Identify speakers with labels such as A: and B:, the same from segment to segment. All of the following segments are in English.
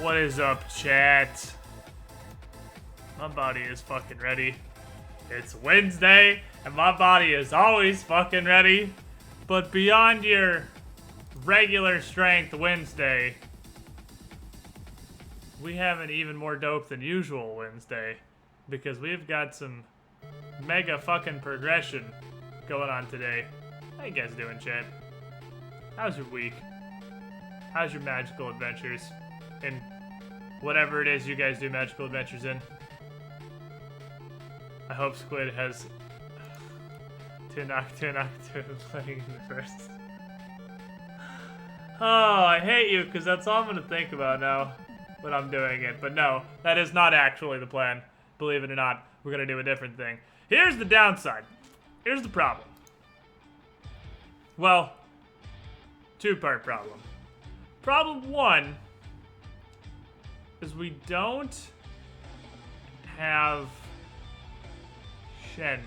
A: What is up, chat? My body is fucking ready. It's Wednesday, and my body is always fucking ready. But beyond your regular strength Wednesday, we have an even more dope than usual Wednesday. Because we've got some mega fucking progression going on today. How you guys doing, chat? How's your week? How's your magical adventures? In whatever it is you guys do magical adventures in. I hope Squid has Tunok playing in the first. Oh, I hate you, because that's all I'm going to think about now when I'm doing it. But no, that is not actually the plan. Believe it or not, we're going to do a different thing. Here's the downside. Here's the problem. Well, two-part problem. Problem one is we don't have Shenmue,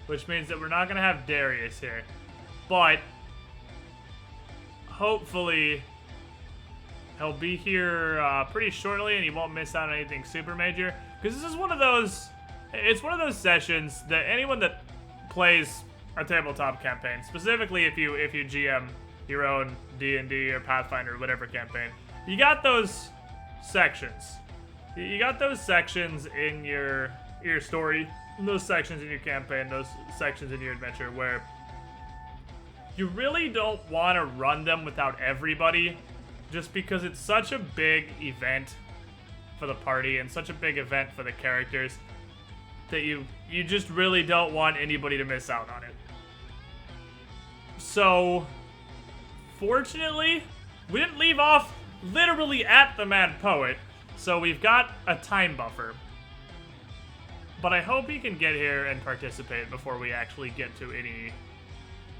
A: which means that we're not going to have Darius here. But hopefully he'll be here pretty shortly and he won't miss out on anything super major. Because this is one of those, it's one of those sessions that anyone that plays a tabletop campaign, specifically if you GM your own D&D or Pathfinder or whatever campaign, you got those sections. You got those sections in your story, those sections in your campaign, those sections in your adventure where you really don't want to run them without everybody, just because it's such a big event for the party and such a big event for the characters that you just really don't want anybody to miss out on it. So, fortunately, we didn't leave off literally at the Mad Poet, so we've got a time buffer. But I hope he can get here and participate before we actually get to any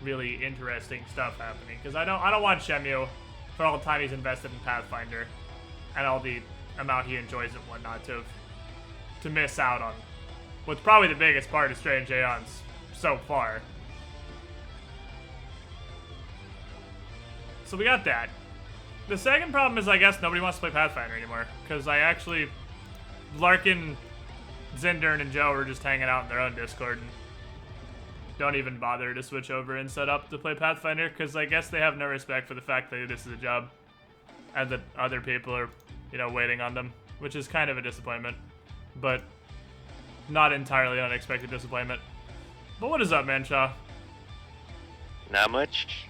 A: really interesting stuff happening. Because I don't want Shenmue, for all the time he's invested in Pathfinder, and all the amount he enjoys and whatnot, to miss out on what's probably the biggest part of Strange Aeons so far. So we got that. The second problem is, I guess, nobody wants to play Pathfinder anymore. Because I actually... Larkin, Zindern, and Joe were just hanging out in their own Discord. And don't even bother to switch over and set up to play Pathfinder. Because I guess they have no respect for the fact that this is a job. And that other people are, waiting on them. Which is kind of a disappointment. But not entirely unexpected disappointment. But what is up, man, Shaw?
B: Not much.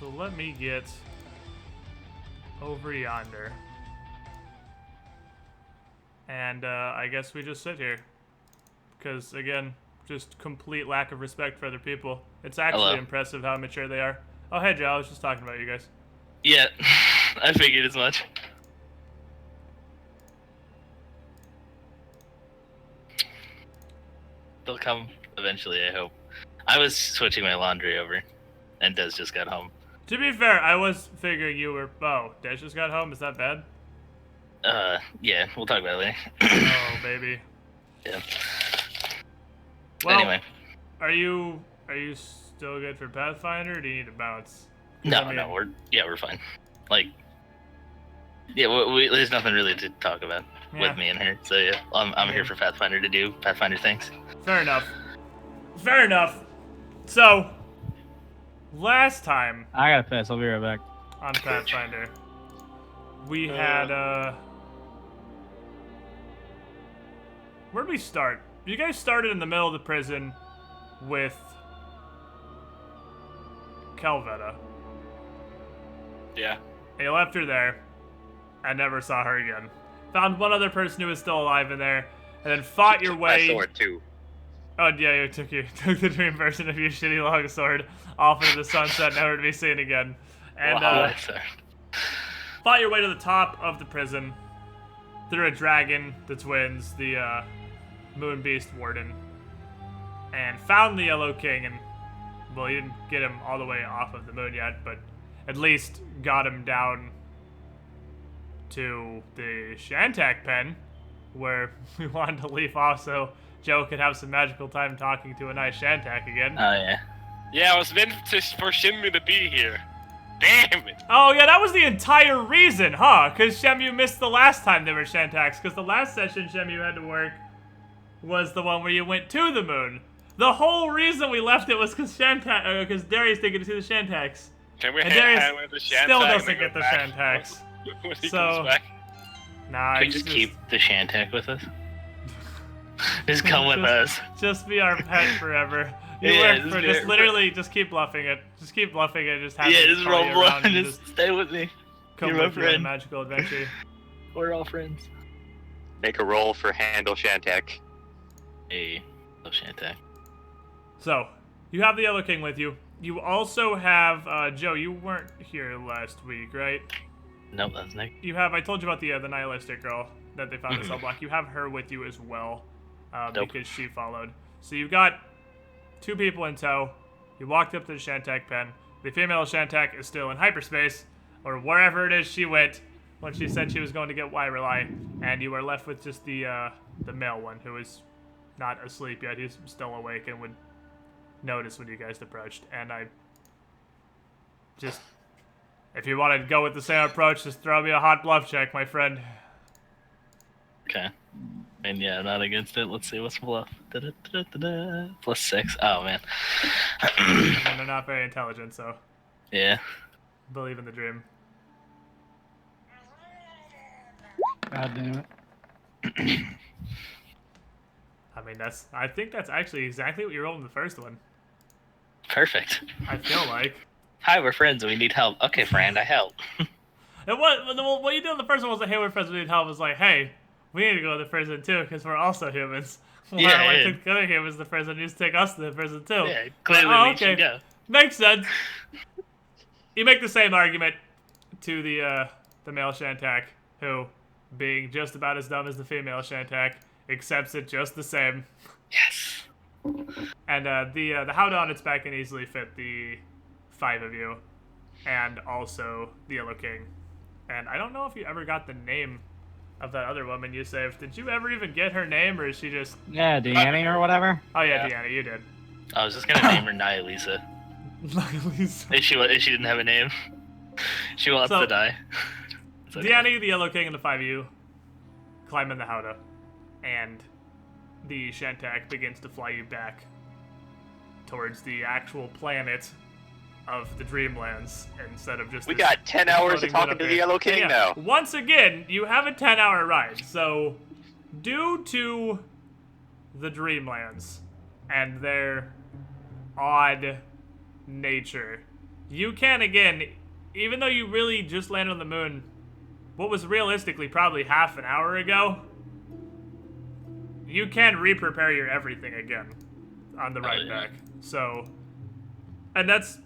A: So let me get over yonder. And I guess we just sit here. Because, again, just complete lack of respect for other people. It's actually impressive how mature they are. Oh, hey, Joe, I was just talking about you guys.
C: Yeah, I figured as much. They'll come eventually, I hope. I was switching my laundry over, and Des just got home.
A: To be fair, I was figuring you were... Oh, Des just got home? Is that bad?
C: Yeah, we'll talk about it later.
A: Oh, baby.
C: Yeah.
A: Well,
C: anyway.
A: Are you still good for Pathfinder, or do you need to bounce?
C: No, we're fine. Like, yeah, there's nothing really to talk about with me and her. So yeah, I'm here for Pathfinder to do Pathfinder things.
A: Fair enough. Fair enough. So, last time
D: I gotta piss. I'll be right back.
A: on Pathfinder, we had where'd we start? You guys started in the middle of the prison with Kelvetta.
C: Yeah.
A: And you left her there and never saw her again. Found one other person who was still alive in there, and then fought your
B: My
A: way.
B: sword too.
A: Oh yeah, you took the dream version of your shitty longsword off into the sunset, never to be seen again. And
B: Wow.
A: fought your way to the top of the prison through a dragon, the twins, the Moon Beast Warden, and found the Yellow King. And well, you didn't get him all the way off of the moon yet, but at least got him down to the Shantak pen, where we wanted to leave off so Joe could have some magical time talking to a nice Shantak again.
C: Oh yeah.
D: Yeah, I was meant for Shinmu to be here. Damn it.
A: Oh yeah, that was the entire reason, huh? Because Shemu missed the last time there were Shantaks, because the last session Shemu had to work was the one where you went to the moon. The whole reason we left it was because Darius didn't get to see the Shantaks.
D: Can we
A: And
D: hang
A: Darius
D: out with the Shantak
A: still
D: and
A: doesn't
D: then
A: get
D: go
A: the
D: back
A: Shantaks.
D: when he
A: So-
D: comes back?
A: Nah,
C: Can we
A: he's
C: just keep the Shantak with us? Just come with us.
A: Just be our pet forever. You
C: Yeah,
A: work
C: just
A: for
C: be
A: just
C: our
A: literally just keep bluffing it. Just keep bluffing it. Just have
C: Yeah,
A: it
C: just
A: follow
C: roll
A: you
C: blow
A: around
C: and
A: and
C: just stay with me.
A: come
C: You're my
A: with you on a
C: friend.
A: magical adventure.
C: We're all friends.
B: Make a roll for handle Shantak.
C: Hey, love Shantak.
A: So, you have the Yellow King with you. You also have, Joe, you weren't here last week, right?
C: Nope, that's Nick.
A: You have, I told you about the nihilistic girl that they found in Cell Block. You have her with you as well,
C: Dope.
A: because she followed. So you've got 2 people in tow. You walked up to the Shantak pen. The female Shantak is still in hyperspace, or wherever it is she went when she said she was going to get Wyrelai, and you are left with just the male one, who is not asleep yet. He's still awake and would notice when you guys approached. And I just, if you want to go with the same approach, just throw me a hot bluff check, my friend.
C: Okay. And yeah, not against it. Let's see what's bluff. Da-da-da-da-da. +6. Oh man.
A: I mean, they're not very intelligent, so
C: Yeah.
A: believe in the dream.
E: God damn it.
A: I mean, I think that's actually exactly what you rolled in the first one.
C: Perfect.
A: I feel like.
C: Hi, we're friends and we need help. Okay, friend, I help.
A: And what you did in the first one was like, hey, we're friends, we need help. It was like, hey, we need to go to the prison too, because we're also humans.
C: Yeah,
A: I
C: yeah.
A: took the other humans to the prison, needs to take us to the prison too.
C: Yeah, clearly
A: Oh,
C: we should go.
A: Makes sense. You make the same argument to the male Shantak, who, being just about as dumb as the female Shantak, accepts it just the same.
C: Yes.
A: And the Howdon, its back can easily fit the 5 of you, and also the Yellow King. And I don't know if you ever got the name of that other woman you saved. Did you ever even get her name, or is she just...
E: Yeah, Deanne or whatever.
A: Oh yeah,
D: Yeah.
A: Deanna, you did.
C: I was just gonna name her Nihilisa. If she didn't have a name, she wants
A: So,
C: to die. It's okay.
A: Deanna, the Yellow King, and the 5 of you climb in the Howdah, and the Shantak begins to fly you back towards the actual planet of the Dreamlands instead of just
B: We
A: this
B: got 10 hours
A: floating
B: of talking
A: bit up
B: to the
A: here.
B: Yellow King
A: Yeah.
B: now.
A: Once again, you have a 10-hour ride, so due to the Dreamlands and their odd nature, you can, again, even though you really just landed on the moon, what was realistically probably half an hour ago, you can re-prepare your everything again on the ride
C: yeah.
A: back. So, and that's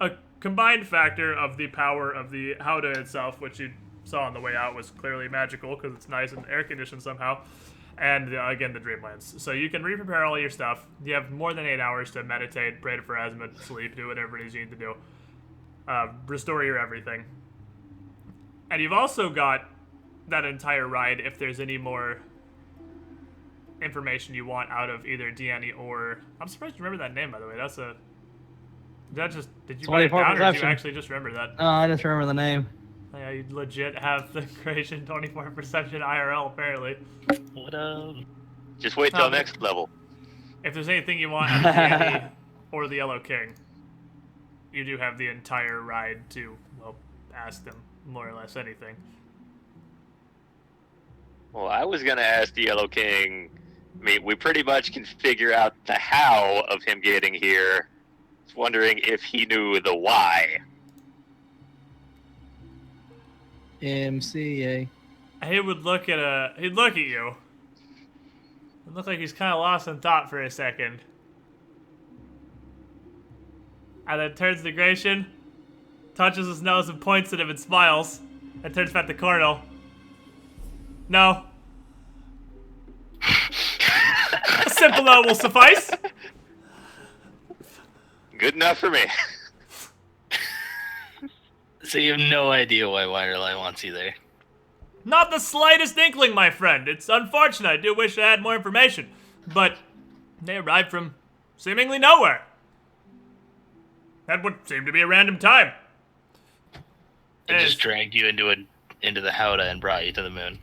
A: a combined factor of the power of the Howdah itself, which you saw on the way out was clearly magical because it's nice and air-conditioned somehow, and again, the Dreamlands. So you can re-prepare all your stuff. You have more than 8 hours to meditate, pray to Pharasma, sleep, do whatever it is you need to do. Restore your everything. And you've also got that entire ride if there's any more information you want out of either Deanne or... I'm surprised you remember that name, by the way. That's a... Did you write it
E: 24
A: down, or did you
E: perception.
A: actually just remember that?
E: Oh, I just remember the name.
A: Yeah, you legit have the creation 24 perception IRL, apparently.
C: What up?
B: Just wait till
A: Um,
B: next level.
A: If there's anything you want out of Deanne or the Yellow King, you do have the entire ride to, well, ask them more or less anything.
B: Well, I was going to ask the Yellow King. I mean, we pretty much can figure out the how of him getting here. I was wondering if he knew the why.
E: MCA.
A: He would look at he'd look at you, It looked like he's kind of lost in thought for a second. And then turns to Gratian, touches his nose and points at him and smiles, and turns back to Cornel. No. A simple no will suffice.
B: Good enough for me.
C: So you have no idea why Wireless wants you there.
A: Not the slightest inkling, my friend. It's unfortunate. I do wish I had more information. But they arrived from seemingly nowhere. At what seemed to be a random time.
C: It just dragged you into the Howdah and brought you to the moon.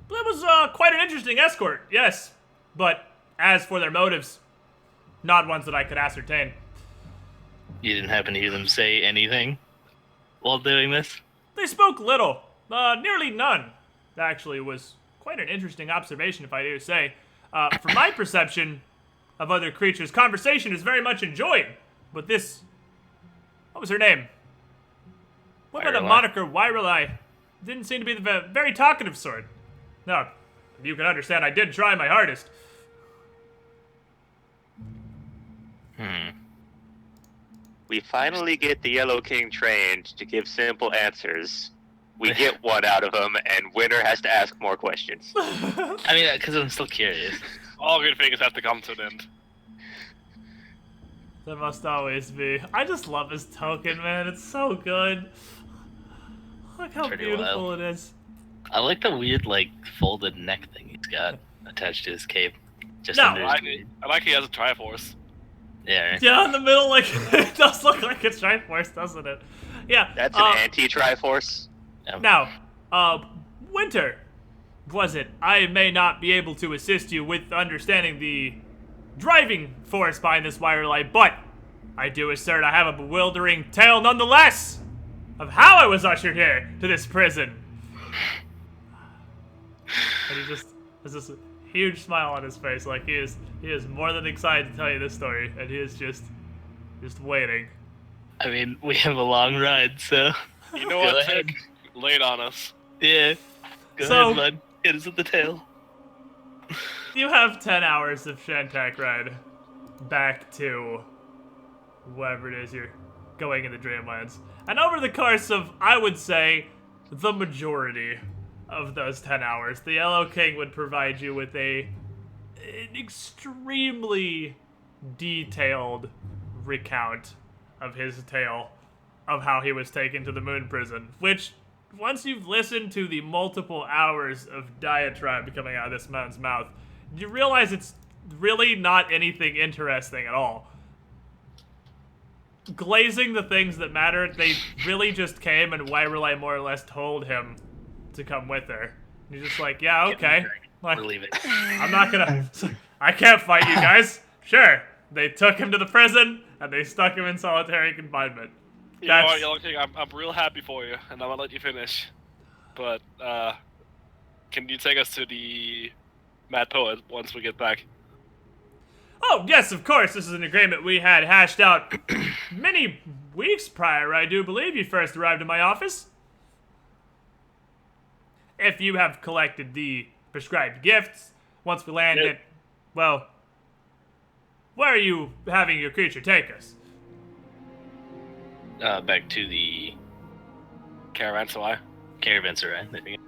A: It was quite an interesting escort, yes. But as for their motives, not ones that I could ascertain.
C: You didn't happen to hear them say anything while doing this?
A: They spoke little, nearly none. Actually, it was quite an interesting observation, if I do say. From my perception of other creatures, conversation is very much enjoyed. But this... What was her name? What about the
C: Wireless.
A: moniker Wireless? Didn't seem to be the very talkative sort. No, you can understand I did try my hardest.
B: We finally get the Yellow King trained to give simple answers. We get one out of him, and Winter has to ask more questions.
C: I mean, because I'm still curious.
D: All good things have to come to an end.
A: There must always be. I just love his token, man. It's so good. Look how
C: Pretty
A: beautiful
C: wild.
A: it is.
C: I like the weird, like, folded neck thing he's got attached to his cape. Just
A: No,
C: under his
D: I like he has a Triforce.
C: Yeah, right?
A: Yeah, in the middle, like, it does look like a Triforce, doesn't it? Yeah.
B: That's an anti-Triforce.
A: Now, Winter, was it? I may not be able to assist you with understanding the driving force behind this Wireless, but I do assert I have a bewildering tale nonetheless of how I was ushered here to this prison. And he just has this huge smile on his face, like he is more than excited to tell you this story, and he is just waiting.
C: I mean, we have a long ride, so...
D: You know
C: Go
D: what,
C: ahead.
D: Tick? Lay it on us.
C: Yeah. Go
A: So-
C: ahead, bud. Hit us with the tail.
A: You have 10 hours of Shantak ride back to wherever it is you're going in the Dreamlands. And over the course of, I would say, the majority of those 10 hours, the Yellow King would provide you with an extremely detailed recount of his tale of how he was taken to the moon prison, which, once you've listened to the multiple hours of diatribe coming out of this man's mouth, you realize it's really not anything interesting at all. Glazing the things that matter, they really just came and Wireless more or less told him to come with her. And he's just like, yeah, okay. Like,
C: We're leaving.
A: I'm not gonna... I can't fight you guys. Sure. They took him to the prison, and they stuck him in solitary confinement.
D: You know
A: That's-
D: what, Yellow King, I'm real happy for you, and I'm gonna let you finish. But, can you take us to the Mad Poet once we get back?
A: Oh, yes, of course. This is an agreement we had hashed out many weeks prior, I do believe you first arrived in my office. If you have collected the prescribed gifts, once we land
D: Yep.
A: at, well, where are you having your creature take us?
C: Back to the
D: Caravanserai.
C: caravanserai. There we go.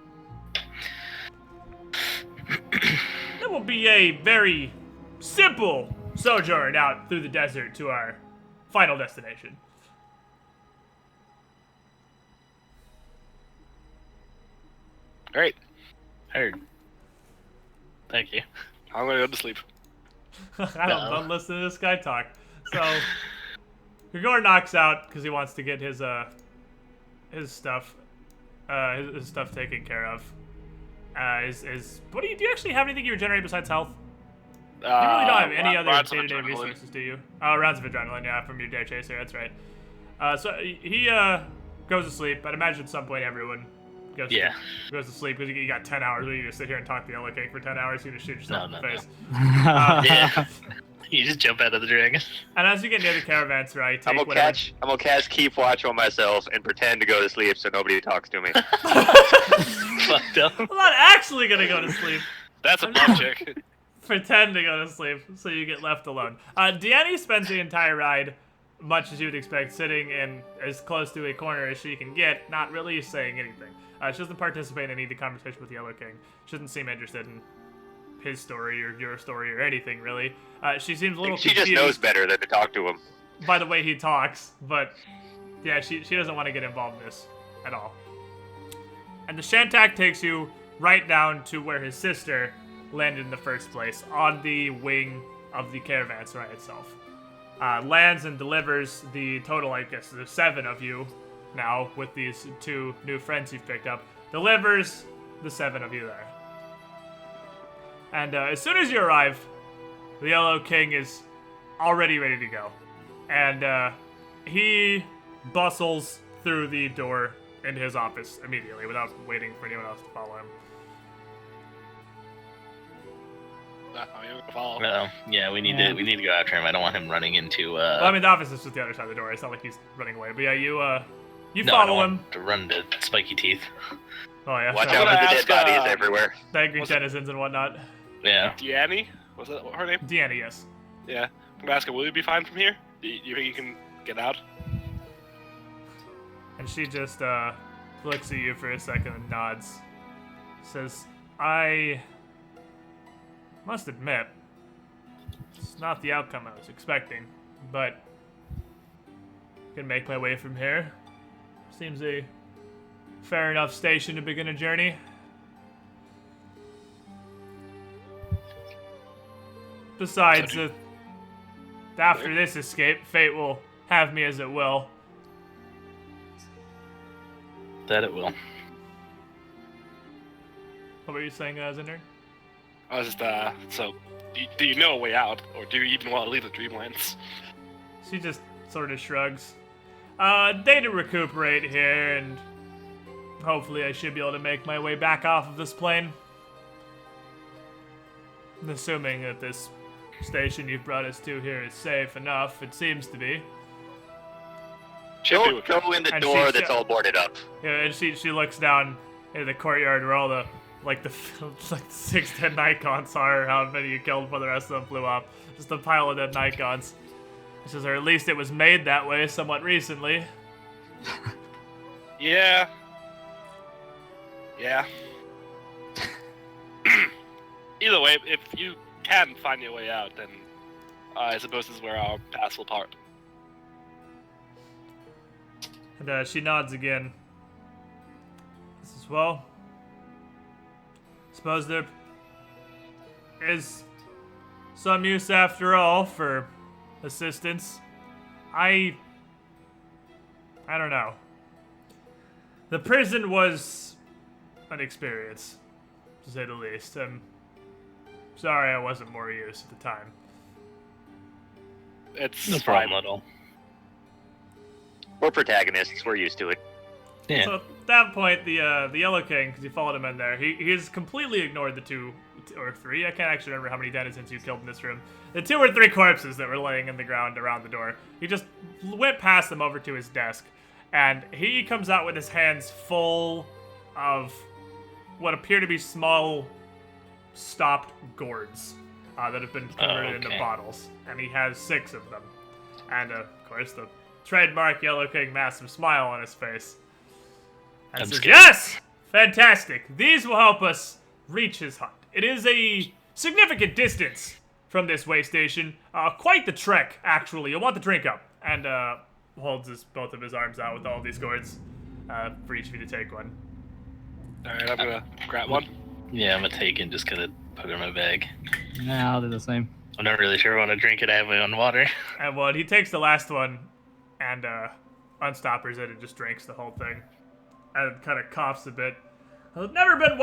A: It will be a very simple sojourn out through the desert to our final destination.
D: Great.
C: Heard. Thank you.
D: I'm gonna go to sleep.
A: I don't listen to this guy talk. So, Grigor knocks out because he wants to get his stuff taken care of. What do you actually have anything you regenerate besides health? You really don't have any other
D: rounds of
A: day-to-day
D: adrenaline.
A: resources, do you? Oh, rounds of adrenaline, yeah, from your day chaser, that's right. So he goes to sleep. I'd imagine at some point everyone goes to sleep because you got 10 hours where you just sit here and talk to the Yellow King for 10 hours, you just shoot yourself
C: No,
A: in the
C: no,
A: face.
C: Yeah. You just jump out of the dragon.
A: And as you get near the caravanserai, take
B: I'm gonna
A: whatever.
B: I'm gonna cast keep watch on myself and pretend to go to sleep so nobody talks to me.
C: Fucked up.
A: I'm not actually gonna go to sleep.
D: That's a butt chick.
A: Pretend to go to sleep so you get left alone. Deanne spends the entire ride, much as you would expect, sitting in as close to a corner as she can get, not really saying anything. She doesn't participate in any of the conversation with Yellow King. She doesn't seem interested in his story or your story or anything, really. She seems a little
B: She
A: confused
B: just knows better than to talk to him.
A: by the way he talks, but yeah, she doesn't want to get involved in this at all. And the Shantak takes you right down to where his sister landed in the first place, on the wing of the caravanserai itself. Lands and delivers the total, I guess, there's 7 of you now with these 2 new friends you've picked up. Delivers the 7 of you there. And as soon as you arrive, the Yellow King is already ready to go. And he bustles through the door into his office immediately without waiting for anyone else to follow him.
D: Follow.
C: Yeah, we need to go after him. I don't want him running into.
A: Well, I mean, the office is just the other side of the door. It's not like he's running away. But yeah, you
C: no, I don't
A: follow him.
C: want to run to Spiky Teeth.
A: Oh yeah,
B: Watch
A: sorry.
B: out for the
D: ask,
B: dead bodies everywhere.
A: The angry
D: Was-
A: denizens and whatnot.
C: Yeah.
D: Deanne? Was that her name?
A: Deanna, yes.
D: Yeah. I'm gonna ask her, will you be fine from here? Do you think you can get out?
A: And she just looks at you for a second and nods. Says, I must admit, it's not the outcome I was expecting, but I can make my way from here. Seems a fair enough station to begin a journey. Besides, after this escape, fate will have me as it will.
C: That it will.
A: What were you saying, Zinder?
D: I was just, so, do you know a way out? Or do you even want to leave the Dreamlands?
A: She just sort of shrugs. Day to recuperate here, and hopefully I should be able to make my way back off of this plane. Assuming that this station you've brought us to here is safe enough, it seems to be.
B: Go in the
A: And
B: door
A: she-
B: that's all boarded up.
A: Yeah, and she looks down in the courtyard where all the like the 6 dead Nikons are, or how many you killed before the rest of them flew off. Just a pile of dead Nikons. She says, or at least it was made that way somewhat recently.
D: Yeah. Yeah. Either way, if you can find your way out, then I suppose this is where our paths will part.
A: And she nods again. This is, well, suppose there is some use after all for assistance. I don't know. The prison was an experience, to say the least. I'm sorry I wasn't more use at the time.
D: It's
C: No
D: fine.
C: problem at all.
B: We're protagonists. We're used to it.
C: Yeah.
A: So at that point, the Yellow King, because you followed him in there, he has completely ignored the 2 or 3. I can't actually remember how many denizens you killed in this room. The 2 or 3 corpses that were laying in the ground around the door. He just went past them over to his desk, and he comes out with his hands full of what appear to be small, stopped gourds that have been converted into
C: okay.
A: bottles, and he has 6 of them. And of course, the trademark Yellow King massive smile on his face. And
C: I'm
A: says,
C: scared.
A: yes! Fantastic! These will help us reach his hut. It is a significant distance from this way station. Quite the trek, actually. You'll want the drink up. And holds both of his arms out with all these gourds for each of you to take one.
D: Alright, I'm gonna grab one.
C: Yeah, I'm gonna take and just gonna put it in my bag.
E: Yeah, I'll do the same.
C: I'm not really sure I want to drink it. I have my own water.
A: And well, he takes the last one and unstoppers it and just drinks the whole thing. And kind of coughs a bit. I've never been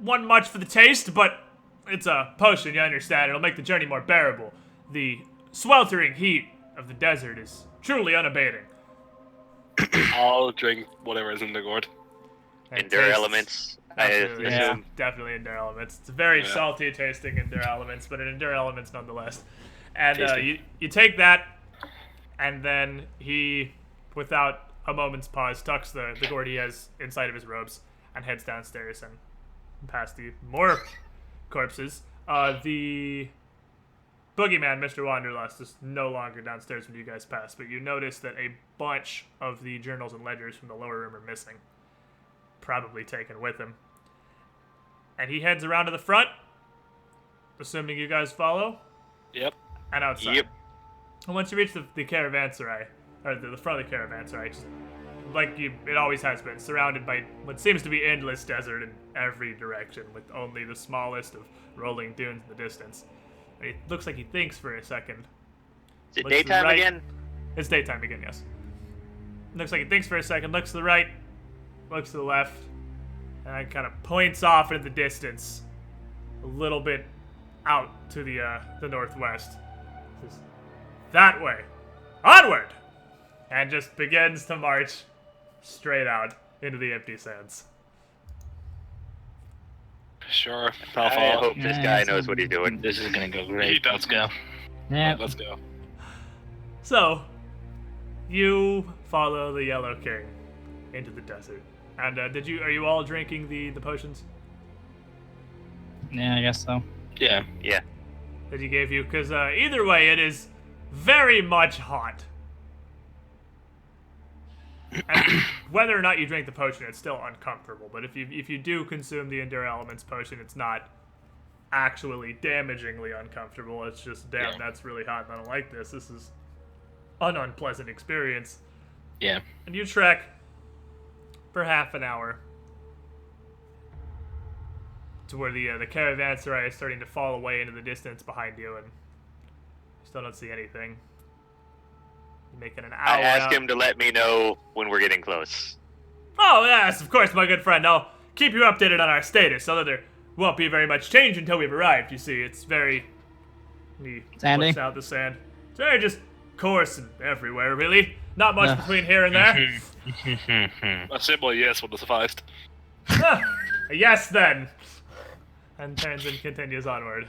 A: one much for the taste, but it's a potion, you understand. It'll make the journey more bearable. The sweltering heat of the desert is truly unabating.
D: I'll drink whatever is in the gourd.
A: And
B: Endure
A: tastes-
B: elements. I
A: Absolutely,
B: assume.
A: definitely Endure Elements. It's very
D: Yeah.
A: salty tasting Endure Elements, but an Endure Elements nonetheless. And
C: Tasty.
A: you take that, and then he, without a moment's pause, tucks the gourd he has inside of his robes and heads downstairs and past the more corpses. The boogeyman, Mr. Wanderlust, is no longer downstairs when you guys pass, but you notice that a bunch of the journals and ledgers from the lower room are missing. Probably taken with him. And he heads around to the front, assuming you guys follow,
D: Yep.
A: and outside.
B: Yep.
A: And once you reach the caravanserai, or the front of the caravanserai, just like it always has been, surrounded by what seems to be endless desert in every direction, with only the smallest of rolling dunes in the distance. And it looks like he thinks for a second.
B: Is it
A: Looks to the
B: daytime
A: right.
B: again?
A: It's daytime again, yes. Looks like he thinks for a second, looks to the right, looks to the left, and kind of points off into the distance, a little bit out to the northwest. Says, that way, onward, and just begins to march straight out into the empty sands.
D: Sure. I'll
B: I
D: follow.
B: hope this guy knows what he's doing.
C: This is gonna go
D: He
C: great.
D: does.
C: Let's go.
E: Yeah.
D: Let's go.
A: So, you follow the Yellow King into the desert. And are you all drinking the potions
E: Yeah, I guess so.
C: Yeah.
B: Yeah.
A: that he gave you? Because either way, it is very much hot. And whether or not you drink the potion, it's still uncomfortable. But if you do consume the Endure Elements potion, it's not actually damagingly uncomfortable. It's just, damn,
C: Yeah.
A: that's really hot and I don't like this. This is an unpleasant experience.
C: Yeah.
A: And you trek for half an hour to where the caravanserai is starting to fall away into the distance behind you, and you still don't see anything. You're making an hour
B: I asked
A: out.
B: him to let me know when we're getting close.
A: Oh, yes, of course, my good friend. I'll keep you updated on our status, so that there won't be very much change until we've arrived, you see. It's very... He
E: Sandy?
A: looks out the sand. It's very just coarse and everywhere, really. Not much between here and there.
D: A simple yes would have sufficed.
A: Yes, then. And turns and continues onward.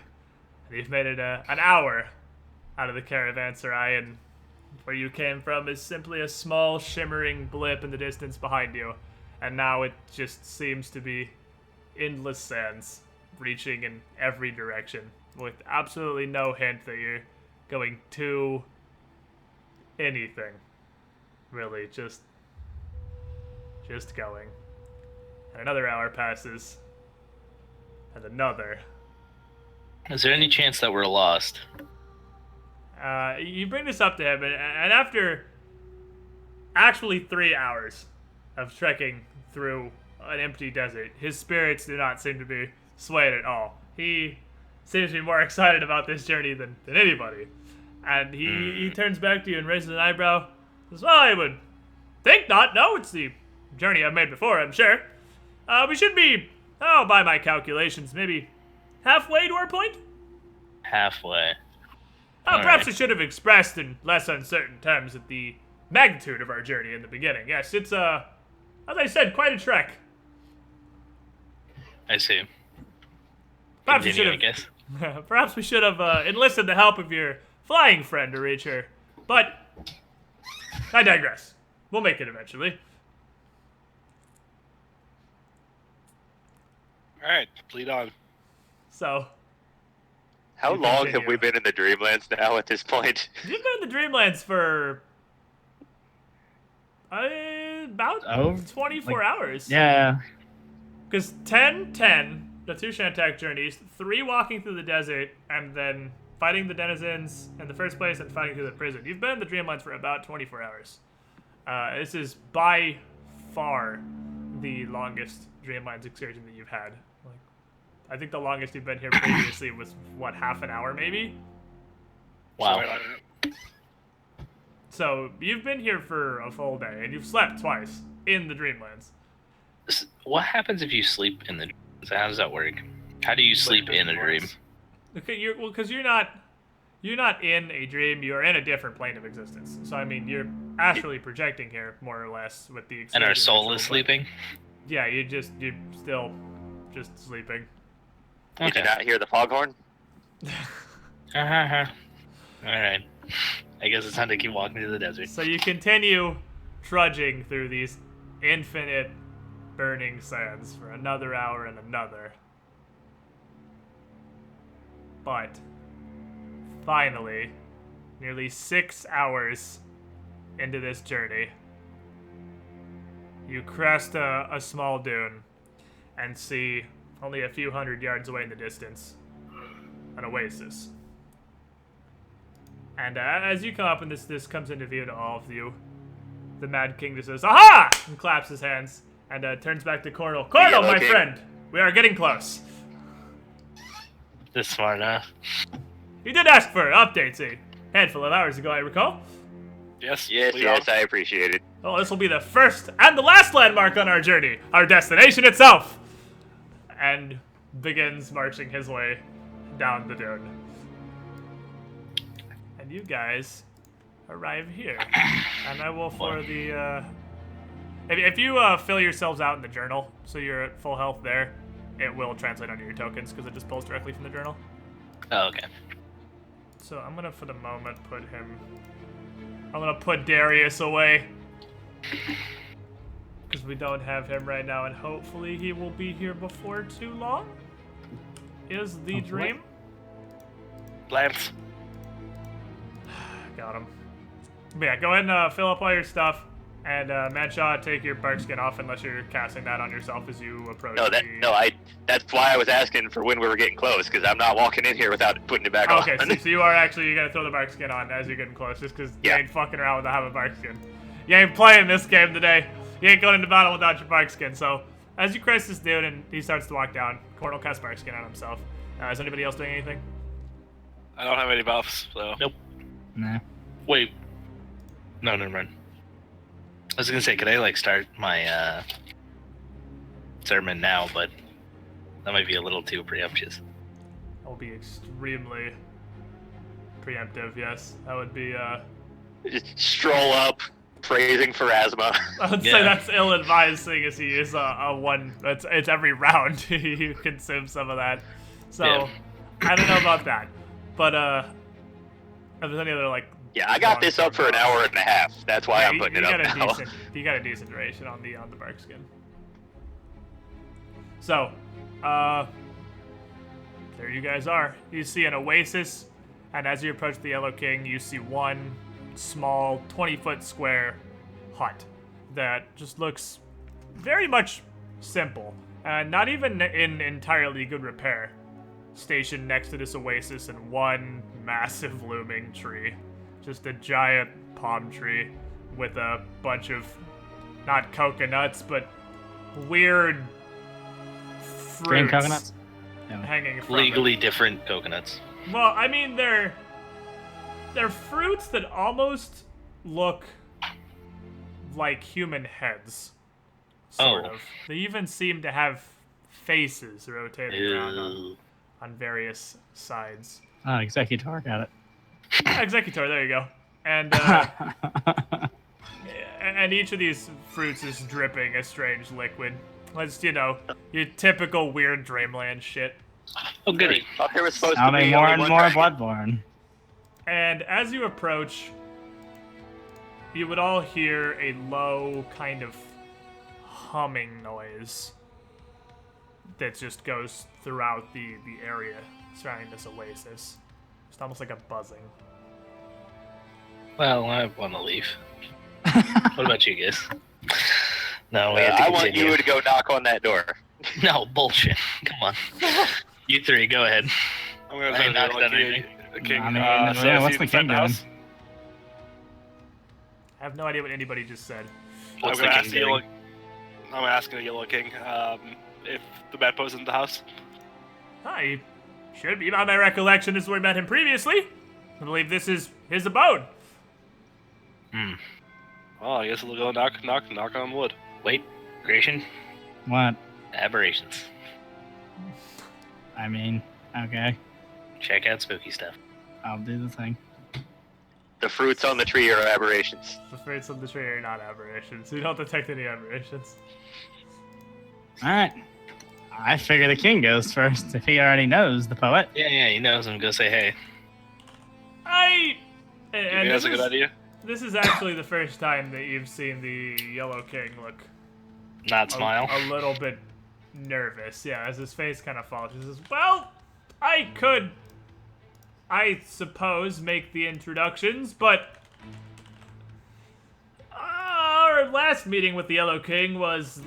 A: And you've made it an hour out of the caravanserai, and where you came from is simply a small shimmering blip in the distance behind you. And now it just seems to be endless sands reaching in every direction, with absolutely no hint that you're going to anything. Really, just going. And another hour passes. And another.
C: Is there any chance that we're lost?
A: You bring this up to him, and after actually 3 hours of trekking through an empty desert, his spirits do not seem to be swayed at all. He seems to be more excited about this journey than anybody. And he turns back to you and raises an eyebrow. Says, well, I would think not. No, it's the journey I've made before, I'm sure. We should be, by my calculations, maybe halfway to our point?
C: Halfway.
A: Perhaps
C: right.
A: I should have expressed in less uncertain terms at the magnitude of our journey in the beginning. Yes, it's, as I said, quite a trek.
C: I see.
A: Perhaps we
C: Continue,
A: should
C: I
A: have,
C: guess.
A: perhaps we should have enlisted the help of your flying friend to reach her. But I digress. We'll make it eventually.
D: Alright, lead on.
A: So,
B: How
A: You
B: long
A: continue.
B: have we been in the Dreamlands now at this point?
A: you've been in the Dreamlands for about
E: Oh,
A: 24 hours.
E: Yeah.
A: Because 10, the 2 Shantak journeys, 3 walking through the desert, and then fighting the denizens in the first place and fighting through the prison. You've been in the Dreamlands for about 24 hours. This is by far the longest Dreamlands excursion that you've had. Like, I think the longest you've been here previously was, what, half an hour maybe?
C: Wow.
A: So, you've been here for a full day, and you've slept twice in the Dreamlands.
C: What happens if you sleep in the dreams? How does that work? How do you sleep in a dream?
A: Okay, because you're not in a dream. You're in a different plane of existence. So I mean, you're astrally projecting here, more or less, with the.
C: And our
A: exclusion
C: soul
A: ritual,
C: is
A: but-
C: sleeping?
A: Yeah, you're still just sleeping.
B: Did you not hear the foghorn?
C: Alright. I guess it's time to keep walking through the desert.
A: So you continue trudging through these infinite burning sands for another hour and another. But finally, nearly 6 hours into this journey, you crest a small dune and see, only a few hundred yards away in the distance, an oasis. And as you come up and this comes into view to all of you, the Mad King just says, "Aha!" and claps his hands and turns back to Cordell. "Cordell, my friend, we are getting close."
C: This smart, huh?
A: You did ask for updates a handful of hours ago, I recall.
D: Yes.
B: Yes,
D: lead
B: yes,
D: on.
B: I appreciate it.
A: Well, this will be the first and the last landmark on our journey, our destination itself. And begins marching his way down the dune. And you guys arrive here. And I will, for the, if you fill yourselves out in the journal, so you're at full health there, it will translate onto your tokens, because it just pulls directly from the journal.
C: Oh, okay.
A: So I'm gonna, for the moment, I'm gonna put Darius away. Because we don't have him right now, and hopefully he will be here before too long. Is the dream.
D: Lance.
A: Got him. But yeah, go ahead and fill up all your stuff. And Madshaw, take your bark skin off unless you're casting that on yourself as you approach.
B: That's why I was asking for when we were getting close, because I'm not walking in here without putting it back on.
A: Okay, so you are actually gonna throw the bark skin on as you're getting close, just because you ain't fucking around without having a bark skin. You ain't playing this game today. You ain't going into battle without your bark skin. So as you crest this dude and he starts to walk down, Cordell casts bark skin on himself. Is anybody else doing anything?
D: I don't have any buffs, so.
C: Nope.
E: Nah.
C: Wait. No, never mind. I was gonna say, could I like start my sermon now, but that might be a little too preemptuous.
A: That will be extremely preemptive, yes. That would be,
B: Just stroll up, praising Pharasma.
A: I would say that's ill-advised, seeing as he is a one. It's every round you consume some of that. So,
C: Yeah.
A: I don't know about that. But, if there's any other, like...
B: Yeah, I got this up for an hour and a half. That's why I'm putting it up now.
A: You got a decent duration on the bark skin. So, there you guys are. You see an oasis, and as you approach the Yellow King, you see one small 20-foot square hut that just looks very much simple, and not even in entirely good repair. Stationed next to this oasis and one massive looming tree. Just a giant palm tree with a bunch of, not coconuts, but weird fruits
E: Green coconuts?
A: hanging from
C: Legally different coconuts.
A: it. Well, I mean, they're fruits that almost look like human heads, sort of. They even seem to have faces rotating around on various sides.
E: Oh, Executor, got it.
A: Executor, there you go. And and each of these fruits is dripping a strange liquid. Just, your typical weird dreamland shit.
C: Oh, goody.
B: I thought there was supposed to
E: Sounding
B: be
E: more
B: only
E: and
B: one
E: more
B: dragon.
E: Bloodborne.
A: And as you approach, you would all hear a low kind of humming noise that just goes throughout the area surrounding this oasis. Just almost like a buzzing.
C: Well, I want to leave. What about you guys? No, we have to
B: I want
C: continue.
B: you to go knock on that door.
C: No, bullshit. Come on. You three, go ahead.
D: I'm gonna
C: I
D: say
C: ain't knocked
D: like
C: on anything.
D: the king.
E: I mean,
D: So
E: yeah,
D: is
E: what's
D: he
E: the
D: inside
E: king doing?
D: house?
A: I have no idea what anybody just said.
C: What's
D: I'm
C: the
D: gonna
C: king
D: ask the yellow.
C: doing?
D: I'm asking the Yellow King if the bad boy's in the house.
A: Hi. Should be. By my recollection, this is where we met him previously. I believe this is his abode.
D: Well, I guess we'll go knock on wood.
C: Wait, creation?
E: What?
C: Aberrations.
E: I mean, okay.
C: Check out spooky stuff.
E: I'll do the thing.
B: The fruits on the tree are aberrations.
A: The fruits of the tree are not aberrations. We don't detect any aberrations.
E: Alright. I figure the king goes first if he already knows the poet.
C: Yeah, he knows him. Go say hey.
A: And
D: You think that's a good idea?
A: This is actually the first time that you've seen the Yellow King look
C: Not smile.
A: a little bit nervous. Yeah, as his face kind of falls. He says, well, I could I suppose, make the introductions, but our last meeting with the Yellow King was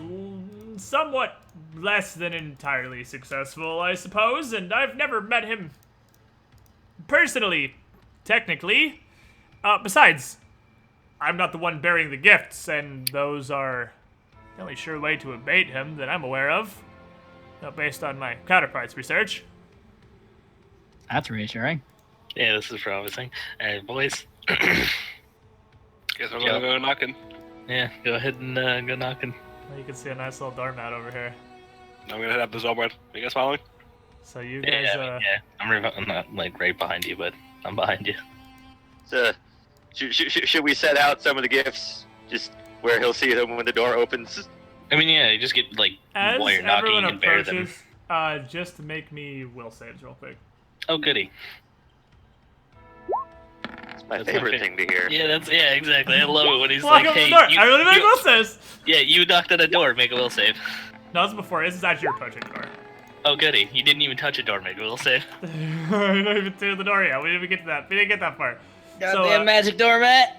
A: somewhat less than entirely successful, I suppose, and I've never met him personally, technically. Besides, I'm not the one bearing the gifts, and those are the only sure way to abate him that I'm aware of, based on my counterpart's research.
E: That's reassuring.
C: Yeah, this is promising. Alright, boys.
D: Guess I'm gonna go knocking.
C: Yeah, go ahead and go knocking.
A: You can see a nice little doormat over here.
D: I'm gonna head up the Zombard. Are you guys following?
A: So you guys,
C: Yeah. I'm not like right behind you, but I'm behind you.
B: So, should we set out some of the gifts just where he'll see them when the door opens?
C: I mean, yeah, you just get like
A: as
C: while you're knocking, you
A: everyone
C: can bear them.
A: approaches, just make me will saves real quick.
C: Oh, goody.
B: It's my
C: That's my
B: favorite thing to hear.
C: Yeah, exactly. I love it when he's
A: Walk
C: like,
A: up
C: hey,
A: the door.
C: you,
A: Everyone make
C: you-
A: will saves.
C: yeah, you knocked on a door, make a will save.
A: No, this is before. This is actually your approaching the door.
C: Oh, goody. You didn't even touch a door, make a will save.
A: We don't even do the door yet. We didn't even get to that. We didn't get that far.
F: Goddamn magic doormat.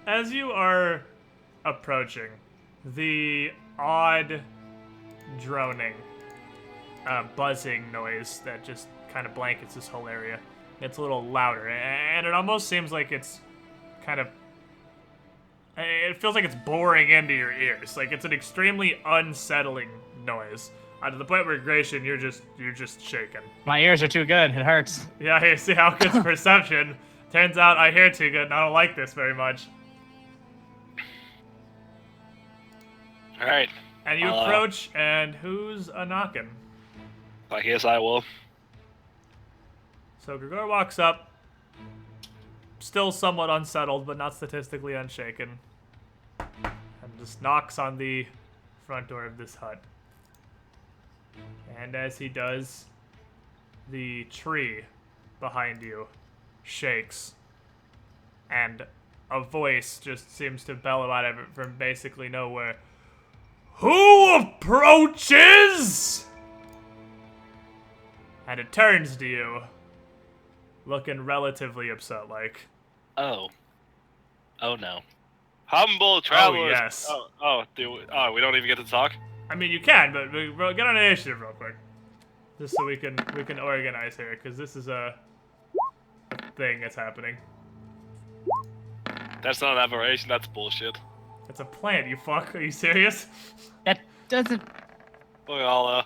A: As you are approaching, the odd droning, buzzing noise that just kind of blankets this whole area gets a little louder, and it almost seems like it's kind of. It feels like it's boring into your ears. Like it's an extremely unsettling noise. To the point where Gratian, you're just shaking.
E: My ears are too good. It hurts.
A: Yeah, you see how good's perception. Turns out I hear too good and I don't like this very much.
D: Alright.
A: And you approach, and who's a knocking?
D: I guess I will.
A: So Grigor walks up, still somewhat unsettled, but not statistically unshaken, and just knocks on the front door of this hut. And as he does, the tree behind you shakes, and a voice just seems to bellow out of it from basically nowhere. Who approaches? And it turns to you, looking relatively upset-like.
C: Oh. Oh, no.
D: Humble travelers.
A: yes.
D: We don't even get to talk?
A: I mean, you can, but we'll get on initiative real quick, just so we can organize here, because this is a thing that's happening.
D: That's not an aberration, that's bullshit.
A: It's a plant, you fuck. Are you serious?
E: That doesn't.
D: Look at all,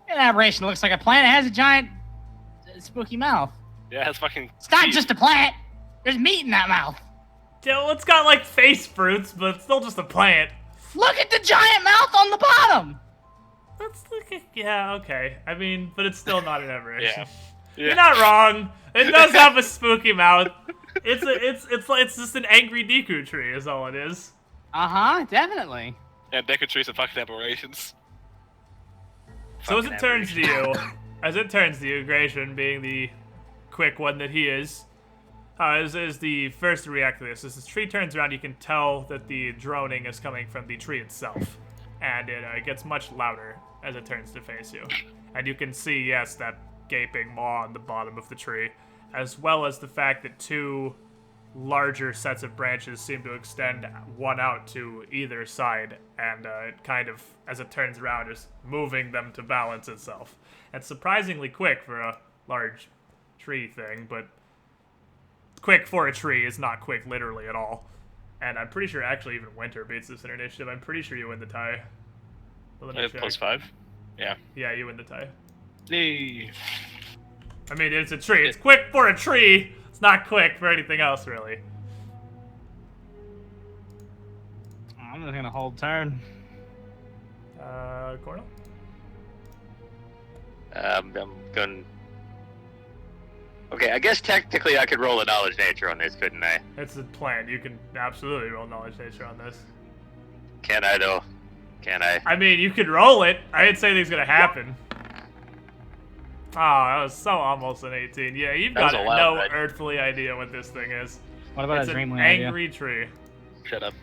E: An aberration looks like a plant. It has a giant, spooky mouth.
D: yeah, it's fucking.
E: It's not
D: teeth.
E: just a plant. There's meat in that mouth.
A: Yeah, well, it's got like face fruits, but it's still just a plant.
E: Look at the giant mouth on the bottom.
A: That's like, yeah, okay. I mean, but it's still not an aberration.
D: Yeah.
A: You're not wrong. It does have a spooky mouth. It's just an angry Deku tree, is all it is.
E: Definitely.
D: And Deku trees are fucking aberrations.
A: So as
C: Fucking
A: it turns to you, Gratian, being the quick one that he is the first to react to this. As this tree turns around, you can tell that the droning is coming from the tree itself, and it gets much louder as it turns to face you. And you can see, yes, that gaping maw on the bottom of the tree, as well as the fact that two larger sets of branches seem to extend one out to either side, and it kind of, as it turns around, is moving them to balance itself. It's surprisingly quick for a large tree thing, but quick for a tree is not quick literally at all. And I'm pretty sure actually even Winter beats this in her initiative. I'm pretty sure you win the tie. But let me check.
C: +5? Yeah.
A: Yeah, you win the tie.
C: Hey.
A: I mean, it's a tree. It's quick for a tree. It's not quick for anything else, really.
E: I'm just gonna hold turn.
A: Cornel?
B: I'm going. Okay, I guess technically I could roll a knowledge nature on this, couldn't I?
A: It's a plant. You can absolutely roll knowledge nature on this.
B: Can I though? Can I?
A: I mean, you could roll it. I didn't say anything's gonna happen. Oh, that was so almost an 18. Yeah, you've
C: That was
A: got
C: a wild
A: no
C: ride.
A: earthly idea what this thing is.
E: What about
A: It's
E: a
A: an
E: dreamland idea?
A: angry tree.
C: Shut up.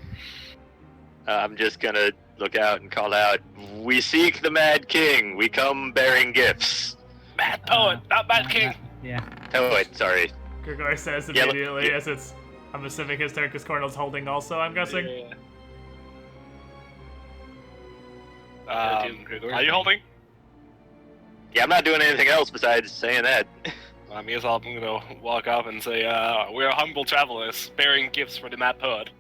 B: I'm just gonna look out and call out, "We seek the Mad King. We come bearing gifts."
D: Mad Poet, not Mad King.
E: Yeah.
B: Oh wait, sorry.
A: Grigor says
B: Yeah,
A: immediately as it's, I'm assuming his turn because Cornel's holding also, I'm guessing.
D: Yeah. Are you holding?
B: Yeah, I'm not doing anything else besides saying that.
D: I guess I'm gonna walk up and say, we're humble travelers, bearing gifts for the Mad Poet.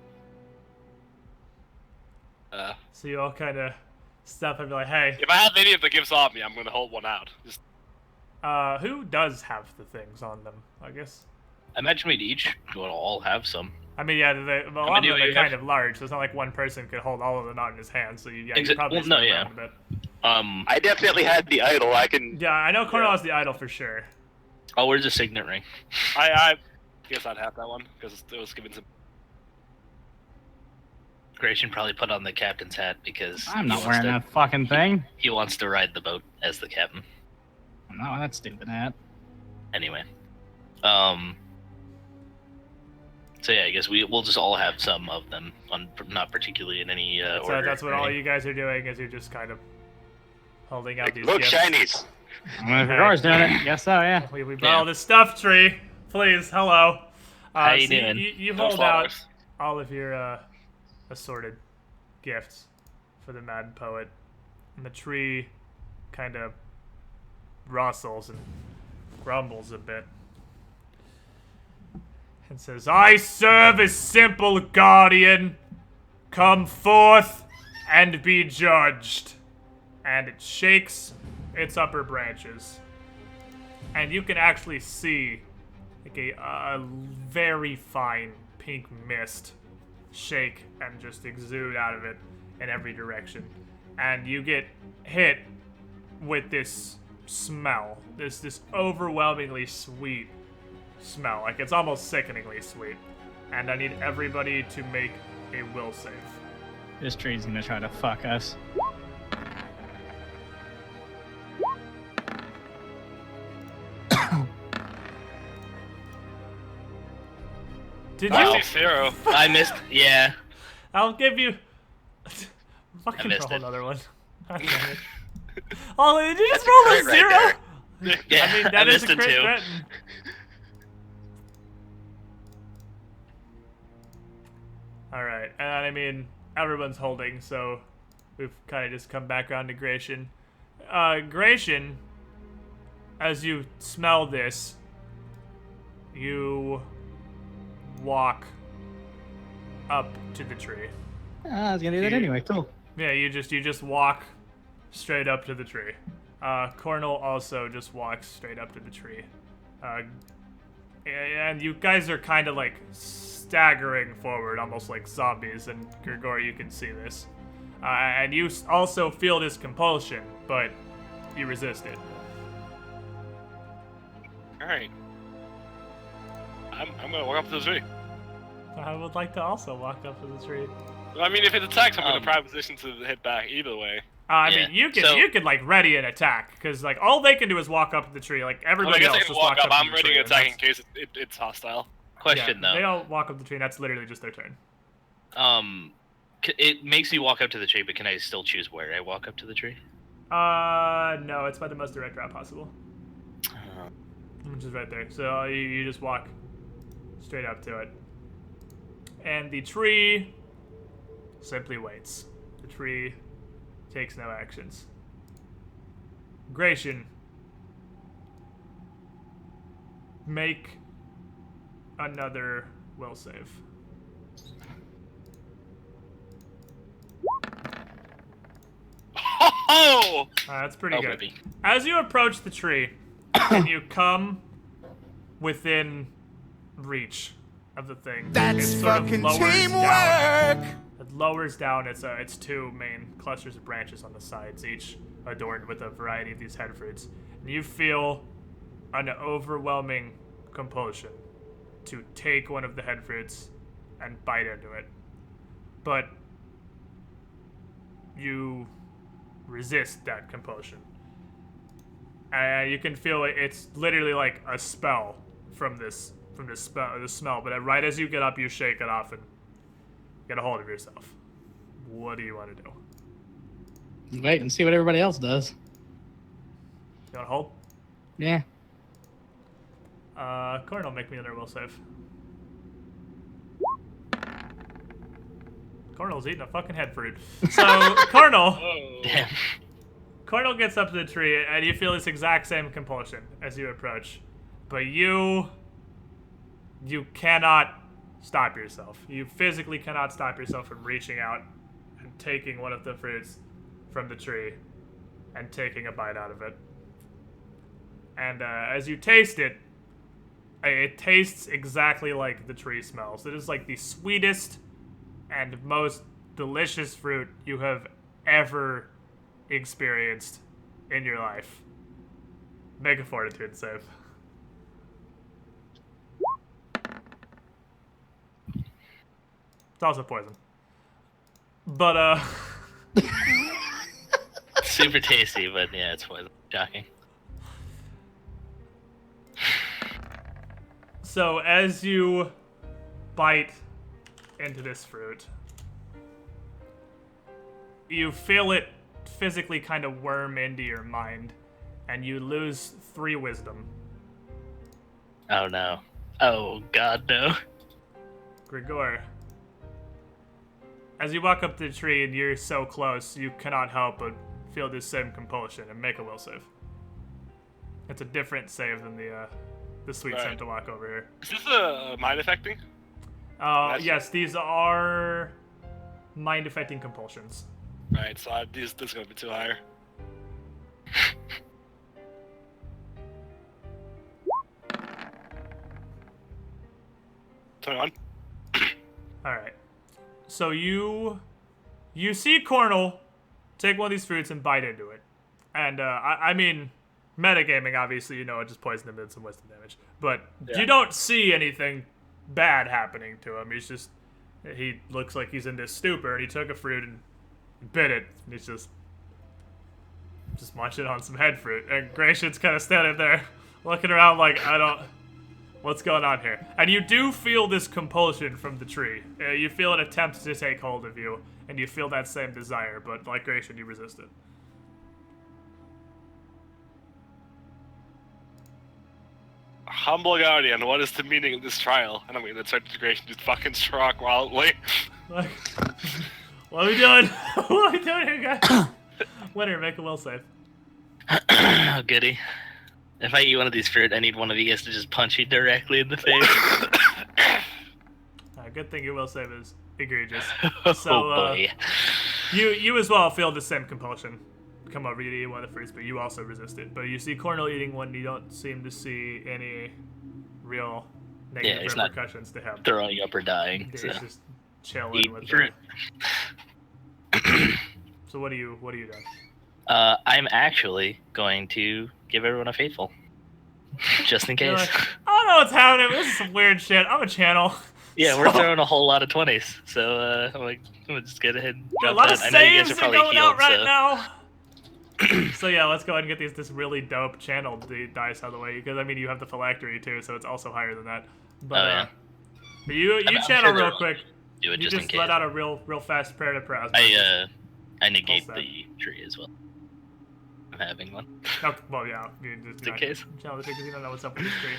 A: So you all kind of stop and be like, hey,
D: If I have any of the gifts on me, I'm gonna hold one out. Just
A: who does have the things on them, I guess?
C: I imagine we'd each all have some.
A: I mean, yeah, a lot of
C: many
A: them
C: do
A: are
C: you
A: kind
C: have?
A: of large, so it's not like one person could hold all of them out in his hand, so you
C: Exa-
A: probably
C: well, no,
A: split
C: yeah.
A: around a bit.
B: I definitely had the idol. I can.
A: Yeah, I know Cornel has the idol for sure.
C: Oh, where's the signet ring?
D: I guess I'd have that one because it was given to.
C: Gratian probably put on the captain's hat because
E: I'm not wearing that fucking thing.
C: he wants to ride the boat as the captain.
E: I'm not wearing that stupid hat.
C: Anyway, so yeah, I guess we'll just all have some of them, not particularly in any
A: So
C: order.
A: that's what
C: or
A: all
C: anything.
A: you guys are doing, is you're just kind of holding out these
B: Look,
A: gifts.
B: shinies.
E: I mean, if Grigor's doing it, guess so, yeah.
A: We brought
C: Yeah.
A: all this stuff, Tree. Please, hello.
C: How you
A: so
C: doing?
A: You
D: No
A: hold out
D: flowers.
A: all of your assorted gifts for the Mad Poet, and the tree kind of rustles and grumbles a bit and says, I serve as simple guardian. Come forth and be judged. And it shakes its upper branches. And you can actually see like a very fine pink mist shake and just exude out of it in every direction. And you get hit with this smell, this overwhelmingly sweet smell. Like, it's almost sickeningly sweet. And I need everybody to make a will save.
E: This tree's gonna try to fuck us.
A: Did
D: I
A: you?
D: see 0.
C: I missed. Yeah,
A: I'll give you. Fucking
C: missed
A: roll
C: it.
A: another one. God damn it. Oh, did you just roll a
B: crit right
A: 0?
B: there.
C: yeah.
A: I mean, that is
C: missed
A: a
C: it
A: crit
C: too.
A: threat. Alright, and I mean, everyone's holding, so we've kind of just come back around to Gratian. Gratian, as you smell this, you walk up to the tree.
E: I was gonna do that anyway, cool.
A: Yeah, you just walk straight up to the tree. Cornel also just walks straight up to the tree. And you guys are kind of like staggering forward, almost like zombies, and Grigor, you can see this. And you also feel this compulsion, but you resist it.
D: Alright. I'm gonna walk up to the tree.
A: I would like to also walk up to the tree.
D: I mean, if it attacks, I'm in a
C: Um,
D: prime position to hit back either way.
A: I
C: Yeah,
A: mean, you can
C: so-
A: like ready an attack, because like all they can do is walk up to the tree. Like
D: I
A: everybody
D: guess
A: else
D: I can
A: just
D: walk
A: walks
D: up.
A: to
D: I'm
A: the
D: ready
A: tree,
D: to
A: and
D: attack in
A: that's-
D: case it's hostile.
C: Question
A: They
C: though.
A: don't walk up the tree. That's literally just their turn.
C: It makes me walk up to the tree, but can I still choose where I walk up to the tree?
A: No, it's by the most direct route possible,
C: Uh,
A: which is right there. So you just walk straight up to it, and the tree simply waits. The tree takes no actions. Gratian, make another will save.
D: Oh!
A: That's pretty
C: oh,
A: good.
C: baby.
A: As you approach the tree, and you come within reach of the thing,
G: That's
A: it sort of
G: fucking
A: lowers
G: teamwork!
A: down. It lowers down its two main clusters of branches on the sides, each adorned with a variety of these head fruits. And you feel an overwhelming compulsion to take one of the head fruits and bite into it. But you resist that compulsion. And you can feel it's literally like a spell from this smell. But right as you get up, you shake it off and get a hold of yourself. What do you want to do?
E: Wait and see what everybody else does.
A: You want to hold?
E: Yeah.
A: Cornel, make me another will save. Cornel's eating a fucking head fruit. So, Cornel,
D: Oh.
C: Damn.
A: Cornel gets up to the tree, and you feel this exact same compulsion as you approach. But you cannot stop yourself. You physically cannot stop yourself from reaching out and taking one of the fruits from the tree and taking a bite out of it. And as you taste it, it tastes exactly like the tree smells. It is like the sweetest and most delicious fruit you have ever experienced in your life. Make a fortitude save. It's also poison. But,
C: Super tasty, but yeah, it's poison. Shocking.
A: So, as you bite into this fruit, you feel it physically kind of worm into your mind, and you lose 3 wisdom.
C: Oh no. Oh god, no.
A: Grigor, as you walk up to the tree and you're so close, you cannot help but feel this same compulsion and make a will save. It's a different save than the sweet
D: Right.
A: scent to walk over here.
D: Is this a mind affecting?
A: Yes, these are mind-affecting compulsions.
D: Right, so this is gonna be too higher. Twenty-one.
A: All right. So you see Cornel take one of these fruits and bite into it, and I mean, metagaming obviously, you know, it just poisoned him and did some wisdom damage, but
D: Yeah.
A: you don't see anything bad happening to him. He looks like he's in this stupor, and he took a fruit and bit it, and he's just munching on some head fruit, and Gratian's kind of standing there looking around like, what's going on here? And you do feel this compulsion from the tree. You feel an attempt to take hold of you, and you feel that same desire, but like Gratian, you resist it.
D: Humble Guardian, what is the meaning of this trial? And I'm gonna start the integration just fucking struck wildly.
A: Like, what are we doing? What are we doing here, guys? Winner, make a will save.
C: Oh, goody. If I eat one of these fruit, I need one of you guys to just punch me directly in the face.
A: Good thing your will save is egregious.
C: Oh
A: So,
C: boy.
A: You as well feel the same compulsion. Come over, you eat one of the fruits, but you also resist it. But you see Cornel eating one, you don't seem to see any real negative
C: he's not
A: repercussions to him.
C: Throwing up or dying.
A: He's
C: So.
A: just chilling
C: Eat
A: with
C: fruit.
A: it. So what do you do?
C: I'm actually going to give everyone a faithful. Just in
A: You're
C: case.
A: like, I don't know what's happening. This is some weird shit. I'm a channel.
C: Yeah,
A: So-
C: we're throwing a whole lot of 20s. So I'm gonna just get ahead and
A: A
C: drop
A: lot of
C: that. I know you guys
A: saves
C: are
A: are
C: probably
A: going
C: healed,
A: out right
C: so.
A: now. So yeah, let's go ahead and get this really dope channel dice out of the way, because I mean you have the phylactery too, so it's also higher than that. But
C: Oh, yeah.
A: but you
C: I'm
A: channel
C: sure
A: real
C: they'll
A: quick.
C: Do it
A: You
C: just in
A: just
C: case.
A: let out a real fast prayer to plasma.
C: I negate
A: set.
C: the tree as well. I'm having one.
A: No, well, yeah, you just
C: in case.
A: channel the tree because you don't know what's up with this tree.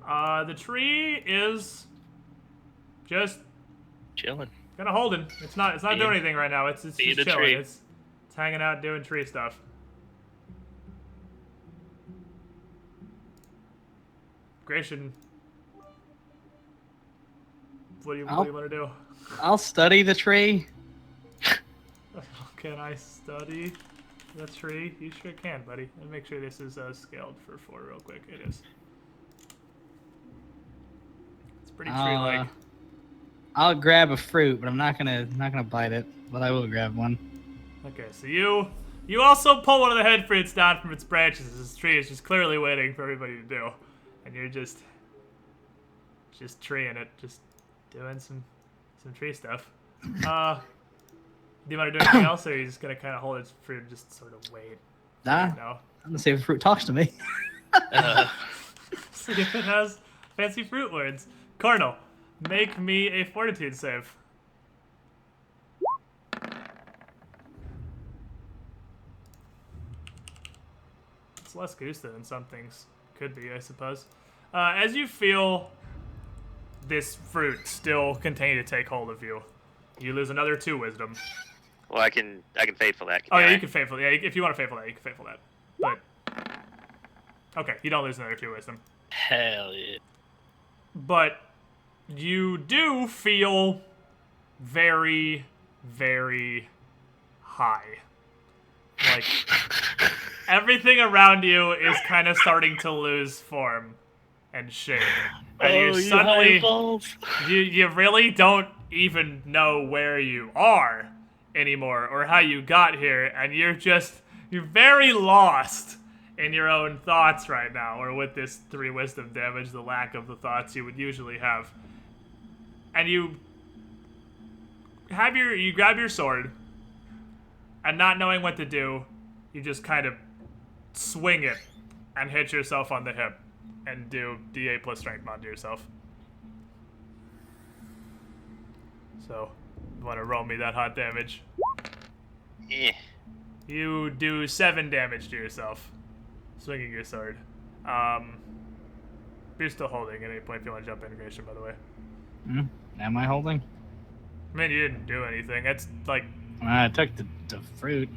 A: The tree is just
C: Chilling.
A: kind of holding. It's not
C: Being-
A: doing anything right now. It's just
C: being a
A: chilling.
C: tree.
A: It's hanging out doing tree stuff. Gratian, what do you want to do?
E: I'll study the tree.
A: Can I study the tree? You sure can, buddy. And make sure this is scaled for 4 real quick. It is. It's pretty tree-like.
E: I'll grab a fruit, but I'm not gonna bite it. But I will grab one.
A: Okay, so you also pull one of the head fruits down from its branches. This tree is just clearly waiting for everybody to do, and you're just treeing it, just doing some tree stuff. Do you want to do anything else, or are you just gonna kind of hold its fruit and just sort of wait?
E: Nah,
A: No.
E: I'm gonna see if the fruit talks to me.
A: See if it has fancy fruit words. Cornel, make me a fortitude save. It's less Gusta than some things could be, I suppose. As you feel this fruit still continue to take hold of you, you lose another 2 wisdom.
B: Well, I can faithful that.
A: Oh yeah,
B: I?
A: you can faithful. Yeah, if you want to faithful that, you can faithful that. But okay, you don't lose another 2 wisdom.
C: Hell yeah.
A: But you do feel very, very high. Like everything around you is kind of starting to lose form and shape, and you suddenly you really don't even know where you are anymore or how you got here, and you're very lost in your own thoughts right now, or with this 3 wisdom damage, the lack of the thoughts you would usually have. And you grab your sword, and not knowing what to do, you just kind of swing it and hit yourself on the hip and do D8 plus strength mod to yourself. So, you want to roll me that hot damage?
B: Yeah.
A: You do 7 damage to yourself, swinging your sword. You're still holding at any point if you want to jump integration, by the way.
E: Am I holding?
A: I mean, you didn't do anything. That's like...
E: I took the fruit.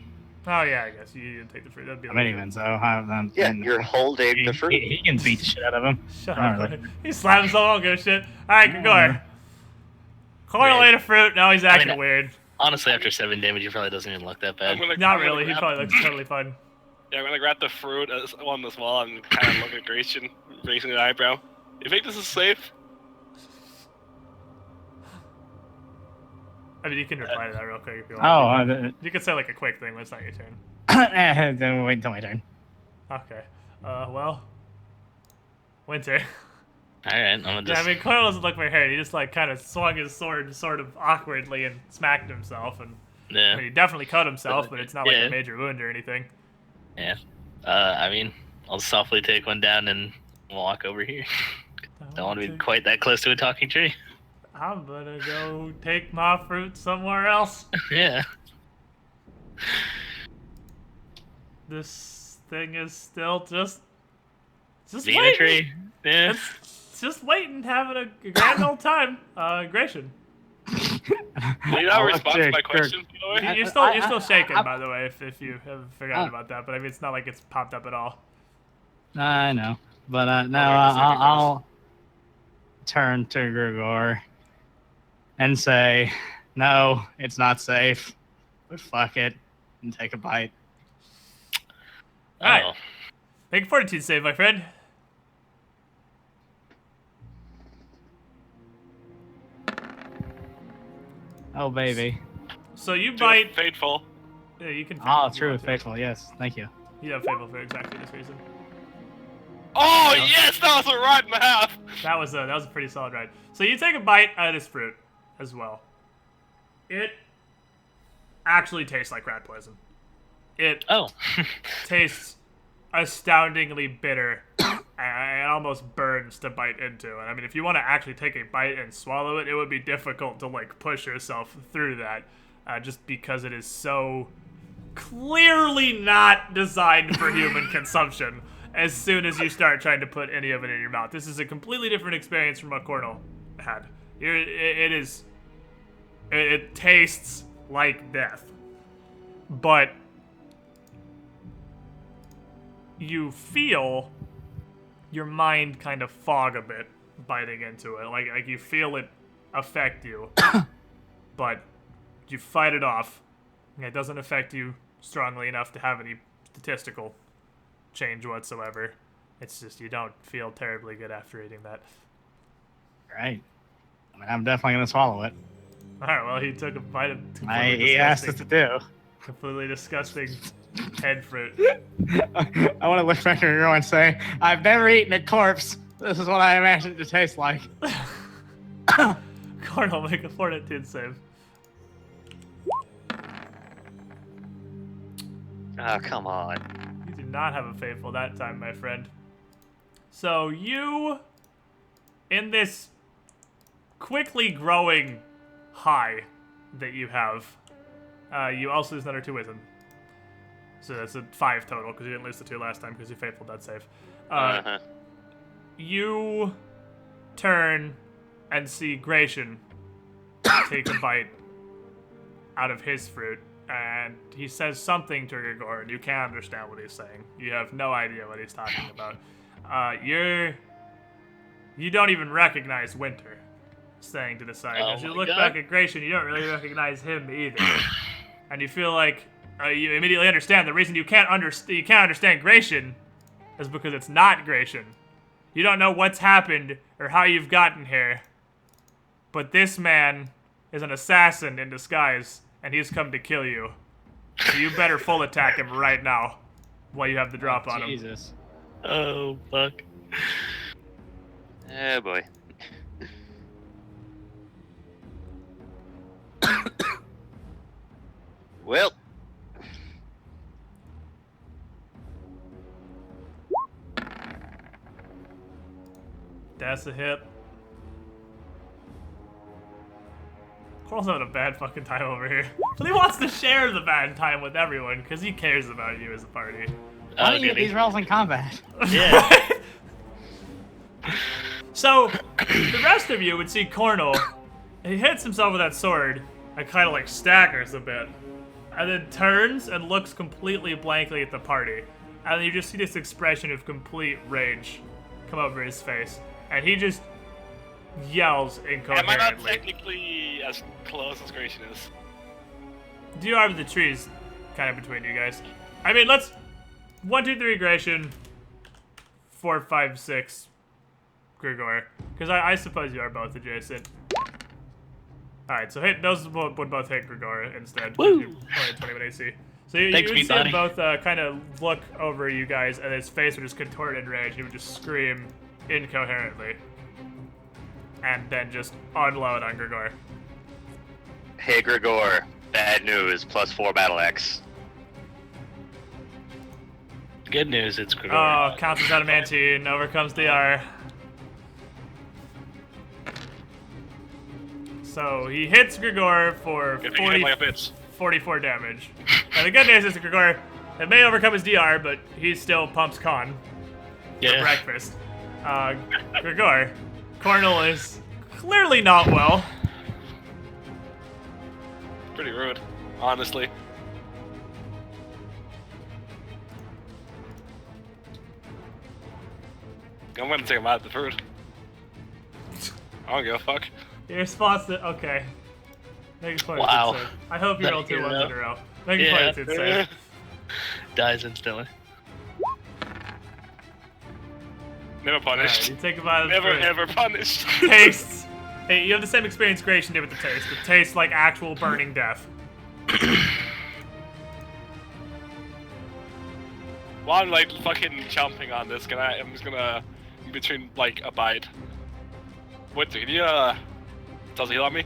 A: Oh, yeah, I guess. You didn't take the fruit. That'd be
E: I'm
A: like
E: even, so
B: Yeah, you're holding the fruit.
E: He can beat the shit out of him.
A: Shut
E: I
A: up.
E: don't really-
A: He slapped himself. I don't give a shit. Alright, Gregor. Cornel ate a fruit. Now he's acting weird.
C: Honestly, after 7 damage, he probably doesn't even look that bad.
A: Not really. He probably looks totally fine.
D: Yeah, I'm gonna grab the fruit on this wall and kind of look at Grayson, raising an eyebrow. You think this is safe?
A: I mean, you can reply to that real quick if you want.
E: Oh,
A: You can say like a quick thing, but it's not your turn.
E: then wait until my turn.
A: Okay. Well. Winter.
C: Alright, I'm gonna
A: Yeah,
C: just...
A: I mean, Coyle doesn't look very hurt. He just like kind of swung his sword sort of awkwardly and smacked himself. And
C: Yeah.
A: I mean, he definitely cut himself, but it's not like
C: Yeah.
A: a major wound or anything.
C: Yeah. I mean, I'll softly take one down and walk over here. Don't want to be quite that close to a talking tree.
A: I'm gonna go take my fruit somewhere else.
C: Yeah.
A: This thing is still just
C: Being a
A: waiting.
C: tree. Yeah.
A: It's just waiting, having a grand old time. Gratian.
D: Did you not respond to my question, by the way?
A: You're still shaking, by the way, if you have forgotten about that. But I mean, it's not like it's popped up at all.
E: I know, but no,
A: Okay, second
E: I'll turn to Gregor and say, no, it's not safe, but fuck it, and take a bite.
A: Alright.
C: Oh.
A: Make a fortitude save, my friend.
E: Oh, baby.
A: So you
D: Do
A: bite.
D: Fateful.
A: Yeah, you can.
E: Oh,
A: if you
E: true,
A: want to.
E: faithful, yes, thank you.
A: You have faithful for exactly this reason.
D: Oh, yes, that was a right and a half.
A: That was a pretty solid ride. So you take a bite out of this fruit as well. It actually tastes like rat poison. It
C: Oh.
A: tastes astoundingly bitter and it almost burns to bite into. And I mean, if you want to actually take a bite and swallow it, it would be difficult to like push yourself through that, just because it is so clearly not designed for human consumption. As soon as you start trying to put any of it in your mouth, this is a completely different experience from what Cornel had. It tastes like death, but you feel your mind kind of fog a bit biting into it. Like you feel it affect you, but you fight it off. It doesn't affect you strongly enough to have any statistical change whatsoever. It's just you don't feel terribly good after eating that.
E: Right. I mean, I'm definitely going to swallow it.
A: Alright, well, he took a bite of
E: He asked us to do.
A: completely disgusting head fruit.
E: I want to look back at Gregor and say, I've never eaten a corpse. This is what I imagine it to taste like.
A: Cornel, make a fortitude save.
B: Oh, come on.
A: You do not have a faithful that time, my friend. So you, in this quickly growing high that you have, you also lose another 2 wisdom. So that's a 5 total, because you didn't lose the 2 last time because you faithful that save. you turn and see Gratian take a bite out of his fruit, and he says something to Grigor, and you can't understand what he's saying. You have no idea what he's talking about. You don't even recognize Winter, saying to the side. As you look back at Gratian, you don't really recognize him either. And you feel like you immediately understand the reason you can't understand Gratian is because it's not Gratian. You don't know what's happened or how you've gotten here. But this man is an assassin in disguise, and he's come to kill you. So you better full attack him right now while you have the drop on him.
E: Jesus.
C: Oh, fuck.
B: Oh boy. Well.
A: That's a hit. Coral's having a bad fucking time over here. But he wants to share the bad time with everyone because he cares about you as a party.
E: Why don't you get these rolls in combat?
C: Yeah.
A: So, the rest of you would see Cornel. He hits himself with that sword and kind of like staggers a bit. And then turns and looks completely blankly at the party. And then you just see this expression of complete rage come over his face. And he just yells incoherently.
D: Am I not technically as close as Gratian is?
A: You are with the trees kind of between you guys. I mean, let's... 1, 2, 3, Gratian. 4, 5, 6, Grigor. Because I suppose you are both adjacent. Alright, so those would both hit Grigor instead.
C: Woo!
A: You're only at 21 AC. So you
C: Thanks,
A: would see
C: buddy.
A: him both kind of look over you guys, and his face would just contort in rage. He would just scream incoherently. And then just unload on Grigor.
B: Hey Grigor, bad news, +4 battle X.
C: Good news, it's Grigor.
A: Oh, counts as adamantine, overcomes DR. So he hits Grigor for
D: Good thing you hit like a bitch.
A: 44 damage. And the good news is that Grigor, it may overcome his DR, but he still pumps con for
C: Yeah.
A: breakfast. Grigor, Cornel is clearly not well.
D: Pretty rude, honestly. I'm gonna take him out of the food. I don't give a fuck.
A: Your response to okay. Make a fortitude
C: Wow.
A: save. I hope you roll 2 ones in a row. Make a
C: Yeah.
A: fortitude save.
C: Dies instantly.
D: Never
A: Alright,
D: punished.
A: you take a bite of the
D: Never
A: fruit.
D: ever punished.
A: Tastes. Hey, you have the same experience Gratian did with the taste. It tastes like actual burning death.
D: While I'm like fucking chomping on this, I'm just gonna in between like a bite. Wait, can you does he heal on me?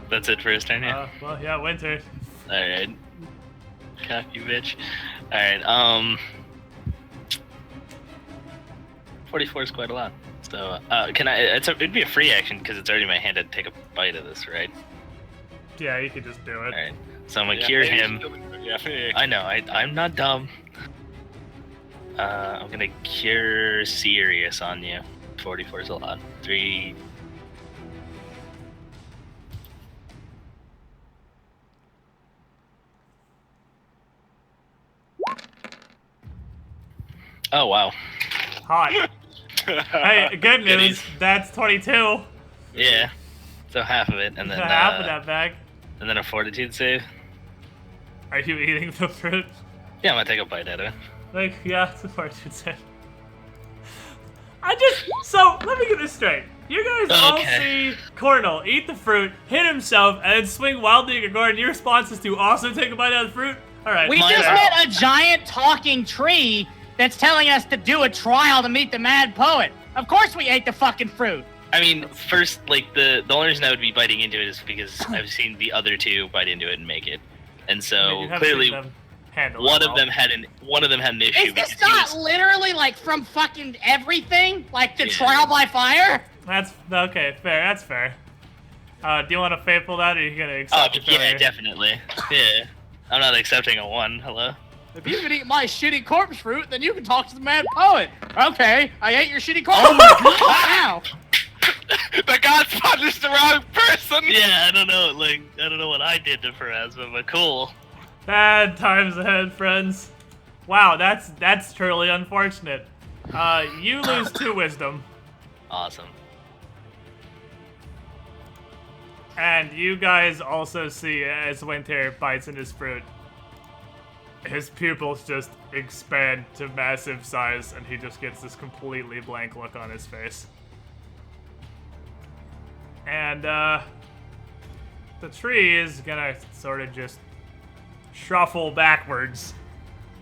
C: That's it for his turn, yeah?
A: Well, yeah, Winter.
C: Alright. Cocky bitch. Alright, 44 is quite a lot. So, can I, it'd be a free action because it's already in my hand to take a bite of this, right?
A: Yeah, you could just do it.
C: Alright. So I'm gonna cure him.
D: Yeah,
C: I know, I'm not dumb. I'm gonna cure Sirius on you. 44 is a lot. 3. Oh wow.
A: Hot. Hey, good news. That's 22.
C: Yeah. So half of it, and then
A: Half of that bag.
C: and then a fortitude save.
A: Are you eating the fruit?
C: Yeah, I'm gonna take a bite out of it.
A: Like, yeah, it's a fortune save. So, let me get this straight. You guys all
C: Okay.
A: see Cornel eat the fruit, hit himself, and then swing wildly at Grigor, and your response is to also take a bite out of the fruit? Alright.
F: We
C: Mine
F: just
C: are-
F: met a giant talking tree that's telling us to do a trial to meet the mad poet. Of course we ate the fucking fruit.
C: I mean, first, like the only reason I would be biting into it is because I've seen the other two bite into it and make it, and
A: I
C: so
A: mean, you have
C: clearly
A: seen them handle
C: one
A: it
C: of
A: all.
C: them had an issue.
F: Is this
C: because he
F: not
C: was-
F: literally like from fucking everything? Like the
C: Yeah.
F: trial by fire?
A: That's okay, fair, that's fair. Do you want to faithful that, or are you gonna
C: Oh
A: accept your
C: yeah,
A: failure?
C: definitely. Yeah, I'm not accepting a 1. Hello.
F: If you've been eating my shitty corpse fruit, then you can talk to the mad poet. Okay, I ate your shitty corpse fruit. Now.
D: The gods punished the wrong person!
C: Yeah, I don't know. Like, I don't know what I did to Pharasma, but cool.
A: Bad times ahead, friends. Wow, that's truly unfortunate. You lose 2 wisdom.
C: Awesome.
A: And you guys also see as Winter bites in his fruit, his pupils just expand to massive size, and he just gets this completely blank look on his face. And, the tree is gonna sort of just shuffle backwards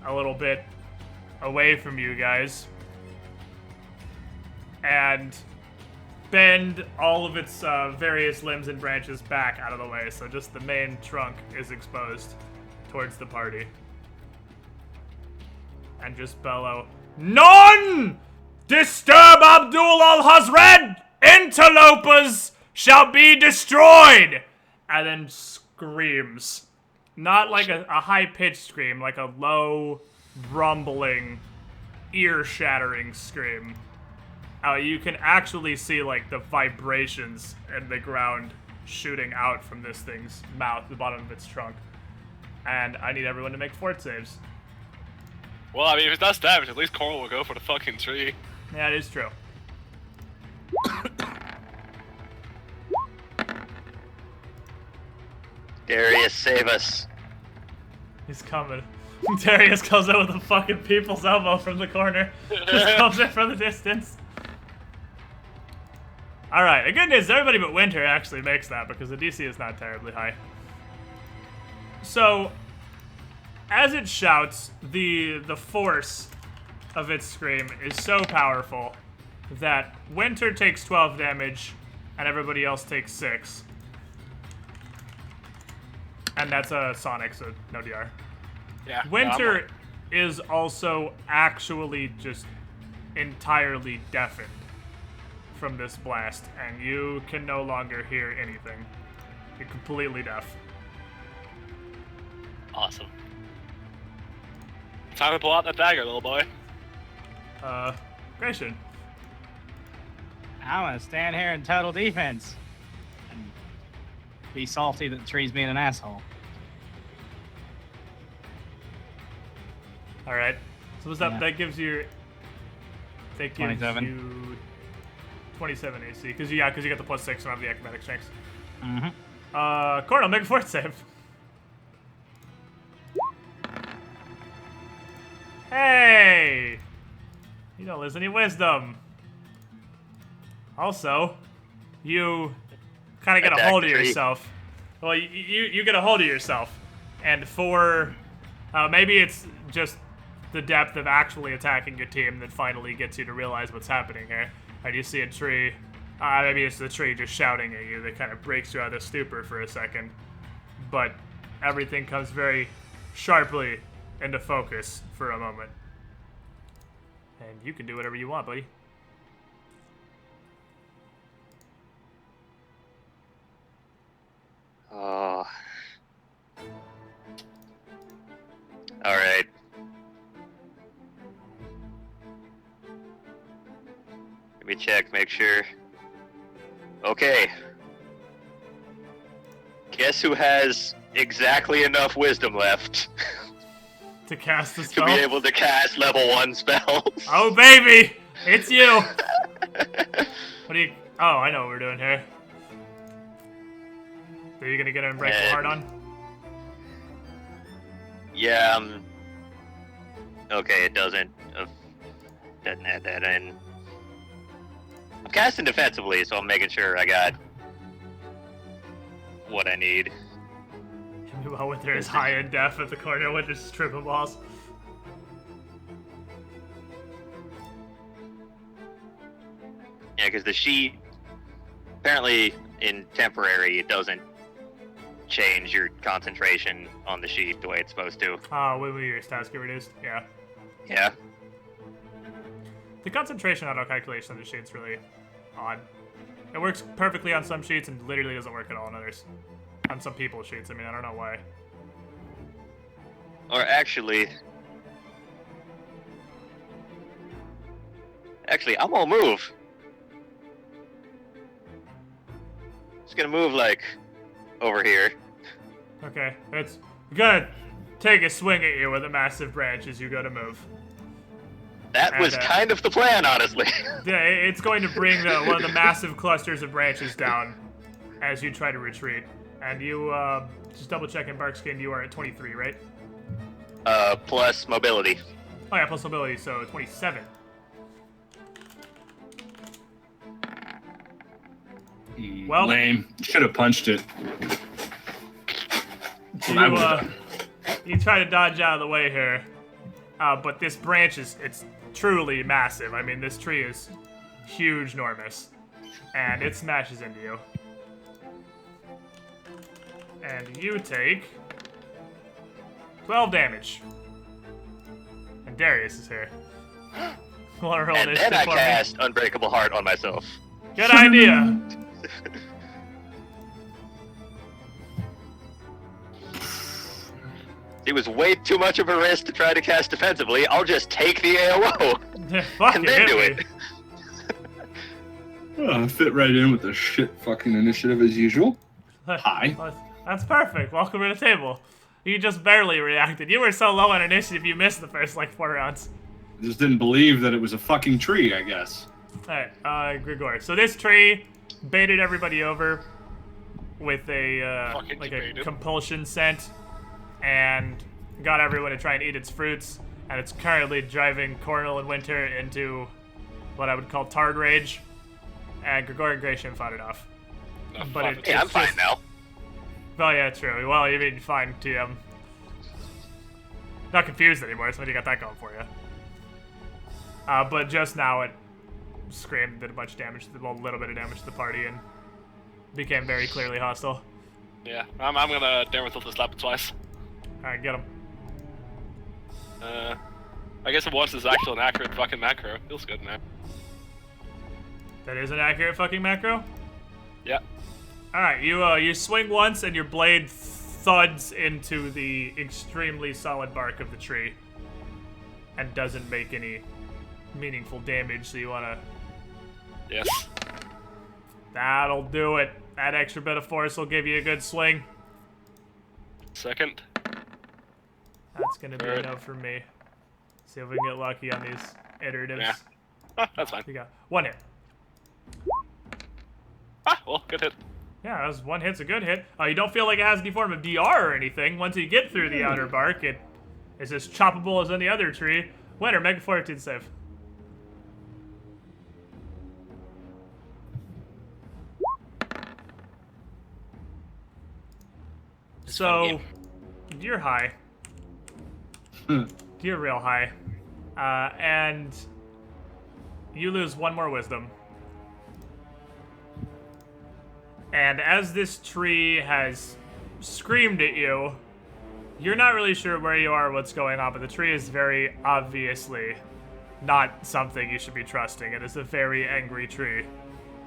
A: a little bit away from you guys. And bend all of its various limbs and branches back out of the way, so just the main trunk is exposed towards the party. And just bellow, "None disturb Abdul al-Hazred! Interlopers shall be destroyed!" And then screams. Not like a high-pitched scream, like a low, rumbling, ear-shattering scream. You can actually see, like, the vibrations in the ground shooting out from this thing's mouth, the bottom of its trunk. And I need everyone to make fort saves.
D: Well, I mean, if it does damage, at least Coral will go for the fucking tree.
A: Yeah, it is true.
B: Darius, save us.
A: He's coming. Darius comes out with a fucking people's elbow from the corner. Just comes in from the distance. Alright, the good news is everybody but Winter actually makes that because the DC is not terribly high. So, as it shouts, the force of its scream is so powerful that Winter takes 12 damage and everybody else takes 6. And that's a Sonic, so no DR.
D: Yeah.
A: Winter is also actually just entirely deafened from this blast, and you can no longer hear anything. You're completely deaf.
C: Awesome.
D: Time to pull out that dagger, little boy.
A: Gratian.
E: I'm gonna stand here in total defense and be salty that the tree's being an asshole.
A: Alright. So what's up?
E: Yeah.
A: That gives you... That gives
E: 27.
A: you... 27 AC, because you got the +6 and I have the acrobatic strengths.
E: Mm-hmm.
A: Cornel, make a fort save. Hey! You don't lose any wisdom. Also, you kind of get a
B: Attack
A: hold of
B: the tree.
A: yourself. Well, you get a hold of yourself, and for maybe it's just the depth of actually attacking your team that finally gets you to realize what's happening here. And you see a tree. Maybe it's the tree just shouting at you that kind of breaks you out of stupor for a second. But everything comes very sharply into focus for a moment. And you can do whatever you want, buddy.
B: Oh. Alright. Let me check, make sure. Okay. Guess who has exactly enough wisdom left
A: To cast the
B: to
A: spell.
B: be able to cast level 1 spells?
A: Oh, baby! It's you! What do you... Oh, I know what we're doing here. Are you gonna get an Unbreakable Heart on?
B: Yeah, okay, it doesn't add that in. I'm casting defensively, so I'm making sure I got what I need.
A: Meanwhile, Winter is high and deaf at the corner with his triple balls.
B: Yeah, because the sheet, apparently in temporary, it doesn't change your concentration on the sheet the way it's supposed to.
A: Oh, when your stats get reduced? Yeah.
B: Yeah.
A: The concentration auto calculation of the sheet's really odd. It works perfectly on some sheets and literally doesn't work at all on others. On some people's sheets, I mean, I don't know why.
B: Or actually, Actually, I'm gonna move. Just gonna move like over here.
A: Okay, it's gonna take a swing at you with a massive branch as you go to move.
B: That was kind of the plan, honestly.
A: Yeah, it's going to bring one of the massive clusters of branches down as you try to retreat. And you, just double checking Barkskin, you are at 23, right?
B: Plus mobility.
A: Oh yeah, plus mobility, so 27. Well,
G: lame. Should have punched it.
A: You try to dodge out of the way here, but this branch it's truly massive. I mean, this tree is huge, enormous, and it smashes into you. And you take 12 damage. And Darius is here. Want to roll
B: And
A: initiative
B: then I
A: for me?
B: cast Unbreakable Heart on myself.
A: Good idea.
B: It was way too much of a risk to try to cast defensively. I'll just take the AOO
A: Fuck
B: and
A: it,
B: then
A: hit
B: do
A: me.
B: it.
G: Fit right in with the shit fucking initiative as usual. Hi.
A: That's perfect. Welcome to the table. You just barely reacted. You were so low on initiative, you missed the first, 4 rounds.
G: I just didn't believe that it was a fucking tree, I guess.
A: Alright, Grigor. So this tree baited everybody over with a,
D: Fucking
A: a
D: baited.
A: compulsion scent and got everyone to try and eat its fruits. And it's currently driving Cornel and Winter into what I would call Tard Rage. And Grigor and Gratian fought it off.
D: No,
A: But
D: fuck
A: it-
D: it.
B: Yeah, I'm fine now.
A: Oh yeah, true. Well, you mean fine, TM. Not confused anymore, so you got that going for you. But just now it screamed and did a bunch of damage, a little bit of damage to the party, and became very clearly hostile.
D: Yeah, I'm gonna dare myself to slap it twice.
A: Alright, get him.
D: I guess it once is actually an accurate fucking macro. Feels good, man.
A: That is an accurate fucking macro?
D: Yeah.
A: Alright, you swing once and your blade thuds into the extremely solid bark of the tree. And doesn't make any meaningful damage, so you wanna...
D: Yes.
A: That'll do it. That extra bit of force will give you a good swing.
D: Second.
A: That's gonna be
D: Third.
A: enough for me. See if we can get lucky on these iteratives.
D: Yeah. Ah, that's fine.
A: We got 1 hit.
D: Ah, well, good hit.
A: Yeah, that was 1 hit's a good hit. You don't feel like it has any form of DR or anything. Once you get through the outer bark, it is as choppable as any other tree. Winner, make a fortitude save.
C: It's
A: So,
C: fun game.
A: you're high. You're real high. And you lose 1 more wisdom. And as this tree has screamed at you, you're not really sure where you are or what's going on, but the tree is very obviously not something you should be trusting. It is a very angry tree,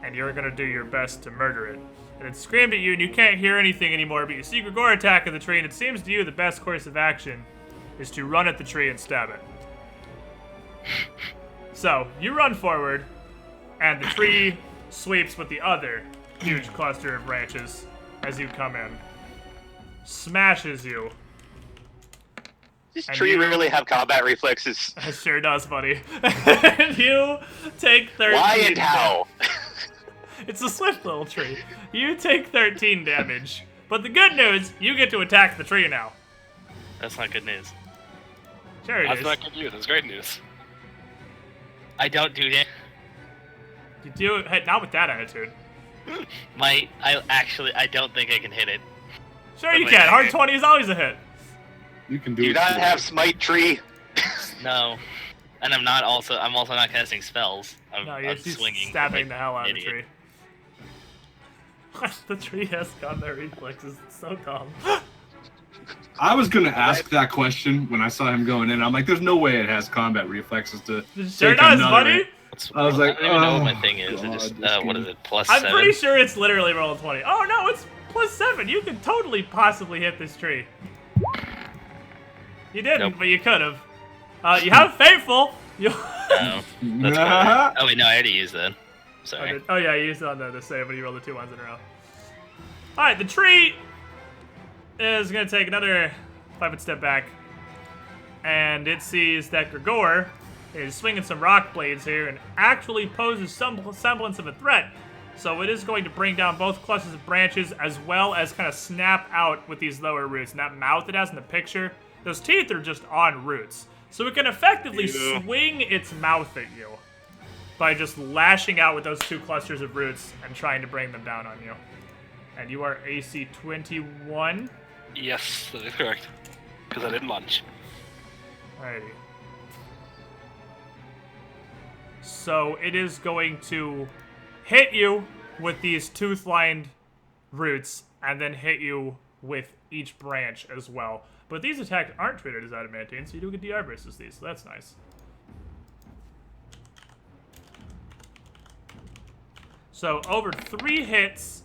A: and you're gonna do your best to murder it. And it screamed at you, and you can't hear anything anymore, but you see Grigor attacking the tree, and it seems to you the best course of action is to run at the tree and stab it. So, you run forward, and the tree sweeps with the other huge cluster of branches as you come in. Smashes you.
B: Does
A: And
B: tree
A: you-
B: really have combat reflexes?
A: It sure does, buddy. And you take 13
B: Why and how?
A: It's a swift little tree. You take 13 damage. But the good news, you get to attack the tree now.
C: That's not good news.
A: Sure it
D: That's
A: is.
D: not good news. That's great news.
C: I don't do that.
A: You do it, hey, not with that attitude.
C: I don't think I can hit it.
A: Sure you
C: Wait,
A: can.
C: wait,
A: Hard
C: wait.
A: 20 is always a hit.
G: You can
B: Do
G: do
B: you
G: it.
B: not
G: too.
B: have smite tree?
C: No. And I'm also not casting spells.
A: No,
C: I'm
A: you're just
C: swinging.
A: stabbing
C: like
A: the hell out of the
C: idiot.
A: tree. The tree has combat reflexes. It's so dumb.
G: I was gonna ask that question when I saw him going in. I'm like, there's no way it has combat reflexes to.
A: It sure
G: take
A: does,
G: another-
A: buddy.
G: I was like,
C: I don't even know what
G: oh,
C: my thing is.
G: God,
C: It just,
G: this
C: what
G: game.
C: is it? Plus
A: I'm
C: 7?
A: pretty sure it's literally roll 20. Oh no, it's plus 7. You could totally possibly hit this tree. You didn't,
C: Nope.
A: but you could have. You have faithful. You
C: Oh, that's good. Oh wait, no, I already used that. Sorry.
A: Oh yeah, you used it on the save when you rolled the 2 ones in a row. Alright, the tree is going to take another 5-foot step back. And it sees that Gregor is swinging some rock blades here and actually poses some semblance of a threat. So it is going to bring down both clusters of branches as well as kind of snap out with these lower roots. And that mouth it has in the picture, those teeth are just on roots. So it can effectively swing its mouth at you by just lashing out with those 2 clusters of roots and trying to bring them down on you. And you are AC 21.
D: Yes, that is correct. Because I didn't lunge.
A: Alrighty. So it is going to hit you with these tooth-lined roots and then hit you with each branch as well. But these attacks aren't treated as adamantine, so you do get DR versus these, so that's nice. So over 3 hits,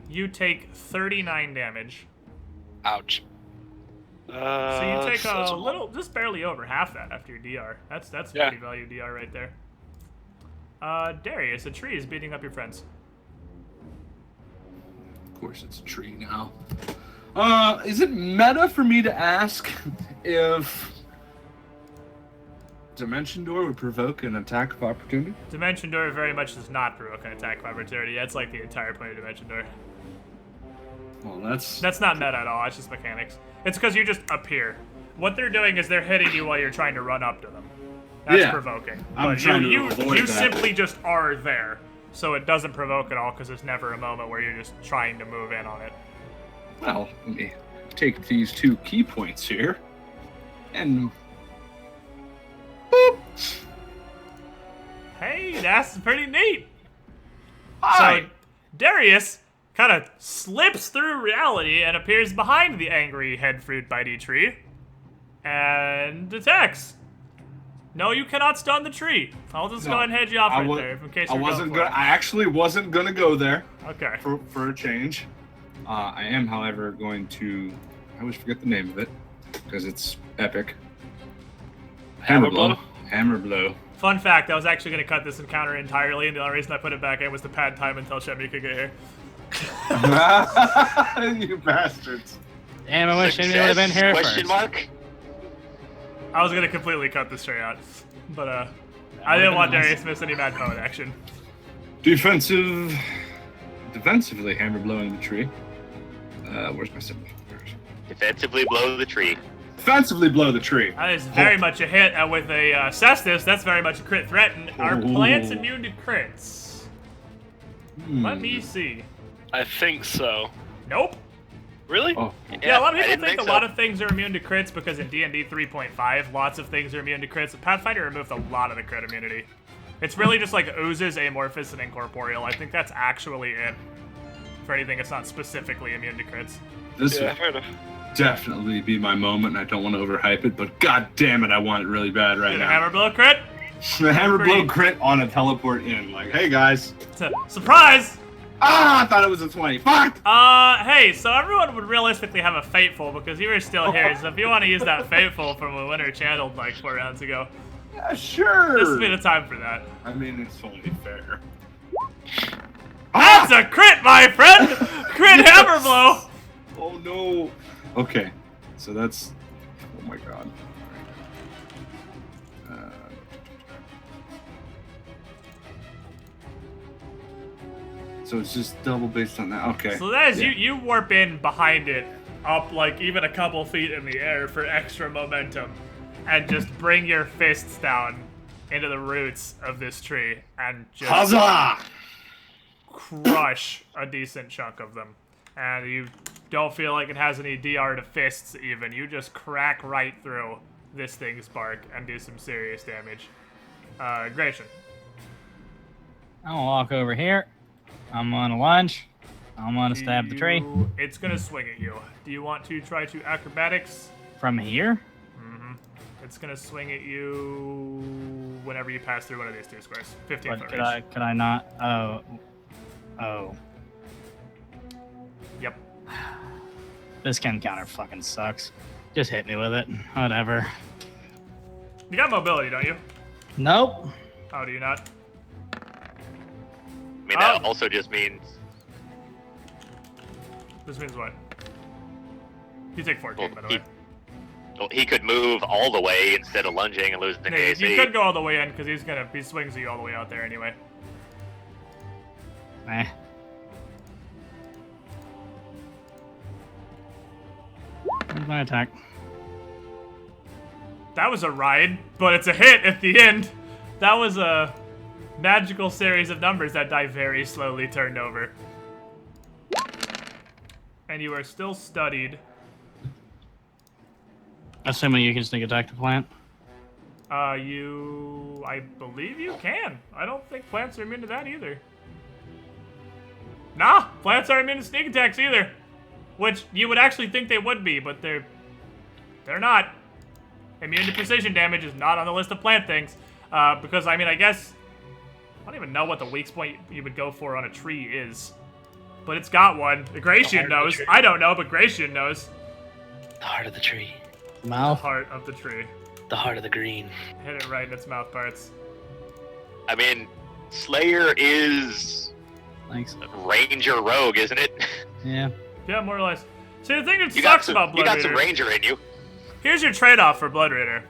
A: you take 39 damage.
D: Ouch.
A: So you take
D: that's
A: a little, just barely over half that after your DR. That's
D: Yeah.
A: pretty value DR right there. Darius, a tree is beating up your friends.
G: Of course, it's a tree now. Is it meta for me to ask if Dimension Door would provoke an attack of opportunity?
A: Dimension Door very much does not provoke an attack of opportunity. That's like the entire point of Dimension Door.
G: Well, that's
A: Not meta at all. It's just mechanics. It's because you just appear. What they're doing is they're hitting you while you're trying to run up to them. That's
G: Yeah.
A: provoking.
G: I'm
A: But
G: trying to
A: you
G: avoid that.
A: simply just are there. So it doesn't provoke at all because there's never a moment where you're just trying to move in on it.
G: well. Let me take these 2 key points here, and boop.
A: Hey, that's pretty neat.
G: Hi.
A: So Darius kind of slips through reality and appears behind the angry head fruit bitey tree and attacks. No, you cannot stun the tree. I'll just go ahead and head you off right there in case
G: I
A: you're
G: wasn't
A: going for
G: gonna. I actually wasn't gonna go there
A: it. Okay.
G: for a change. I am, however, going to. I always forget the name of it because it's epic.
D: Hammer blow?
G: Hammer blow.
A: Fun fact, I was actually going to cut this encounter entirely, and the only reason I put it back in was to pad time until Shemi could get here.
G: You bastards.
E: Damn, I wish Amy would have been here
B: Question
E: first.
B: mark?
A: I was going to completely cut this straight out. But, I didn't want Darius to miss any Mad Poet action.
G: Defensively hammer blowing the tree. Where's my symbol?
B: Defensively blow the tree.
G: Defensively blow the tree.
A: That is very much a hit, and with a Cestus, that's very much a crit threat, and are plants immune to crits? Let me see.
D: I think so.
A: Nope.
D: Really?
G: Oh,
A: Yeah, a lot of
B: I
A: people
B: didn't
A: think a
B: so.
A: lot of things are immune to crits because in D&D 3.5, lots of things are immune to crits. Pathfinder removed a lot of the crit immunity. It's really just like oozes, amorphous, and incorporeal. I think that's actually it. For anything, it's not specifically immune to crits.
G: this
D: Yeah,
G: would
D: fair enough.
G: definitely be my moment, and I don't want to overhype it, but god damn it, I want it really bad right
A: Did a
G: now.
A: hammer blow crit?
G: The hammer blow
A: Pretty-
G: crit on a teleport in. Like, hey guys.
A: Surprise!
G: I thought it was a 20. Fuck!
A: Hey, so everyone would realistically have a Fateful because you were still here, so if you want to use that Fateful from when Winter channeled like 4 rounds ago,
G: Yeah, sure.
A: this would be the time for that.
G: I mean, it's only fair.
A: That's a crit, my friend! Crit hammer blow!
G: Oh no. Okay, so that's. Oh my god. So it's just double based on that. Okay.
A: So that is
G: Yeah.
A: you warp in behind it, up like even a couple feet in the air for extra momentum, and just bring your fists down into the roots of this tree and just
G: Huzzah!
A: crush a decent chunk of them. And you don't feel like it has any DR to fists even. You just crack right through this thing's bark and do some serious damage. Gratian.
E: I'll walk over here. I'm gonna lunge. I'm gonna stab the tree.
A: It's gonna swing at you. Do you want to try to acrobatics?
E: From here?
A: It's gonna swing at you whenever you pass through one of these 2 squares. 15
E: But
A: foot
E: could
A: range.
E: I not? Oh.
A: Yep.
E: This counter fucking sucks. Just hit me with it. Whatever.
A: You got mobility, don't you?
E: Nope.
A: Oh, do you not?
B: I mean, that
A: Oh.
B: also just means
A: This means what? You take 14, by the way.
B: he could move all the way instead of lunging and losing the
A: No,
B: AC.
A: you could go all the way in because he swings you all the way out there anyway.
E: Eh. Here's my attack.
A: That was a ride, but it's a hit at the end. That was a magical series of numbers that die very slowly turned over. And you are still studied.
E: Assuming you can sneak attack the plant.
A: I believe you can. I don't think plants are immune to that either. Nah, plants aren't immune to sneak attacks either. Which you would actually think they would be, but they're not. Immune to precision damage is not on the list of plant things. Because, I mean, I guess... I don't even know what the weak point you would go for on a tree is. But it's got one. Gratian knows. I don't know, but Gratian knows.
C: The heart of the tree.
A: The
E: Mouth.
A: heart of the tree.
C: The heart of the green.
A: Hit it right in its mouth parts.
B: I mean, Slayer is
E: Thanks.
B: Ranger Rogue, isn't it?
E: Yeah.
A: Yeah, more or less. See, the thing that
B: You got
A: sucks
B: some,
A: about
B: you
A: Blood
B: got some
A: Raider...
B: Ranger in you.
A: Here's your trade-off for Blood Raider.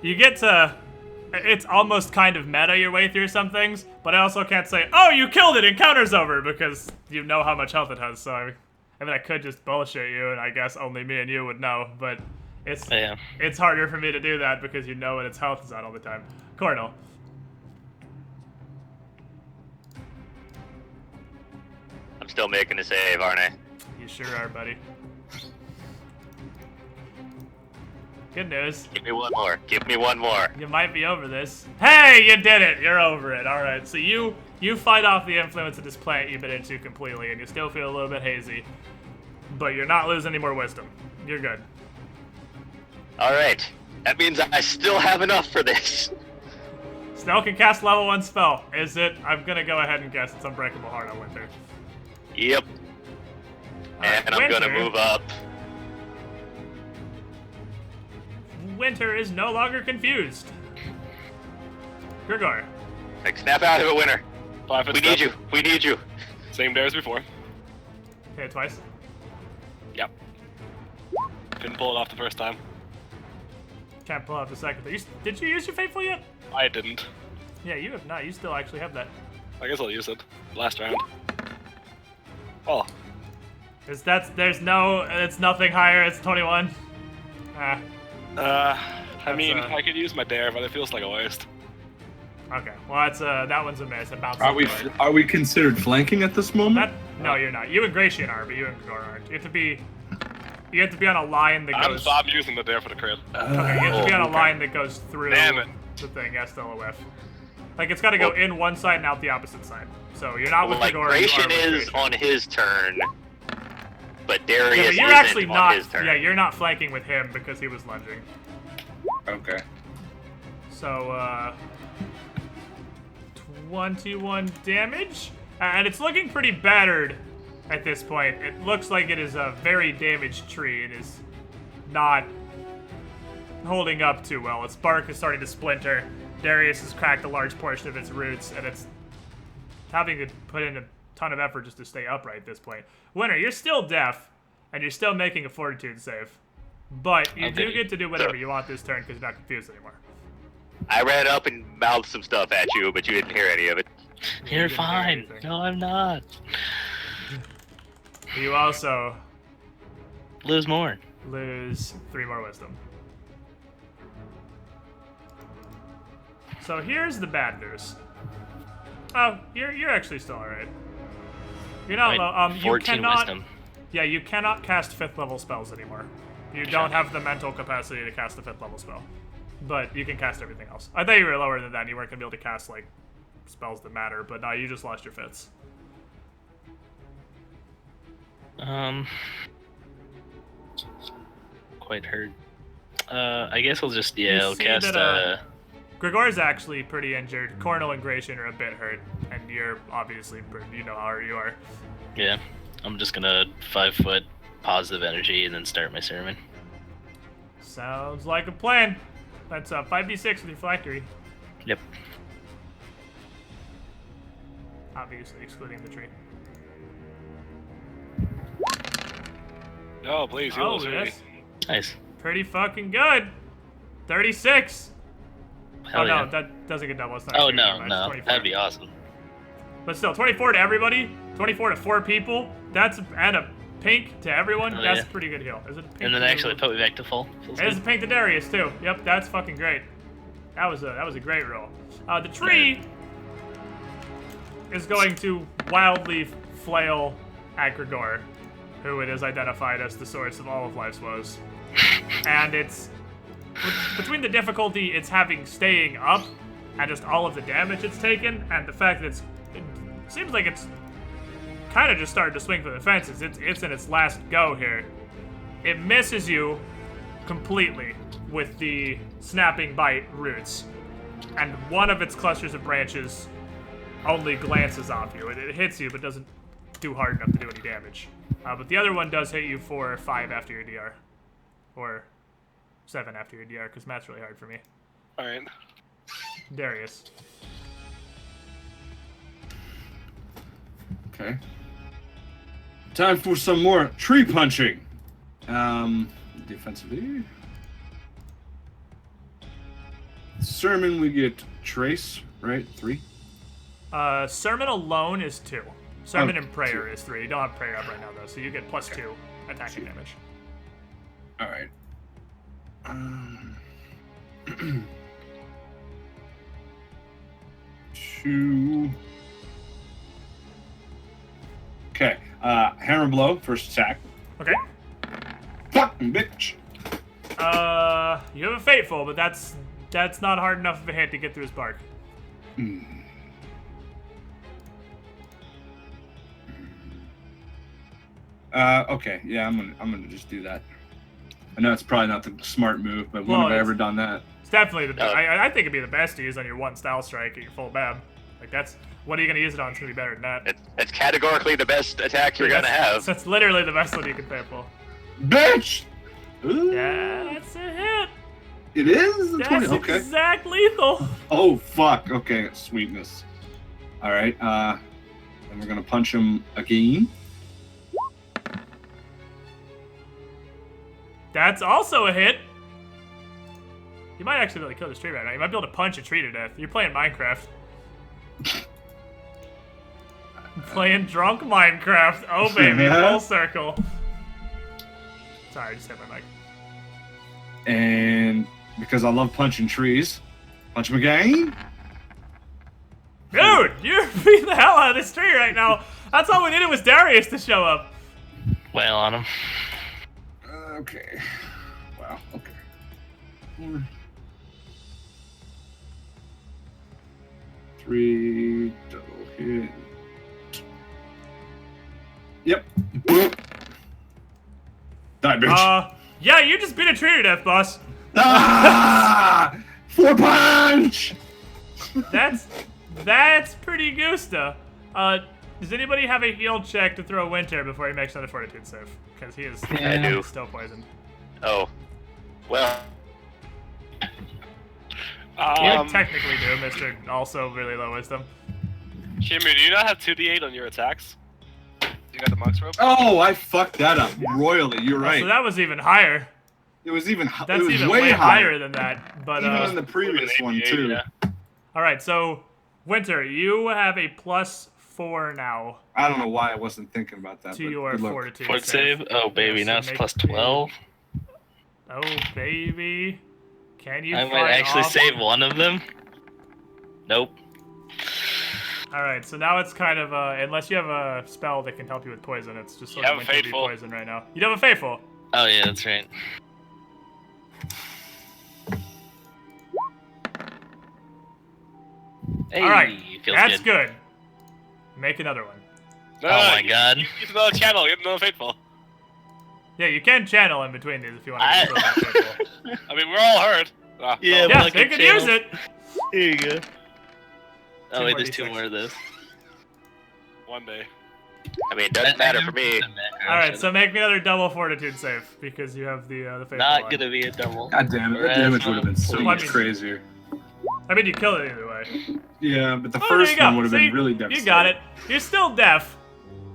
A: You get to... It's almost kind of meta your way through some things, but I also can't say, oh, you killed it, encounter's over, because you know how much health it has, so I mean, I could just bullshit you, and I guess only me and you would know, but
C: Yeah.
A: it's harder for me to do that because you know what its health is on all the time. Cornel.
B: I'm still making a save, aren't I?
A: You sure are, buddy. Good news.
B: Give me one more. Give me one more.
A: You might be over this. Hey, you did it! You're over it. All right. So you fight off the influence of this plant you've been into completely, and you still feel a little bit hazy, but you're not losing any more wisdom. You're good.
B: All right. That means I still have enough for this.
A: Snell can cast level 1 spell. Is it? I'm gonna go ahead and guess it's Unbreakable Heart on Winter.
B: Yep.
A: Alright,
B: And I'm gonna
A: Winter.
B: move up.
A: Winter is no longer confused. Grigor.
B: Like, snap out of it, Winter.
D: 5 foot
B: We
D: step.
B: need you. We need you.
D: Same day as before.
A: Okay, twice.
D: Yep. Couldn't pull it off the first time.
A: Can't pull out the second. But did you use your Fateful yet?
D: I didn't.
A: Yeah, you have not. You still actually have that.
D: I guess I'll use it. Last round. Oh,
A: It's nothing higher. It's 21. Ah,
D: I mean,
A: That's,
D: I could use my dare, but it feels like a waste.
A: okay. Well, that's that one's a miss. It bounces away.
G: Are we considered flanking at this moment?
A: No, you're not. You and Gratian are, but you and Grigor aren't. You have to be on a line that goes.
D: I'm using the dare for the crit.
A: Okay, you have to be on a
G: okay.
A: line that goes through
D: Damn it.
A: the thing. Yeah, still a whiff. Like it's got to go in one side and out the opposite side. So you're not with
B: Like,
A: Grigor. You are
B: Gratian
A: with
B: is
A: Gratian.
B: on his turn, but
A: Yeah,
B: Darius
A: but you're
B: isn't
A: actually
B: on
A: not.
B: his turn.
A: Yeah, you're not flanking with him because he was lunging.
G: Okay.
A: So 21 damage, and it's looking pretty battered at this point. It looks like it is a very damaged tree. It is not holding up too well. Its bark is starting to splinter. Darius has cracked a large portion of its roots, and it's having to put in a ton of effort just to stay upright at this point. Winter, you're still deaf, and you're still making a fortitude save. But you do
C: Okay.
A: get to do whatever you want this turn because you're not confused anymore.
B: I ran up and mouthed some stuff at you, but you didn't hear any of it.
C: You're
A: didn't hear
C: fine.
A: anything.
C: No, I'm not.
A: You also
C: Lose more.
A: lose 3 more wisdom. So here's the bad news. Oh, you're actually still alright. You're not low. You
C: 14
A: cannot.
C: wisdom.
A: Yeah, you cannot cast 5th level spells anymore. You don't have the mental capacity to cast a 5th level spell, but you can cast everything else. I thought you were lower than that. And you weren't gonna be able to cast like spells that matter, but no, you just lost your 5ths.
C: Quite hurt. I guess I'll just
A: You
C: I'll
A: see
C: cast
A: that, Grigor's actually pretty injured. Cornel and Gratian are a bit hurt, and you're obviously you know how hurt you are.
C: yeah. I'm just gonna 5 foot positive energy and then start my sermon.
A: Sounds like a plan. That's 5d6 with your phylactery.
C: Yep.
A: Obviously, excluding the tree.
D: No, please. Heal
A: Oh,
D: us,
A: that's
C: Nice.
A: pretty fucking good. 36.
C: Hell
A: oh no,
C: yeah.
A: that doesn't get double. It's not
C: Oh
A: tree,
C: no,
A: never mind, it's
C: no,
A: 24.
C: that'd be awesome.
A: But still, 24 to everybody, 24 to 4 people. That's and a pink to everyone.
C: Oh,
A: that's
C: yeah.
A: a pretty good heal. Is it a pink?
C: And then
A: to
C: actually
A: everyone?
C: put me back to full. Feels
A: There's a
C: good.
A: pink to Darius too. Yep, that's fucking great. That was a great roll. The tree is going to wildly flail at Grigor, who it is identified as the source of all of life's woes. And it's between the difficulty it's having staying up and just all of the damage it's taken, and the fact that it seems like it's kind of just started to swing for the fences. It's in its last go here. It misses you completely with the snapping bite roots, and one of its clusters of branches only glances off you. It hits you, but doesn't do hard enough to do any damage. But the other one does hit you for 5 after your DR, or 7 after your DR, because math's really hard for me.
D: All right.
A: Darius.
G: Okay. Time for some more tree punching. Defensively. Sermon, we get Trace, right? 3.
A: Sermon alone is 2. Sermon
G: Oh,
A: and Prayer
G: 2.
A: is 3. You don't have Prayer up right now, though, so you get plus 2 attacking damage.
G: All right. 2. Okay. Hammer blow, first attack.
A: Okay.
G: Fucking bitch.
A: You have a Fateful, but that's not hard enough of a hit to get through his bark.
G: Okay. Yeah, I'm gonna just do that. I know it's probably not the smart move, but when
A: Well,
G: have I
A: it's-
G: ever done that?
A: It's definitely the best.
B: Oh.
A: I think it'd be the best to use on your 1 style strike at your full bab. Like, that's... What are you going to use it on? It's going to be better than that.
B: It's categorically the best attack you're gonna have.
A: That's literally the best one you can Fateful.
G: Bitch! Ooh,
A: That's a hit.
G: It is? The
A: That's
G: 20. Okay.
A: exact lethal.
G: Oh, fuck. Okay, sweetness. All right, and we're gonna punch him again.
A: That's also a hit. You might actually be able to kill this tree right now. You might be able to punch a tree to death. You're playing Minecraft. Playing drunk Minecraft. Oh, baby. Full circle. Sorry, I just hit my mic.
G: And because I love punching trees, punch him again.
A: Dude, you're beating the hell out of this tree right now. That's all we needed was Darius to show up.
C: Wail on him.
G: Okay. Wow. Okay. 3 double hit. Yep. Die, bitch.
A: Yeah, you just beat a tree to death, boss.
G: Ah! 4 punch.
A: That's pretty gusta. Does anybody have a heal check to throw Winter before he makes another fortitude save? Because he is
B: I do.
A: still poisoned.
B: Oh. Well,
A: You technically do, Mr. Also really low wisdom.
D: Kimmy, do you not have 2d8 on your attacks? You got the monk's rope?
G: Oh, I fucked that up royally. You're right.
A: So that was even higher.
G: It was even.
A: That's
G: it was
A: even
G: way
A: higher than that. But
G: Even in the previous one too.
C: Yeah.
A: all right, so Winter, you have a +4 now
G: I don't know why I wasn't thinking about that.
A: to
G: but
A: your
G: good luck.
A: fortitude
C: Fort save. Oh baby,
A: Yeah, so
C: now it's
A: make
C: plus
A: me-
C: 12.
A: Oh baby, can you?
C: I might
A: fight
C: actually
A: off-
C: save one of them. Nope.
A: All right, so now it's kind of unless you have a spell that can help you with poison, it's just sort
D: You
A: of
D: have a
A: Winter be
D: Fateful.
A: poison right now. You don't have a Fateful.
C: Oh yeah, that's right. Hey,
A: All right,
C: feels
A: that's
C: good.
A: good. Make another one.
D: No,
C: Oh my
D: you-
C: god.
D: You use another channel, get another Fateful.
A: Yeah, you can channel in between these if you want to.
C: I-
A: Use that Fateful.
D: I mean, we're all hurt. Ah,
C: Yeah,
D: oh,
A: Yeah,
C: Like
A: they
C: a
A: could
C: channel.
A: use it.
C: Here you go. Oh
A: Two
C: wait,
A: more
C: there's 2
A: D6.
C: more of those.
D: one day.
B: I mean, it doesn't matter for me.
A: All right, so make me another double fortitude save because you have the Fateful
C: Not
A: one.
C: gonna be a double.
G: God damn it! That damage would have been so
A: Well, I
G: much
A: mean-
G: crazier.
A: I mean, you killed it either way.
G: Yeah, but the
A: Oh, there
G: first
A: you go.
G: one would have been
A: See?
G: really devastating.
A: You got it. You're still deaf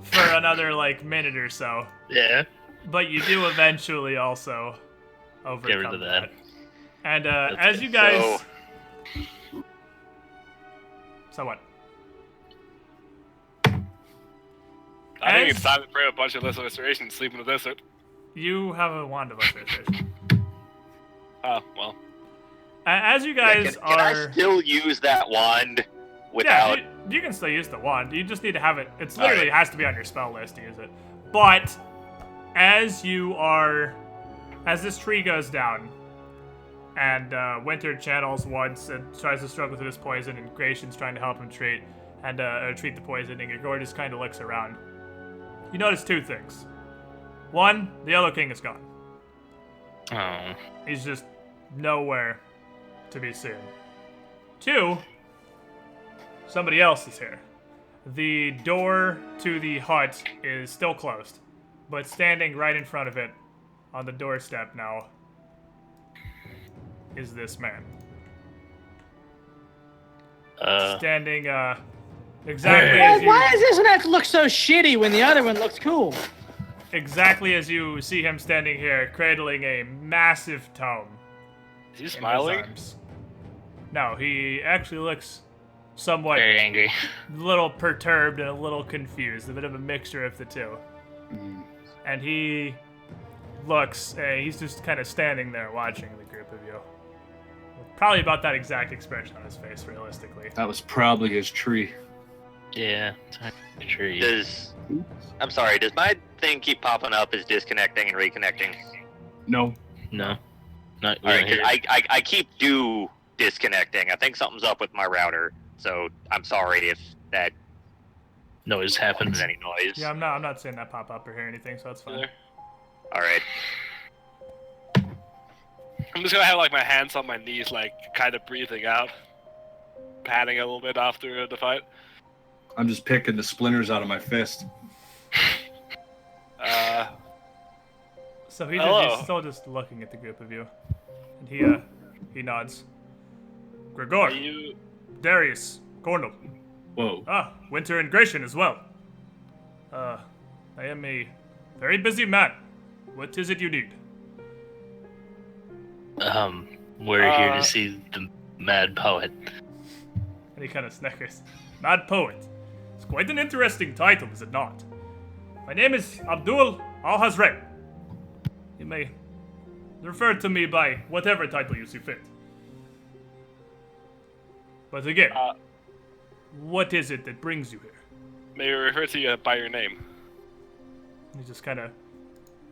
A: for another, like, minute or so.
C: Yeah.
A: But you do eventually also overcome
C: Get rid of that.
A: And
C: That's
A: as
C: good.
A: you guys... So what?
D: I think
A: As-
D: it's time to pray a bunch of lesser restoration and sleep in the desert.
A: You have a wand of restoration.
D: Oh, well.
A: As you
B: Yeah,
A: guys
B: can
A: are...
B: I still use that wand
A: Yeah,
B: without?
A: you can still use the wand. You just need to have it. It's
B: All
A: literally
B: right.
A: has to be on your spell list to use it. But as this tree goes down, and Winter channels once and tries to struggle through this poison, and Gracian's trying to help him treat the poison, and Igor just kind of looks around. You notice two things. One, the Yellow King is gone.
C: Oh.
A: He's just nowhere to be seen. Two, somebody else is here. The door to the hut is still closed, but standing right in front of it, on the doorstep now, is this man. Standing, exactly as you...
F: Why does this one have to look so shitty when the other one looks cool?
A: Exactly as you see him standing here, cradling a massive tome
D: Is he
A: in his
D: smiling?
A: arms. No, he actually looks somewhat
C: Very angry.
A: a little perturbed and a little confused, a bit of a mixture of the two. And he looks, he's just kind of standing there watching the group of you. Probably about that exact expression on his face, realistically.
G: That was probably his tree.
C: Yeah. Tree.
B: I'm sorry. Does my thing keep popping up as disconnecting and reconnecting?
G: No.
C: No. Not
B: All right, 'cause
C: here.
B: I keep disconnecting. I think something's up with my router. So I'm sorry if that
C: Noise happens.
B: happens any noise.
A: Yeah, I'm not seeing that pop up or hear anything, so that's fine.
D: Either.
B: All right.
D: I'm just gonna have like my hands on my knees, like kind of breathing out, padding a little bit after the fight.
G: I'm just picking the splinters out of my fist.
A: So he's
D: Hello.
A: still just looking at the group of you, and he nods. Gregor,
D: Are you?
A: Darius, Cornel,
G: Whoa.
A: Winter and Gratian as well. I am a very busy man. What is it you need?
C: We're here to see the Mad Poet.
A: And he kind of snickers. Mad Poet. It's quite an interesting title, is it not? My name is Abdul Al-Hazred. You may refer to me by whatever title you see fit. But again, what is it that brings you here?
D: May we refer to you by your name?
A: He just kind of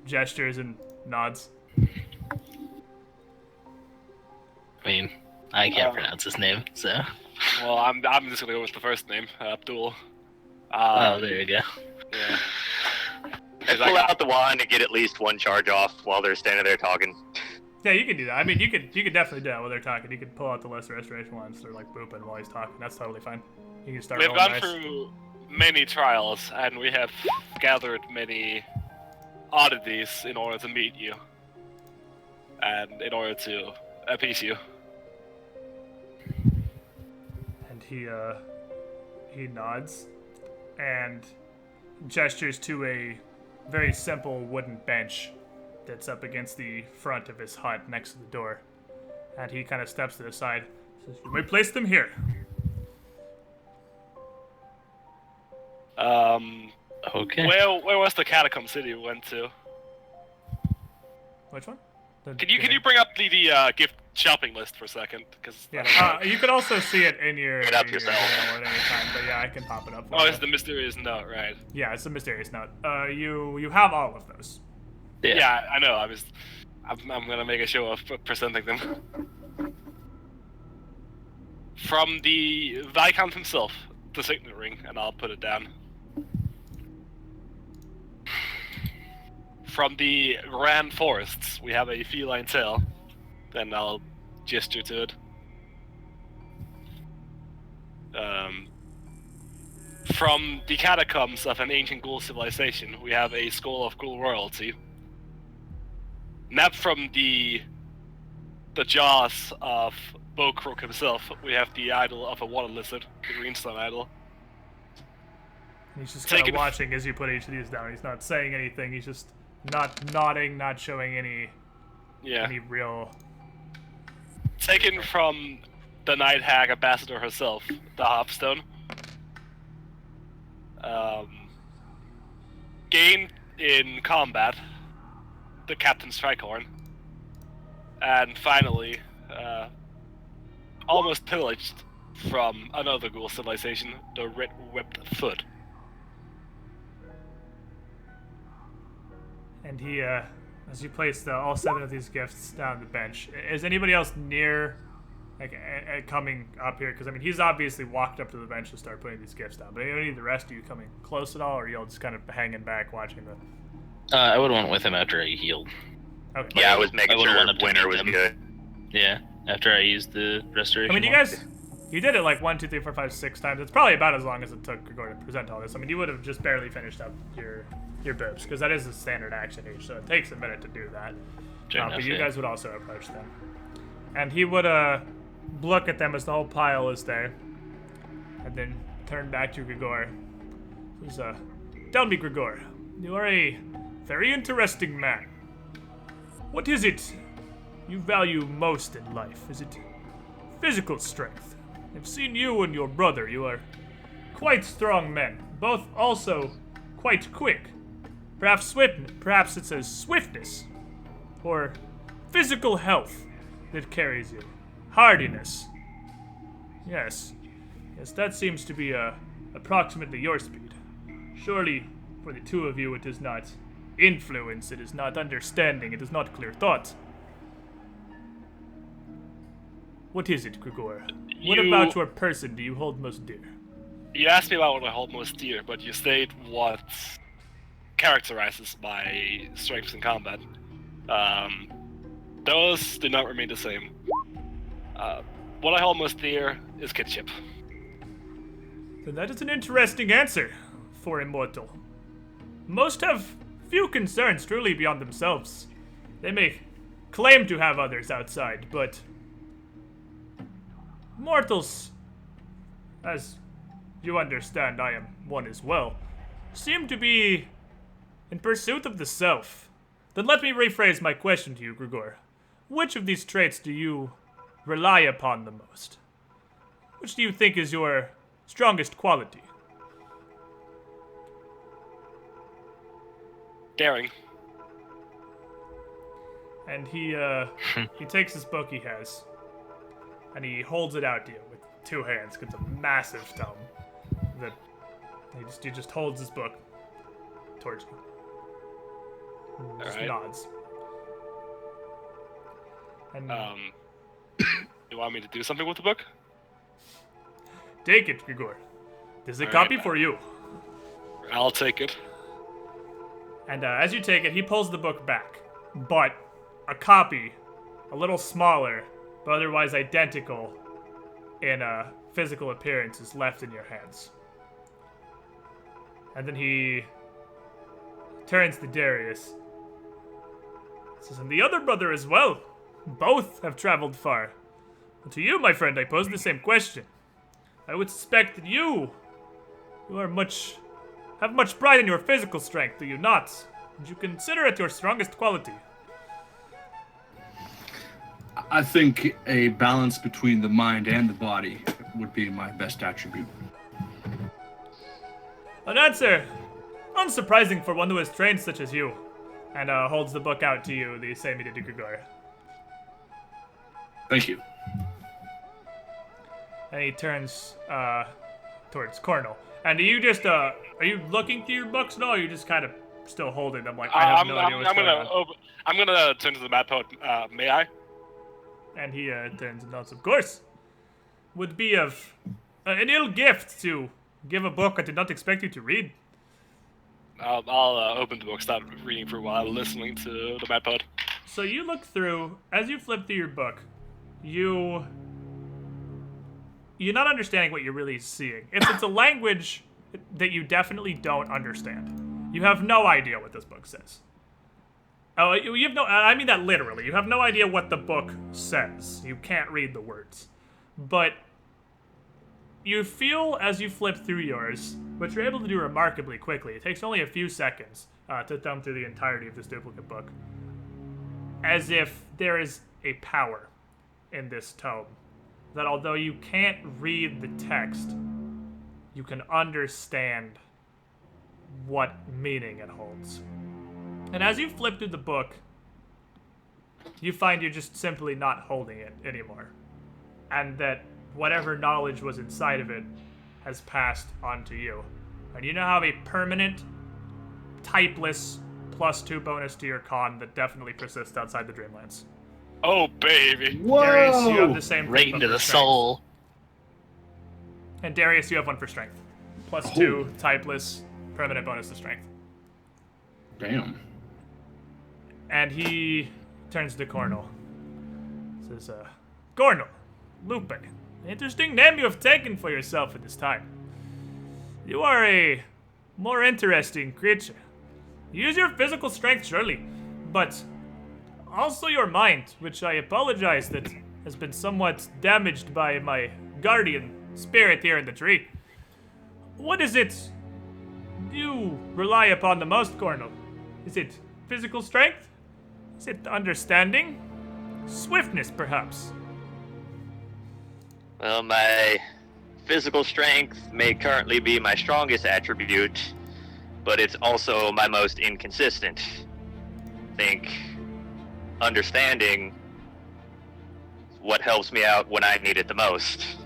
A: gestures and nods.
C: I mean, I can't pronounce his name, so.
D: Well, I'm just gonna go with the first name, Abdul.
C: Oh, there you go.
D: Yeah.
B: I pull out the wand and get at least one charge off while they're standing there talking.
A: Yeah, you can do that. I mean, you could definitely do that while they're talking. You could pull out the lesser restoration ones. They're like booping while he's talking. That's totally fine. You can start
D: We've
A: rolling
D: gone
A: dice.
D: through many trials, and we have gathered many oddities in order to meet you, and in order to appease you.
A: And he nods and gestures to a very simple wooden bench that's up against the front of his hut next to the door. And he kind of steps to the side. Says, "You may place them here."
C: Okay.
D: Where was the catacomb city you went to?
A: Which one?
D: Can you bring up the gift shopping list for a second? Because
A: Yeah, you could also see it in your,
B: Get up
A: your
B: yourself.
A: email at any time, but yeah, I can pop it up for
D: oh,
A: you.
D: it's the mysterious note, right?
A: Yeah, it's a mysterious note. You have all of those.
D: Yeah, I know. I'm gonna make a show of presenting them. From the Viscount himself, the signet ring, and I'll put it down. From the Grand Forests, we have a feline tail. Then I'll gesture to it. From the catacombs of an ancient ghoul civilization, we have a skull of ghoul royalty. Nabbed from the jaws of Bowcrook himself, we have the idol of a water lizard, the Greenstone idol.
A: And he's just kind of
D: Taken-
A: watching as you put each of these down. He's not saying anything. He's just not nodding, not showing any
D: Yeah.
A: real.
D: Taken from the Night Hag ambassador herself, the Harpstone. Gained in combat, the Captain's Tricorn. And finally, almost pillaged from another ghoul civilization, the Red Whipped Foot.
A: And he, as you place all 7 of these gifts down the bench, is anybody else near, like, coming up here? Because, I mean, he's obviously walked up to the bench to start putting these gifts down. But any of the rest of you coming close at all, or are you all just kind of hanging back watching the...
C: I would have went with him after I healed.
A: Okay.
B: Yeah, I was making
C: I would've
B: sure
C: went up to
B: Winter
C: meet
B: was
C: them.
B: good.
C: Yeah, after I used the restoration.
A: I mean, you
C: one.
A: guys, you did it like 1, 2, 3, 4, 5, 6 times. It's probably about as long as it took Grigor to present all this. I mean, you would have just barely finished up your boobs, because that is a standard action each, so it takes a minute to do that.
C: Fair
A: But
C: enough,
A: you
C: yeah.
A: guys would also approach them. And he would look at them as the whole pile is there, and then turn back to Grigor. He says, tell me, Grigor, you are a very interesting man. What is it you value most in life? Is it physical strength? I've seen you and your brother. You are quite strong men, both also quite quick. Perhaps it says swiftness, or physical health that carries you. Hardiness. Yes, that seems to be approximately your speed. Surely, for the two of you, it is not influence, it is not understanding, it is not clear thought. What is it, Grigor? What about your person do you hold most dear?
D: You asked me about what I hold most dear, but you state what characterizes my strengths in combat. Those do not remain the same. What I hold most dear is kinship.
A: Then that is an interesting answer for immortal. Most have few concerns truly beyond themselves. They may claim to have others outside, but mortals, as you understand, I am one as well, seem to be in pursuit of the self. Then let me rephrase my question to you, Grigor. Which of these traits do you rely upon the most? Which do you think is your strongest quality?
D: Daring.
A: And he takes this book he has, and he holds it out to you with 2 hands. It's a massive tome. That he just holds his book towards you. And just
D: Alright.
A: nods. And
D: You want me to do something with the book?
A: take it, Grigor. There's a
D: Alright.
A: copy for you.
D: I'll take it.
A: And as you take it, he pulls the book back. But a copy, a little smaller, but otherwise identical in physical appearance, is left in your hands. And then he turns to Darius. Says, and the other brother as well. Both have traveled far. And to you, my friend, I pose the same question. I would suspect that you are have much pride in your physical strength, do you not? Would you consider it your strongest quality?
G: I think a balance between the mind and the body would be my best attribute.
A: An answer unsurprising for one who is trained such as you. And holds the book out to you, the same he did to Grigor.
G: Thank you.
A: And he turns towards Cornel. And do you just are you looking through your books? No, or are you just kind of still holding them like I have no idea what's going on?
D: I'm gonna turn to the Mad Poet. May I?
A: And he turns and nods, of course. Would be of an ill gift to give a book I did not expect you to read.
D: I'll open the book, start reading for a while, listening to the Mad Poet.
A: So you look through, as you flip through your book, you're not understanding what you're really seeing. It's a language that you definitely don't understand. You have no idea what this book says. Oh, you have no. I mean that literally. You have no idea what the book says. You can't read the words, but you feel as you flip through yours, which you're able to do remarkably quickly. It takes only a few seconds to thumb through the entirety of this duplicate book, as if there is a power in this tome that, although you can't read the text, you can understand what meaning it holds. And as you flip through the book, you find you're just simply not holding it anymore. And that whatever knowledge was inside of it has passed onto you. And you now have a permanent, typeless, +2 bonus to your con that definitely persists outside the Dreamlands.
D: Oh, baby.
G: Whoa!
A: Darius, you have the same
C: Right
A: thing, but
C: into
A: for
C: the
A: strength.
C: soul.
A: And Darius, you have one for strength. +2, typeless, permanent bonus to strength.
G: Damn.
A: And he turns to Cornel. Says, Cornel, Lupe, interesting name you have taken for yourself at this time. You are a more interesting creature. You use your physical strength, surely, but also your mind, which I apologize that has been somewhat damaged by my guardian spirit here in the tree. What is it you rely upon the most, Cornel? Is it physical strength? Is it understanding? Swiftness, perhaps?
B: Well, my physical strength may currently be my strongest attribute, but it's also my most inconsistent. I think understanding what helps me out when I need it the most.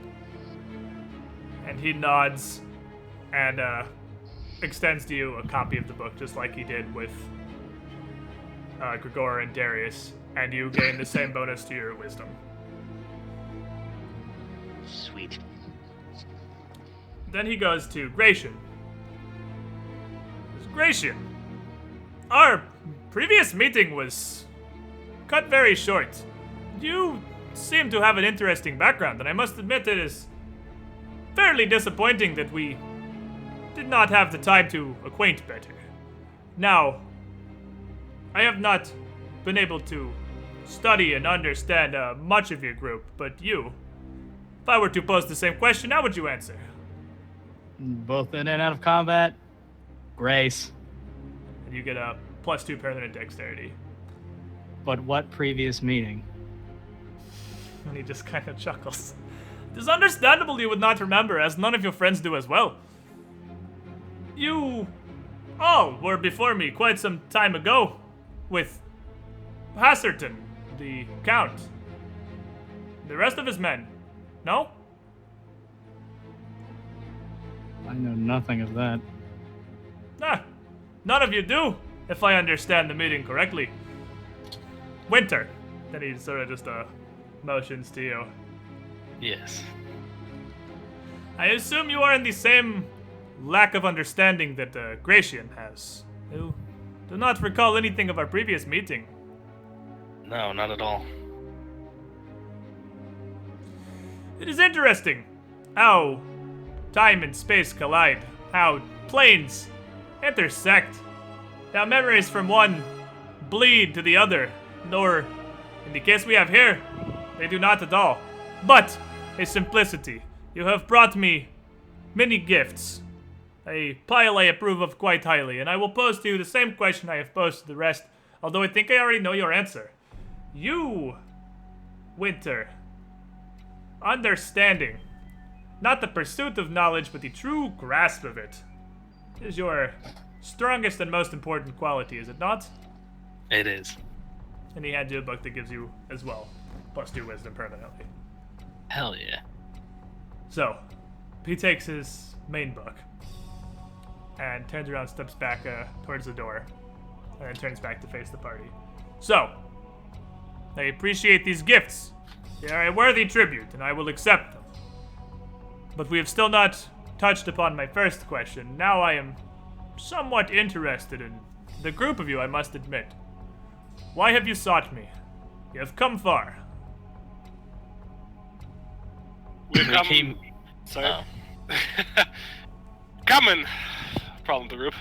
A: And he nods and extends to you a copy of the book, just like he did with Gregor and Darius, and you gain the same bonus to your wisdom.
B: Sweet.
A: Then he goes to Gratian. Gratian, our previous meeting was cut very short. You seem to have an interesting background, and I must admit it is fairly disappointing that we did not have the time to acquaint better. Now, I have not been able to study and understand much of your group, but you, if I were to pose the same question, how would you answer?
E: Both in and out of combat. Grace.
A: And you get a +2 permanent dexterity.
E: But what previous meeting?
A: And he just kind of chuckles. It is understandable you would not remember, as none of your friends do as well. You all were before me quite some time ago with Hasserton, the Count. The rest of his men. No?
E: I know nothing of that.
A: Ah, none of you do, if I understand the meeting correctly. Winter. Then he sort of just motions to you.
C: Yes.
A: I assume you are in the same lack of understanding that Gratian has. You do not recall anything of our previous meeting.
C: No, not at all.
A: It is interesting how time and space collide, how planes intersect, how memories from one bleed to the other, nor, in the case we have here, they do not at all. But a simplicity. You have brought me many gifts, a pile I approve of quite highly, and I will pose to you the same question I have posed to the rest, although I think I already know your answer. You, Winter, understanding, not the pursuit of knowledge, but the true grasp of it, is your strongest and most important quality, is it not?
C: It is.
A: And he hands you a book that gives you, as well, +2 wisdom permanently.
C: Hell yeah.
A: So, he takes his main book and turns around, steps back towards the door, and then turns back to face the party. So, I appreciate these gifts. They are a worthy tribute, and I will accept them. But we have still not touched upon my first question. Now I am somewhat interested in the group of you, I must admit. Why have you sought me? You have come far.
D: We
C: We came.
D: Sorry.
C: Oh.
D: Coming from the group.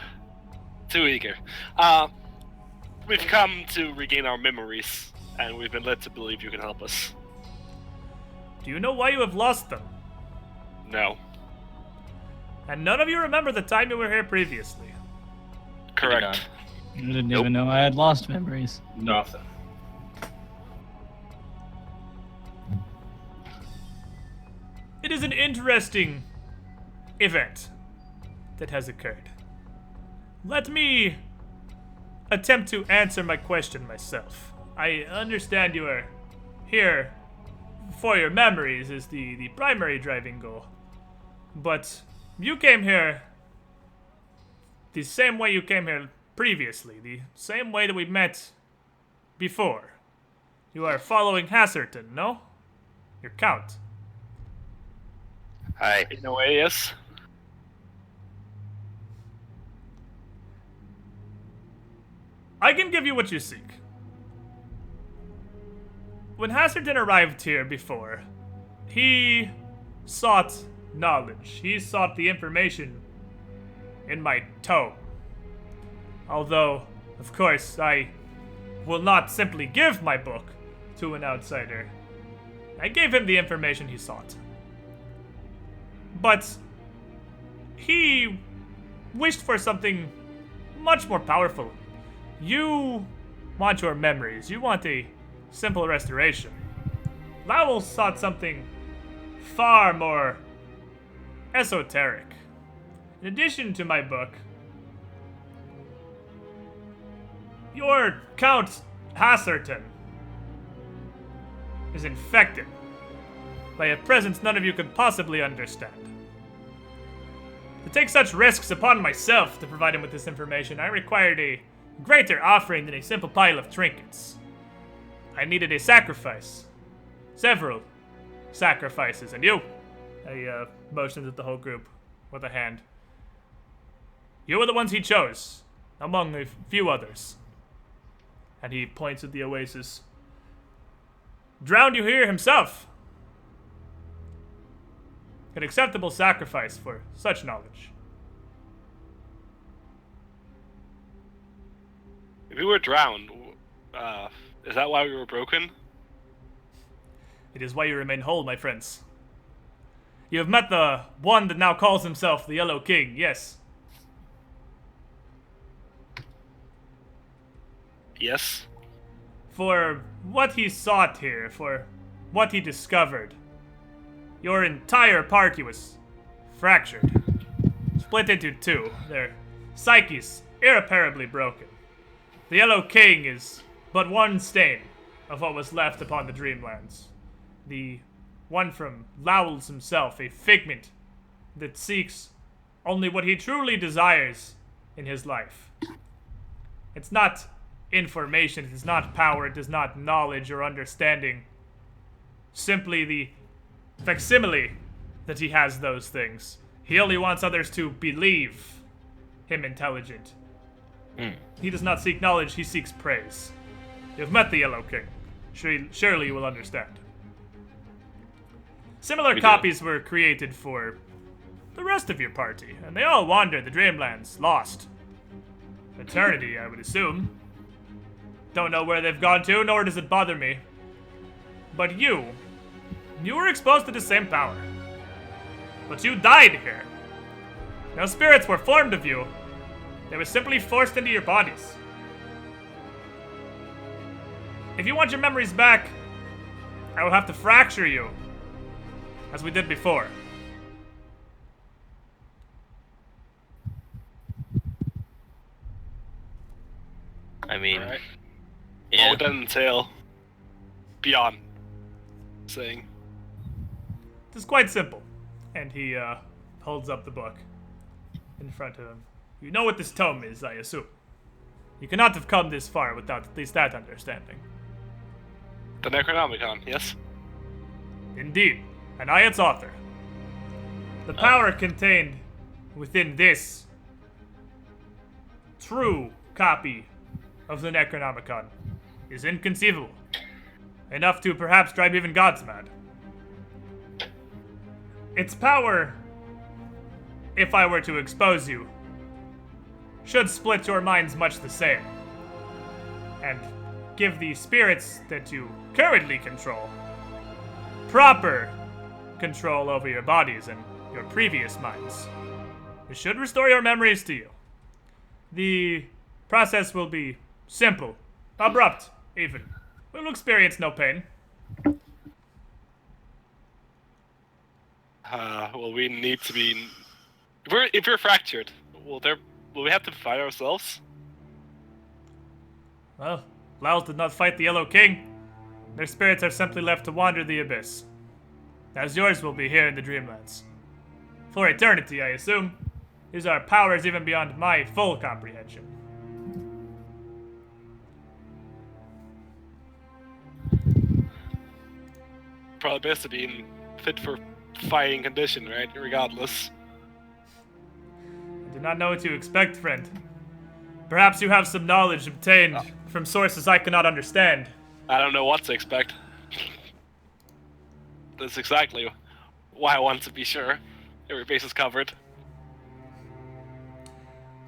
D: Too eager. We've come to regain our memories, and we've been led to believe you can help us.
A: Do you know why you have lost them?
D: No.
A: And none of you remember the time you were here previously.
D: Correct.
E: I didn't even know I had lost memories.
G: Nothing.
A: It is an interesting event that has occurred. Let me attempt to answer my question myself. I understand you are here for your memories is the primary driving goal. But you came here the same way you came here previously, the same way that we met before. You are following Hasserton, no? Your count.
B: Hi.
D: In a way, yes.
A: I can give you what you seek. When Hasserton arrived here before, he sought knowledge. He sought the information in my tome. Although, of course, I will not simply give my book to an outsider. I gave him the information he sought. But he wished for something much more powerful. You want your memories. You want a simple restoration. Lowell sought something far more esoteric. In addition to my book, your Count Hasserton is infected by a presence none of you could possibly understand. To take such risks upon myself to provide him with this information, I required a greater offering than a simple pile of trinkets. I needed a sacrifice. Several sacrifices. And you, I motioned at the whole group with a hand. You were the ones he chose, among a few others. And he points at the oasis. Drowned you here himself. An acceptable sacrifice for such knowledge.
D: If we were drowned, is that why we were broken?
A: It is why you remain whole, my friends. You have met the one that now calls himself the Yellow King, yes.
D: Yes.
A: For what he sought here, for what he discovered, your entire party was fractured. Split into two, their psyches irreparably broken. The Yellow King is but one stain of what was left upon the Dreamlands. The one from Lowell's himself, a figment that seeks only what he truly desires in his life. It's not information, it is not power, it is not knowledge or understanding. Simply the facsimile that he has those things. He only wants others to believe him intelligent. He does not seek knowledge, he seeks praise. You've met the Yellow King. Surely you will understand. Similar copies were created for the rest of your party, and they all wander the Dreamlands, lost. Eternity, I would assume. Don't know where they've gone to, nor does it bother me. But you were exposed to the same power. But you died here. No spirits were formed of you. They were simply forced into your bodies. If you want your memories back, I will have to fracture you, as we did before.
C: I mean,
D: Alright.
C: yeah.
D: What would that entail? Beyond saying.
A: It is quite simple. And he holds up the book in front of him. You know what this tome is, I assume. You cannot have come this far without at least that understanding.
D: The Necronomicon, yes?
A: Indeed, and I its author. The power contained within this true copy of the Necronomicon is inconceivable. Enough to perhaps drive even gods mad. Its power, if I were to expose you, should split your minds much the same. and give the spirits that you currently control proper control over your bodies and your previous minds. It should restore your memories to you. The process will be simple, abrupt, even. We'll experience no pain.
D: Well, we need to be. If we're fractured, will we have to fight ourselves?
A: Well, Laos did not fight the Yellow King. Their spirits are simply left to wander the abyss. As yours will be here in the Dreamlands. For eternity, I assume. These are powers even beyond my full comprehension.
D: Probably best to be in fit for fighting condition, right? Regardless.
A: I do not know what to expect, friend. Perhaps you have some knowledge obtained from sources I cannot understand.
D: I don't know what to expect. That's exactly why I want to be sure every base is covered.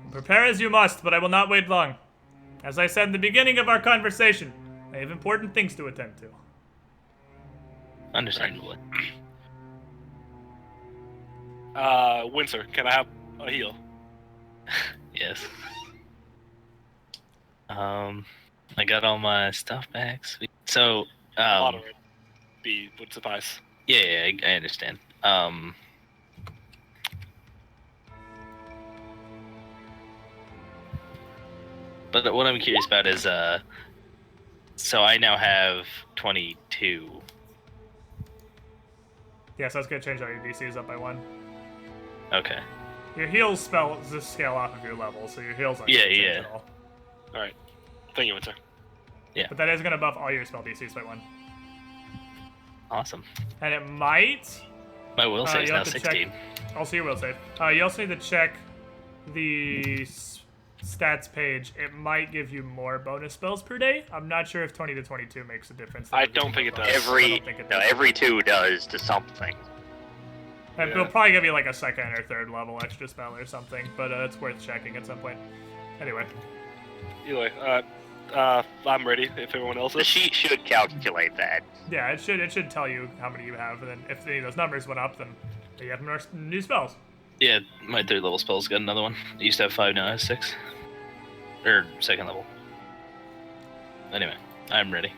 A: Prepare as you must, but I will not wait long. As I said in the beginning of our conversation, I have important things to attend to.
C: Understandably.
D: Windsor, can I have a heal?
C: Yes. I got all my stuff back. Sweet. So,
D: Moderate would suffice.
C: yeah, I understand. But what I'm curious about is, so I now have 22.
A: Yes, that's gonna change all your DCs up by 1.
C: Okay.
A: Your heals spell just scale off of your level, so your heals aren't
C: Yeah,
A: gonna change
C: yeah.
A: at all.
D: Alright. Thank you, Windsor.
A: But that is gonna buff all your spell DCs by 1.
C: Awesome.
A: And it might.
C: My will save is
A: you'll
C: now
A: have to
C: 16.
A: Also, your will save. You also need to check the stats page. It might give you more bonus spells per day. I'm not sure if 20 to 22 makes a difference.
D: I don't think it does.
B: Every 2 does to something.
A: And it'll probably give you like a 2nd or 3rd level extra spell or something, but it's worth checking at some point. Anyway.
D: Anyway, I'm ready if everyone else
B: The
D: is.
B: sheet should calculate that.
A: Yeah, it should tell you how many you have, and then if any of those numbers went up, then you have more new spells.
C: Yeah, my 3rd level spell's got another one. I used to have 5, now I have 6. Or 2nd level. Anyway, I'm ready.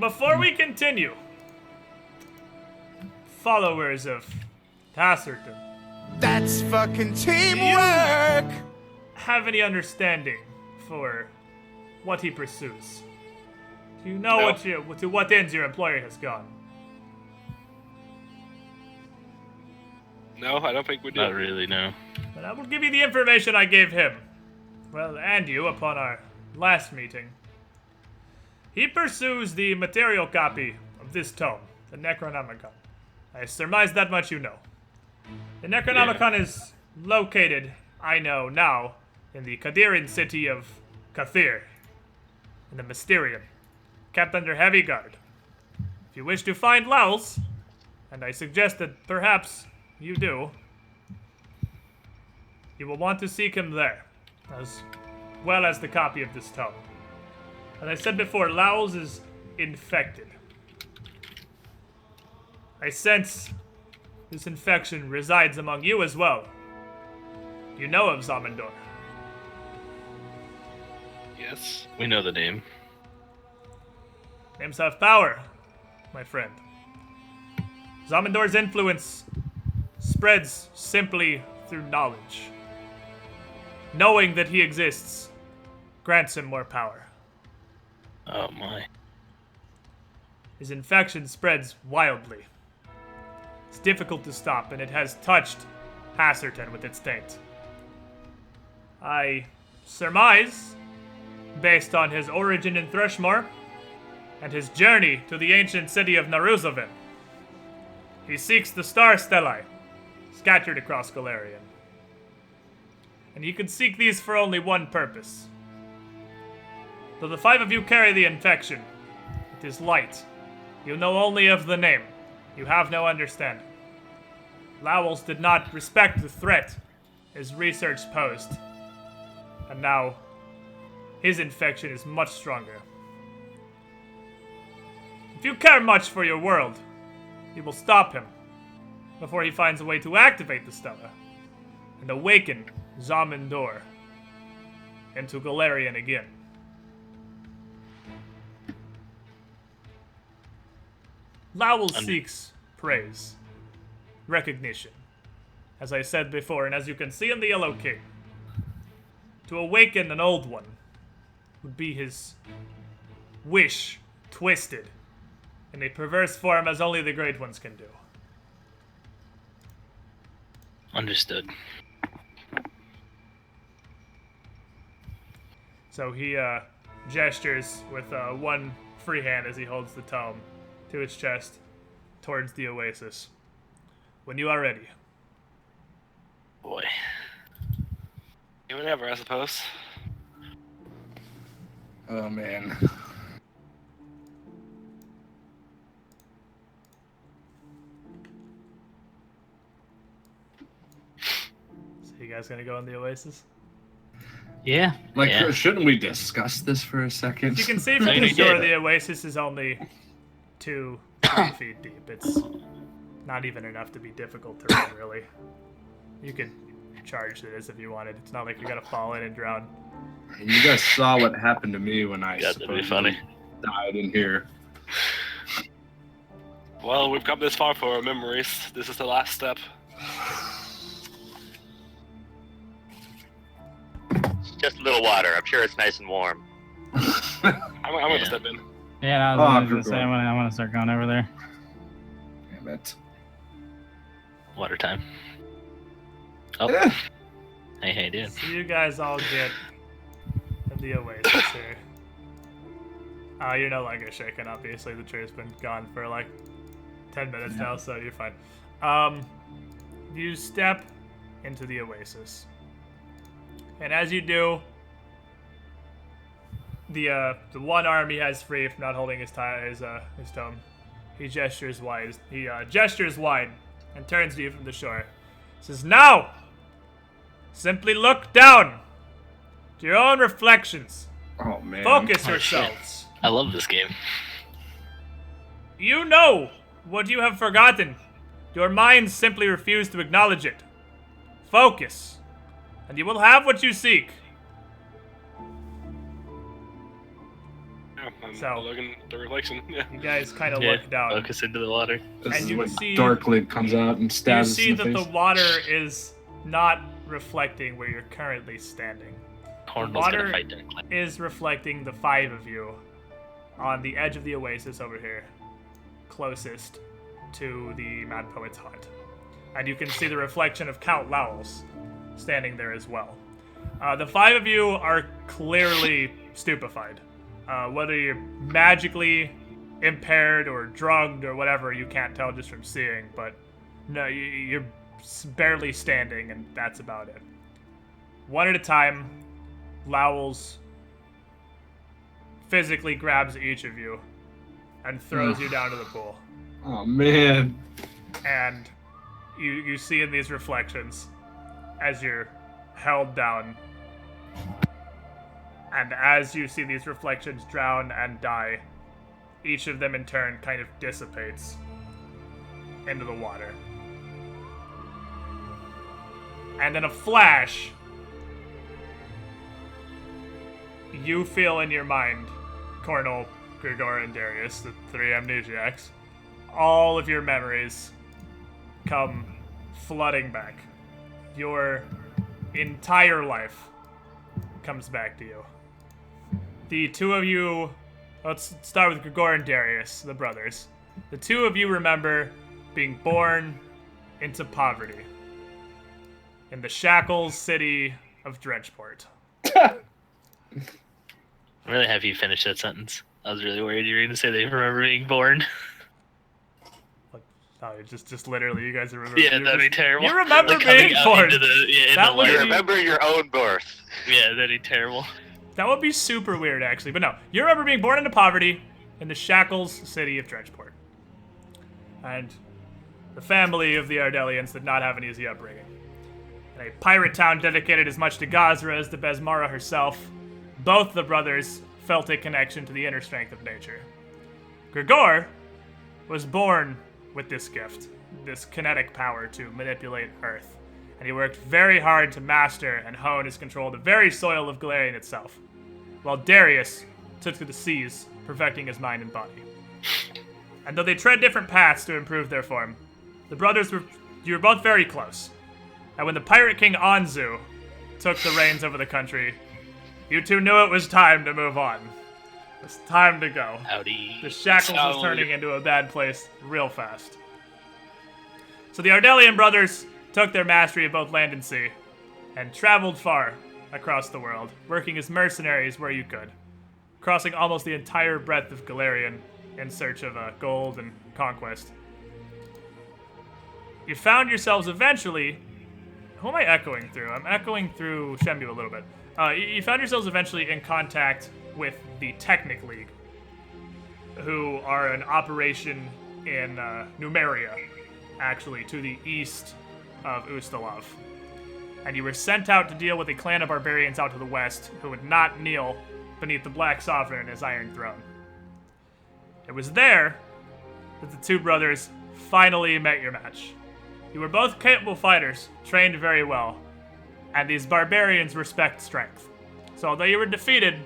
A: Before we continue, followers of Tasserton,
H: That's fucking teamwork!
A: have any understanding for what he pursues? Do you know
D: No.
A: to what ends your employer has gone?
D: No, I don't think we do.
C: Not really, no.
A: But I will give you the information I gave him. Well, and you upon our last meeting. He pursues the material copy of this tome, the Necronomicon. I surmise that much you know. The Necronomicon is located, I know now, in the Kadiran city of Kathir, in the Mysterium, kept under heavy guard. If you wish to find Laos, and I suggest that perhaps you do, you will want to seek him there, as well as the copy of this tome. As I said before, Laos is infected. I sense this infection resides among you as well. You know of Zamindor.
D: Yes.
C: We know the name.
A: Names have power, my friend. Zamindor's influence spreads simply through knowledge. Knowing that he exists grants him more power.
C: Oh my.
A: His infection spreads wildly. It's difficult to stop, and it has touched Hasserton with its taint. I surmise, based on his origin in Threshmore and his journey to the ancient city of Naruzovin, he seeks the star stellae scattered across Galarian. And he could seek these for only one purpose. Though the 5 of you carry the infection, it is light. You know only of the name. You have no understanding. Lowell's did not respect the threat his research posed. And now, his infection is much stronger. If you care much for your world, you will stop him before he finds a way to activate the Stella and awaken Zamindor into Galarian again. Lowell seeks praise, recognition, as I said before, and as you can see in the Yellow King. To awaken an old one would be his wish twisted in a perverse form as only the great ones can do.
C: Understood.
A: So he gestures with one free hand as he holds the tome to his chest towards the oasis. When you are ready.
C: Boy.
D: Whatever, I suppose.
G: Oh man.
A: So you guys gonna go in the oasis?
E: Yeah.
G: Like,
C: Yeah.
G: shouldn't we discuss this for a second?
A: You can see from
C: No,
A: the
C: you
A: shore
C: did.
A: the oasis is only 2-3 feet deep. It's not even enough to be difficult to run, really. You could charge it as if you wanted. It's not like you're gonna fall in and drown.
G: And you guys saw what happened to me when I
C: God, that'd be
G: supposedly
C: funny.
G: died in here.
D: Well, we've come this far for our memories. This is the last step.
B: Just a little water. I'm sure it's nice and warm.
D: I'm
C: Yeah.
D: gonna step in.
E: Yeah,
G: Oh,
E: I was
G: good
E: gonna say
G: going.
E: I want to start going over there.
G: Damn it.
C: Water time. Oh.
G: Eh.
C: Hey, dude.
A: So you guys all get in the oasis here. You're no longer shaken, obviously. The tree's been gone for like 10 minutes now, so you're fine. You step into the oasis. And as you do, the one arm he has free from not holding his tome, he gestures wide. He gestures wide and turns to you from the shore. Says, "Now, simply look down to your own reflections.
G: Oh man.
A: Focus
C: Oh,
A: yourselves.
C: I love this game.
A: You know what you have forgotten. Your minds simply refuse to acknowledge it. Focus, and you will have what you seek."
D: Yeah, I'm
A: So-
D: looking at the reflection. Yeah.
A: You guys kind of
C: Yeah,
A: look down.
C: focus into the water.
G: This
A: and
G: is
A: you
G: when
A: see-
G: Darklink comes out and
A: You
G: stabs us
A: see
G: in
A: that
G: the
A: the
G: face.
A: water is not reflecting where you're currently standing.
C: Cornwall's
A: water
C: gonna fight Darkling.
A: Is reflecting the 5 of you on the edge of the oasis over here, closest to the Mad Poet's hut. And you can see the reflection of Count Lowell's standing there as well. The 5 of you are clearly stupefied. Whether you're magically impaired or drugged or whatever, you can't tell just from seeing, but no, you're barely standing, and that's about it. One at a time, Lowell's physically grabs each of you and throws you down to the pool.
G: Oh man.
A: And you see in these reflections as you're held down, and as you see these reflections drown and die, each of them in turn kind of dissipates into the water. And in a flash, you feel in your mind, Cornel, Grigor, and Darius, the 3 amnesiacs, all of your memories come flooding back. Your entire life comes back to you. The 2 of you, let's start with Grigor and Darius, the brothers. The 2 of you remember being born into poverty in the shackles city of Dredgeport.
C: I'm really happy you finished that sentence. I was really worried you were going to say they remember being born.
A: No, just literally, you guys remember.
C: Yeah, that'd be terrible.
A: You remember
C: Like, coming
A: being
C: out
A: born.
C: into the, yeah,
A: That
C: into
A: would
C: light.
B: You
A: be-
B: remember your own birth.
C: Yeah, that'd be terrible.
A: That would be super weird, actually. But no, you remember being born into poverty in the shackles city of Dredgeport. And the family of the Ardelians did not have an easy upbringing. In a pirate town dedicated as much to Gazra as to Besmara herself, both the brothers felt a connection to the inner strength of nature. Grigor was born with this gift, this kinetic power to manipulate Earth, and he worked very hard to master and hone his control of the very soil of Galarian itself, while Darius took to the seas, perfecting his mind and body. And though they tread different paths to improve their form, the brothers were both very close. And when the Pirate King Anzu took the reins over the country, you two knew it was time to move on. It was time to go.
C: Howdy.
A: The shackles was turning into a bad place real fast. So the Ardelian brothers took their mastery of both land and sea, and traveled far across the world, working as mercenaries where you could, crossing almost the entire breadth of Galarian in search of gold and conquest. You found yourselves eventually... Who am I echoing through? I'm echoing through Shenmue a little bit. You found yourselves eventually in contact with the Technic League, who are an operation in Numeria, actually, to the east of Ustalav. And you were sent out to deal with a clan of barbarians out to the west who would not kneel beneath the Black Sovereign and his Iron Throne. It was there that the two brothers finally met your match. You were both capable fighters, trained very well, and these barbarians respect strength. So although you were defeated,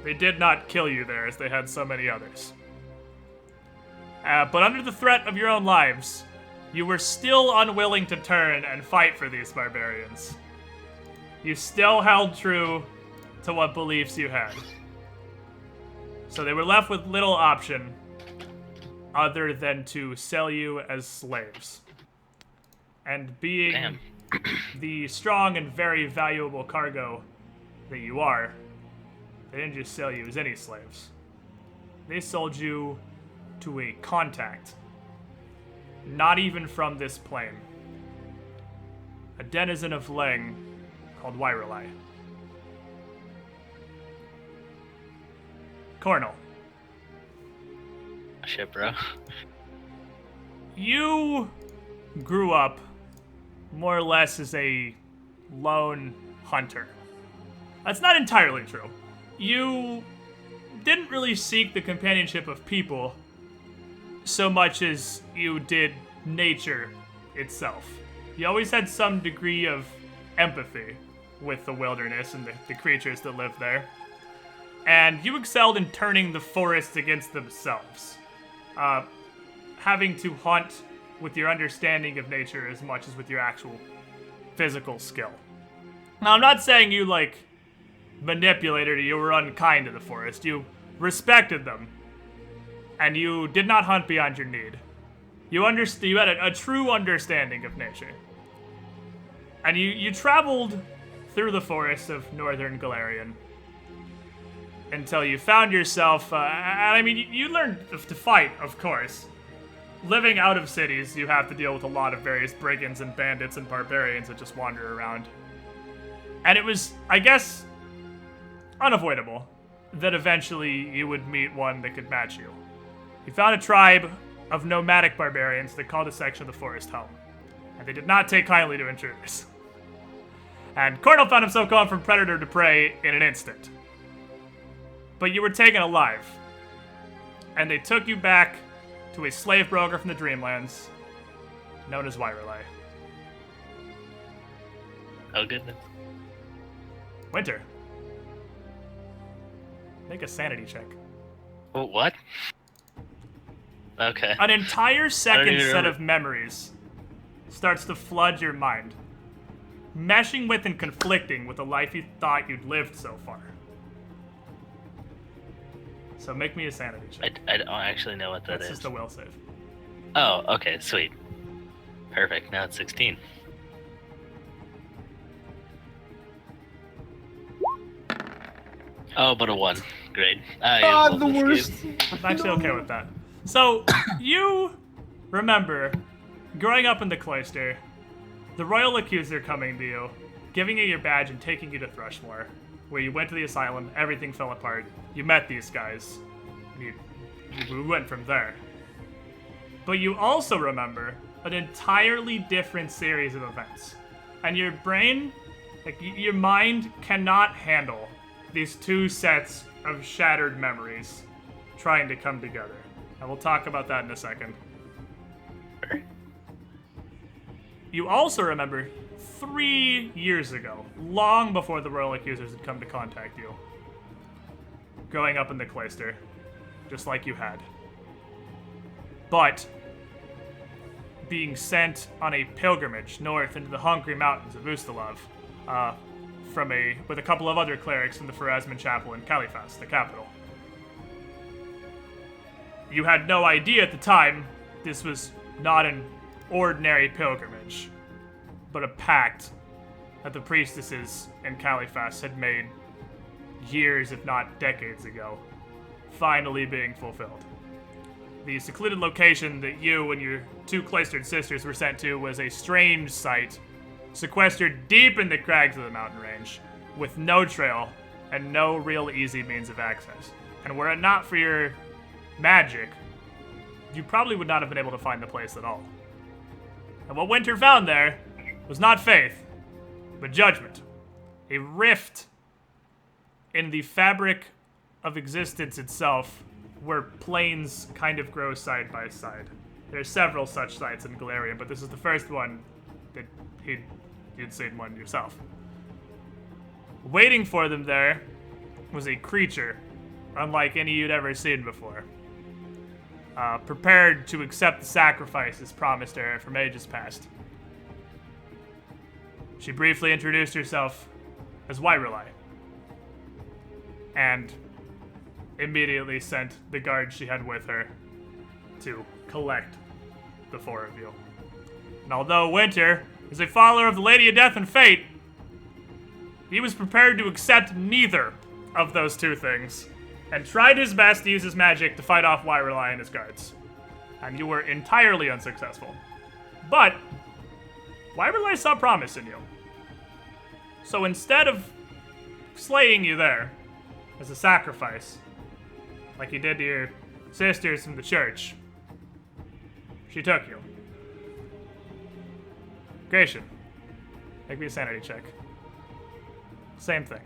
A: they did not kill you there as they had so many others. But under the threat of your own lives, you were still unwilling to turn and fight for these barbarians. You still held true to what beliefs you had. So they were left with little option other than to sell you as slaves. And being the strong and very valuable cargo that you are, they didn't just sell you as any slaves. They sold you to a contact. Not even from this plane. A denizen of Leng called Wyrelai. Cornel.
C: Shit, bro.
A: You grew up more or less as a lone hunter. That's not entirely true. You didn't really seek the companionship of people so much as you did nature itself. You always had some degree of empathy with the wilderness and the creatures that live there. And you excelled in turning the forests against themselves. Having to hunt with your understanding of nature as much as with your actual physical skill. Now, I'm not saying you, manipulated or you were unkind to the forest. You respected them. And you did not hunt beyond your need. You had a true understanding of nature. And you traveled through the forests of northern Galarian until you found yourself, you learned to fight, of course. Living out of cities, you have to deal with a lot of various brigands and bandits and barbarians that just wander around. And it was, I guess, unavoidable that eventually you would meet one that could match you. You found a tribe of nomadic barbarians that called a section of the forest home. And they did not take kindly to intruders. And Cornel found himself going from predator to prey in an instant. But you were taken alive. And they took you back to a slave broker from the Dreamlands, known as Wyrelai.
C: Oh, goodness.
A: Winter. Make a sanity check.
C: Oh, what? Okay.
A: An entire second
C: even
A: set
C: remember.
A: of memories starts to flood your mind, meshing with and conflicting with the life you thought you'd lived so far. So make me a sanity check.
C: I don't actually know what that
A: That's
C: is.
A: just a will save.
C: Oh, okay, sweet. Perfect, now it's 16. Oh, but a 1. Great.
G: The worst.
A: I'm actually okay with that. So, you remember growing up in the cloister, the royal accuser coming to you, giving you your badge and taking you to Thrushmoor, where you went to the asylum, everything fell apart, you met these guys, and we went from there. But you also remember an entirely different series of events. And your brain, your mind cannot handle these two sets of shattered memories trying to come together. And we'll talk about that in a second. You also remember 3 years ago, long before the Royal Accusers had come to contact you, growing up in the cloister, just like you had. But being sent on a pilgrimage north into the hungry mountains of Ustalov, with a couple of other clerics from the Pharasman Chapel in Califas, the capital. You had no idea at the time this was not an ordinary pilgrimage, but a pact that the priestesses in Califas had made years, if not decades ago, finally being fulfilled. The secluded location that you and your two cloistered sisters were sent to was a strange site, sequestered deep in the crags of the mountain range, with no trail and no real easy means of access. And were it not for your magic, you probably would not have been able to find the place at all. And what Winter found there was not faith, but judgment. A rift in the fabric of existence itself, where planes kind of grow side by side. There are several such sites in Galarian, but this is the first one that you'd seen one yourself. Waiting for them there was a creature unlike any you'd ever seen before. Prepared to accept the sacrifices promised her from ages past. She briefly introduced herself as Wyrelai, and immediately sent the guards she had with her to collect the four of you. And although Winter is a follower of the Lady of Death and Fate, he was prepared to accept neither of those two things, and tried his best to use his magic to fight off Wyrelai and his guards. And you were entirely unsuccessful. But Wyrelai saw promise in you. So instead of slaying you there as a sacrifice, like he did to your sisters from the church, she took you. Gratian, make me a sanity check. Same thing.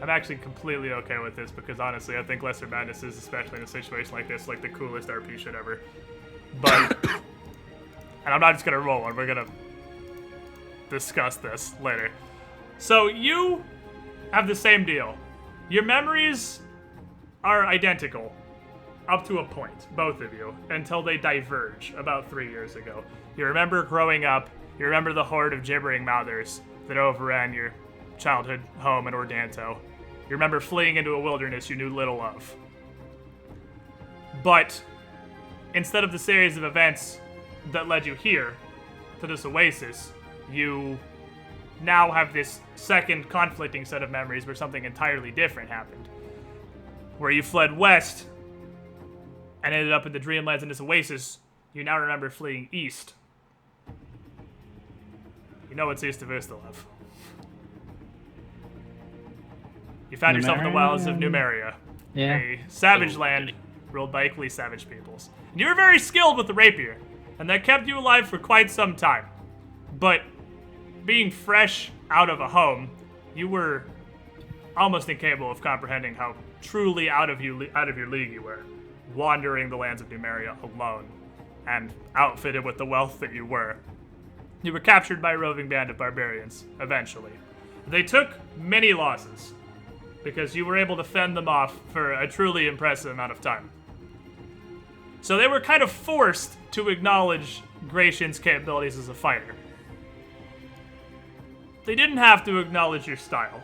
A: I'm actually completely okay with this because honestly, I think Lesser Madness is, especially in a situation like this, like the coolest RP shit ever. But, and I'm not just gonna roll one, we're gonna discuss this later. So you have the same deal. Your memories are identical up to a point, both of you, until they diverge about 3 years ago. You remember growing up, you remember the horde of gibbering mouthers that overran your childhood home in Ordanto. You remember fleeing into a wilderness you knew little of. But instead of the series of events that led you here, to this oasis, you now have this second conflicting set of memories where something entirely different happened. Where you fled west and ended up in the Dreamlands in this oasis, you now remember fleeing east. You know what's east of Ustalov. You found yourself in the wilds of Numeria, a savage land ruled by equally savage peoples. And you were very skilled with the rapier, and that kept you alive for quite some time. But being fresh out of a home, you were almost incapable of comprehending how truly out of your league you were, wandering the lands of Numeria alone, and outfitted with the wealth that you were. You were captured by a roving band of barbarians, eventually. They took many losses, because you were able to fend them off for a truly impressive amount of time. So they were kind of forced to acknowledge Gratian's capabilities as a fighter. They didn't have to acknowledge your style.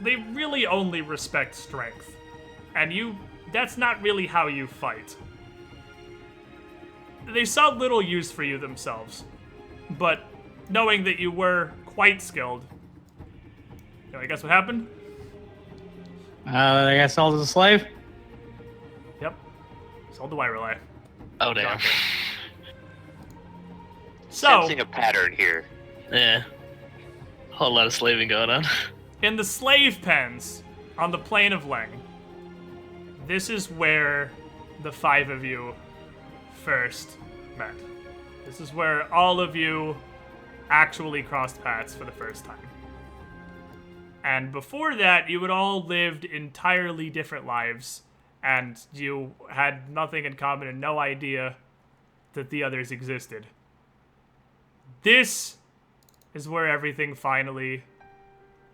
A: They really only respect strength. And that's not really how you fight. They saw little use for you themselves, but knowing that you were quite skilled, you know, guess what happened?
E: I got sold as a slave?
A: Yep. Sold to Wyrelai.
C: Oh, damn.
A: So,
B: Sensing a pattern here.
C: Yeah. Whole lot of slaving going on.
A: in the slave pens on the plain of Leng, this is where the five of you first met. This is where all of you actually crossed paths for the first time. And before that, you had all lived entirely different lives, and you had nothing in common and no idea that the others existed. This is where everything finally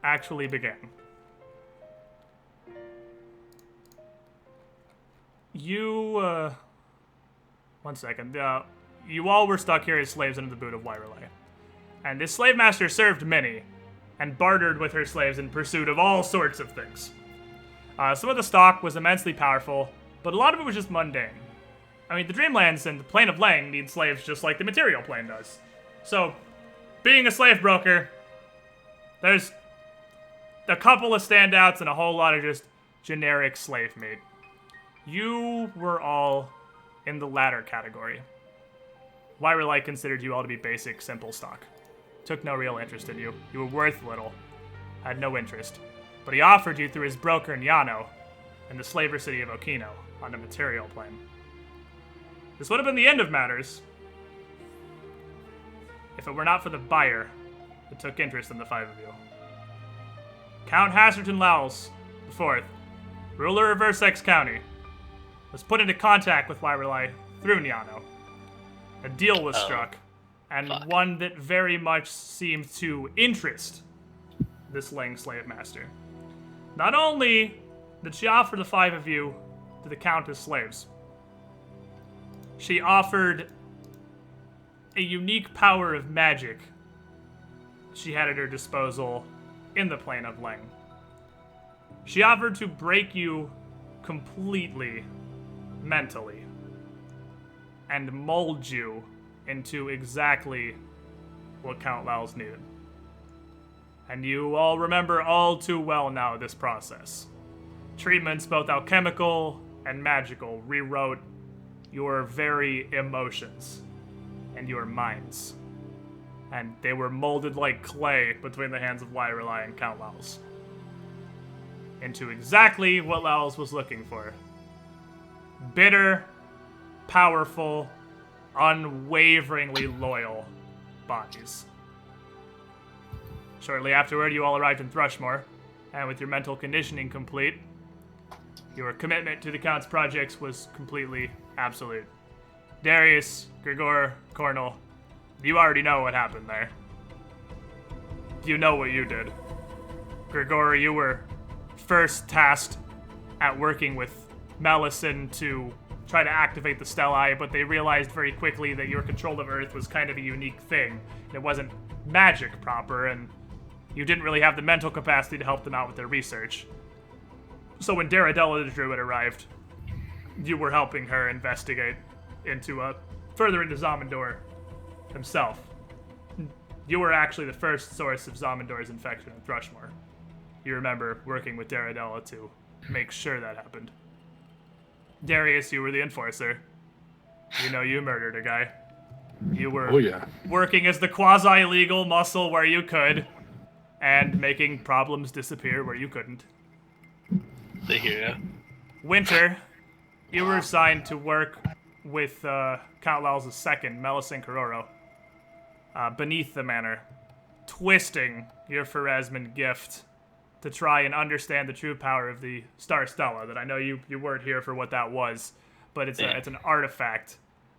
A: actually began. You, one second. You all were stuck here as slaves under the boot of Wyrelay. And this slave master served many, and bartered with her slaves in pursuit of all sorts of things. Some of the stock was immensely powerful, but a lot of it was just mundane. I mean, the Dreamlands and the Plane of Lang need slaves just like the Material Plane does. So, being a slave broker, there's a couple of standouts and a whole lot of just generic slave meat. You were all in the latter category. Wyrelay considered you all to be basic, simple stock. Took no real interest in you. You were worth little. Had no interest. But he offered you through his broker Nyano in the slaver city of Okino on the Material Plane. This would have been the end of matters if it were not for the buyer that took interest in the five of you. Count Hasserton Lowells IV, ruler of Versex County, was put into contact with Wyrelay through Nyano. A deal was struck, and one that very much seemed to interest this Lang slave master. Not only did she offer the five of you to the Count as slaves, she offered a unique power of magic she had at her disposal in the Plane of Lang. She offered to break you completely mentally and mold you into exactly what Count Lowells needed. And you all remember all too well now this process. Treatments, both alchemical and magical, rewrote your very emotions and your minds. And they were molded like clay between the hands of Wyrelay and Count Lowells into exactly what Lowells was looking for. Bitter, powerful, unwaveringly loyal bodies. Shortly afterward, you all arrived in Thrushmore, and with your mental conditioning complete, your commitment to the Count's projects was completely absolute. Darius, Grigor, Cornel, you already know what happened there. You know what you did. Grigor, you were first tasked at working with Melisson to try to activate the Stellae, but they realized very quickly that your control of Earth was kind of a unique thing. It wasn't magic proper, and you didn't really have the mental capacity to help them out with their research. So when Daradella the Druid arrived, you were helping her investigate further into Zamindor himself. You were actually the first source of Zamindor's infection in Thrushmore. You remember working with Daradella to make sure that happened. Darius, you were the enforcer. You know you murdered a guy. You were working as the quasi-legal muscle where you could, and making problems disappear where you couldn't.
C: The hero.
A: Winter, you were assigned to work with Count Lowell's second, Melisson Kororo, beneath the manor, twisting your Pharasman gift to try and understand the true power of the Star Stella. That I know you weren't here for what that was, but it's an artifact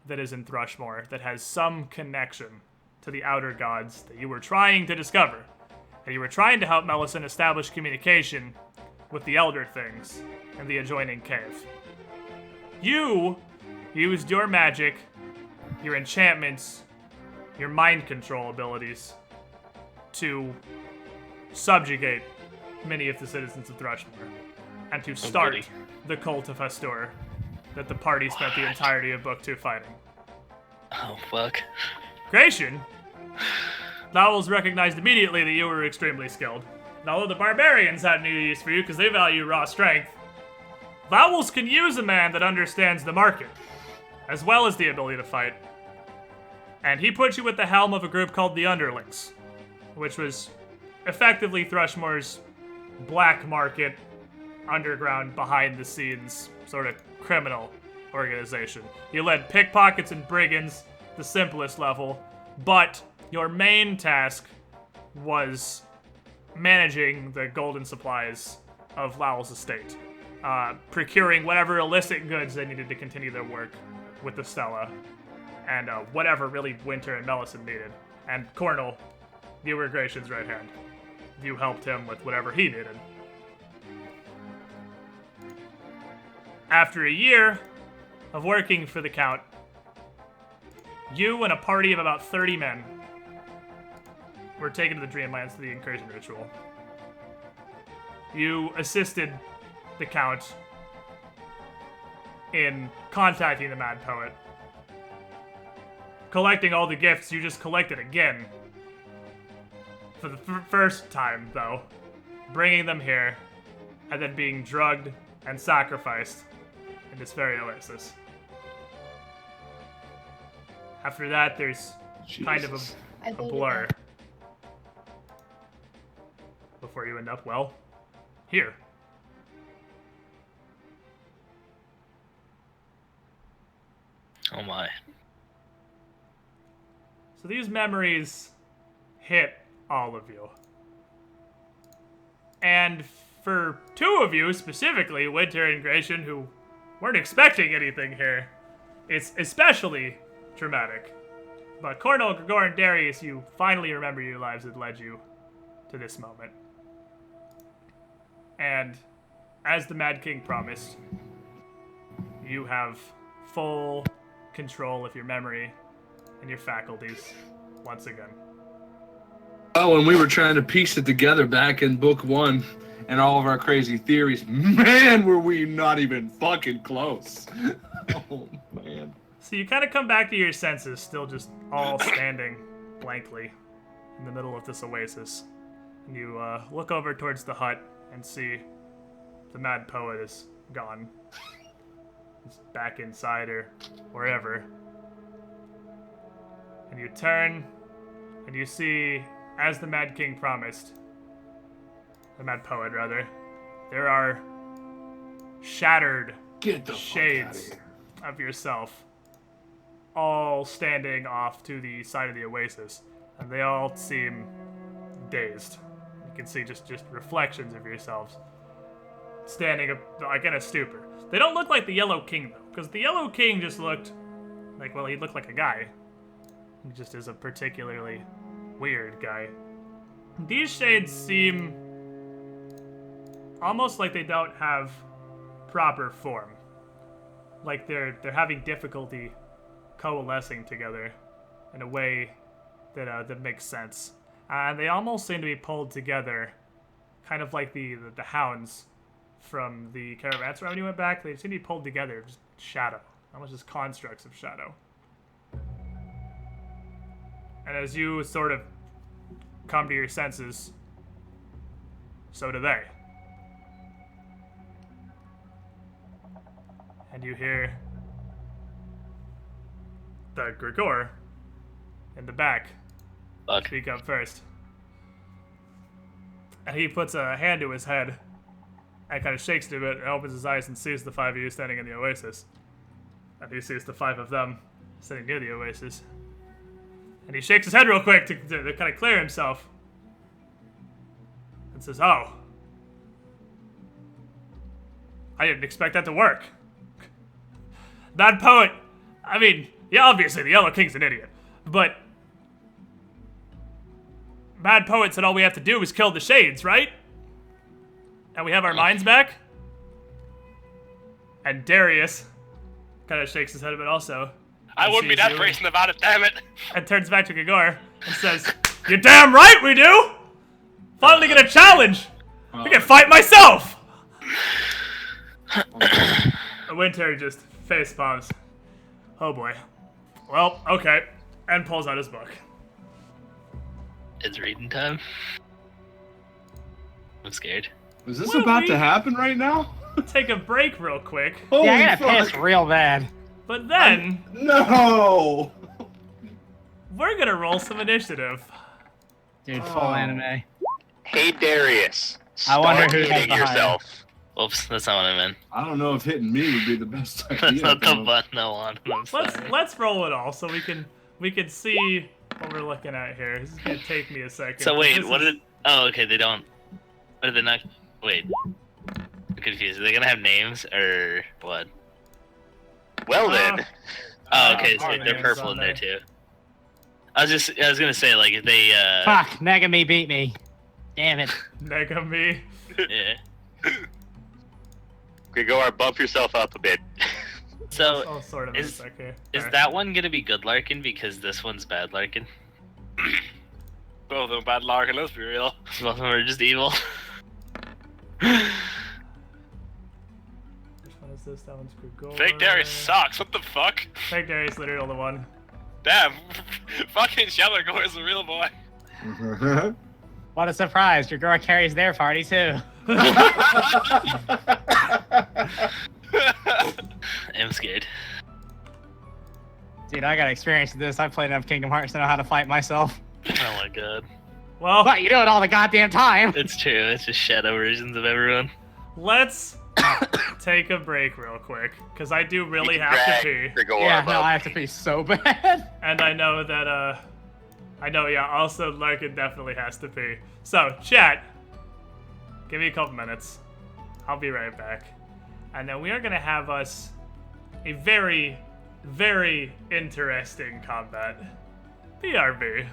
A: that is in Thrushmore that has some connection to the outer gods that you were trying to discover. And you were trying to help Melisson establish communication with the Elder Things in the adjoining cave. You used your magic, your enchantments, your mind control abilities to subjugate many of the citizens of Thrushmore and to start the cult of Hastur that the party spent the entirety of Book 2 fighting.
C: Oh, fuck.
A: Gratian, Lowells recognized immediately that you were extremely skilled. And although the barbarians had no use for you because they value raw strength, Lowells can use a man that understands the market, as well as the ability to fight. And he put you at the helm of a group called the Underlings, which was effectively Thrushmore's black market, underground, behind-the-scenes sort of criminal organization. You led pickpockets and brigands the simplest level, but your main task was managing the golden supplies of Lowell's estate, procuring whatever illicit goods they needed to continue their work with the Stella, and whatever really Winter and Melisande needed. And Cornel, you were Gratian's right hand. You helped him with whatever he needed. After a year of working for the Count, you and a party of about 30 men were taken to the Dreamlands for the incursion ritual. You assisted the Count in contacting the Mad Poet, collecting all the gifts you just collected again. For the first time, though, bringing them here, and then being drugged and sacrificed in this very oasis. After that, there's kind of a blur. Before you end up, well, here.
C: Oh my.
A: So these memories hit all of you. And for two of you specifically, Winter and Gratian, who weren't expecting anything here, it's especially traumatic. But Cornel, Gregor, and Darius, you finally remember your lives that led you to this moment. And as the Mad King promised, you have full control of your memory and your faculties once again.
G: Oh, and we were trying to piece it together back in book 1 and all of our crazy theories. Man, were we not even fucking close. Oh, man.
A: So you kind of come back to your senses, still just all standing blankly in the middle of this oasis. And you look over towards the hut and see the Mad Poet is gone. He's back inside or wherever. And you turn and you see, as the Mad King promised, the Mad Poet rather, there are shattered shades of yourself all standing off to the side of the oasis, and they all seem dazed. You can see just reflections of yourselves standing like in a stupor. They don't look like the Yellow King though, because the Yellow King just looked like, well, he looked like a guy. He just is a particularly weird guy. These shades seem almost like they don't have proper form. Like they're having difficulty coalescing together in a way that makes sense. And they almost seem to be pulled together, kind of like the hounds from the Caravanserai when you went back. They seem to be pulled together, just shadow, almost just constructs of shadow. And as you sort of come to your senses, so do they. And you hear the Gregor in the back speak up first. And he puts a hand to his head and kind of shakes it a bit and opens his eyes and sees the 5 of you standing in the oasis. And he sees the 5 of them sitting near the oasis. And he shakes his head real quick to kind of clear himself. And says, oh. I didn't expect that to work. Mad Poet. I mean, yeah, obviously the Yellow King's an idiot. But Mad Poet said all we have to do is kill the shades, right? And we have our minds back? And Darius kind of shakes his head a bit also.
D: I wouldn't be that brazen about it, damn it.
A: And turns back to Gregor and says, you're damn right we do! Finally get a challenge! I can fight myself! Winter just face palms. Oh boy. Well, okay. And pulls out his book.
C: It's reading time. I'm scared.
G: Is this about to happen right now?
A: Take a break real quick.
G: Holy
F: Yeah, I
G: fuck.
F: gotta piss real bad.
A: But then,
G: No!
A: we're gonna roll some initiative.
E: Dude, full anime.
B: Hey Darius,
E: I wonder
B: start
E: who has
B: hitting
E: the
B: yourself.
C: Oops, that's not what I meant.
G: I don't know if hitting me would be the best idea.
C: That's not the button I wanted. I'm sorry.
A: Let's roll it all so we can we could see what we're looking at here. This is gonna take me a second.
C: So wait,
A: This
C: what
A: is-
C: are? Oh, okay. They don't. Are they not? Wait. I'm confused. Are they gonna have names or what?
B: Well then,
C: Oh, okay. So
A: our
C: they're
A: names
C: purple
A: on
C: in there
A: there.
C: too. I was gonna say like if they
F: Fuck, Negami beat me. Damn it.
A: Negami.
C: yeah.
B: Gregor, bump yourself up a bit.
C: So
A: Oh, sort of.
C: is-
A: Okay.
C: is
A: Alright.
C: that one gonna be good Larkin because this one's bad Larkin?
D: Both of them bad Larkin, let's be real.
C: Both of them are just evil.
A: Which one is this? That one's Gregor.
D: Fake Darius sucks, what the fuck?
A: Fake Darius, literally the one.
D: Damn, fucking Shelagor is a real boy.
F: What a surprise. Gregor carries their party too.
C: I'm scared.
F: Dude, I got experience with this. I played enough Kingdom Hearts to know how to fight myself.
C: Oh my god.
A: Well,
F: But you do it all the goddamn time.
C: It's true. It's just shadow versions of everyone.
A: let's take a break real quick, because I do really
B: You can
A: have to
B: drag
A: pee.
B: Gregor
F: Yeah,
B: up.
F: no, I have to pee so bad.
A: And I know that, also Larkin definitely has to pee. So, chat, give me a couple minutes. I'll be right back. And then we are going to have us a very, very interesting combat. BRB.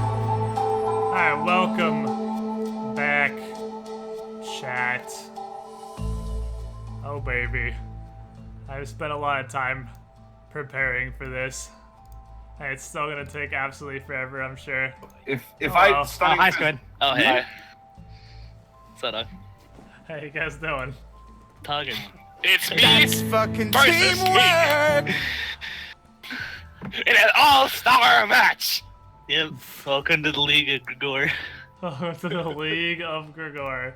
A: Alright, welcome back, chat. Oh, baby. I've spent a lot of time preparing for this. And it's still gonna take absolutely forever, I'm sure.
G: If
A: Oh,
G: I
A: wow.
F: Oh,
G: stunning
F: hi, Squid.
C: Oh hey. What's up, dog?
A: How you guys doing?
C: Talking.
D: It's me
H: That's fucking
D: versus
H: teamwork.
D: in an all-star match!
C: Yep. Welcome to the League of Gregor.
A: Welcome to the League of Gregor.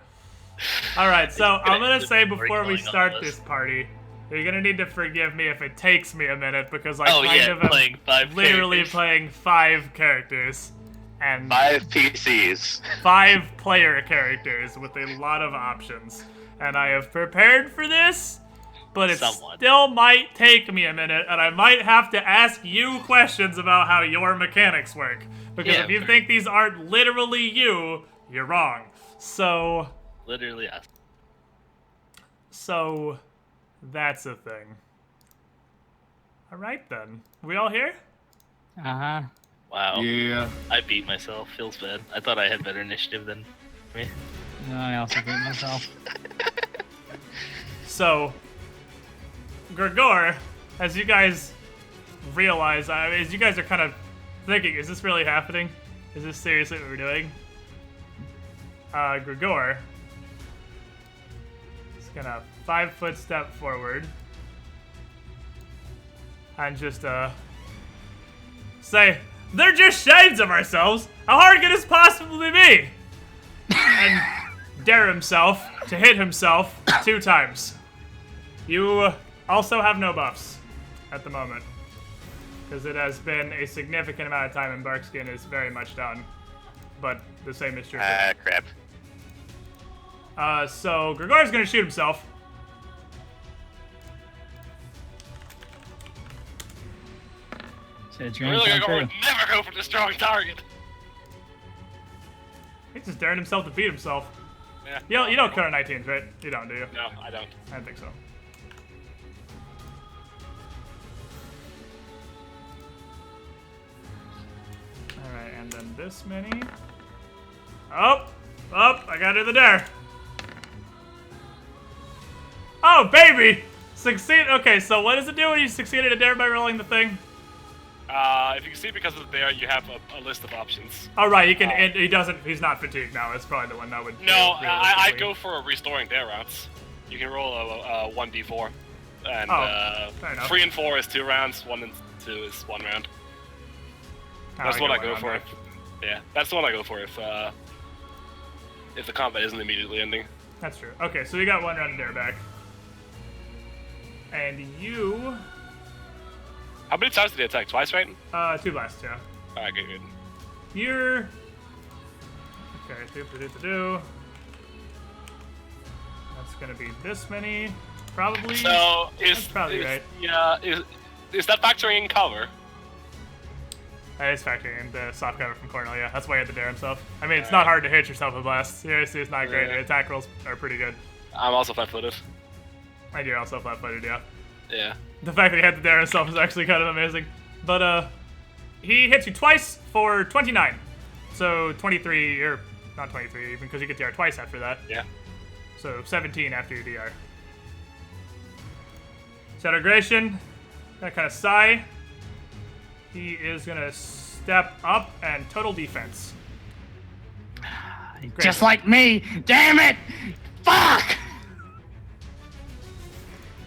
A: Alright, so I'm gonna say before we start this party, you're gonna need to forgive me if it takes me a minute, because I
C: Oh
A: kind
C: yeah,
A: of am
C: playing 5
A: literally
C: characters.
A: playing 5 characters. And
B: 5 PCs.
A: 5 player characters with a lot of options. And I have prepared for this but it
C: Somewhat.
A: still might take me a minute, and I might have to ask you questions about how your mechanics work. Because
C: Yeah,
A: if you
C: fair.
A: think these aren't literally you, you're wrong. So
C: Literally us.
A: that's a thing. All right then, we all here?
E: Uh-huh.
C: Wow.
G: Yeah.
C: I beat myself. Feels bad. I thought I had better initiative than me.
E: I also beat myself.
A: So, Gregor, as you guys realize, as you guys are kind of thinking, is this really happening? Is this seriously what we're doing? Gregor is gonna 5-foot step forward and just say, "They're just shades of ourselves. How hard could this possibly be?" And dare himself to hit himself 2 times. You also have no buffs at the moment, because it has been a significant amount of time and Barkskin is very much down. But the same is true.
B: Crap.
A: So Gregor's gonna shoot himself.
E: So it's
D: I
E: your
D: really
E: answer
D: would
E: true.
D: never go for the strong target.
A: He's just daring himself to beat himself.
D: Yeah.
A: You don't cut on 19s, right? You don't, do you?
D: No, I don't.
A: I don't think so. Alright, and then this many. Oh! I got to the dare. Oh, baby! Succeed. Okay, so what does it do when you succeed at a dare by rolling the thing?
D: If you can see because of there, you have a list of options.
A: Oh, right, he can. He doesn't. He's not fatigued now. It's probably the one that would.
D: No,
A: do
D: I'd
A: realistically.
D: go for a restoring dare rounds. You can roll a 1d4. And
A: fair enough.
D: 3 and 4 is 2 rounds, 1 and 2 is 1 round.
A: Oh,
D: That's what I
A: got
D: go
A: one
D: for.
A: on
D: Yeah, that's the one I go for if the combat isn't immediately ending.
A: That's true. Okay, so we got 1 round of dare back. And you.
D: How many times did he attack? Twice, right?
A: 2 blasts, yeah.
D: Alright, good.
A: You're. Okay, do. That's gonna be this many, probably.
D: So
A: That's probably
D: is
A: right.
D: Yeah, is that factoring in cover?
A: It's factoring in the soft cover from Cornell, yeah. That's why he had to dare himself. I mean, it's not hard to hit yourself with blast. Seriously, it's not great.
D: Yeah.
A: The attack rolls are pretty good.
D: I'm also flat-footed.
A: And you're also flat-footed, yeah.
D: Yeah.
A: The fact that he had to dare himself is actually kind of amazing. But, he hits you twice for 29. So 23, or not 23 even, because you get DR twice after that.
D: Yeah.
A: So 17 after your DR. Shadowgration, that kind of sigh. He is gonna step up and total defense.
F: Just like me. Damn it! Fuck!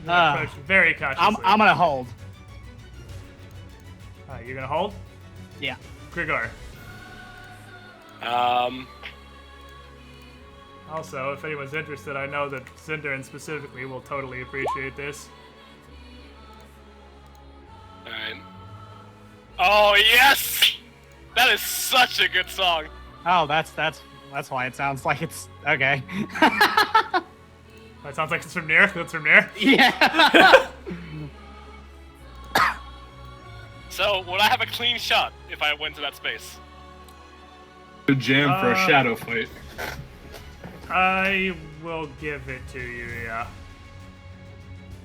A: Approach very cautiously.
E: I'm gonna hold.
A: You're gonna hold?
E: Yeah.
A: Grigor. Also, if anyone's interested, I know that Zinderin specifically will totally appreciate this.
D: Alright. Oh, yes! That is such a good song.
E: Oh, that's why it sounds like it's okay.
A: That sounds like it's from near. That's from near.
E: Yeah.
D: So, would I have a clean shot if I went to that space?
G: Good jam for a shadow fight.
A: I will give it to you, yeah.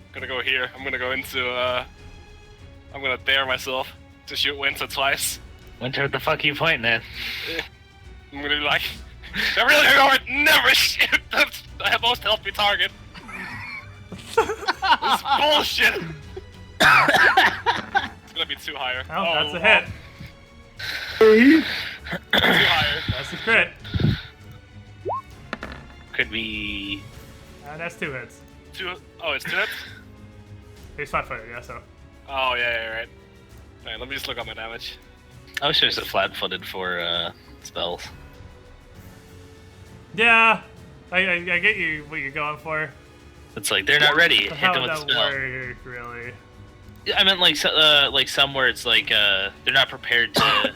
D: I'm gonna go here. I'm gonna go into, I'm gonna dare myself to shoot Winter twice.
C: Winter, what the fuck are you pointing at?
D: I'm gonna be like, I really hard, never shoot the most healthy target. This is bullshit. It's gonna be too higher.
A: Oh, that's a hit.
D: Too higher.
A: That's a crit.
C: Could be.
A: That's 2 hits.
D: Oh, it's 2 hits?
A: He's flat-footed, yeah, so.
D: Oh, yeah, right. Alright, let me just look up my damage.
C: I wish there's a flat-footed for spells.
A: Yeah, I get you what you're going for.
C: It's like they're not ready.
A: But
C: Hit
A: how
C: them
A: would
C: with a
A: that
C: spell.
A: work, really?
C: I meant like somewhere it's like they're not prepared to,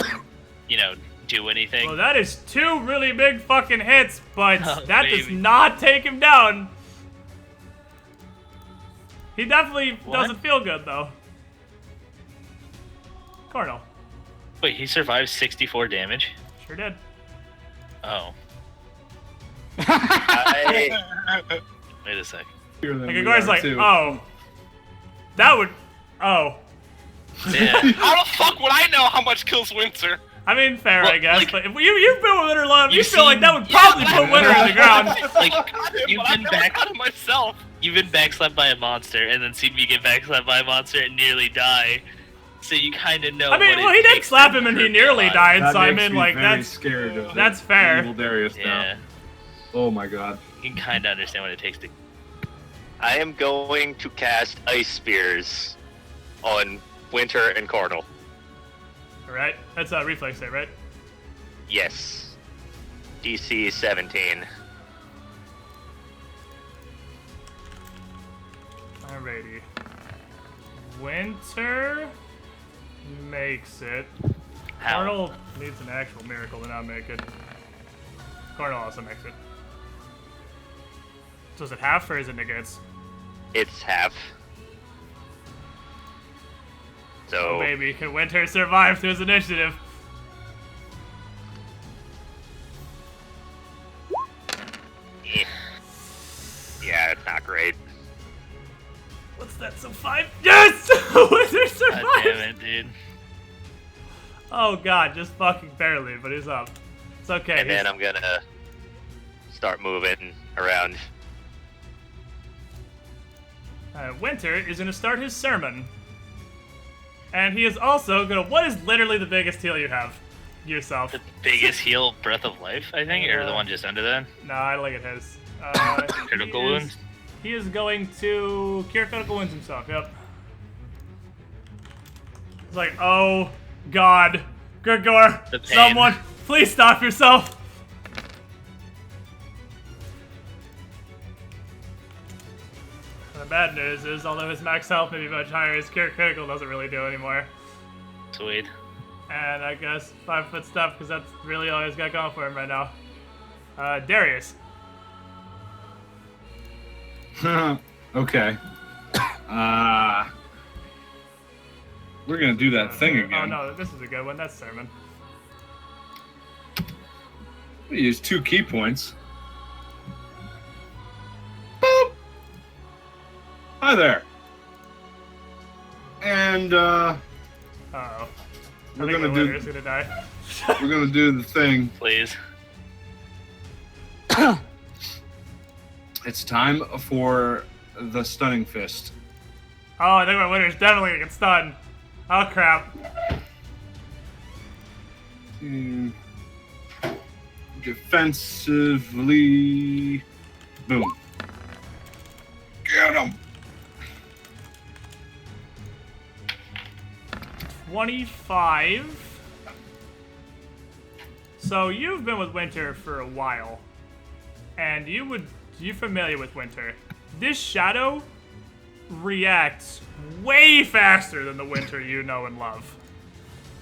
C: do anything.
A: Well, that is 2 really big fucking hits, but
C: Oh,
A: that does
C: baby.
A: not take him down. He definitely doesn't feel good, though. Cornel.
C: Wait, he survived 64 damage?
A: Sure did.
C: Oh.
B: I,
C: Wait a sec.
A: Like, Gregor's like, oh. That would... Oh.
C: Yeah.
D: How the fuck would I know how much kills Winter?
A: I mean, fair,
C: Well,
A: I guess.
C: like-
A: but if you've been with Winter long, you
C: You've
A: feel like
C: seen-
A: that would probably put Winter in the ground.
C: Like,
D: You've been back on myself.
C: you've been backslapped by a monster, and then seen me get backslapped by a monster and nearly die. So you kind of know.
A: I mean,
C: what
A: well,
C: it
A: he did
C: takes
A: slap
C: to
A: him and he
C: hurt
A: nearly
C: you alive.
A: died,
G: That
A: so I
G: makes
A: mean,
G: me
A: like,
G: very
A: that's...
G: scared of
A: that's fair.
G: Evil Darius now.
C: Yeah,
G: Oh my god.
C: you can kind of understand what it takes to.
B: I am going to cast Ice Spears on Winter and Cornel.
A: Alright, that's a reflex save, right?
B: Yes. DC 17.
A: Alrighty. Winter makes it.
C: How?
A: Cornel needs an actual miracle to not make it. Cornel also makes it. So is it half or is it negates?
B: It's half.
A: Oh
B: So,
A: baby, can Winter survive through his initiative?
B: yeah, it's not great.
A: What's that? So 5? Yes! Winter
C: God
A: survives!
C: damn it, dude.
A: Oh god, just fucking barely, but he's up. It's okay.
B: And then I'm gonna start moving around.
A: Winter is gonna start his sermon. And he is also gonna... What is literally the biggest heal you have? Yourself.
C: The biggest heal, Breath of Life, I think, or the
A: Yeah.
C: one just under that.
A: No, I don't think it has.
C: Critical
A: he is-
C: wounds?
A: He is going to cure critical wounds himself, yep. It's like, oh, God. Gregor,
C: The pain.
A: someone, please stop yourself. The bad news is, although his max health may be much higher, his cure critical doesn't really do anymore.
C: Sweet.
A: And I guess 5-foot step, because that's really all he's got going for him right now. Darius.
G: Okay. We're gonna do that thing
A: Oh
G: again.
A: no, this is a good one. That's sermon.
G: We use 2 key points. Boop. Hi there. And
A: Uh-oh.
G: we're
A: I think
G: gonna
A: the
G: do
A: winner's gonna die.
G: we're gonna do the thing.
C: Please.
G: It's time for the stunning fist.
A: Oh, I think my winner's definitely gonna get stunned. Oh crap.
G: Defensively, boom. Get him.
A: 25. So you've been with Winter for a while, and you're familiar with Winter. This shadow reacts way faster than the Winter you know and love,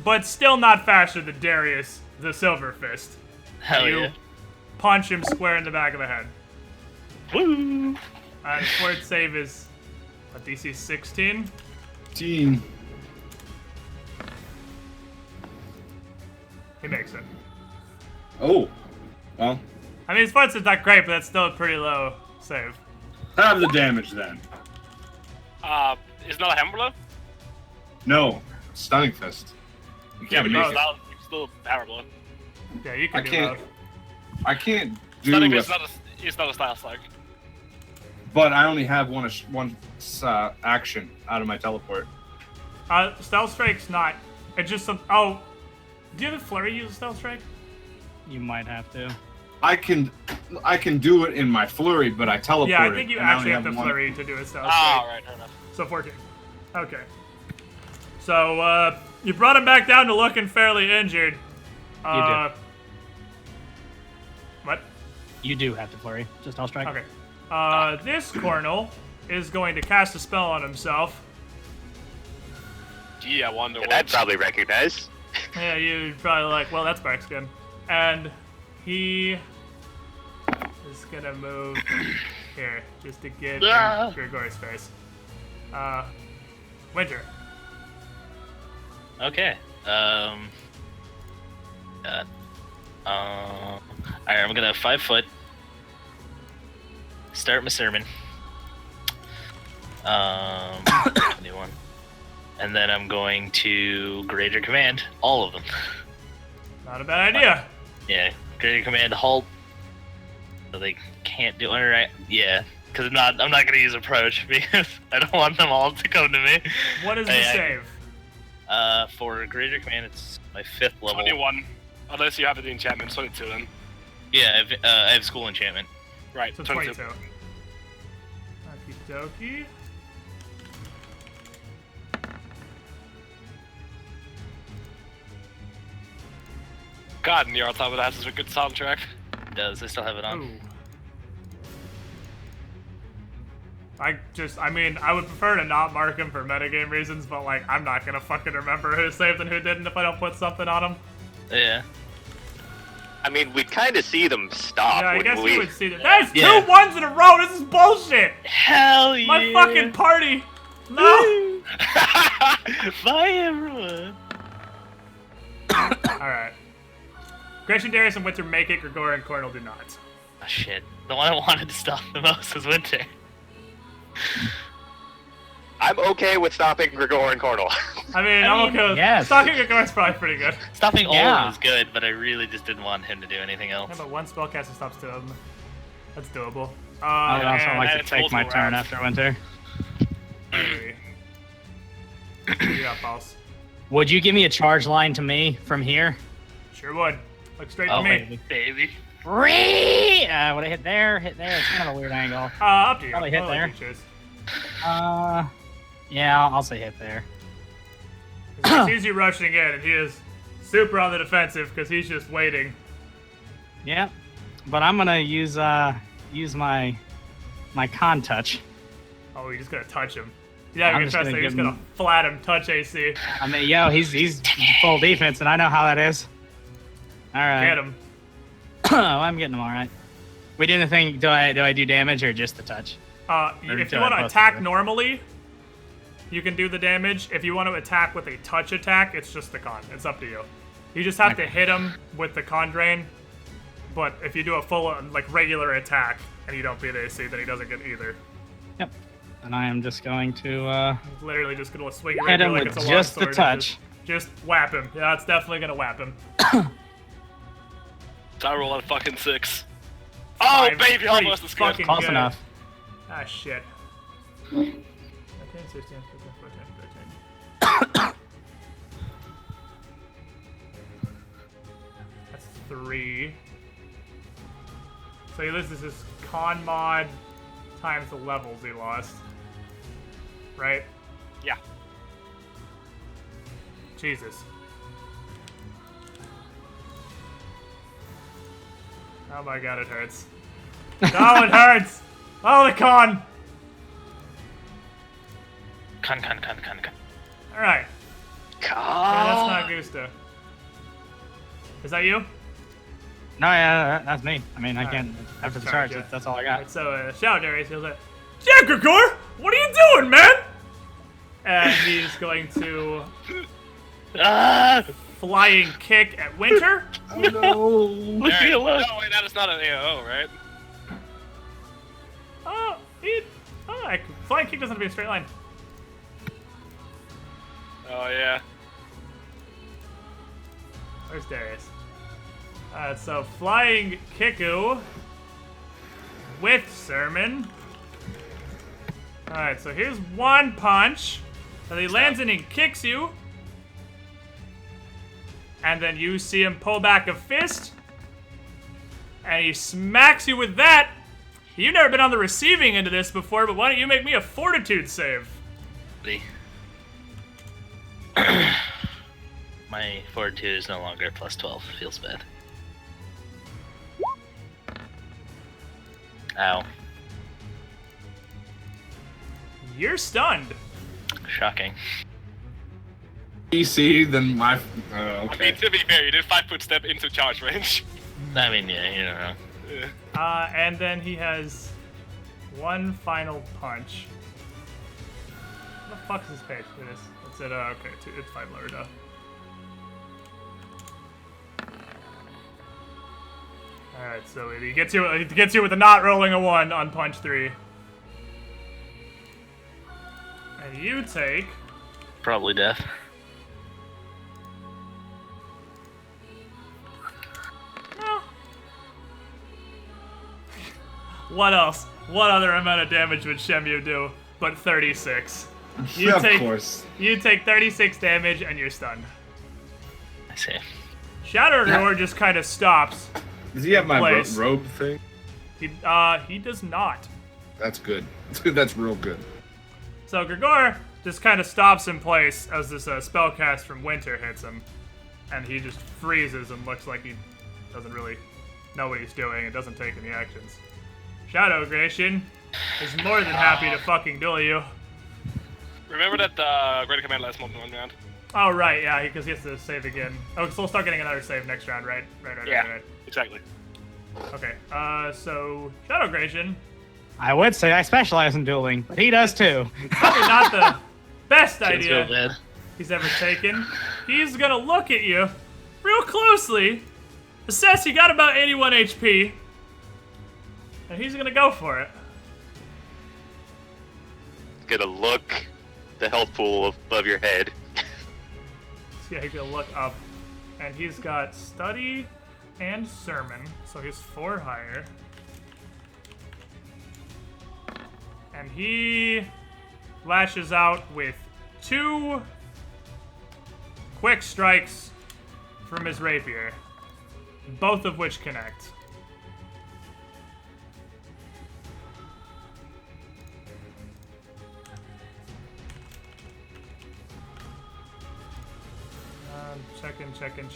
A: but still not faster than Darius the Silver Fist.
C: Hell
A: you
C: yeah.
A: punch him square in the back of the head.
C: Woo!
A: Fort save is a DC 16.
G: 15.
A: He makes it.
G: Oh, well,
A: I mean, his fort save's not great, but that's still a pretty low save.
G: have the damage then.
D: It's not a hammer blow?
G: No, stunning fist. You can't
A: but
G: make
A: no,
G: it.
D: It's still hammer blow.
A: Yeah, you can
G: I
A: do
G: can't
A: both.
G: I can't do
D: Stunning
G: it,
D: is it's not a style slug.
G: but I only have one action out of my teleport.
A: Stealth Strike's not. It's just some. Oh, do you have a flurry use a Stealth Strike?
E: You might have to.
G: I can do it in my flurry, but I teleport.
A: Yeah, I think you
G: and I
A: actually
G: only
A: have to
G: one.
A: flurry to do a Stealth
D: Ah,
A: Strike.
D: right, fair enough.
A: So 14. Okay. So, you brought him back down to looking fairly injured. What?
E: You do have to flurry. Just I'll strike.
A: Okay. This Cornel is going to cast a spell on himself.
D: Gee, I wonder
B: And
D: what.
B: I'd probably recognize.
A: Yeah, you'd probably like, well, that's Bark Skin. And he is gonna move here just to get in Gregor's face. Winter.
C: Okay. God. Alright, I'm gonna 5 foot. Start my sermon. 21. And then I'm going to Greater Command all of them.
A: Not a bad idea.
C: Yeah, Greater Command halt. So they can't do it. Yeah, because I'm not gonna use approach because I don't want them all to come to me.
A: What is the save?
C: For Greater Command, it's my 5th level.
D: 21. Unless you have the enchantment, 22 then.
C: Yeah, I have school enchantment.
D: Right,
A: So
D: 22.
A: 22. Okie dokie.
D: God, Nier Automata has such a good soundtrack.
C: It does. I still have it on.
A: Ooh. I mean, I would prefer to not mark him for metagame reasons, but like, I'm not gonna fucking remember who saved and who didn't if I don't put something on him.
C: Yeah.
B: I mean, we kind of see them stop.
A: Yeah, I guess
B: we
A: you would see that. That's
C: Yeah.
A: 2 1s in a row. This is bullshit.
C: Hell yeah!
A: My fucking party. No.
C: Bye, everyone.
A: All right. Gratian, Darius, and Winter make it. Grigor and Cornel do not.
C: Oh shit! The one I wanted to stop the most was Winter.
B: I'm okay with stopping Grigor and Cornel.
A: I mean, I'm okay with
E: yes.
A: stalking Grigor is probably pretty good.
C: Stopping all
E: Yeah.
C: of them is good, but I really just didn't want him to do anything
A: Yeah,
C: else.
A: but one spellcaster stops 2 of them. That's doable.
E: I'd also
A: and
E: like to
D: it's
E: take my
D: multiple
E: turn
D: rounds.
E: after Winter.
A: You got pulse.
E: Would you give me a charge line to me from here?
A: Sure would. Look straight
E: Oh,
A: to me.
C: Baby.
E: Free! Would I hit there? Hit there? It's kind of a weird angle.
A: Up to you.
E: Probably hit
A: I'll let
E: there.
A: you choose.
E: Yeah, I'll say hit there.
A: He sees you rushing in, and he is super on the defensive because he's just waiting.
E: Yep. But I'm gonna use my con touch.
A: Oh, you're just gonna touch him. Yeah, you're
E: I'm
A: gonna
E: just
A: trust
E: gonna
A: that. You're just
E: give
A: gonna flat him, touch AC.
E: I mean, yo, he's full defense, and I know how that is. All right.
A: Get him.
E: Oh, I'm getting him all right. We did the thing. Do I do damage or just the touch?
A: If
E: do
A: you
E: I
A: want to
E: both
A: attack
E: do it?
A: normally, you can do the damage. If you want to attack with a touch attack, it's just the con. It's up to you. You just have to hit him with the con drain. But if you do a full, like, regular attack and you don't beat AC, then he doesn't get either.
E: Yep. And I am just going to
A: Literally just gonna swing it
E: hit
A: right
E: him
A: like
E: with
A: it's a
E: just
A: long
E: the
A: sword and
E: touch.
A: Just whap him. Yeah, it's definitely gonna whap him.
D: So I roll on fucking 6. Oh,
A: Five,
D: baby,
A: pretty
D: almost as good.
A: fucking
E: Close
A: good.
E: enough.
A: Ah, shit. 13, 16, 15, 14, 13. That's 3. So he loses his con mod times the levels he lost. Right?
D: Yeah.
A: Jesus. Oh my god, it hurts. Oh, it hurts! Oh, the con!
C: Con.
A: Alright. Yeah, that's not Gusta. Is that you?
E: No, yeah, that's me. I mean, I
A: Alright.
E: can't after the
A: Charge,
E: charge.
A: yeah.
E: That's all I got.
A: Alright, so, shout Darius, he'll say, yeah, Grigor! What are you doing, man? And he's going to
C: Ah!
A: flying kick at Winter.
G: Oh no!
C: Leave me alone.
D: No, wait, that is not an AO, right?
A: Flying kick doesn't have to be a straight line.
D: Oh, yeah.
A: Where's Darius? So flying Kiku with Sermon. Alright, so here's one punch. And he lands and he kicks you. And then you see him pull back a fist. And he smacks you with that. You've never been on the receiving end of this before, but why don't you make me a fortitude save?
C: My fortitude is no longer plus 12. Feels bad. Ow.
A: You're stunned.
C: Shocking.
G: EC, then my.
D: I
G: Okay.
D: mean, to be fair, you did 5-foot step into charge range.
C: I mean, yeah, you don't know.
A: And then he has one final punch. the fuck's this page? It is. It's at, okay, it's 5 lower now. Alright, so he gets you with a not rolling a 1 on punch 3. And you take...
C: Probably death.
A: No. What else? What other amount of damage would Shemu do but 36?
G: Of course.
A: You take 36 damage and you're stunned.
C: I see.
A: Shadow Roar just kind of stops.
G: Does he have my
A: Place.
G: robe thing?
A: He does not.
G: That's good. That's real good.
A: So Grigor just kind of stops in place as this spellcast from Winter hits him. And he just freezes and looks like he doesn't really know what he's doing and doesn't take any actions. Shadow Gratian is more than happy to fucking duel you.
D: Remember that Greater Command lasts more than 1 round?
A: Oh, right, yeah, because he has to save again. Oh, so we'll start getting another save next round, right? Right.
D: Exactly.
A: Okay, so Shadow Gratian,
E: I would say I specialize in dueling, but he does too.
A: probably not the best
C: Feels real
A: idea
C: bad.
A: he's ever taken. He's gonna look at you real closely, assess you got about 81 HP, and he's gonna go for it.
B: Gonna look the health pool above your head.
A: So yeah, he's gonna look up, and he's got Study and Sermon, so he's 4 higher. And he lashes out with 2 quick strikes from his rapier, both of which connect.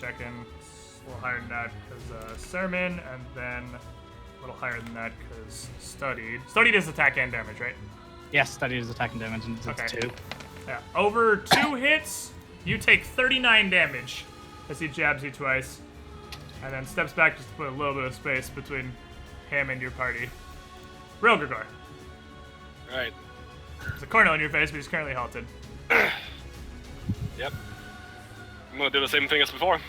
A: Checking. It's a little higher than that because Sermon, and then a little higher than that because Studied. Studied is attack and damage, right?
E: Yes, study is attack and damage, and it's
A: Okay.
E: 2.
A: Yeah. Over 2 hits, you take 39 damage as he jabs you twice, and then steps back just to put a little bit of space between him and your party. Real Grigor.
D: Right.
A: There's a cornel in your face, but he's currently halted.
D: Yep. I'm gonna do the same thing as before.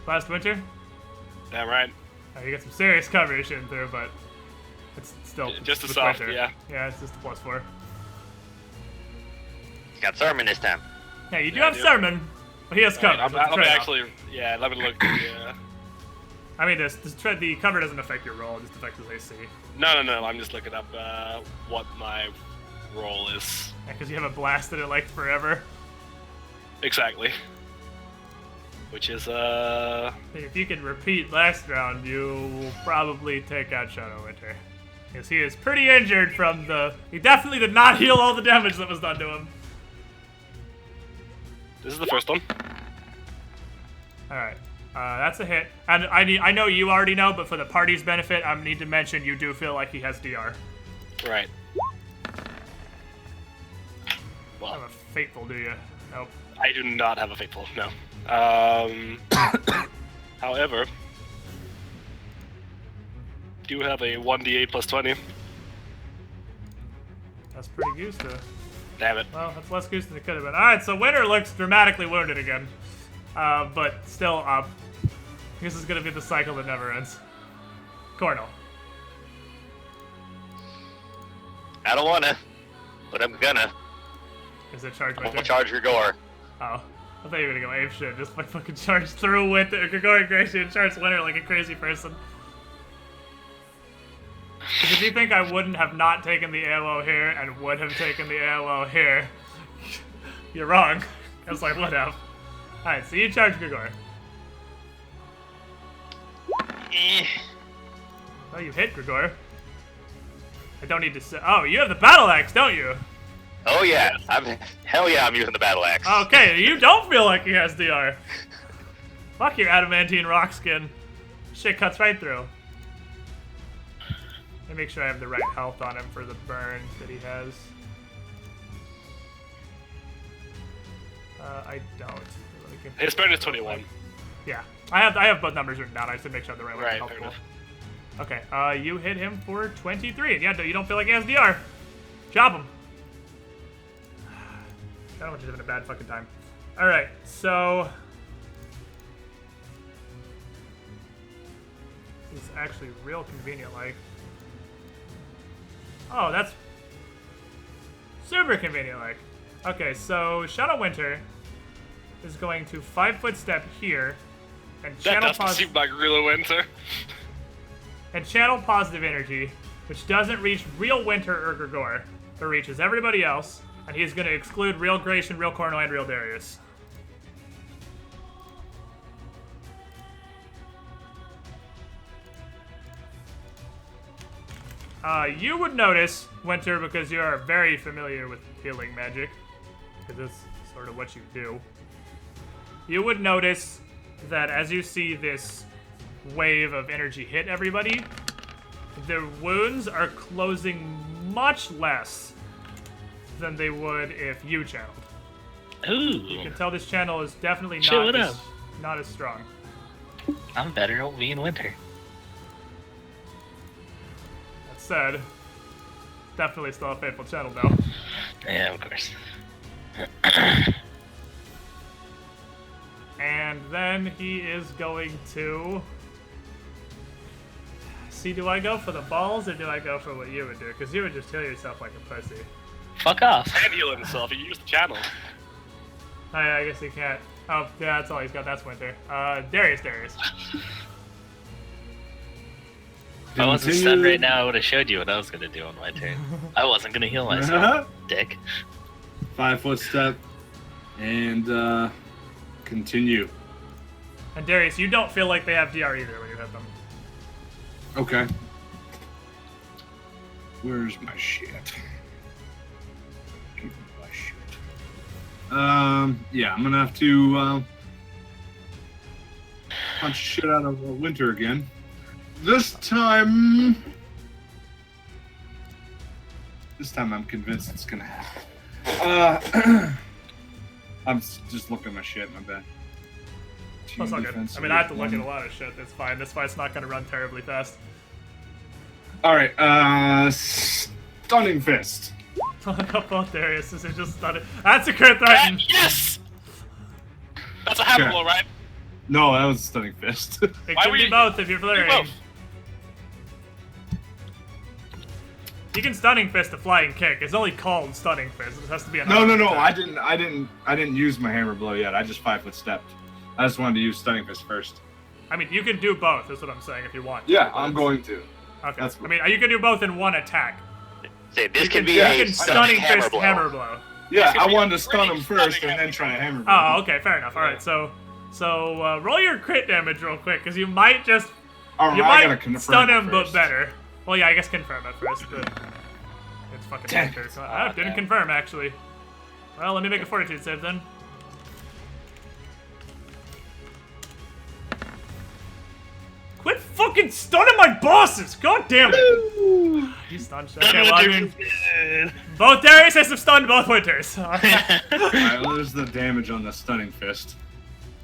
A: Last winter,
D: Damn right.
A: you got some serious coverage in through, but it's still
D: Just a
A: it's
D: soft,
A: winter.
D: yeah.
A: Yeah, it's just a +4.
B: Got Sermon this time.
A: Yeah, you do
D: Yeah, I
A: have
D: do.
A: Sermon, but he has cover.
D: I'll
A: so it's a
D: be
A: trade-off.
D: actually. Yeah, let me look. Yeah.
A: I mean, the cover doesn't affect your roll; it just affects his AC.
D: No. I'm just looking up what my role is.
A: Yeah, because you haven't blasted it like forever.
D: Exactly. Which is
A: If you can repeat last round, you will probably take out Shadow Winter. Because he is pretty injured from the... He definitely did not heal all the damage that was done to him.
D: This is the first one.
A: Alright. That's a hit. And I know you already know, but for the party's benefit, I need to mention you do feel like he has DR.
D: Right.
A: Have
D: Well,
A: a Fateful, do you? Nope.
D: I do not have a fateful. No. However, do have a 1d8 plus 20.
A: That's pretty goose, though.
D: Damn it.
A: Well, that's less goose than it could have been. Alright, so Winter looks dramatically wounded again. But still up. This is gonna be the cycle that never ends. Cornel.
B: I don't wanna, but I'm gonna.
A: Is it charge
B: I'm
A: Winter?
B: gonna charge Grigor.
A: Oh. I thought you were gonna go ape shit. Just like fucking charge through Winter. Gregorian Gracie and charge Winter like a crazy person. 'Cause if you think I wouldn't have not taken the AOO here and would have taken the AOO here, you're wrong. I was like, would have. Alright, so you charge Grigor.
B: Eh.
A: Oh, you hit Grigor. I don't need to say. Oh, you have the battle axe, don't you?
B: Oh yeah, hell yeah, I'm using the battle axe.
A: Okay, you don't feel like he has DR. Fuck your adamantine rock skin. Shit cuts right through. Let me make sure I have the right health on him for the burn that he has. I don't.
D: His burn is 21.
A: Yeah, I have both numbers written down. I just did make sure I have the right one.
D: Right,
A: Helpful.
D: fair enough.
A: Okay, you hit him for 23, and yeah, you don't feel like he has DR. Chop him. Shadow Winter's having a bad fucking time. Alright, so... This is actually real convenient, like... Oh, that's... super convenient, like. Okay, so Shadow Winter is going to 5-foot step here and
D: That
A: channel
D: doesn't seem like real winter.
A: and channel positive energy, which doesn't reach real Winter or Gregor, but reaches everybody else, and he's going to exclude real Gratian, real Cornwall, and real Darius. You would notice, Winter, because you are very familiar with healing magic, because that's sort of what you do. You would notice that as you see this wave of energy hit everybody, their wounds are closing much less than they would if you channeled. You
C: Ooh,
A: can tell this channel is definitely
C: Chill it
A: not
C: up.
A: not as strong.
C: I'm better at being winter.
A: That said, definitely still a faithful channel though.
C: Yeah, of course.
A: And then he is going to... See, do I go for the balls or do I go for what you would do? Because you would just heal yourself like a pussy.
C: Fuck off.
D: And heal himself. He used the channel.
A: Oh, yeah, I guess he can't. Oh, yeah, that's all he's got. That's Winter. Darius.
C: If I wasn't stunned right now, I would have showed you what I was gonna do on my turn. I wasn't gonna heal myself, dick.
G: 5-foot step. And, continue.
A: And Darius, you don't feel like they have DR either when you hit them.
G: Okay. Where's my shit? Give me my shit. Yeah, I'm gonna have to, punch shit out of Winter again. This time I'm convinced it's gonna happen. I'm just looking at my shit, my bad.
A: That's all good. I mean, I have to look at a lot of shit. That's fine. This fight's not going to run terribly fast.
G: Alright, Stunning Fist.
A: Both Darius is just stunning. That's a crit threaten.
D: Yes! That's a hammer
G: Okay.
D: blow, right?
G: No, that was Stunning Fist.
A: It
D: Why
A: could
D: were
A: be
D: you-
A: both if you're
D: Do
A: flaring.
D: both.
A: You can stunning fist a flying kick. It's only called stunning fist. It has to be an
G: No,
A: attack.
G: I didn't use my hammer blow yet. I just 5-foot stepped. I just wanted to use Stunning Fist first.
A: I mean, you can do both. Is what I'm saying. If you want.
G: Yeah,
A: to,
G: I'm
A: but-
G: going to.
A: Okay.
G: That's
A: I mean, you can do both in one attack.
B: Say, this
A: You
B: can be
A: you
B: a
A: can stunning
B: hammer
A: fist
B: blow.
A: hammer blow.
G: Yeah,
D: It's
G: I
D: gonna
G: wanted
D: be
G: to stun him
D: pretty
G: first
D: stunning
G: and then
D: hammer
G: try a hammer blow.
A: Oh, okay, fair enough. All right, so roll your crit damage real quick, because you might just
G: Alright,
A: you
G: I gotta
A: might
G: confirm
A: stun
G: it
A: him, but
G: first.
A: better. Well, yeah, I guess confirm it first. But it's fucking
G: Damn
A: Winter.
G: it.
A: So I didn't
C: damn.
A: confirm actually. Well, let me make a fortitude save then. Quit fucking stunning my bosses! God damn it! You stunned shit. Okay, well, I mean, both Darius have stunned both Winters.
G: Alright, well, there's the damage on the Stunning Fist.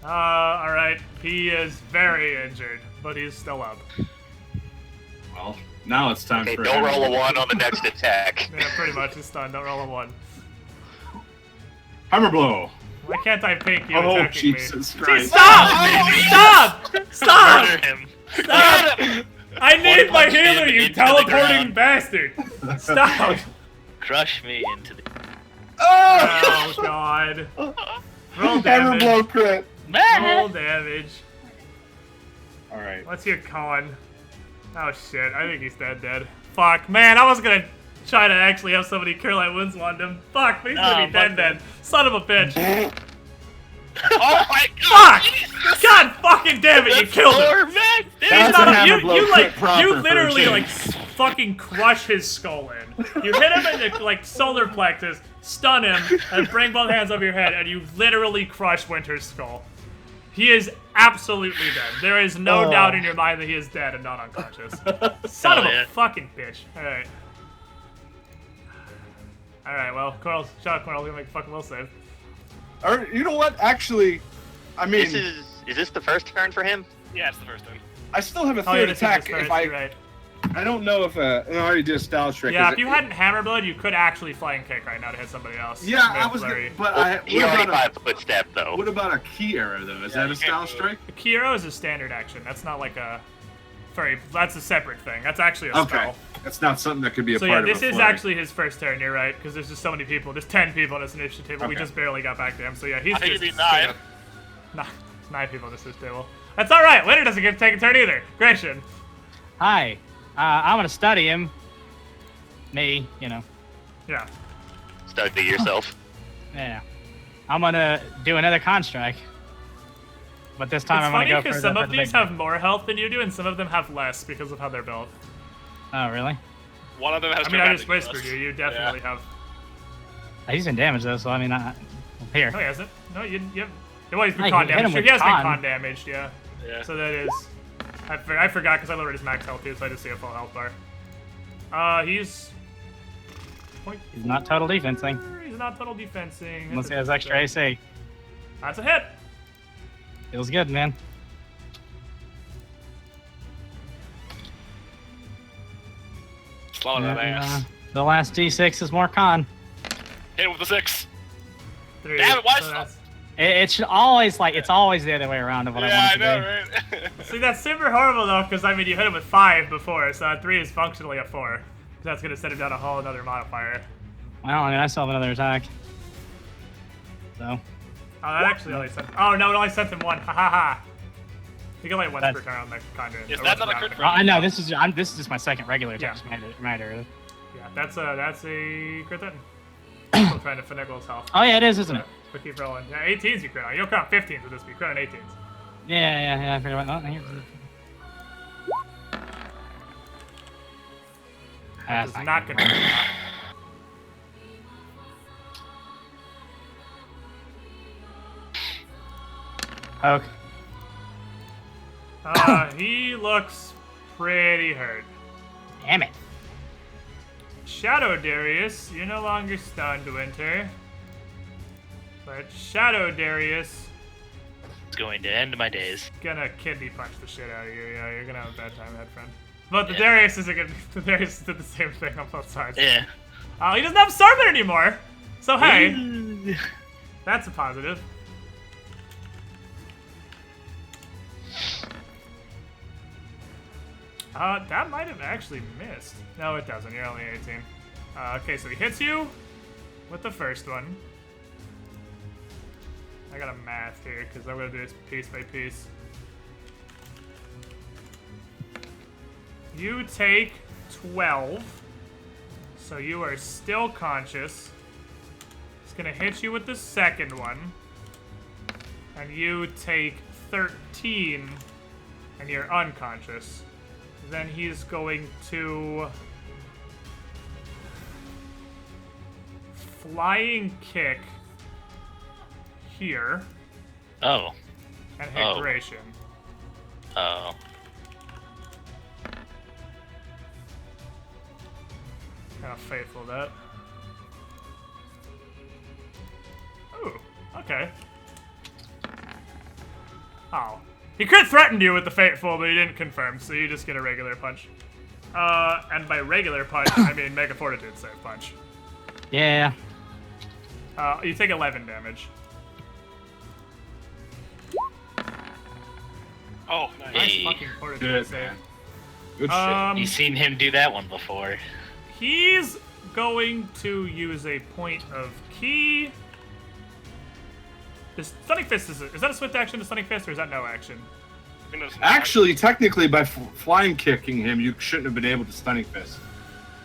A: Alright. He is very injured, but he's still up.
G: Well, now it's time
B: Okay,
G: for
B: don't
G: hammer
B: roll a
G: blow.
B: 1 on the next attack.
A: Yeah, pretty much. He's stunned. Don't roll a 1.
G: Hammer blow.
A: Why can't I pink you
G: Oh,
A: attacking
G: Jesus
A: me?
G: Christ.
A: Stop! Stop!
C: Murder him.
A: Stop! I need my
C: punch him
A: healer, you
C: into the
A: teleporting
C: ground.
A: bastard! Stop!
C: Crush me into the.
A: Oh god. Roll
G: Hammer
A: damage.
G: blow crit.
A: Roll damage.
G: Alright.
A: What's your con? Oh shit, I think he's dead. Fuck, man, I was gonna try to actually have somebody cure light wounds on him. Fuck, but he's gonna be
C: fuck
A: dead. Son of a bitch.
D: Oh my god!
A: Fuck! God fucking damn it, you killed him! He's
G: That's
A: not
G: a
A: a,
G: hammer
A: you,
G: blow
A: you
G: crit
A: like
G: proper
A: you
G: for a
A: literally
G: change.
A: like fucking crush his skull in. You hit him in the like solar plexus, stun him, and bring both hands over your head, and you literally crush Winter's skull. He is absolutely dead. There is no doubt in your mind that he is dead and not unconscious. Son of
C: Hell
A: a
C: yeah.
A: fucking bitch. Alright. Alright, well, Coral's shot Coral's gonna make a fucking will save.
G: Or, you know what? Actually, I mean,
B: Is this the first turn for him?
D: Yeah, it's the first one.
G: I still have a
A: Oh, yeah,
G: third
A: this is
G: attack
A: his first,
G: if I
A: you're right.
G: I don't know if I already did a style trick.
A: Yeah,
G: Is
A: if you hadn't Hammerblood, you could actually flying kick right now to hit somebody else.
G: Yeah, I was.
A: Flurry.
G: But
B: He
G: what
B: already
G: about
B: 5-foot step though.
G: what about a key arrow though? Is that a style strike?
A: The key arrow is a standard action. That's not like a furry. That's a separate thing. That's actually a
G: Okay,
A: spell.
G: that's not something that could be a
A: So
G: part
A: yeah,
G: of
A: this
G: a
A: is
G: flurry.
A: actually his first turn. You're right, because there's just so many people. There's 10 people on this initiative table. We
G: Okay.
A: just barely got back to him. So yeah, he's
D: I think
A: just
D: it'd be
A: straight
D: 9.
A: up- Nah, 9 people on this table. That's all right. Winter doesn't get to take a turn either. Gratian.
E: Hi. I'm gonna study him. Me, you know.
A: Yeah.
B: Study yourself.
E: Yeah. I'm gonna do another construct. But this time
A: It's
E: I'm gonna
A: funny
E: go for
A: because
E: the,
A: some
E: for
A: of
E: the
A: these
E: big
A: have more health than you do, and some of them have less because of how they're built.
E: Oh, really?
D: One of them has
A: I mean, I just
D: dramatic
A: whispered
D: less.
A: you. You definitely have.
E: He's been damaged though, so I mean, here.
A: No, he hasn't. No, you. Well, he's been
E: Hey,
A: con
E: you hit him
A: damaged.
E: with
A: He has been
E: con.
A: con damaged. Yeah.
D: Yeah.
A: So that is. I forgot because I lowered his max health too, so I just see a full health bar. He's.
E: He's not total defensing.
A: He's not total defensing.
E: Unless he has extra AC.
A: That's a hit.
E: Feels good, man.
D: Slow that
E: And,
D: ass.
E: the last D6 is more con.
D: Hit him with the 6.
A: 3.
D: Damn it, why
A: So
D: is-
A: that's-
E: It should always it's always the other way around of what I
D: Yeah,
E: want
D: I
E: it to
D: know,
E: be.
D: right?
A: See, that's super horrible though, because I mean, you hit him with 5 before, so a 3 is functionally a 4. That's gonna set him down a whole another modifier.
E: Well, I mean, I still have another attack. So,
A: Oh, that actually only sent. Oh no, it only sent him 1. Ha ha ha. You can only once per
E: That's-
A: turn on the conjuring.
D: Is
A: or
D: that
A: once
D: not a
A: per
D: crit
A: round.
E: I know this is just my second regular attack.
A: Yeah.
E: Just reminder.
A: Yeah, that's a crit then. Still trying to finagle his health.
E: Oh yeah, it is, isn't it?
A: But keep rolling. Yeah, 18s you crit on. You'll count 15s with this, but you crit on 18s.
E: Yeah. I forgot about that. Here's
A: That's not gonna be
E: Okay.
A: He looks pretty hurt.
E: Damn it.
A: Shadow Darius, you're no longer stunned, Winter. But Shadow Darius
C: It's going to end my days.
A: gonna kidney punch the shit out of you. Yeah, you're gonna have a bad time ahead, friend. But the
C: Yeah.
A: Darius isn't gonna. The Darius did the same thing on both sides.
C: Yeah.
A: He doesn't have Starman anymore. So hey, that's a positive. That might have actually missed. No, it doesn't. You're only 18. Okay, so he hits you with the first one. I got a math here because I'm gonna do this piece by piece. You take 12, so you are still conscious. It's gonna hit you with the second one, and you take 13, and you're unconscious. Then he's going to flying kick here
C: Oh.
A: and hit
C: Oh.
A: Gratian.
C: Oh.
A: Kind of faithful that. Ooh, okay. Oh. He could have threatened you with the Fateful, but he didn't confirm, so you just get a regular punch. And by regular punch, I mean Mega Fortitude save punch.
E: Yeah.
A: You take 11 damage.
D: Oh, nice.
A: Nice
C: Hey.
A: fucking Fortitude
G: Good,
A: save.
G: man. Good shit.
C: You've seen him do that one before.
A: He's going to use a point of key. Is Stunning Fist, is that a swift action to Stunning Fist, or is that no action?
D: I think that's-
G: Actually, technically, by flying kicking him, you shouldn't have been able to stunning fist.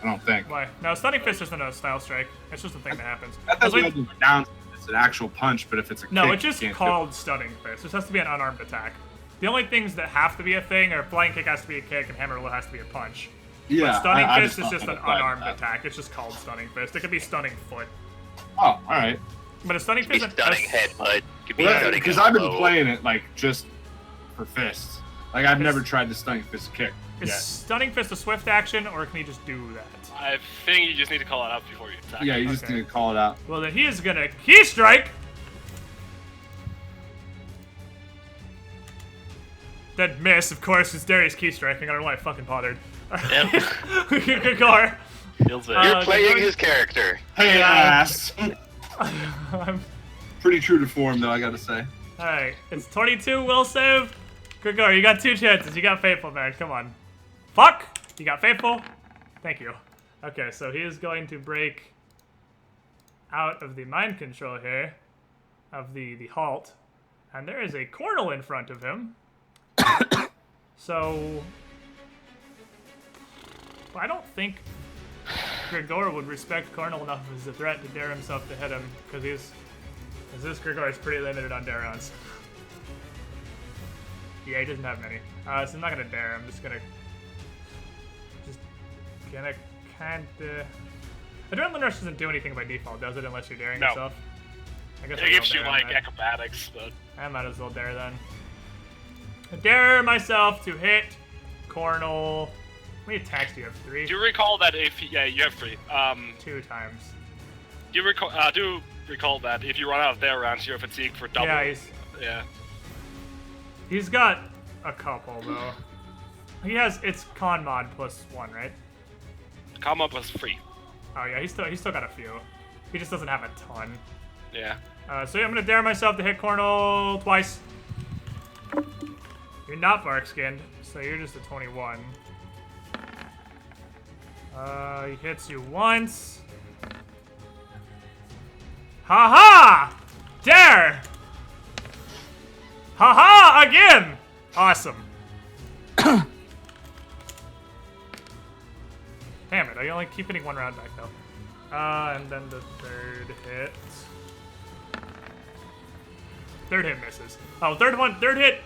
G: I don't think.
A: Why? No, Stunning Fist isn't a style strike. It's just a thing that happens.
G: I
A: I
G: thought
A: was like-
G: you down. It's an actual punch, but if it's a
A: no,
G: kick,
A: it's just
G: you can't do
A: called Stunning Fist. This has to be an unarmed attack. The only things that have to be a thing are Flying Kick has to be a kick and Hammer Roll has to be a punch.
G: it. Yeah,
A: Stunning
G: I
A: Fist is
G: thought
A: just an
G: that applied to
A: unarmed
G: that.
A: attack. It's just called Stunning Fist. It could be Stunning Foot.
G: Oh, all right.
A: But a Stunning
B: Be
A: Fist...
B: stunning headbutt. Could be
G: Well,
B: stunning
G: because I've been
B: elbow.
G: playing it like just for fists. Like I've
A: Is-
G: never tried the stunning fist kick.
A: Is
G: yet.
A: Stunning Fist a swift action, or can he just do that?
D: I think you just need to call it out before you attack.
G: Yeah, you just
A: Okay.
G: need to call it out.
A: Well, then he is gonna Key Strike! That miss, of course, is Darius Key Striking. I don't know why I fucking bothered.
C: Yep.
A: Gregor.
C: Feels bad.
B: You're playing his character.
G: Hey, ass.
A: I'm
G: Pretty true to form, though, I gotta say.
A: Alright, it's 22, will save. Gregor, you got 2 chances. You got Faithful, man. Come on. Fuck! You got Faithful. Thank you. Okay, so he is going to break out of the mind control here, of the halt, and there is a Cornel in front of him. So, I don't think Gregor would respect Cornel enough as a threat to dare himself to hit him, because this Gregor is pretty limited on Darons. Yeah, he doesn't have many. So I'm not gonna dare. I'm just gonna kinda. Adrenaline Rush doesn't do anything by default, does it? Unless you're daring
D: No.
A: yourself. I guess
D: It
A: I will
D: gives you
A: dare
D: like
A: then.
D: acrobatics, but
A: I might as well dare then. I dare myself to hit Cornel. How many attacks do you have? 3?
D: do you recall that if yeah, you have 3.
A: 2 times.
D: Do you recall that if you run out of their rounds, you're fatigued for double?
A: Yeah,
D: yeah.
A: he's got a couple though. It's con mod +1, right?
D: Come up was free.
A: Oh yeah, he's still got a few. He just doesn't have a ton.
D: Yeah.
A: So yeah, I'm gonna dare myself to hit Cornel twice. You're not bark skinned, so you're just a 21. He hits you once. Ha-ha! Dare! Ha-ha! Again! Awesome. Damn it, I only keep hitting 1 round back though. And then the third hit. Third hit misses. Oh, third hit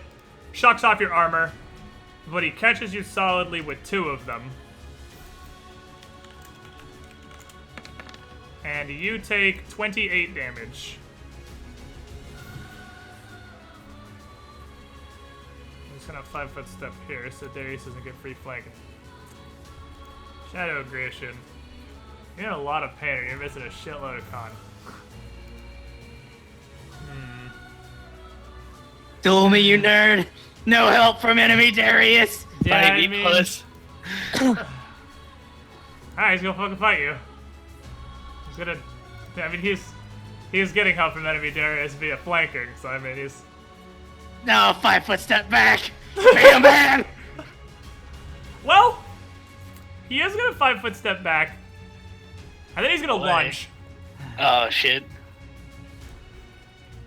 A: shocks off your armor, but he catches you solidly with 2 of them. And you take 28 damage. I'm just gonna 5-foot step here so Darius doesn't get free flanking. Shadow Aggression. You're in a lot of pain and you're missing a shitload of con.
F: Duel me, you nerd. No help from enemy Darius.
A: Yeah, I
C: Fight me,
A: mean-
C: puss.
A: Alright, he's gonna fucking fight you. He's gonna. I mean, he's getting help from enemy Darius via flanking, so I mean, he's.
F: No, 5-foot step back. Bam, man.
A: Well, he is gonna 5-foot step back. And then he's gonna
C: Boy.
A: lunge.
C: Oh shit.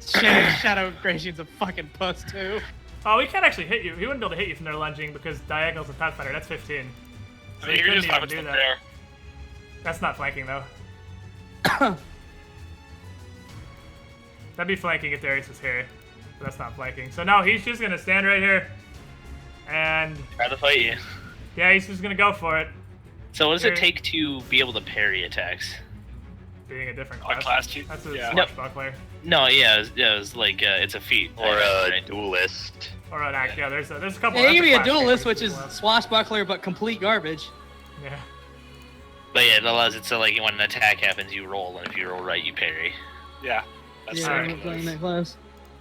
F: Shadow Aggression's a fucking puss too.
A: Oh, he can't actually hit you. He wouldn't be able to hit you from there lunging because diagonals in Pathfinder, that's 15. So
D: I mean,
A: he
D: you can
A: couldn't
D: just have
A: even
D: it
A: do
D: from
A: that.
D: there.
A: That's not flanking though. That'd be flanking if Darius was here. But that's not flanking. So no, he's just gonna stand right here. And
C: Try to fight you.
A: yeah, he's just gonna go for it.
C: So what does
A: Here.
C: it take to be able to parry attacks?
A: Being a different
D: A
A: class.
D: class cheat?
A: That's a
D: Yeah.
A: swashbuckler.
C: No, yeah, it was like it's a feat.
B: Or a
C: right?
B: duelist.
A: Or an act. Yeah, there's a couple.
F: Yeah, you can be a
A: class
F: duelist,
A: changes
F: which is
A: as well.
F: swashbuckler but complete garbage.
A: Yeah.
C: But yeah, it allows it so like when an attack happens, you roll, and if you roll right, you parry.
D: Yeah. That's
F: Yeah,
D: how
F: I'm
D: it
F: not playing
D: goes.
F: that class.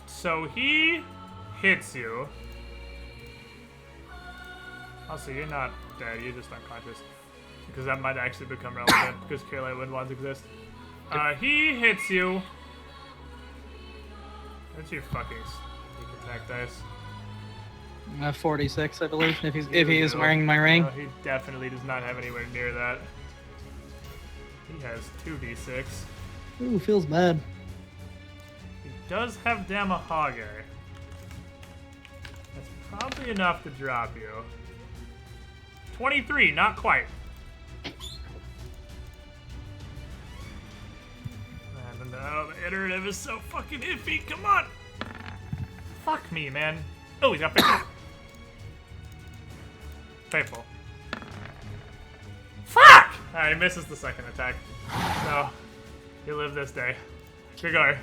A: So he hits you. Also, you're not dead. You're just unconscious. Because that might actually become relevant because Kirlay Wind Wands exist. He hits you. What's your fucking sneak attack dice?
F: 46, I believe, if he is
A: Ew.
F: wearing my ring.
A: No, he definitely does not have anywhere near that. He has 2d6.
F: Ooh, feels bad.
A: He does have Damahogger. That's probably enough to drop you. 23, not quite. And no, the iterative is so fucking iffy. Come on. Fuck me, man. Oh, he's got faithful. Faithful. Fuck! Alright, he misses the second attack. So, you live this day. Gregor.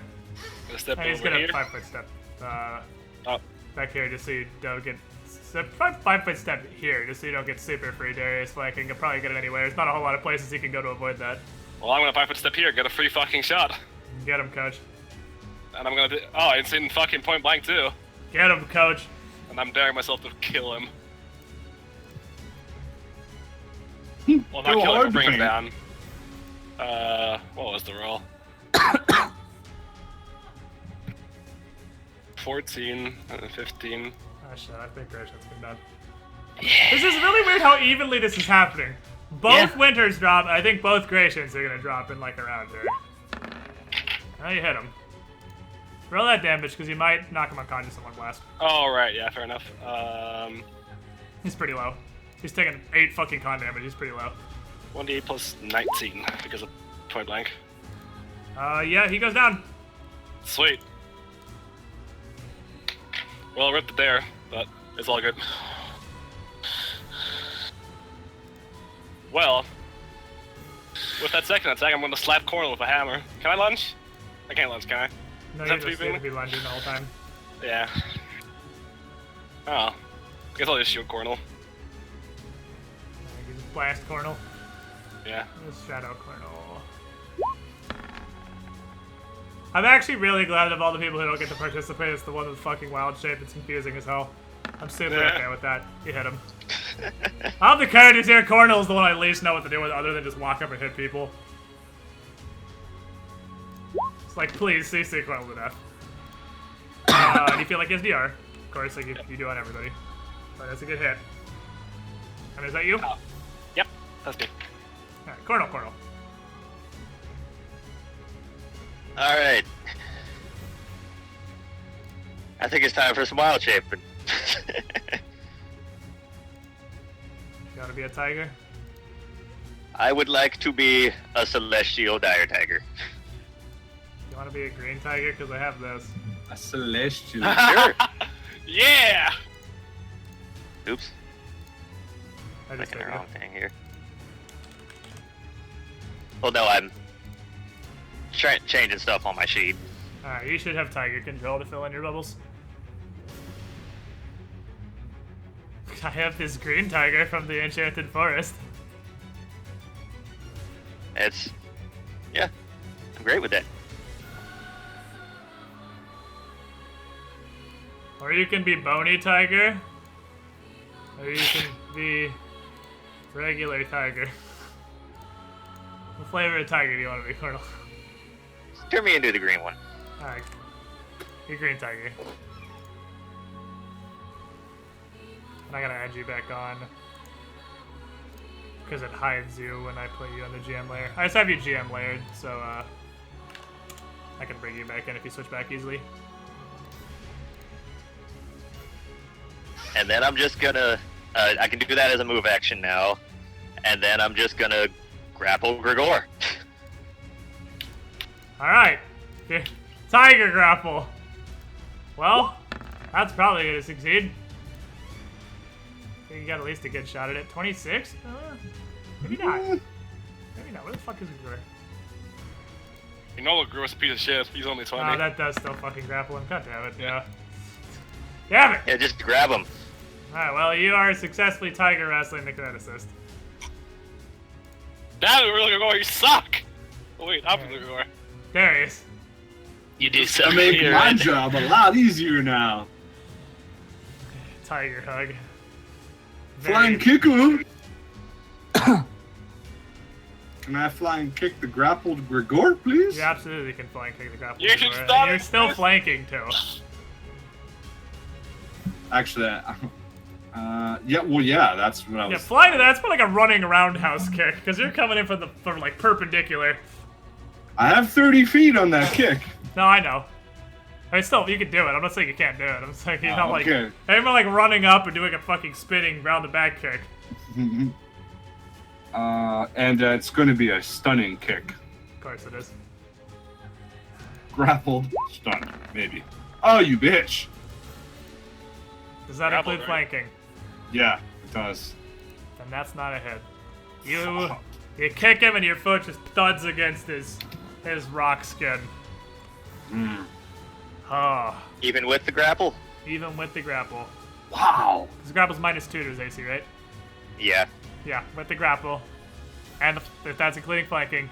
D: Gonna step
A: And he's
D: over
A: gonna
D: here.
A: 5-foot step
D: Oh.
A: back here just so you don't get. So 5-foot step here just so you don't get super free Darius flanking. You'll probably get it anywhere. There's not a whole lot of places you can go to avoid that.
D: Well, I'm gonna 5-foot step here, get a free fucking shot.
A: Get him, coach.
D: And I'm gonna do. Oh, it's in fucking point blank too.
A: Get him, coach.
D: And I'm daring myself to kill him. Well, not
G: Go
D: killing,
G: hard
D: but bring him
G: paint.
D: down. What was the roll? 14 and 15.
A: Oh shit, I think Gratian's been done. This is really weird how evenly this is happening. Both Winters drop, I think both Gratians are gonna drop in like a round here. Now you hit him. Roll that damage, because you might knock him unconscious in one blast.
D: Oh, right, yeah, fair enough.
A: He's pretty low. He's taking 8 fucking con damage, he's pretty low.
D: 1d8 plus 19 because of point blank.
A: Yeah, he goes down.
D: Sweet. Well, ripped it there, but it's all good. Well, with that second attack, I'm going to slap Cornel with a hammer. Can I lunge? I can't lunge, can I?
A: No,
D: Does
A: you
D: that
A: just
D: have
A: need
D: to
A: to be lunging the whole time.
D: Yeah. Oh. I guess I'll just shoot Cornel.
A: You just blast Cornel.
D: Yeah.
A: Just Shadow Cornel. I'm actually really glad of all the people who don't get to participate. It's the one with fucking wild shape. It's confusing as hell. I'm super okay with that. You hit him. Of the characters here, Cornel is the one I least know what to do with other than just walk up and hit people. It's like, please, CC Cornel to death. Do you feel like he has DR? Of course, like you do on everybody. But that's a good hit. And is that you?
D: Oh. Yep, that's good.
A: Alright, Cornel.
B: Alright. I think it's time for some wild shaping.
A: You wanna be a tiger?
B: I would like to be a celestial dire tiger.
A: You wanna be a green tiger? Because I have this.
G: A celestial.
B: Sure.
D: Yeah!
B: Oops.
A: I just
B: Clicking
A: did
B: the
A: it.
B: wrong thing here. Well, no, I'm changing stuff on my sheet.
A: Alright, you should have tiger control to fill in your bubbles. I have this green tiger from the Enchanted Forest.
B: Yeah, I'm great with that.
A: Or you can be bony tiger. Or you can be regular tiger. What flavor of tiger do you want to be, Colonel?
B: Turn me into the green one.
A: Alright. You're green tiger. And I gotta add you back on. Because it hides you when I put you on the GM layer. I just have you GM layered, so I can bring you back in if you switch back easily.
B: And then I'm just gonna, I can do that as a move action now. And then I'm just gonna grapple Grigor.
A: Alright. Tiger grapple. Well, that's probably gonna succeed. I think you got at least a good shot at it. 26? Maybe not. Maybe not. Where the fuck is Grigor?
D: You know what, gross piece of shit. He's only 20.
A: Oh, that does still fucking grapple him. God damn it. Yeah. Damn it!
B: Yeah, just grab him.
A: Alright, well, you are successfully tiger wrestling the Kineticist.
D: Damn it, really, Grigor, you suck! Oh, wait, I'm Grigor.
A: Darius.
C: You do
G: I
C: so
G: make
C: here.
G: my job a lot easier now.
A: Tiger hug.
G: Flying kick him. Can I fly and kick the grappled Grigor, please?
A: You absolutely can flank kick the grapple.
D: You should
A: Grigor, and
D: stop
A: you're
D: it,
A: still
D: Chris.
A: flanking, too.
G: Actually, yeah, that's what I was.
A: Yeah, flying to that's more like a running roundhouse kick, because you're coming in from like perpendicular.
G: I have 30 feet on that kick.
A: No, I know. I mean, still, you can do it. I'm not saying you can't do it. I'm saying you're not like...
G: okay.
A: I'm not like running up and doing a fucking spinning round the back kick.
G: And it's going to be a stunning kick.
A: Of course it is.
G: Grappled, stunned, maybe. Oh, you bitch.
A: Does that
D: Grappled,
A: include
D: right?
A: flanking?
G: Yeah, it does.
A: Then that's not a hit. You kick him and your foot just thuds against his rock skin.
G: Mm.
A: Oh,
B: Even with the grapple?
A: even with the grapple.
G: Wow.
A: Because grapple -2 to his AC, right?
B: Yeah.
A: Yeah, with the grapple. And if that's including flanking.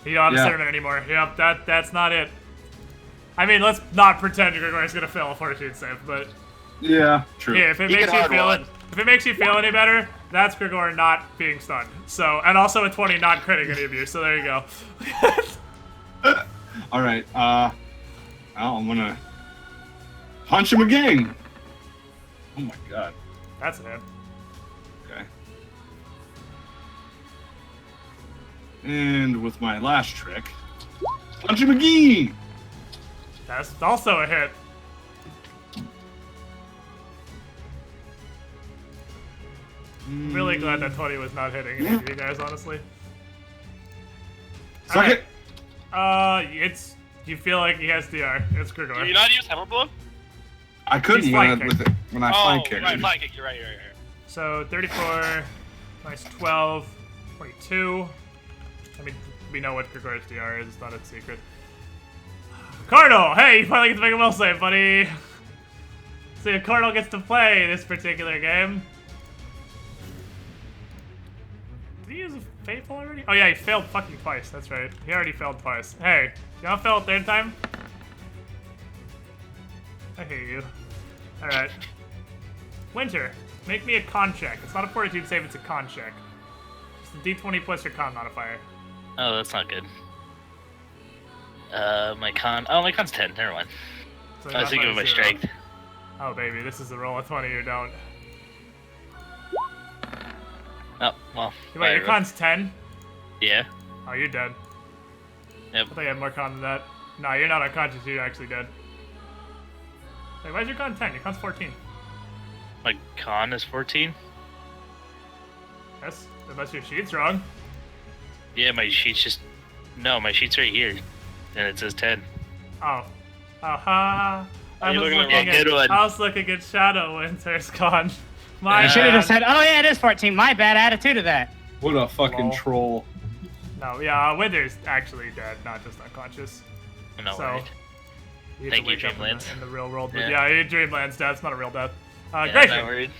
A: You don't have a
G: Yeah.
A: centerman anymore. Yep, that's not it. I mean, let's not pretend Grigor's gonna fail a fortitude save, but
G: Yeah, true.
A: yeah, if it
B: You
A: makes
B: can
A: you
B: hard
A: feel
B: one.
A: if it makes you feel any better, That's Grigor not being stunned. So, and also a 20 not critting any of you. So there you go.
G: All right. Well, I'm gonna punch him again. Oh my god.
A: That's a hit.
G: Okay. And with my last trick, punch him again.
A: That's also a hit. I'm really glad that 20 was not hitting any of you guys, honestly.
G: Suck it.
A: It's. You feel like he has DR. It's Grigor.
D: Do you not use Hammer Blow?
G: I couldn't
A: He's
G: when I,
A: flanking.
G: with it, when I flank kicked.
D: Right, flank kick. You're right.
A: So 34 minus 12, 22. I mean, we know what Grigor's DR is. It's not a secret. Cardinal! Hey, you finally get to make a will save, buddy! So Cardinal gets to play this particular game. Did he use a Fateful already? Oh yeah, he failed fucking twice. That's right. He already failed twice. Hey, you wanna fail a third time? I hate you. Alright. Winter, make me a con check. It's not a fortitude save, it's a con check. It's the d20 plus your con modifier.
C: Oh, that's not good. My con's 10. Never mind.
A: So
C: I was thinking of my
A: 0.
C: strength.
A: Oh baby, this is a roll of 20 or don't.
C: Oh, well.
A: Wait, your con's 10?
C: Yeah.
A: Oh, you're dead.
C: Yep.
A: I thought you had more con than that. No, you're not unconscious, you're actually dead. Wait, why is your con 10? Your con's 14.
C: My con is 14?
A: Yes, unless your sheet's wrong.
C: Yeah, my sheet's just... No, my sheet's right here. And it says 10.
A: Oh. Aha. I
D: You're
A: was
D: looking at
A: looking
D: the
C: wrong good one.
A: I was looking at Shadow Winter's con. My
E: You should have
A: bad.
E: just said, "Oh yeah, it is 14." My bad attitude of that.
G: What a fucking
A: Lol.
G: troll.
A: No, yeah, Winter's actually dead, not just unconscious.
C: I'm not
A: So,
C: worried.
A: You have
C: Thank
A: to
C: you,
A: wake up
C: Dreamlands.
A: in the real world. But
C: Yeah.
A: yeah, Dreamland's death. It's not a real death.
C: Yeah, I'm
A: Grayson.
C: not worried.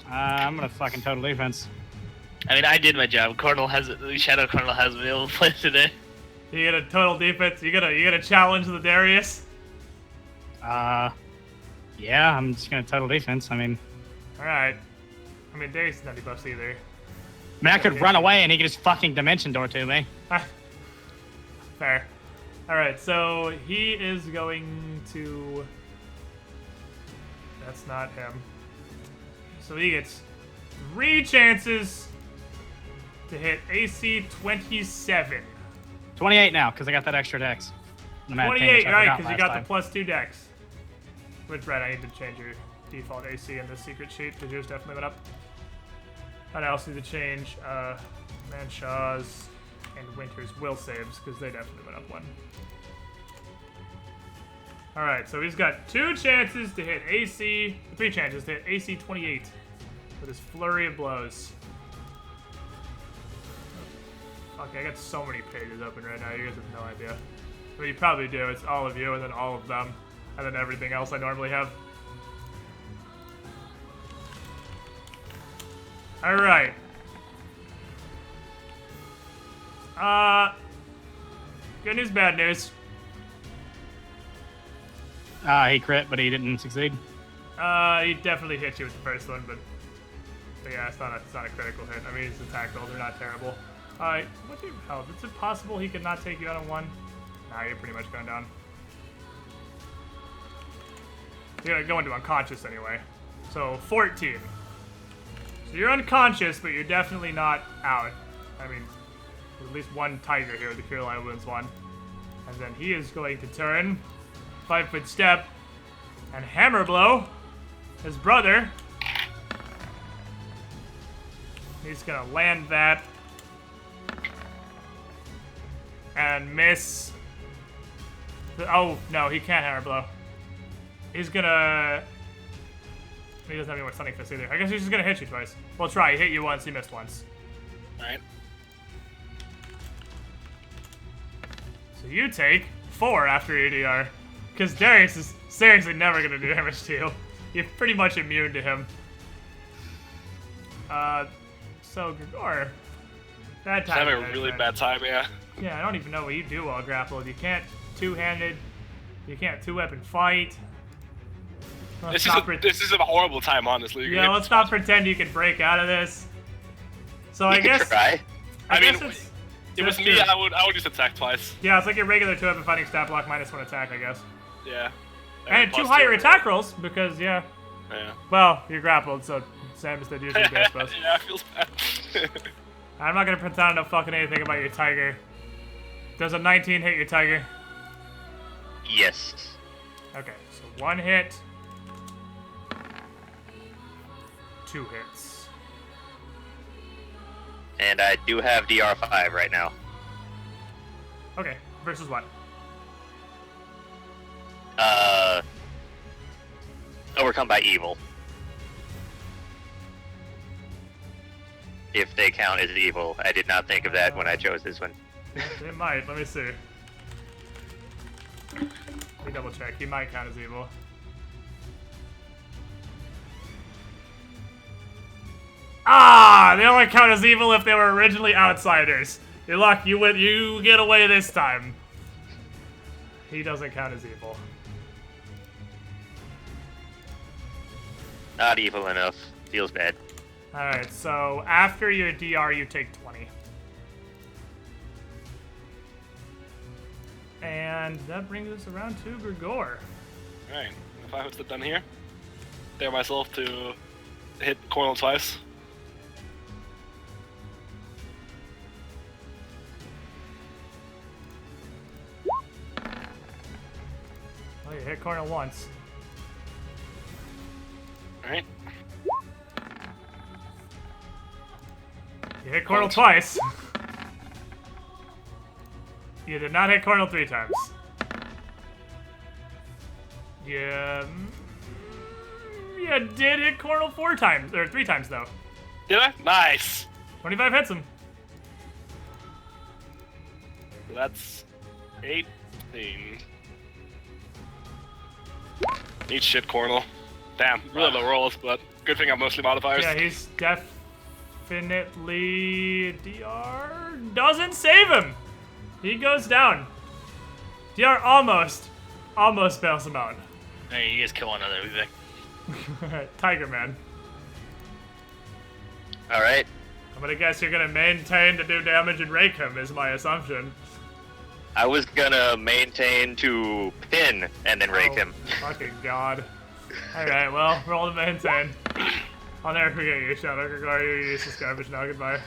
E: I'm gonna fucking total defense.
C: I mean, I did my job. Shadow Cardinal hasn't been able to play today.
A: You get a total defense. You gotta challenge the Darius.
E: Yeah, I'm just gonna total defense. I mean,
A: Alright. I mean, Darius is not debuffs either.
E: I could run away and he could just fucking dimension door to me.
A: Fair. Alright, so he is going to... That's not him. So he gets 3 chances to hit AC 27.
E: 28 now, because I got that extra dex. The mad thing, which
A: 28,
E: I
A: right,
E: forgot
A: because you
E: last
A: got
E: time.
A: the plus 2 dex. Which, right, I need to change your default AC in the secret sheet, because yours definitely went up. And I also need to change Manshaw's and Winter's will saves, because they definitely went up 1. Alright, so he's got 2 chances to hit AC, 3 chances to hit AC 28 with his flurry of blows. Okay, I got so many pages open right now, you guys have no idea. Well, you probably do, it's all of you and then all of them, and then everything else I normally have. Alright. Good news, bad news.
E: He crit, but he didn't succeed.
A: He definitely hit you with the first one, but yeah, it's not a critical hit. I mean, his attack rolls are not terrible. What's your health? Is it possible he could not take you out on 1? Nah, you're pretty much going down. You're gonna go into unconscious anyway. So 14. So you're unconscious, but you're definitely not out. I mean, there's at least one tiger here with the Cure Light Wounds 1. And then he is going to turn 5-foot step and hammer blow his brother. He's gonna land that and miss. Oh no, he can't hammer blow. He's gonna. He doesn't have any more stunning fists either. I guess he's just gonna hit you twice. Well, try. He hit you once. He missed once.
D: Alright.
A: So you take 4 after EDR. Because Darius is seriously never going to do damage to you. You're pretty much immune to him. So Grigor. Bad
D: He's
A: time.
D: having a really bad time, yeah.
A: Yeah, I don't even know what you do while grappled. You can't two-handed. You can't two-weapon fight. Let's not
D: This is a horrible time, honestly.
A: yeah, let's not pretend you can break out of this. So I
B: You can
A: guess
B: try.
D: I
A: guess
D: mean,
A: it's
D: it was
A: just
D: me.
A: your-
D: I would just attack twice.
A: Yeah, it's like your regular 2-weapon fighting stat block minus 1 attack, I guess.
D: Yeah.
A: And 2
D: plus
A: higher
D: 2.
A: attack rolls because yeah.
D: Yeah.
A: Well, you're grappled, so same as they usually do, I suppose.
D: Yeah, it feels bad.
A: I'm not gonna pretend I know fucking anything about your tiger. Does a 19 hit your tiger?
B: Yes.
A: Okay, so 1 hit. 2 hits.
B: And I do have DR5 right now.
A: Okay, versus what?
B: Overcome by evil. If they count as evil. I did not think of that when I chose this one.
A: It might, let me see. Let me double check, he might count as evil. Ah! They only count as evil if they were originally outsiders. You're lucky, you get away this time. He doesn't count as evil.
B: Not evil enough. Feels bad.
A: Alright, so after your DR, you take 20. And that brings us around to Grigor.
D: Alright, if I was done here, dare myself to hit Cornel twice.
A: Oh, you hit Cornel once.
D: Alright.
A: You hit Cornel twice. You did not hit Cornel 3 times. Yeah. You did hit Cornel 4 times, or 3 times though.
D: Did I? Nice!
A: 25 hits him.
D: So that's 18. Eat shit, Cornel. Damn, really low rolls, but good thing I'm mostly modifiers.
A: Yeah, he's definitely DR doesn't save him. He goes down. DR almost bails him out.
C: Hey, you guys kill one another. We'll be back.
A: Tiger Man.
B: Alright.
A: I'm gonna guess you're gonna maintain to do damage and rake him, is my assumption.
B: I was gonna maintain to pin and then rake
A: Oh,
B: him.
A: Fucking god. Alright, well, roll to maintain. I'll never forget you, Shadow Grigor. You're useless garbage now. Goodbye.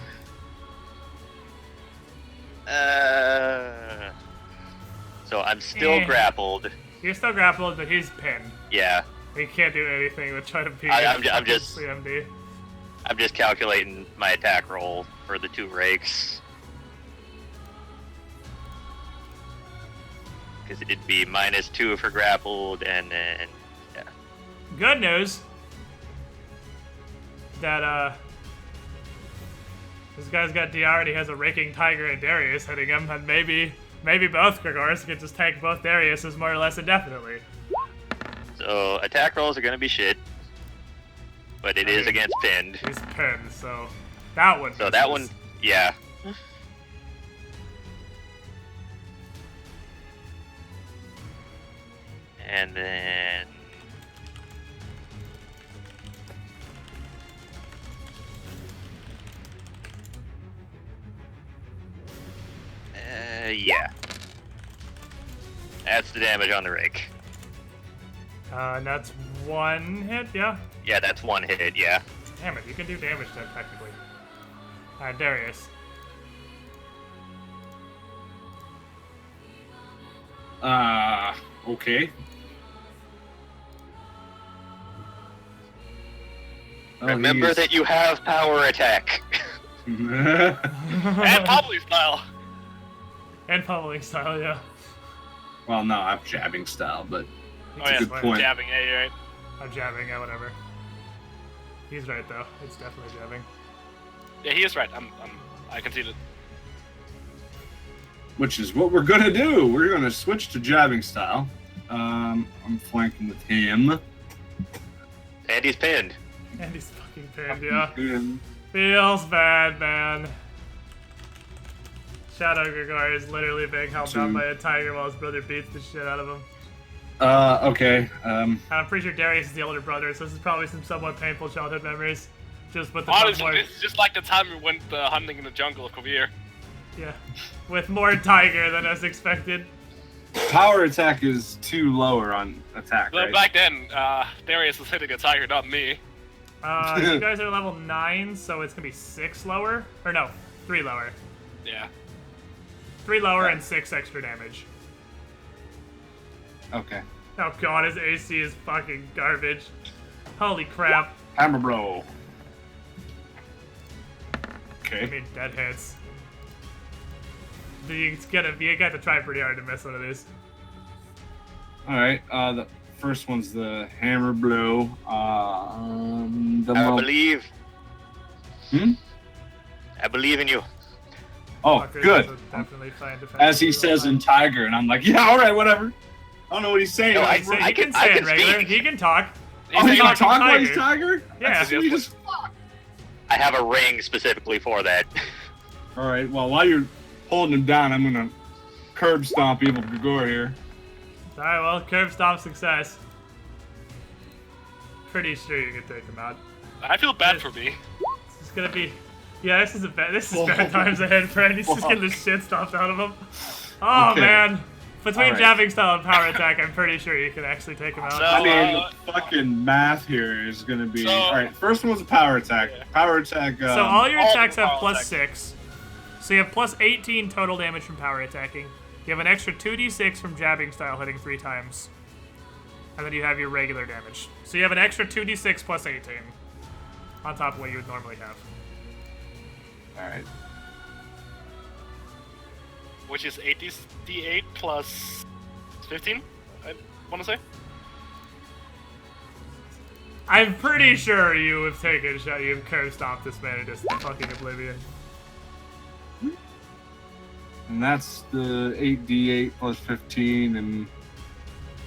B: So I'm still grappled.
A: You're still grappled, but he's pinned.
B: Yeah.
A: He can't do anything with trying to beat
B: I'm just-
A: CMD.
B: I'm just calculating my attack roll for the 2 rakes. Because it'd be -2 for grappled, and then yeah.
A: Good news that this guy's got DR and he has a raking tiger and Darius hitting him, and maybe both Grigors can just tank both Dariuses more or less indefinitely.
B: So attack rolls are gonna be shit, but it is against pinned.
A: He's pinned, so that one.
B: So that one,
A: misses.
B: yeah. And then yeah. That's the damage on the rake.
A: And that's 1 hit, yeah?
B: Yeah, that's 1 hit, yeah.
A: Damn it, you can do damage to him technically. Alright, Darius.
G: Okay. Oh,
B: Remember that you have power attack.
G: that.
D: And probably style.
A: And pummeling style, yeah.
G: Well, no, I'm jabbing style, but
D: Oh
G: a
D: yeah,
G: good point.
D: jabbing, yeah, you're right.
A: I'm jabbing, yeah, whatever. He's right though. It's definitely jabbing.
D: Yeah, he is right. I conceded.
G: Which is what we're gonna do. We're gonna switch to jabbing style. I'm flanking with him.
B: And he's pinned.
A: And he's fucking pinned, yeah.
G: And
A: Feels bad, man. Shadow Grigor is literally being held down by a tiger while his brother beats the shit out of him.
G: Okay.
A: I'm pretty sure Darius is the older brother, so this is probably some somewhat painful childhood memories. Just with the
D: Honestly,
A: more,
D: it's just like the time we went hunting in the jungle of Kavir.
A: yeah, with more tiger than as expected.
G: Power attack is 2 lower on attack,
D: But
G: right?
D: back then, Darius was hitting a tiger, not me.
A: You guys are level 9, so it's gonna be 6 lower, or no, 3 lower.
D: Yeah.
A: 3 lower and 6 extra damage.
G: Okay.
A: Oh god, his AC is fucking garbage. Holy crap.
G: Hammer bro.
A: I
G: Okay.
A: mean, dead hits. You got to try pretty hard to miss one of these.
G: Alright, the first one's the hammer blow. The
B: I
G: mo-
B: believe.
G: Hmm?
B: I believe in you.
G: Oh,
A: Fuckers
G: good.
A: will definitely find
G: As he
A: defensive
G: says
A: real
G: in Tiger, and I'm like, yeah, alright, whatever. I don't know what he's saying.
B: No,
A: time.
B: I
A: He can
B: can-
A: say it
B: I
A: regular.
B: speak.
A: He can talk.
G: Oh, he can
A: talking
G: talk while he's
A: Tiger.
G: Tiger?
A: Yeah.
G: That's sweet as fuck.
B: I have a ring specifically for that.
G: Alright, well, while you're holding him down, I'm gonna curb stomp Evil Grigor here.
A: Alright, well, curb stomp success. Pretty sure you can take him out.
D: I feel bad for me.
A: This is gonna be. Yeah, this is bad times ahead, friend. He's just getting the shit stomped out of him. Oh
G: Okay.
A: man. Between
G: Alright.
A: jabbing style and power attack, I'm pretty sure you can actually take him out.
D: So-
G: I mean, the fucking math here is gonna be.
D: So-
G: Alright, first one was a power attack.
D: Yeah.
G: Power attack.
A: So all your
D: all
A: attacks
D: the
A: have
D: power
A: plus
D: attacks.
A: 6. So you have plus 18 total damage from power attacking. You have an extra 2d6 from jabbing style hitting 3 times. And then you have your regular damage. So you have an extra 2d6 plus 18. On top of what you would normally have.
G: Alright.
D: Which is 8d8 plus 15, I want to say.
A: I'm pretty sure you have taken a shot. You've curve stomped this man into fucking oblivion.
G: And that's the 8d8 plus 15, and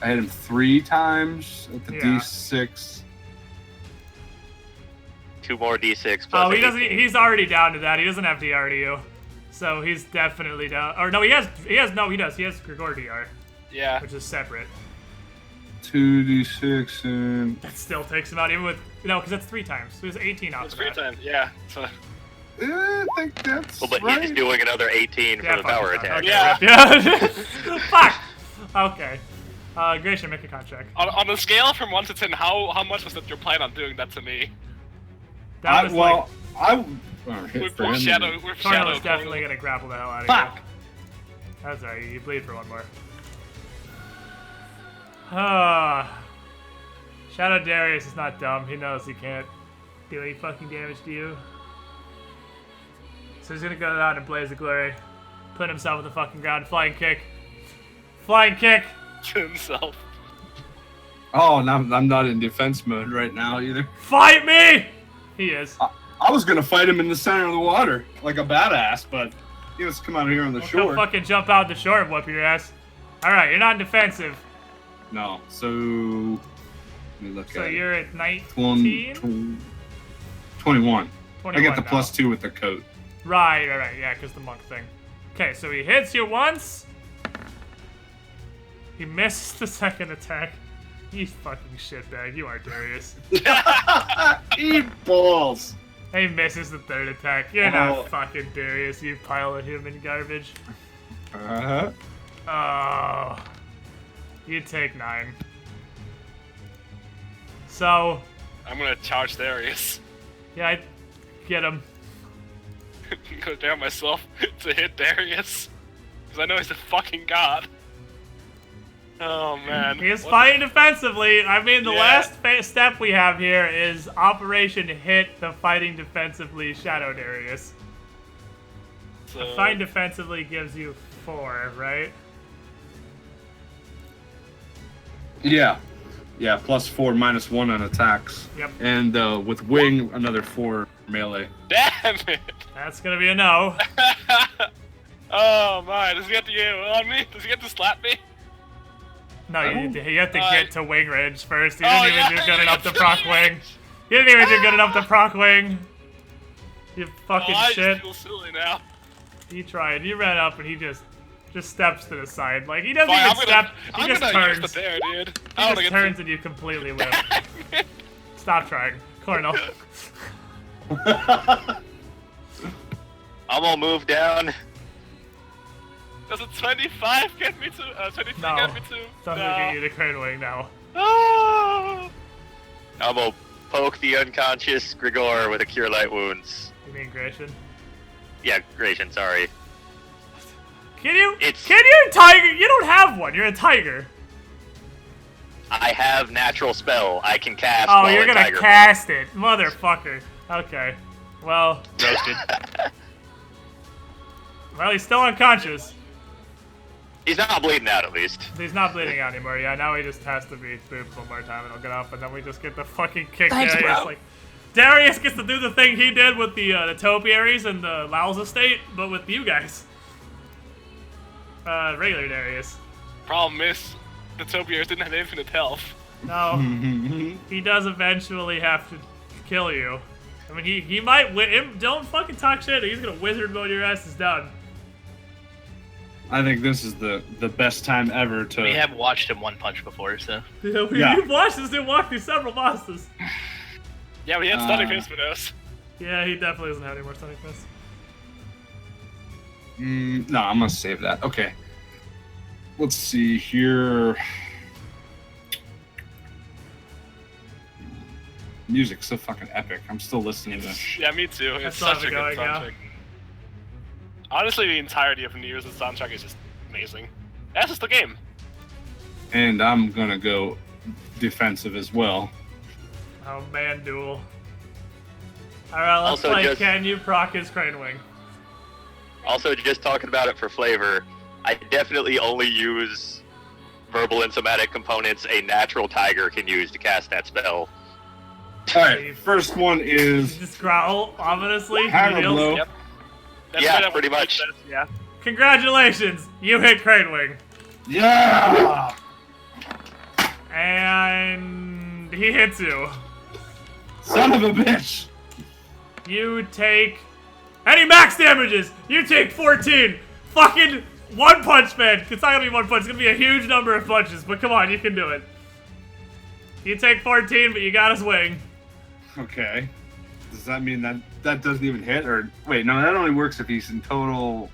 G: I hit him 3 times at the
A: Yeah.
G: d6.
B: 2 more d6 plus
A: Oh, he doesn't.
B: 18.
A: He's already down to that. He doesn't have DR to you, so he's definitely down. Or no, he has. No, he does. He has Grigor DR,
D: Yeah.
A: which is separate.
G: 2d6 and.
A: That still takes him out, even with because that's 3 times. So he has 18 off
D: It's
A: of
D: free
A: that.
D: time. Yeah. So.
G: I think that's
B: Well, but
G: right.
B: he's doing another 18
A: Yeah,
B: for the
A: fuck
B: power
A: it,
B: attack.
A: okay,
D: Yeah.
A: Yeah. Fuck. Okay. Gratian, make a contract.
D: On a scale from 1 to 10, how much was that your plan on doing that to me?
A: That was
G: well, I. Oh, hit
D: With
G: for him.
D: shadow. With shadow.
A: Cornel's definitely gonna grapple the hell out of
E: Fuck.
A: you. That's alright. You bleed for one more. Ah. Shadow Darius is not dumb. He knows he can't do any fucking damage to you. So he's gonna go out and blaze of glory, put himself on the fucking ground, flying kick, flying kick.
D: to himself.
G: Oh, and I'm not in defense mode right now either.
A: Fight me! He is.
G: I was gonna fight him in the center of the water like a badass, but he was come out here on the
A: He'll
G: shore.
A: fucking jump out the shore and whoop your ass. All right, you're not defensive,
G: No, so let me look
A: so
G: at
A: you're
G: it.
A: at 19.
G: 21. I
A: 21
G: get the
A: now.
G: +2 with the coat.
A: Right, yeah, because the monk thing. Okay, so he hits you once. He misses the second attack. You fucking shitbag. You are Darius.
G: Eat balls.
A: He misses the third attack. You're
G: Oh.
A: not fucking Darius, you pile of human garbage.
G: Uh-huh.
A: Oh. You take 9. So,
D: I'm gonna charge Darius.
A: yeah, I get him.
D: Go down myself to hit Darius. Because I know he's a fucking god. Oh man.
A: He is
D: What
A: fighting defensively. I mean, the
D: Yeah.
A: last step we have here is Operation Hit the Fighting Defensively Shadow Darius.
D: So,
A: Fighting defensively gives you 4, right?
G: Yeah. Yeah, +4, -1 on attacks.
A: Yep.
G: And with wing, another 4 melee.
D: damn it!
A: That's gonna be a no.
D: Oh my, does he have to get on me? Does he have to slap me?
A: No, you have to
D: Uh,
A: get to wing range first. You
D: Oh,
A: didn't even
D: yeah,
A: do good
D: you
A: enough to
D: have to
A: proc
D: wing
A: wing.
D: range.
A: You didn't even do good enough to proc wing. You fucking
D: Oh, I
A: shit.
D: just feel silly now.
A: You tried. You ran up and he just steps to the side. Like, he doesn't
D: Fine,
A: even step, he
D: I'm
A: just
D: gonna
A: turns.
D: use the dare, dude.
A: He
D: I wanna
A: just
D: get
A: turns and you completely whip. Stop trying. Cornell.
B: I'm gonna move down.
D: Does a 25 get me to? 23
A: No.
D: get me to?
A: Doesn't get you to Crane Wing now.
D: Ah!
B: I'm gonna poke the unconscious Grigor with a Cure Light Wounds.
A: You mean Gratian?
B: Yeah, Gratian, sorry.
A: Can you?
B: It's-
A: Can you, Tiger? You don't have one. You're a tiger.
B: I have natural spell. I can cast.
A: Oh,
B: while
A: you're
B: in
A: gonna
B: Tiger
A: cast it, motherfucker. Okay. Well,
C: Roasted.
A: well, he's still unconscious.
B: He's not bleeding out, at least.
A: He's not bleeding out anymore. Yeah, now he just has to be booped one more time and he'll get up, and then we just get the fucking kick.
F: Thanks,
A: Darius.
F: bro.
A: Like, Darius gets to do the thing he did with the topiaries and the Laos estate, but with you guys. Regular Darius.
D: Problem is, the Topiaries didn't have infinite health.
A: No, he does eventually have to kill you. I mean, he might win. Don't fucking talk shit. He's gonna wizard mode your ass is done.
G: I think this is the best time ever to.
C: We have watched him one punch before, so.
A: Yeah,
G: Yeah.
A: You've watched this dude walk through several bosses.
D: Yeah, we had stunning fist with us.
A: Yeah, he definitely doesn't have any more stunning fists.
G: No, I'm gonna save that. Okay. Let's see here. Music's so fucking epic. I'm still listening to this.
D: Yeah, me too. It's
A: That's
D: such a
A: not
D: good
A: going, yeah.
D: soundtrack. Honestly, the entirety of New Year's soundtrack is just amazing. That's just the game.
G: And I'm gonna go defensive as well.
A: Oh man, duel. Alright, let's
B: Also
A: play
B: just-
A: Can You Proc His Crane Wing?
B: Also, just talking about it for flavor, I definitely only use verbal and somatic components a natural tiger can use to cast that spell.
G: Alright, first one is
A: Just growl ominously.
G: Hammer
A: reveals-
G: Blow.
D: Yep. That's
B: Yeah,
D: kind of
B: pretty
D: what
B: much.
D: it says, yeah.
A: Congratulations! You hit Crane Wing.
G: Yeah!
A: And he hits you.
G: Son of a bitch!
A: You take... Any max damages! You take 14! Fucking one punch, man! It's not gonna be one punch, it's gonna be a huge number of punches, but come on, you can do it. You take 14, but you got his wing.
G: Okay. Does that mean that doesn't even hit? Or wait, no, that only works if he's in total.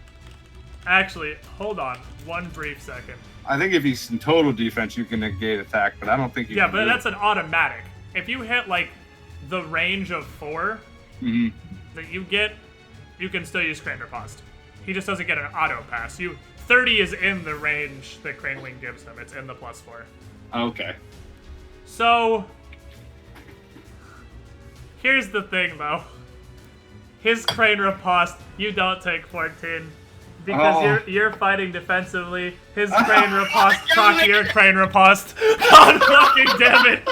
A: Actually, hold on one brief second.
G: I think if he's in total defense, you can negate attack, but I don't think you
A: Yeah,
G: can.
A: but that's an automatic. If you hit, like, the range of 4
G: Mm-hmm.
A: that you get, you can still use Crane Riposte. He just doesn't get an auto pass. 30 is in the range that Crane Wing gives him. It's in the +4.
G: Okay.
A: So, here's the thing, though. His Crane Riposte, you don't take 14. Because
G: Oh.
A: you're fighting defensively. His Crane Riposte, proc your Crane Riposte. God fucking damn it.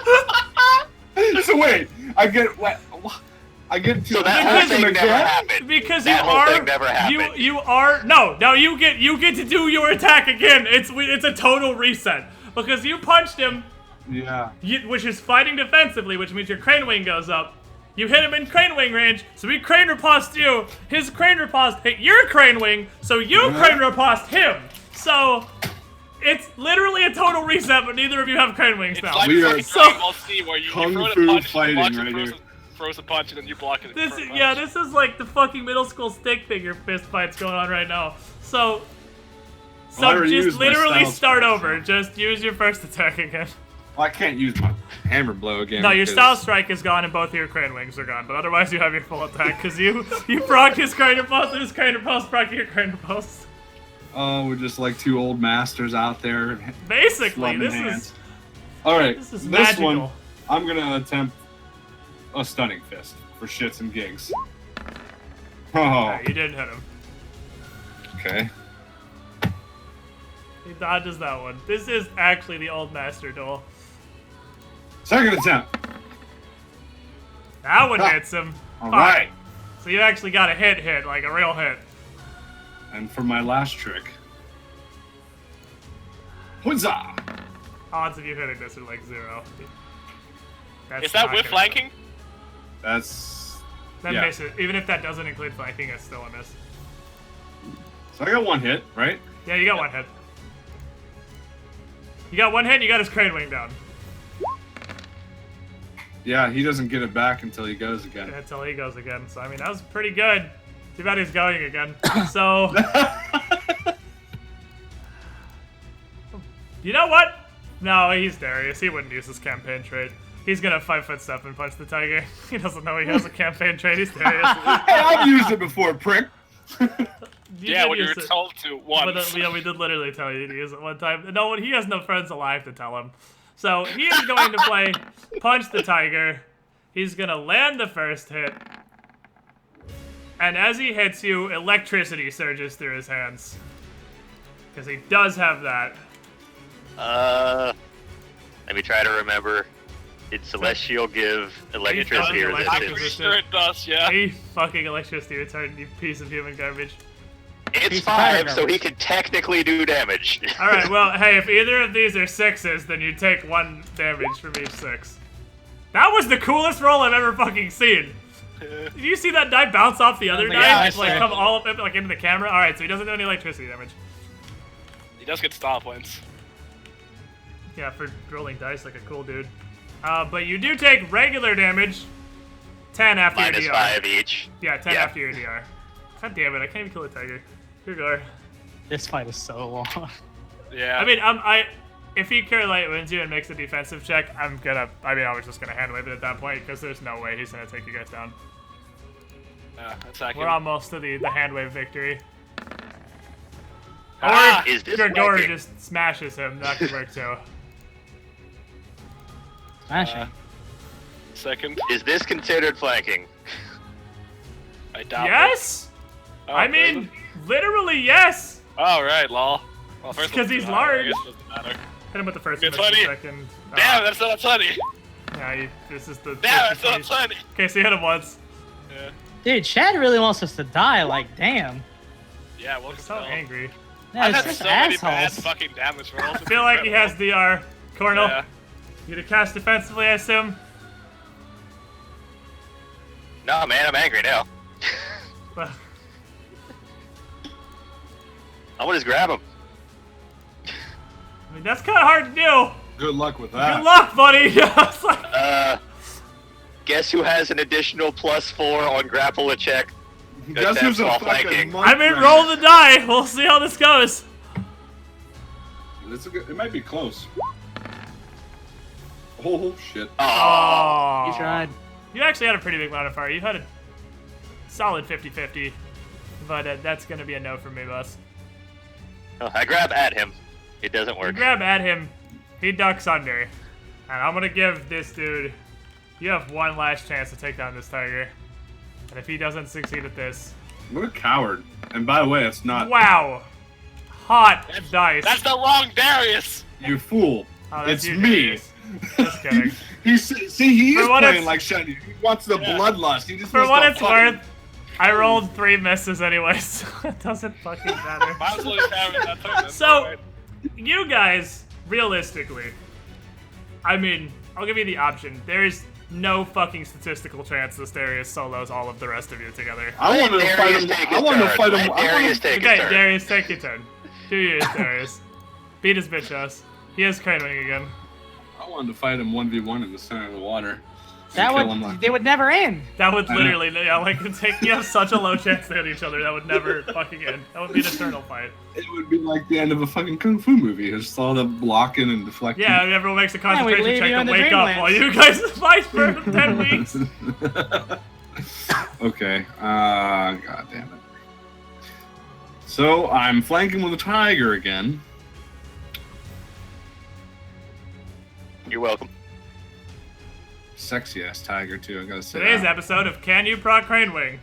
G: So wait, I get what? I get to
B: So that
A: Because-
B: whole thing never happened.
A: Because
B: that
A: you
B: whole
A: are
B: thing never happened.
A: you are no you get to do your attack again. It's a total reset because you punched him,
G: Yeah.
A: which is fighting defensively, which means your Crane Wing goes up. You hit him in Crane Wing range, so he Crane Riposte you. His Crane Riposte hit your Crane Wing, so you Crane Riposte him. So it's literally a total reset, but neither of you have Crane Wings
D: It's
A: now.
D: like
G: We are
D: fucking
A: so-
D: Dragon Ball Z where you
G: Kung
D: throw
G: Fu
D: the punch,
G: fighting
D: you watch
G: right
D: it
G: here.
D: throws a punch, and then you block it.
A: This
D: for a punch.
A: yeah, this is like the fucking middle school stick figure fist fights going on right now. So
G: Well, I already
A: just
G: used my
A: literally
G: style
A: start
G: strike,
A: over. Just use your first attack again.
G: Well, I can't use my hammer blow again.
A: No, your
G: because-
A: style strike is gone and both of your Crane Wings are gone. But otherwise, you have your full attack because you proc his Crane Riposte and his Crane Riposte proc your Crane Riposte.
G: Oh, we're just like two old masters out there.
A: Basically,
G: slumming
A: this
G: hands.
A: is
G: All right,
A: this is
G: this
A: magical.
G: one, I'm gonna attempt a stunning fist for shits and gigs. Oh,
A: Alright, you didn't hit him.
G: okay.
A: He dodges that one. This is actually the old master duel.
G: Second attempt.
A: That one
G: Ah,
A: hits him.
G: All
A: Fine.
G: right.
A: So you actually got a hit, like a real hit.
G: And for my last trick. Huzzah!
A: Odds of you hitting this are like 0. That's
D: Is that
A: not
D: with
A: gonna-
D: flanking?
G: That's.
A: That
G: yeah.
A: even if that doesn't include flanking, it's still a miss.
G: So I got one hit, right?
A: Yeah, you got one hit. You got one hit, you got his crane wing down.
G: Yeah, he doesn't get it back until he goes again.
A: Until he goes again. So, I mean, that was pretty good. Too bad he's going again. So... You know what? No, he's Darius. He wouldn't use his campaign trait. He's gonna 5-foot step and punch the tiger. He doesn't know he has a campaign trait. He's Darius.
G: Hey, I've used it before, prick.
D: Yeah, when you were told to once.
A: Yeah, we did literally tell you to use it one time. No, he has no friends alive to tell him. So he is going to play Punch the Tiger. He's gonna land the first hit. And as he hits you, electricity surges through his hands. Because he does have that.
B: Let me try to remember. Did Celestial give electricity
A: He's
B: resistance?
D: I'm pretty sure it does, yeah.
A: Hey, fucking electricity retardant, you piece of human garbage.
B: It's 5, so he can technically do damage.
A: Alright, well, hey, if either of these are 6s, then you take 1 damage from each 6. That was the coolest roll I've ever fucking seen. Did you see that die bounce off the other
E: Yeah,
A: die?
E: I
A: Like,
E: saw.
A: come all up, like, into the camera? Alright, so he doesn't do any electricity damage.
D: He does get star points.
A: Yeah, for rolling dice like a cool dude. But you do take regular damage. 10 after
B: Minus
A: your DR.
B: 5 each.
A: Yeah, 10
B: Yeah.
A: after your DR. God damn it, I can't even kill a tiger. Good lord.
E: This fight is so long.
D: Yeah.
A: I mean, if he Cure Light wins you and makes a defensive check, I was just gonna hand wave it at that point, because there's no way he's gonna take you guys down.
D: Attack
A: We're
D: him.
A: almost to the hand wave victory.
D: Ah,
A: Or
B: is this
A: Gregor
B: working?
A: just smashes him, that could work too.
E: Smashing.
D: Second.
B: Is this considered flanking?
D: I doubt it.
A: Yes?
D: Oh,
A: I mean, literally yes!
D: Oh, right, lol. Well, first
A: 'Cause
D: one
A: he's
D: doesn't
A: large.
D: matter. I guess it doesn't matter.
A: Hit him with the first
D: Get
A: one, the
D: 20.
A: second.
D: Damn, that's not 20.
A: Yeah, this is the...
D: Damn, that's not 20.
A: Okay, so you hit him once.
D: Yeah.
E: Dude, Chad really wants us to die, like, damn.
D: Yeah, welcome
A: So
D: to
A: angry.
E: No,
D: I've
E: it's
D: had
E: just
D: so many bad
E: assholes.
D: fucking damage rolls.
A: I feel like he has DR. Cornel,
D: Yeah.
A: you to cast defensively, I assume?
B: No, man, I'm angry now.
A: Well,
B: I'm gonna just grab him.
A: I mean, that's kind of hard to do.
G: Good luck with that.
A: Good luck, buddy. It's like,
B: Guess who has an additional +4 on grapple a check?
G: Guess who's a
B: That's all
G: fucking
B: flanking.
G: monk
A: I mean,
G: right
A: roll the die. We'll see how this goes.
G: It might be close. Oh, shit.
B: Oh,
E: You tried.
A: You actually had a pretty big modifier. You had a solid 50-50. But that's going to be a no from me, boss.
B: I grab at him. It doesn't
A: You
B: work.
A: grab at him. He ducks under. And I'm going to give this dude... You have one last chance to take down this tiger. And if he doesn't succeed at this...
G: What a coward. And by the way, it's not
A: Wow. Hot dice.
D: That's the wrong Darius.
G: you fool.
A: Oh, that's
G: It's
A: you,
G: me.
A: Darius. Just kidding.
G: He
A: For
G: is
A: what
G: playing
A: it's-
G: like Shiny. He wants the bloodlust. He just
A: For
G: wants
A: what
G: to
A: it's
G: fucking-
A: worth, I rolled 3 misses anyway, so it doesn't fucking matter.
D: Might as well just have it that turn.
A: So, you guys, realistically, I mean, I'll give you the option. There's no fucking statistical chance this Darius solos all of the rest of you together.
G: I wanted to fight
B: Darius
G: him.
B: take
G: I
B: his
G: wanted to
B: turn.
G: fight him.
B: Let Darius take his
A: Okay,
B: turn.
A: Darius, take your turn. 2 years, Darius. Beat his bitch ass. He has crane wing again.
G: I wanted to fight him 1v1 in the center of the water.
E: That
G: Kill him
E: would,
G: like-
E: they would never end.
A: That would
G: I know.
A: literally, yeah, like, you have such a low chance to hit each other. That would never fucking end. That would be an eternal fight.
G: It would be like the end of a fucking kung fu movie. Just all the blocking and deflecting.
A: Yeah, and everyone makes a
E: we
A: concentration
E: leave
A: check
E: you
A: to
E: in the
A: wake up
E: dreamlands.
A: while you guys fight for 10 weeks.
G: Okay. God damn it. So I'm flanking with a tiger again.
B: You're welcome.
G: Sexy ass tiger too. I gotta say.
A: Today's
G: that.
A: episode of Can You Proc Crane Wing?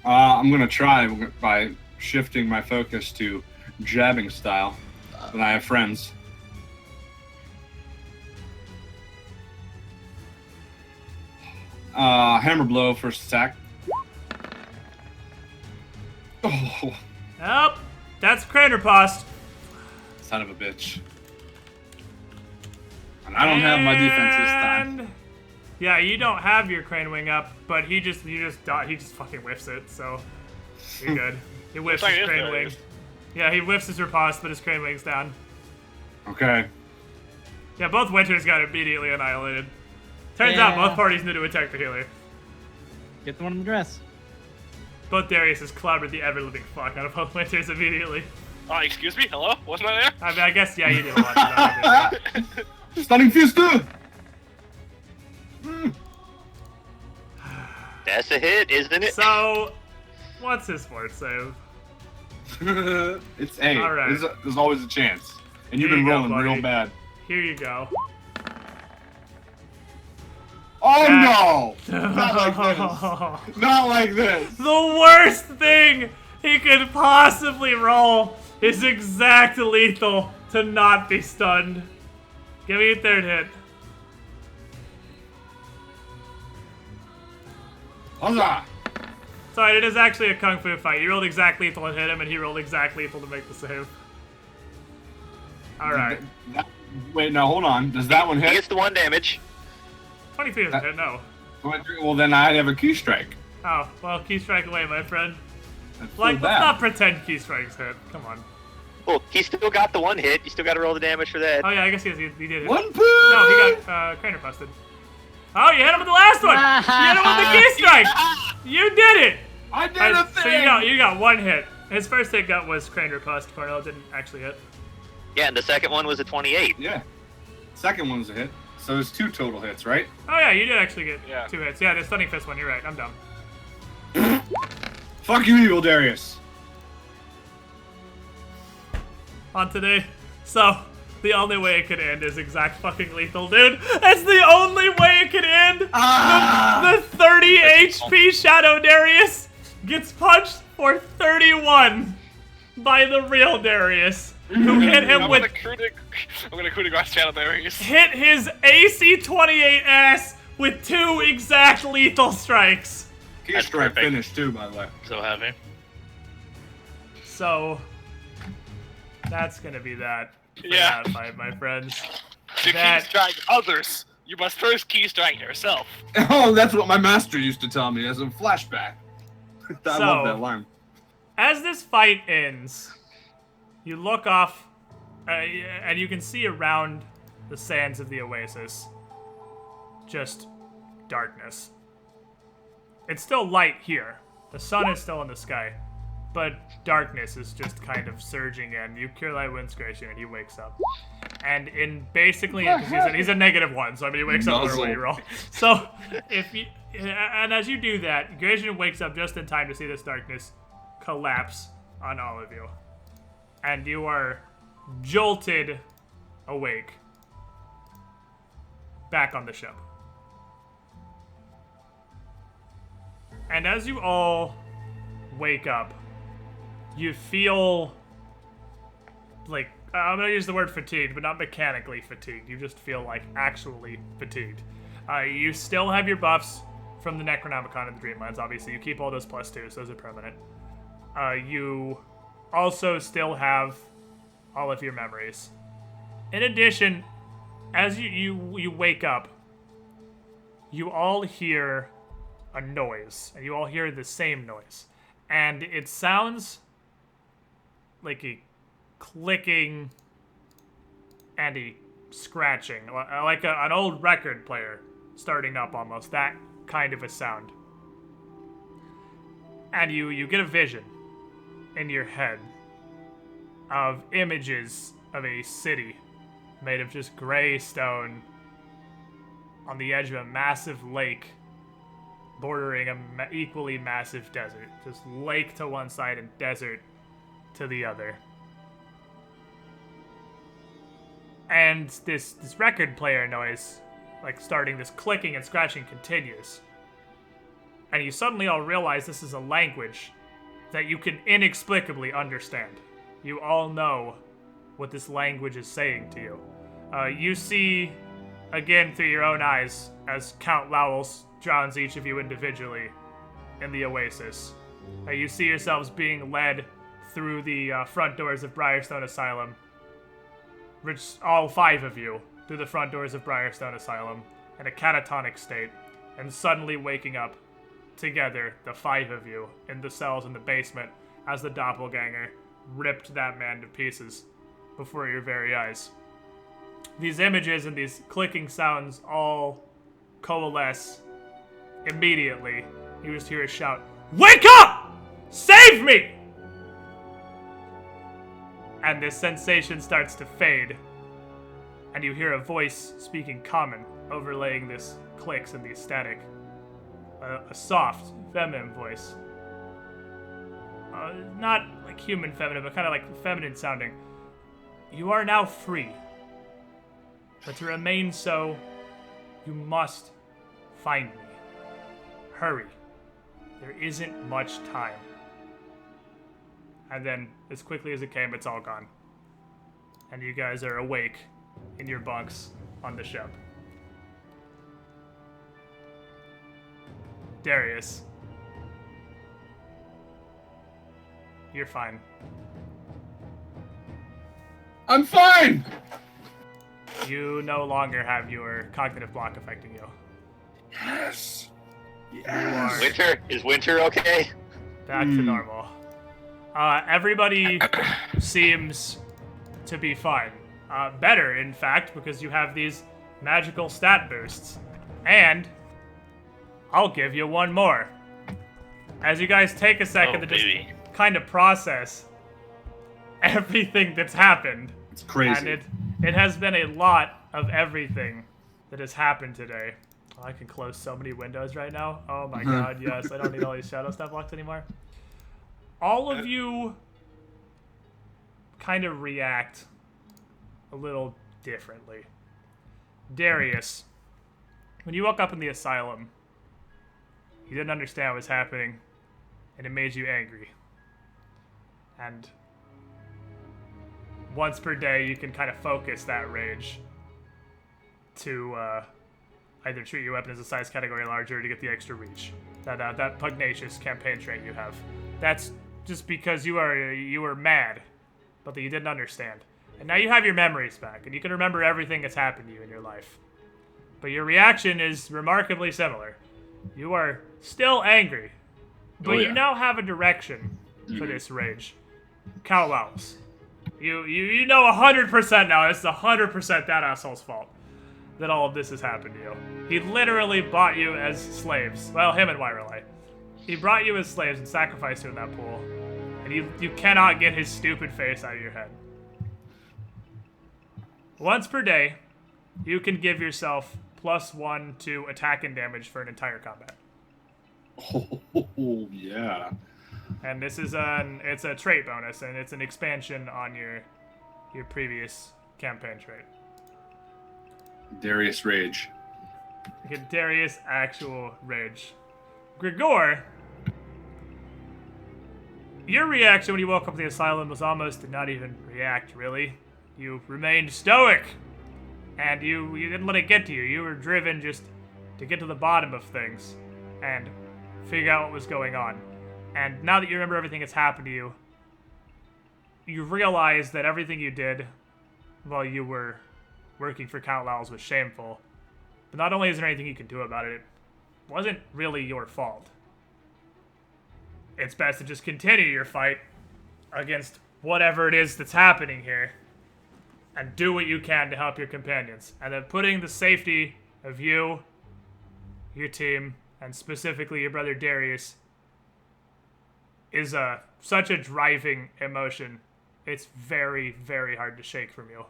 G: I'm gonna try by shifting my focus to jabbing style. When I have friends. Hammer blow first attack. Oh,
A: Nope. That's Craner Post.
G: son of a bitch. And I don't have my defense this time.
A: And- Yeah, you don't have your crane wing up, but he just fucking whiffs it, so you're good. He whiffs
D: It's like
A: his
D: this
A: crane
D: guy
A: wing.
D: is.
A: Yeah, he whiffs his riposte, but his crane wing's down.
G: Okay.
A: Yeah, both Winters got immediately annihilated. Turns out both parties knew to attack the healer.
E: Get the one in the dress.
A: Both Darius has clobbered the ever-living fuck out of both Winters immediately.
D: Excuse me? Hello? Wasn't I there?
A: I mean, I guess, yeah, you did a lot of that.
G: Stunning Fiesta!
B: That's a hit, isn't it?
A: So, what's his fort save?
G: It's A.
A: All right.
G: There's always a chance. And you've
A: Here
G: been
A: you go,
G: rolling
A: buddy.
G: real bad.
A: Here you go.
G: Oh no! Not like this. Not like this.
A: The worst thing he could possibly roll is exact lethal to not be stunned. Give me a third hit.
G: Huzzah!
A: Sorry, it is actually a kung fu fight. You rolled exact lethal and hit him, and he rolled exact lethal to make the save. Alright.
G: Wait, no, hold on. Does that one
B: He
G: hit?
B: gets the 1 damage.
A: 23 doesn't hit, no.
G: Well, then I'd have a key strike.
A: Oh, well, key strike away, my friend.
G: That's so
A: Like, let's
G: bad.
A: not pretend key strikes hit. Come on.
B: Well, he still got the 1 hit. You still got to roll the damage for that.
A: Oh, yeah, I guess he did hit.
G: One point!
A: No, he got craner busted. Oh, you hit him with the last one! You hit him with the key strike! You did it!
G: I did
A: Alright,
G: a
A: so
G: thing!
A: you got 1 hit. His first hit got was craner bust. Cornell didn't actually hit.
B: Yeah, and the second one was a 28.
G: Yeah. Second one's a hit. So there's 2 total hits, right?
A: Oh, yeah, you did actually get
D: Yeah.
A: 2 hits. Yeah, the stunning fist one, you're right. I'm dumb.
G: Fuck you, evil Darius.
A: On today. So, the only way it could end is exact fucking lethal, dude. That's the only way it could end. The 30 HP Shadow Darius gets punched for 31 by the real Darius, who hit him
D: I'm
A: with
D: gonna coup de grace channel Darius.
A: hit his AC 28 ass with 2 exact lethal strikes.
G: Key
C: That's
G: strike
C: perfect.
G: finished too, by the way.
C: So happy.
A: So, that's gonna be that. For
D: Yeah.
A: that fight, my friends.
D: To
A: That-
D: key strike others, you must first key strike yourself.
G: Oh, that's what my master used to tell me as a flashback. I love that line.
A: As this fight ends, you look off, and you can see around the sands of the oasis just darkness. It's still light here. The sun is still in the sky, but darkness is just kind of surging in. You cure light winds grace you, and he wakes up. And in basically, he's a -1, so I mean he wakes up whatever way you roll. So and as you do that, Gratian wakes up just in time to see this darkness collapse on all of you. And you are jolted awake. Back on the ship. And as you all wake up, you feel like, I'm gonna use the word fatigued, but not mechanically fatigued. You just feel like actually fatigued. You still have your buffs from the Necronomicon and the Dreamlands, obviously. You keep all those +2s, those are permanent. You also still have all of your memories. In addition, as you wake up, you all hear a noise, and you all hear the same noise. And it sounds like a clicking and a scratching, like an old record player starting up almost, that kind of a sound. And you get a vision in your head of images of a city made of just gray stone on the edge of a massive lake bordering a equally massive desert. Just lake to one side and desert to the other. And this record player noise, like starting this clicking and scratching, continues. And you suddenly all realize this is a language that you can inexplicably understand. You all know what this language is saying to you. You see, again through your own eyes, as Count Lowell drowns each of you individually in the oasis. You see yourselves being led through the front doors of Briarstone Asylum. All 5 of you through the front doors of Briarstone Asylum in a catatonic state, and suddenly waking up together, the 5 of you, in the cells in the basement as the doppelganger ripped that man to pieces before your very eyes. These images and these clicking sounds all coalesce immediately. You just hear a shout, "Wake up! Save me!" And this sensation starts to fade. And you hear a voice speaking common, overlaying this clicks and the static. A soft, feminine voice. Not like human feminine, but kind of like feminine sounding. "You are now free. But to remain so, you must find me. Hurry. There isn't much time." And then, as quickly as it came, it's all gone. And you guys are awake in your bunks on the ship. Darius. You're fine.
G: I'm fine!
A: You no longer have your cognitive block affecting you.
G: Yes.
A: Yes.
B: Winter? Is Winter okay?
A: Back to normal. Everybody seems to be fine. Better, in fact, because you have these magical stat boosts. And I'll give you one more. As you guys take a second to just kind of process everything that's happened.
G: It's crazy.
A: And it has been a lot of everything that has happened today. Oh, I can close so many windows right now. Oh my god, yes. I don't need all these shadow stuff locked anymore. All of you kind of react a little differently. Darius, when you woke up in the asylum, you didn't understand what was happening, and it made you angry. And once per day, you can kind of focus that rage to either treat your weapon as a size category larger to get the extra reach. That pugnacious campaign trait you have. That's just because you were mad, but that you didn't understand. And now you have your memories back, and you can remember everything that's happened to you in your life. But your reaction is remarkably similar. You are still angry, but you now have a direction for this rage. Kowlows. You know 100% now, it's 100% that asshole's fault that all of this has happened to you. He literally bought you as slaves. Well, him and Wyrelai. He brought you as slaves and sacrificed you in that pool. And you cannot get his stupid face out of your head. Once per day, you can give yourself +1 to attack and damage for an entire combat.
G: Oh, yeah.
A: And this is it's a trait bonus, and it's an expansion on your previous campaign trait.
G: Darius Rage.
A: Get Darius actual rage. Grigor, your reaction when you woke up in the asylum was almost to not even react, really. You remained stoic, and you didn't let it get to you. You were driven just to get to the bottom of things and figure out what was going on. And now that you remember everything that's happened to you, you realize that everything you did while you were working for Count Lowell's was shameful. But not only is there anything you can do about it, it wasn't really your fault. It's best to just continue your fight against whatever it is that's happening here and do what you can to help your companions. And then putting the safety of you, your team, and specifically your brother Darius is such a driving emotion. It's very, very hard to shake from you.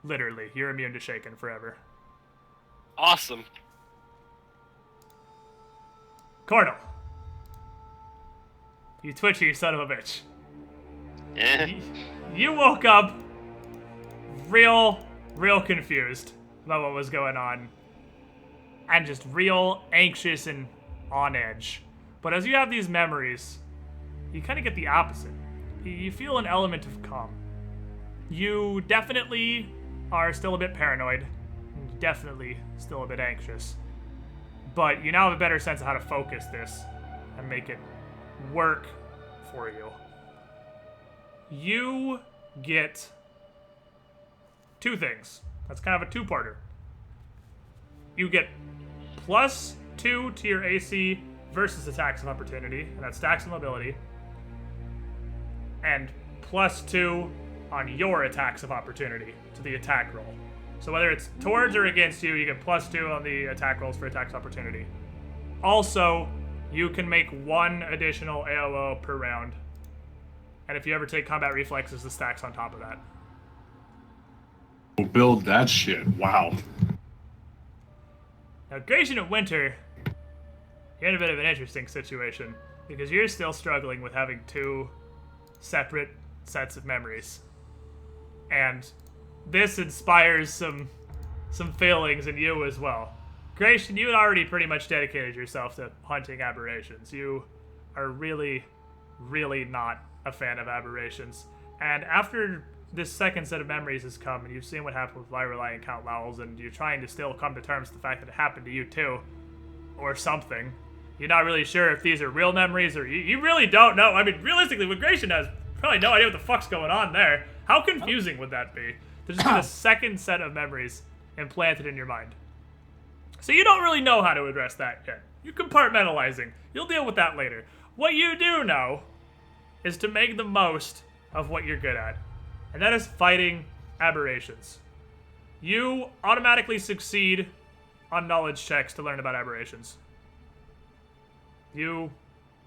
A: Literally, you're immune to shaking forever.
D: Awesome.
A: Cornel. You twitchy son of a bitch.
B: Yeah.
A: You woke up real confused about what was going on. And just real anxious and on edge. But as you have these memories, you kind of get the opposite. You feel an element of calm. You definitely are still a bit paranoid. Definitely still a bit anxious. But you now have a better sense of how to focus this and make it work for you. You get 2 things. That's kind of a 2-parter. You get +2 to your AC versus attacks of opportunity, and that stacks on mobility. And +2 on your attacks of opportunity to the attack roll. So whether it's towards or against you, you get +2 on the attack rolls for attacks of opportunity. Also, you can make 1 additional AOO per round. And if you ever take combat reflexes, the stacks on top of that.
G: We'll build that shit. Wow.
A: Now, Gratian and Winter, you're in a bit of an interesting situation because you're still struggling with having 2 separate sets of memories. And this inspires some feelings in you as well. Gratian, you had already pretty much dedicated yourself to hunting aberrations. You are really, really not a fan of aberrations. And after this second set of memories has come, and you've seen what happened with Lyrelai and Count Lowell's, and you're trying to still come to terms with the fact that it happened to you too, or something. You're not really sure if these are real memories, or you really don't know. I mean, realistically, what Gratian has probably no idea what the fuck's going on there. How confusing would that be? There's just been a second set of memories implanted in your mind. So you don't really know how to address that yet. You're compartmentalizing. You'll deal with that later. What you do know is to make the most of what you're good at. And that is fighting aberrations. You automatically succeed on knowledge checks to learn about aberrations. You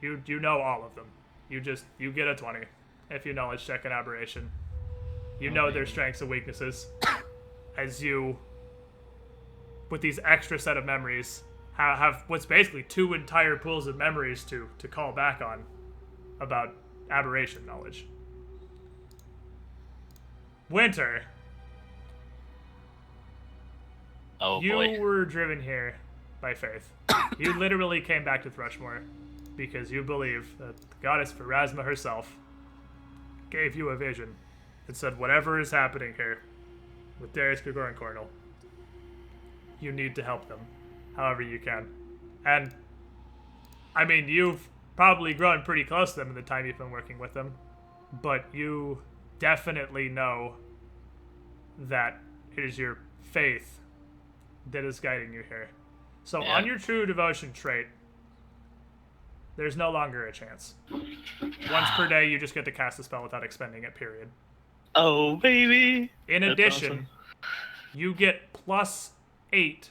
A: know all of them. You get a 20 if you knowledge check an aberration. You know their strengths and weaknesses. As you, with these extra set of memories, have what's basically 2 entire pools of memories to call back on about aberration knowledge. Winter.
C: Oh
A: you
C: boy.
A: were driven here by faith. You literally came back to Thrushmore because you believe that the goddess Pharasma herself gave you a vision that said whatever is happening here with Darius, Grigor, and Cornel, you need to help them however you can. And, I mean, you've probably grown pretty close to them in the time you've been working with them, but you definitely know that it is your faith that is guiding you here. So on your true devotion trait, there's no longer a chance. Once per day, you just get to cast a spell without expending it, period.
C: Oh, baby.
A: In
C: That's
A: addition,
C: awesome.
A: you get +8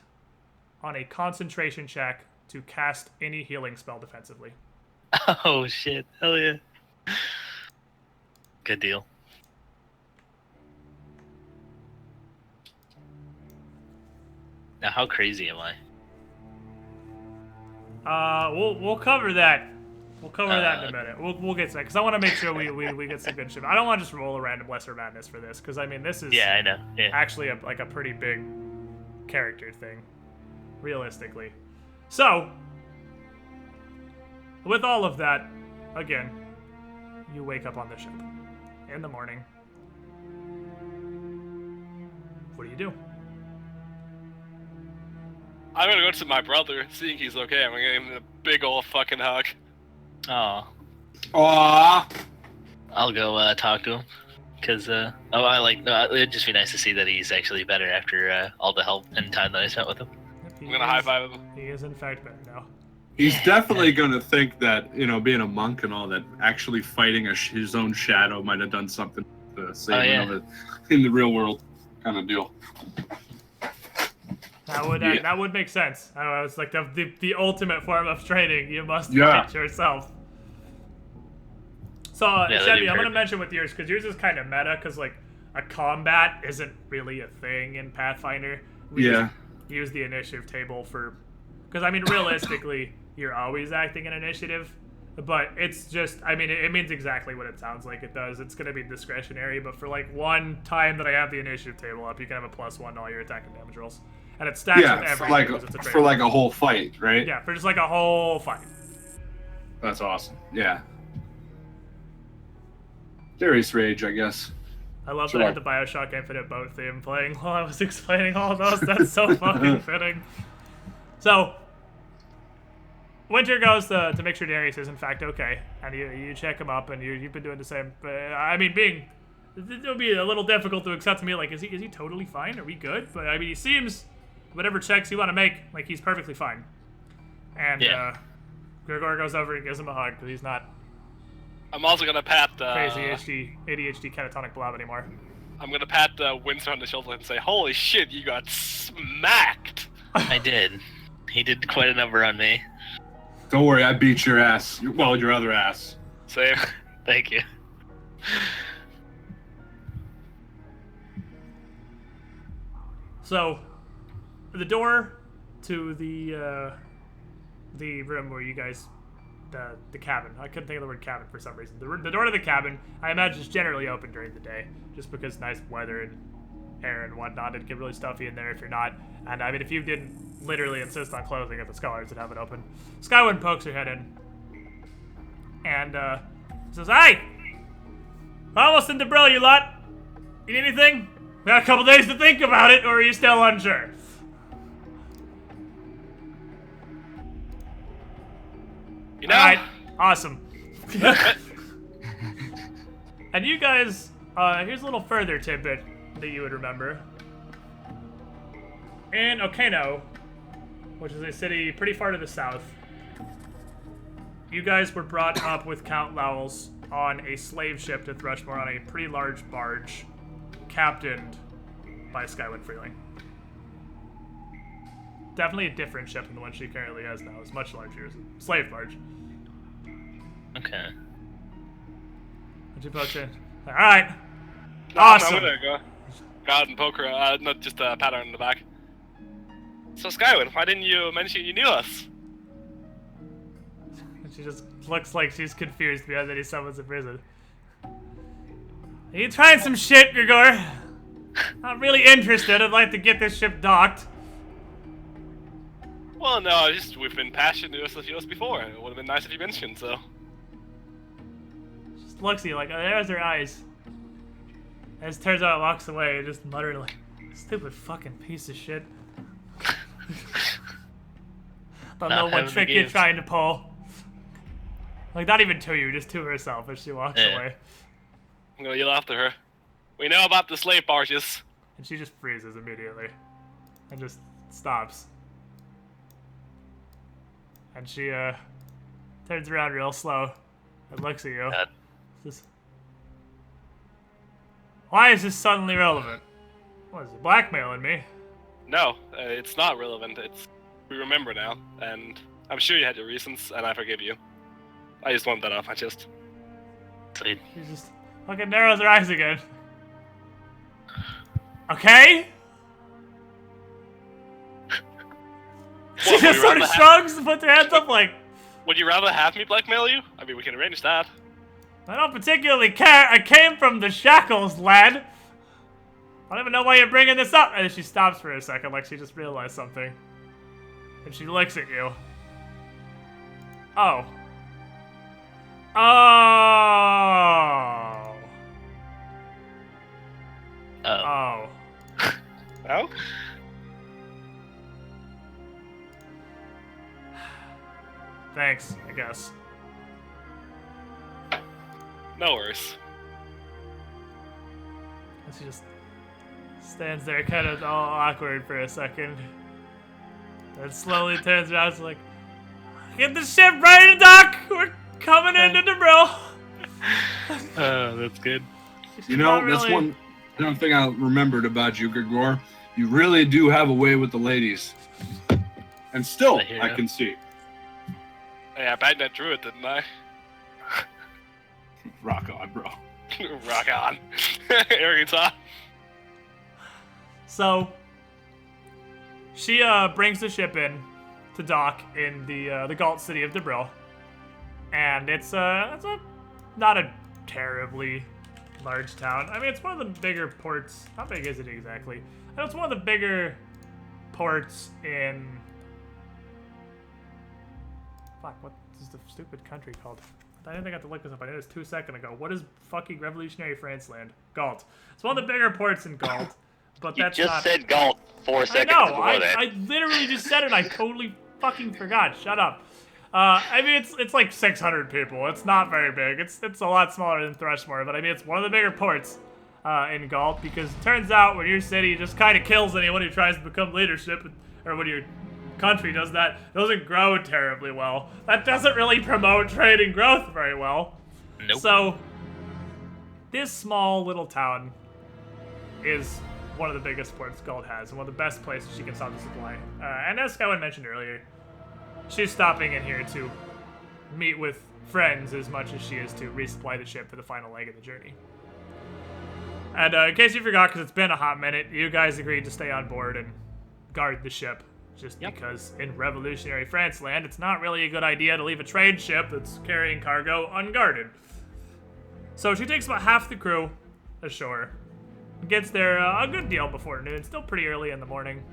A: on a concentration check to cast any healing spell defensively.
C: Oh, shit. Hell yeah. Good deal. Now, how crazy am I?
A: We'll cover that. We'll cover that in a minute. We'll get to that because I want to make sure we get some good shit. I don't want to just roll a random lesser madness for this because I mean this is
C: Yeah, I know. Yeah.
A: actually a pretty big character thing, realistically. So with all of that, again, you wake up on the ship in the morning. What do you do?
D: I'm gonna go to my brother, seeing he's okay. I'm gonna give him a big ol' fucking hug.
C: Oh,
G: Aww.
C: I'll go talk to him. Cause it'd just be nice to see that he's actually better after all the help and time that I spent with him.
D: I'm gonna high five him.
A: He is in fact better now.
G: He's definitely gonna think that, you know, being a monk and all that, actually fighting his own shadow might have done something to save him of it in the real world, kind of deal.
A: That would make sense. I don't know, it's like the ultimate form of training. You must
G: Yeah.
A: fight yourself. So,
C: that'd
A: Chevy,
C: be
A: I'm gonna
C: perfect.
A: mention with yours because yours is kind of meta because like a combat isn't really a thing in Pathfinder. We
G: Yeah.
A: just use the initiative table for because I mean realistically you're always acting in initiative, but it's just I mean it means exactly what it sounds like it does. It's gonna be discretionary, but for like one time that I have the initiative table up, you can have a +1 to all your attack and damage rolls. And it stacks with
G: Yeah,
A: everything
G: for
A: because it's a
G: for like a whole fight, right?
A: yeah, for just like a whole fight.
G: That's awesome. Yeah. Darius Rage, I guess.
A: I love
G: Sure.
A: that I had the Bioshock Infinite boat theme playing while I was explaining all those. That's so fucking fitting. So, Winter goes to make sure Darius is in fact okay, and you check him up, and you've been doing the same. I mean, it'll be a little difficult to accept to me. Like, is he totally fine? Are we good? But I mean, he seems whatever checks you want to make, like he's perfectly fine. And
C: Yeah.
A: Grigor goes over and gives him a hug because he's not
D: I'm also gonna pat
A: crazy ADHD catatonic blob anymore.
D: I'm gonna pat Winsor on the shoulder and say, "Holy shit, you got smacked!"
C: I did. He did quite a number on me.
G: Don't worry, I beat your ass. Well, your other ass.
D: Same.
C: Thank you.
A: So, the door to the room where you guys, the cabin. I couldn't think of the word cabin for some reason. The door to the cabin, I imagine, is generally open during the day, just because nice weather and air and whatnot. It'd get really stuffy in there if you're not. And I mean, if you didn't literally insist on closing it, the scholars would have it open. Skywind pokes her head in and says, "Hey, almost in Debril, you lot. You need anything? We got a couple days to think about it, or are you still unsure?"
D: You know,
A: Alright, awesome. And you guys, here's a little further tidbit that you would remember. In Okano, which is a city pretty far to the south, you guys were brought up with Count Lowell's on a slave ship to Thrushmore on a pretty large barge, captained by Skywind Freeling. Definitely a different ship than the one she currently has now. It's much larger. It's a slave barge.
C: Okay.
A: And she pokes in. Alright.
D: no,
A: Awesome.
D: I'm gonna go out and poke her, not just pat her in the back. So Skywind, why didn't you mention you knew us?
A: And she just looks like she's confused beyond that someone's in prison. Are you trying some shit, Grigor? I'm really interested. I'd like to get this ship docked.
D: Well, no, we've been passing to us a few before. It would have been nice if you mentioned, so.
A: Just looks at you like, oh, there's her eyes. And as it turns out, it walks away, just muttering like, stupid fucking piece of shit. Don't know what trick you're trying to pull. Like, not even to you, just to herself as she walks away.
D: I'm gonna yell after her. We know about the slave barges.
A: And she just freezes immediately. And just stops. And she, turns around real slow and looks at you. Says, why is this suddenly relevant? What is it, blackmailing me?
D: No, it's not relevant. We remember now, and I'm sure you had your reasons, and I forgive you. I just want that off my chest.
C: Sweet.
A: She just fucking narrows her eyes again. Okay? She
D: What,
A: just sort of shrugs and puts her hands up like,
D: Would you rather have me blackmail you? I mean, we can arrange that.
A: I don't particularly care. I came from the shackles, lad. I don't even know why you're bringing this up. And she stops for a second like she just realized something. And she looks at you. Oh. Oh. Oh.
D: No?
A: Thanks, I guess.
D: No worries.
A: And she just stands there kind of all awkward for a second. Then slowly turns around and is like, get the ship ready to dock! We're coming into Debril!
C: Oh, that's good.
G: You know,
A: Not
G: that's
A: really-
G: one thing I remembered about you, Grigor. You really do have a way with the ladies. And still, I can see.
D: Hey, I bagged that druid, didn't I?
G: Rock on, bro.
D: Rock on. Arrogance on.
A: So, she brings the ship in to dock in the Galt city of Debril. And it's not a terribly large town. I mean, it's one of the bigger ports. How big is it exactly? I know it's one of the bigger ports in... Fuck, what is the stupid country called? I didn't think I had to look this up. I did this 2 seconds ago. What is fucking revolutionary France land? Galt. It's one of the bigger ports in Galt. But
B: You
A: that's
B: just
A: not...
B: said Galt 4
A: I
B: seconds
A: know.
B: before that.
A: I literally just said it. And I totally fucking forgot. Shut up. I mean, it's like 600 people. It's not very big. It's a lot smaller than Thrushmore, but I mean, it's one of the bigger ports in Galt because it turns out when your city just kind of kills anyone who tries to become leadership, or when your country does that, it doesn't grow terribly well. That doesn't really promote trade and growth very well.
C: Nope.
A: So, this small little town is one of the biggest ports Gold has, and one of the best places she can stop the supply. And as Skywin mentioned earlier, she's stopping in here to meet with friends as much as she is to resupply the ship for the final leg of the journey. And in case you forgot, because it's been a hot minute, you guys agreed to stay on board and guard the ship. Just because in revolutionary France land, it's not really a good idea to leave a trade ship that's carrying cargo unguarded. So she takes about half the crew ashore, gets there a good deal before noon, still pretty early in the morning,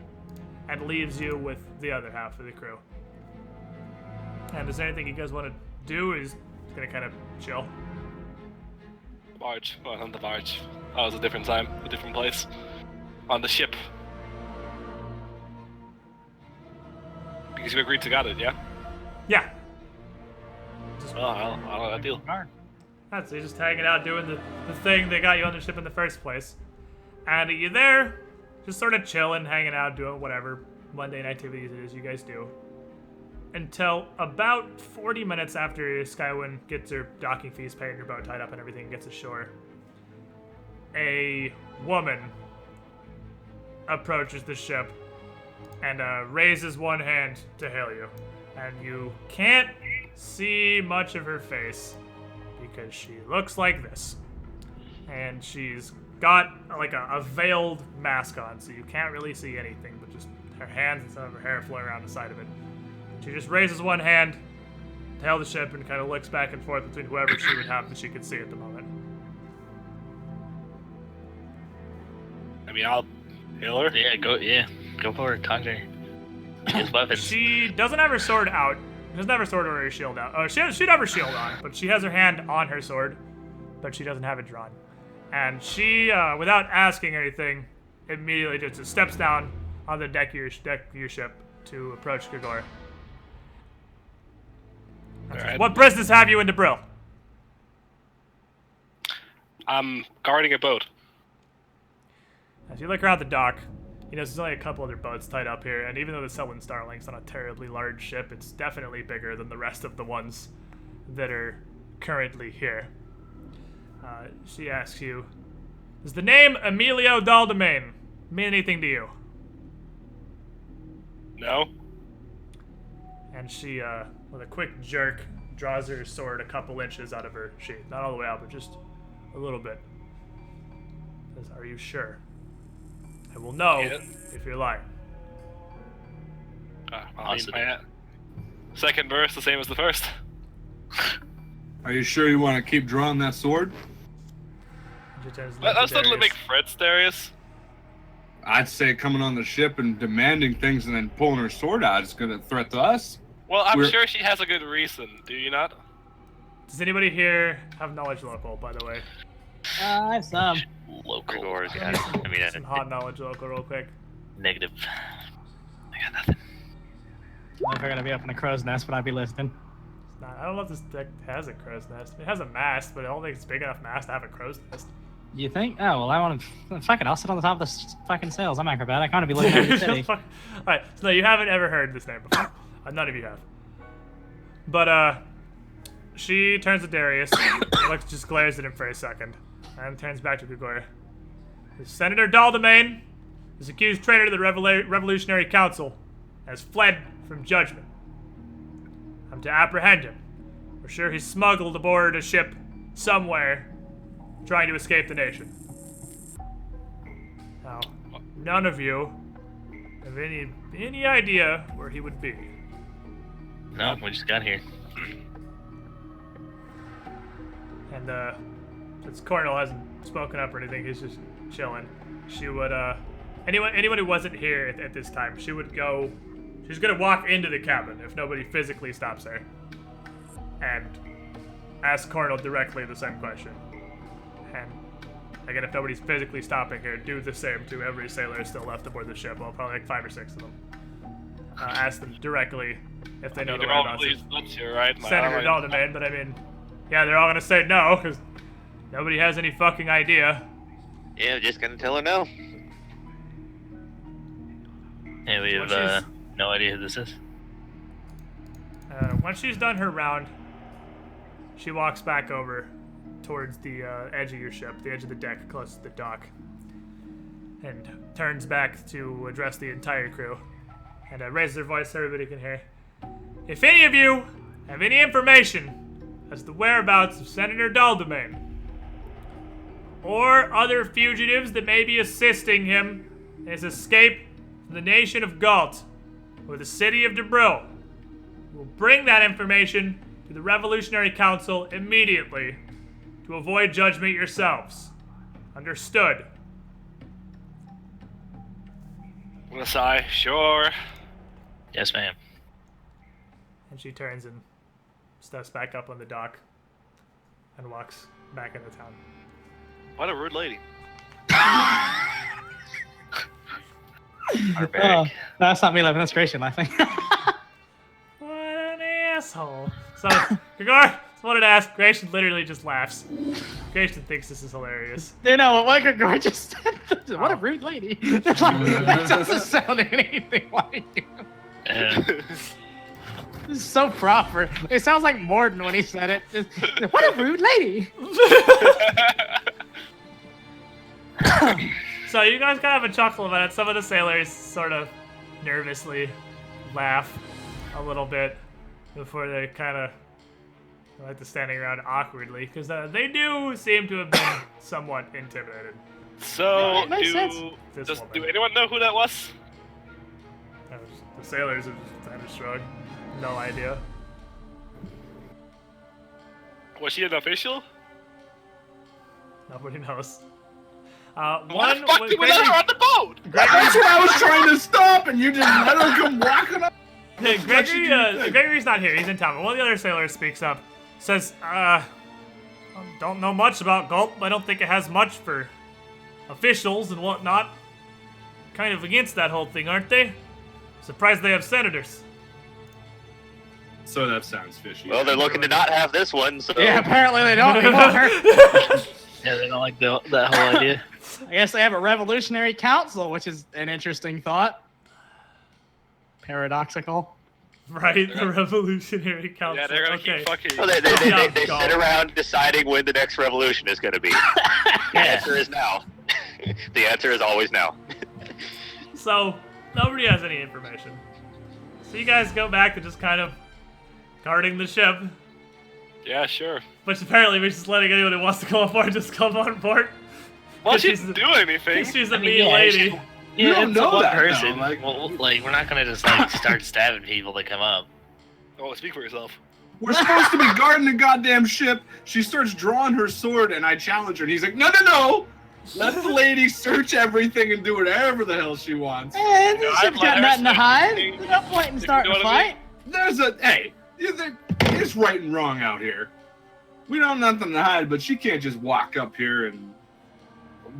A: and leaves you with the other half of the crew. And is there anything you guys want to do? Is gonna kind of chill?
D: Barge. Well, on the barge. That was a different time, a different place. On the ship. Because you agreed to guard it, yeah?
A: Yeah.
D: Oh, I'll deal.
A: That's it, just hanging out, doing the thing that got you on the ship in the first place. And you're there, just sort of chilling, hanging out, doing whatever mundane activities it is you guys do. Until about 40 minutes after Skywin gets her docking fees paid and her boat tied up and everything gets ashore, a woman approaches the ship and raises one hand to hail you. And you can't see much of her face because she looks like this. And she's got like a veiled mask on, so you can't really see anything but just her hands and some of her hair flowing around the side of it. She just raises one hand to hail the ship and kind of looks back and forth between whoever she would have that she could see at the moment.
D: I mean, I'll hail her.
C: Yeah, go for it, conjure. His weapons.
A: She doesn't have her sword out. She doesn't have her sword or her shield out. She'd have her shield on, but she has her hand on her sword, but she doesn't have it drawn. And she, without asking anything, immediately just steps down on the deck of your ship to approach Grigor.
D: Alright.
A: What business have you in Debril?
D: I'm guarding a boat.
A: As you look around the dock, you know, there's only a couple other boats tied up here, and even though the Selwyn Starling's not a terribly large ship, it's definitely bigger than the rest of the ones that are currently here. She asks you, does the name Emilio Daldemain mean anything to you?
D: No?
A: And she, with a quick jerk, draws her sword a couple inches out of her sheath. Not all the way out, but just a little bit. Says, are you sure? I will know if you're lying.
D: I mean, my second verse the same as the first.
G: Are you sure you want to keep drawing that sword?
D: That's not to make threats, Darius.
G: I'd say coming on the ship and demanding things and then pulling her sword out is going to threat to us.
D: Well, I'm sure she has a good reason, do you not?
A: Does anybody here have knowledge local, by the way?
F: I have some.
C: Local.
B: Grigor's got it. I mean,
A: Some hot knowledge local real quick.
C: Negative. I got nothing.
E: If we're gonna be up in the crow's nest, would I be listening?
A: It's not, I don't know if this deck has a crow's nest. It has a mast, but I don't think it's big enough mast to have a crow's nest.
E: You think? Oh, well, I want to... Fuck it, I'll sit on the top of the fucking sails. I'm acrobatic. I want to be looking at the city.
A: Alright, so no, you haven't ever heard this name before. None of you have. But, she turns to Darius, just glares at him for a second, and turns back to Grigor. Senator Daldemain is accused traitor to the Revolutionary Council, and has fled from judgment. I'm to apprehend him. We're sure he's smuggled aboard a ship somewhere, trying to escape the nation. Now, none of you have any idea where he would be.
C: No, we just got here.
A: And since Cornell hasn't spoken up or anything, he's just chilling. She would anyone who wasn't here at this time, she would go. She's gonna walk into the cabin if nobody physically stops her, and ask Cornell directly the same question. And again, if nobody's physically stopping her, do the same to every sailor still left aboard the ship. Well, probably like 5 or 6 of them. Ask them directly if they know the
D: They're all
A: whereabouts
D: really
A: of
D: nuts here, right?
A: Senator Daldemain, but I mean, yeah, they're all gonna say no, because nobody has any fucking idea.
B: Yeah, just gonna tell her no.
C: Yeah, we have no idea who this is.
A: Once she's done her round, she walks back over towards the edge of your ship, the edge of the deck close to the dock, and turns back to address the entire crew, and raises her voice so everybody can hear. If any of you have any information as to the whereabouts of Senator Daldomain, or other fugitives that may be assisting him in his escape from the nation of Galt, or the city of Debril, we'll bring that information to the Revolutionary Council immediately to avoid judgment yourselves. Understood?
D: Masai, sure.
C: Yes, ma'am.
A: And she turns and steps back up on the dock and walks back into town.
D: What a rude lady.
C: Barbaric.
E: That's not me laughing. That's Gratian laughing.
A: What an asshole. So, Gregor, just wanted to ask. Gratian literally just laughs. Gratian thinks this is hilarious.
E: You know what Gregor just said? What a rude lady. That doesn't sound anything like you. This is so proper. It sounds like Morden when he said it. Just, what a rude lady.
A: So you guys kind of have a chuckle about it. Some of the sailors sort of nervously laugh a little bit before they kind of like to standing around awkwardly, because they do seem to have been somewhat intimidated.
D: So,
E: makes sense.
D: do anyone know who that was?
A: The sailors have just kind of shrugged. No idea.
D: Was she an official?
A: Nobody knows.
D: Why
A: One
D: the fuck did we let her on the boat?
G: That's what I was trying to stop, and you just let her come walking up.
A: Gregory's not here. He's in town. But one of the other sailors speaks up. Says, don't know much about Gulp. I don't think it has much for officials and whatnot. Kind of against that whole thing, aren't they? Surprised they have senators.
G: So that sounds fishy.
B: Well, they're looking to not have this one, so...
E: Yeah, apparently they don't anymore.
C: Yeah, they don't like that whole idea.
E: I guess they have a revolutionary council, which is an interesting thought. Paradoxical.
A: Right, the Revolutionary Council.
D: Yeah, they're gonna
A: okay.
D: keep fucking...
B: Well, they sit around deciding when the next revolution is going to be. The answer is now. The answer is always now.
A: So, nobody has any information. So you guys go back to just kind of guarding the ship,
D: Yeah, sure.
A: which apparently means just letting anyone who wants to come on board just come on board.
D: Well, she
A: She's-
D: didn't do anything.
A: She's a
C: I mean,
A: mean
C: yeah,
A: lady.
G: You don't
C: it's
G: know
C: one
G: that,
C: person.
G: though, like-
C: Well, like, we're not gonna just like start stabbing people that come up.
D: Oh, speak for yourself.
G: We're supposed to be guarding the goddamn ship. She starts drawing her sword, and I challenge her, and he's like, no. Let the lady search everything and do whatever the hell she wants.
E: And
D: No,
E: this
D: I'd
E: ship's
D: let
E: got
D: her
E: nothing to
D: say
E: hide.
D: anything.
E: There's no point in
D: You
E: starting
D: know
E: a
D: what I mean?
E: fight.
G: It's right and wrong out here. We don't have nothing to hide, but she can't just walk up here and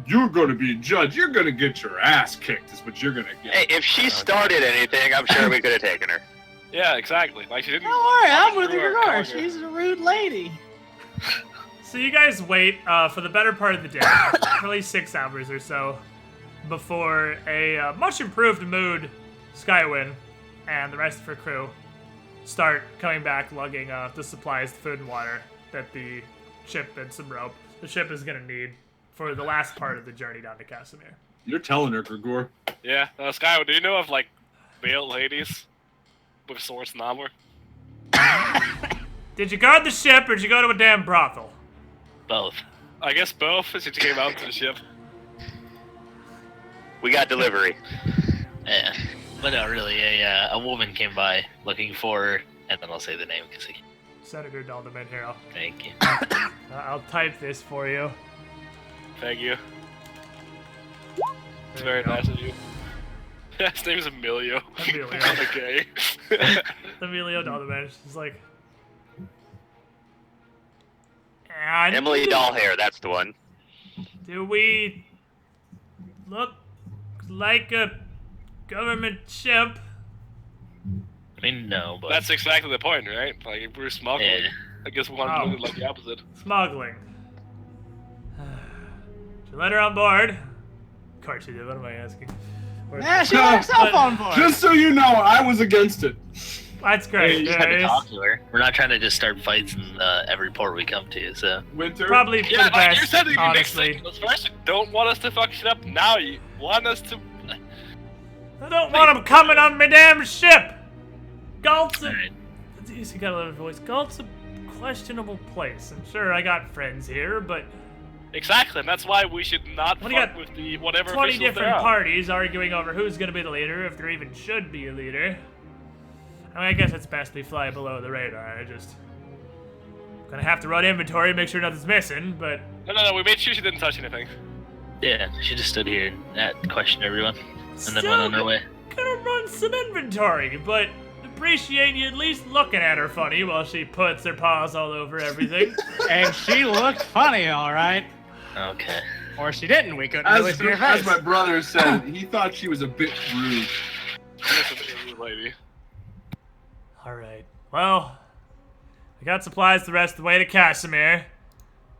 G: you're going to be judged. You're going to get your ass kicked is what you're going to get.
B: Hey, if she started anything, I'm sure we could have taken her.
D: Yeah, exactly. Like, she didn't...
E: Don't worry, I'm with
D: Sure,
E: Gregor.
D: Gregor.
E: She's a rude lady.
A: So you guys wait for the better part of the day, probably 6 hours or so, before a much improved mood Skywin and the rest of her crew start coming back lugging the supplies, food and water that the ship and some rope the ship is going to need for the last part of the journey down to Casimir.
G: You're telling her, Gregor.
D: Yeah, Skyward, do you know of, like, veiled ladies with swords and armor?
A: Did you guard the ship or did you go to a damn brothel?
C: Both.
D: I guess both, since you came out to the ship.
B: We got delivery.
C: Yeah. But no, really, a woman came by looking for her, and then I'll say the name because I can.
A: Senator Dalderman here.
C: Thank you.
A: I'll type this for you.
D: Thank you. It's
A: There you
D: very
A: go.
D: nice of you. His name is Emilio.
A: Emilio.
D: Okay.
A: Emilio Dalderman. She's like... And
B: Emily Dollhair, that's the one.
A: do we look like a government ship?
C: I mean, no, but
D: That's exactly the point, right? Like, if we're smuggling,
C: Yeah.
D: I guess we want
A: Oh.
D: to look like the opposite.
A: Smuggling. Did you let her on board? Of course you did. What am I asking?
E: Yeah, she let herself on board.
G: Just so you know, I was against it.
A: That's great.
C: We're trying to talk to her. We're not trying to just start fights in every port we come to. So
G: Winter.
A: Probably for
D: Yeah,
A: the
D: like you're
A: best,
D: sending me mixed
A: honestly.
D: signals. First, you don't want us to fuck shit up. Now you want us to.
A: I don't want them coming on my damn ship! Galt's a...
C: Alright.
A: He got a little voice. Galt's a questionable place. I'm sure I got friends here, but
D: Exactly, and that's why we should not
A: What do you
D: fuck
A: got?
D: with the whatever
A: 20
D: officials
A: different
D: there are.
A: parties arguing over who's gonna be the leader, if there even should be a leader. I mean, I guess it's best we fly below the radar. I just... Gonna have to run inventory, make sure nothing's missing, but...
D: No, we made sure she didn't touch anything.
C: yeah, she just stood here and questioned everyone, and then
A: Still
C: went on her way.
A: Gonna run some inventory, but appreciate you at least looking at her funny while she puts her paws all over everything.
F: And she looked funny, all right.
C: Okay.
F: Or she didn't. We couldn't really see her
G: As
F: face.
G: my brother said, he thought she was a bit rude.
D: Listen to me, lady.
A: Alright, well, I got supplies the rest of the way to Casimir.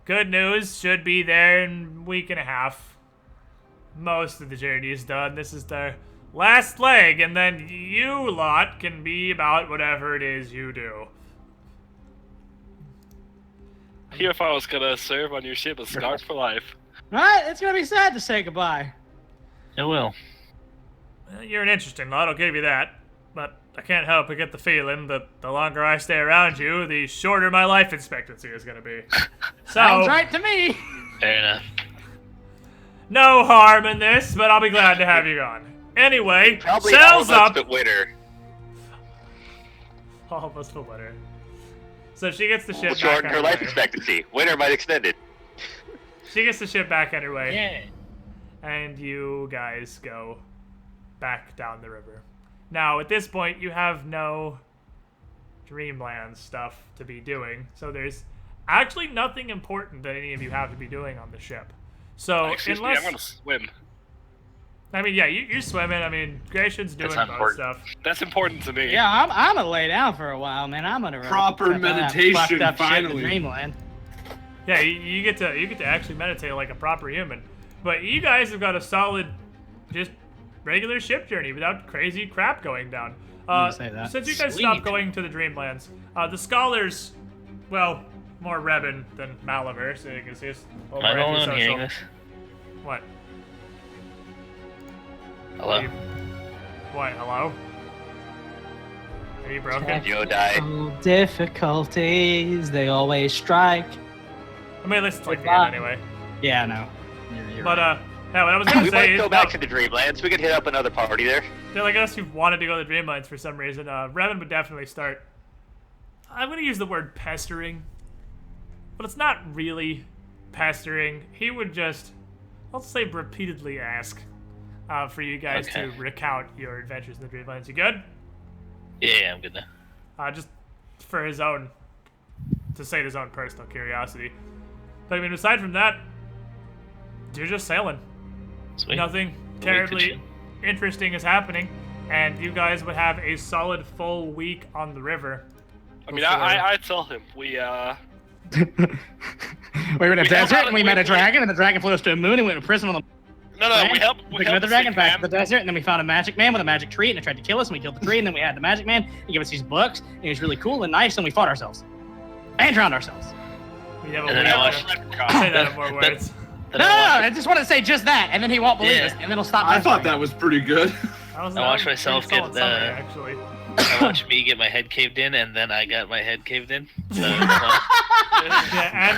A: Good news, should be there in a week and a half. Most of the journey is done. This is the last leg, and then you lot can be about whatever it is you do.
D: Here if I was gonna serve on your ship as scarred for life.
F: Right? It's gonna be sad to say goodbye.
C: It will.
A: Well, you're an interesting lot, I'll give you that. But I can't help but get the feeling that the longer I stay around you, the shorter my life expectancy is gonna be.
F: Sounds
A: So,
F: right to me.
C: Fair enough.
A: no harm in this, but I'll be glad to have you gone. Anyway,
B: Probably all
A: sails
B: of us
A: up.
B: but Winter.
A: All of us for winter. So she gets the
B: Will
A: ship back
B: shorten
A: on
B: her
A: her
B: life
A: way.
B: expectancy. Winter might extend it.
A: She gets the ship back on her way.
C: Yeah.
A: And you guys go back down the river. Now, at this point, you have no Dreamland stuff to be doing, so there's actually nothing important that any of you have to be doing on the ship. So,
D: Excuse me,
A: unless...
D: I'm gonna swim.
A: I mean, yeah, you're swimming. I mean, Gratian's doing
C: That's
A: both
C: important.
A: stuff.
D: That's important to me.
F: Yeah, I'm gonna lay down for a while, man. I'm gonna
G: Proper
F: step on that
G: meditation,
F: fucked up shit in
G: finally.
F: Dreamland.
A: Yeah, you get to actually meditate like a proper human. But you guys have got a solid, just regular ship journey without crazy crap going down.
F: You say that.
A: Since you guys
C: Sweet.
A: stopped going to the Dreamlands, the scholars, well, more Rebin than Malaver, so you can see us over
C: Am I the only one
A: antisocial.
C: hearing this?
A: What?
C: Hello?
A: What? Hello? Are you broken?
B: Joe died.
F: Difficulties, they always strike.
A: I mean, listen to it
F: Goodbye.
A: anyway.
F: Yeah, no. You're
A: But,
F: right.
A: yeah, what I was gonna
B: We
A: say
B: might
A: is,
B: go back to the Dreamlands. We could hit up another party there.
A: yeah, like us who wanted to go to the Dreamlands for some reason, Revan would definitely start. I'm gonna use the word pestering, but it's not really pestering. He would just, I'll say, repeatedly ask for you guys
C: Okay.
A: to recount your adventures in the Dreamlands. You good?
C: Yeah, I'm good now.
A: Just for his own, to sate his own personal curiosity. But I mean, aside from that, you're just sailing.
C: Sweet.
A: Nothing
C: Week to
A: terribly
C: chill.
A: interesting is happening, and you guys would have a solid full week on the river.
D: I mean,
A: before-
D: I tell him we
F: we were in a
D: we
F: desert
D: have-
F: and we met a
D: we-
F: dragon, and the dragon flew us to a moon and we went to prison on the
D: no we help
F: took another dragon back to the desert, and then we found a magic man with a magic tree, and it tried to kill us, and we killed the tree, and then we had the magic man. He gave us these books, and he was really cool and nice, and we fought ourselves and drowned ourselves.
A: We have a
C: And then
A: week
C: I
A: to say that in more words.
C: Then
F: No,
C: I
F: I just wanted to say just that, and then he won't believe
C: Yeah.
F: us, and then he'll stop.
G: I thought
F: messaging.
G: that was pretty good.
A: I was
C: I watched
A: pretty
C: myself
A: solid
C: get
A: summary,
C: the-
A: actually.
C: I watched me get my head caved in, and then I got my head caved in. So,
A: Yeah,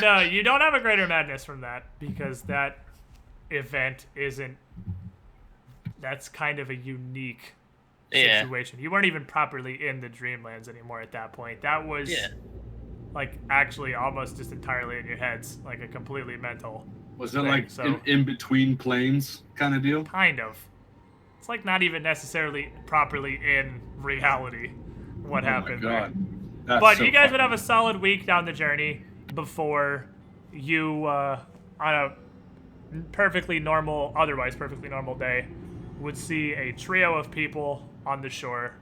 A: and you don't have a greater madness from that because that event isn't. That's kind of a unique
C: yeah.
A: situation. You weren't even properly in the Dreamlands anymore at that point. That was
C: Yeah.
A: like actually almost just entirely in your heads, like a completely mental
G: Was it
A: thing,
G: like
A: so-
G: an in-between planes kind of deal?
A: kind of. It's like not even necessarily properly in reality what happened
G: Oh my
A: there.
G: god. That's
A: But
G: so
A: you guys
G: fun.
A: would have a solid week down the journey before you, on a otherwise perfectly normal day, would see a trio of people on the shore,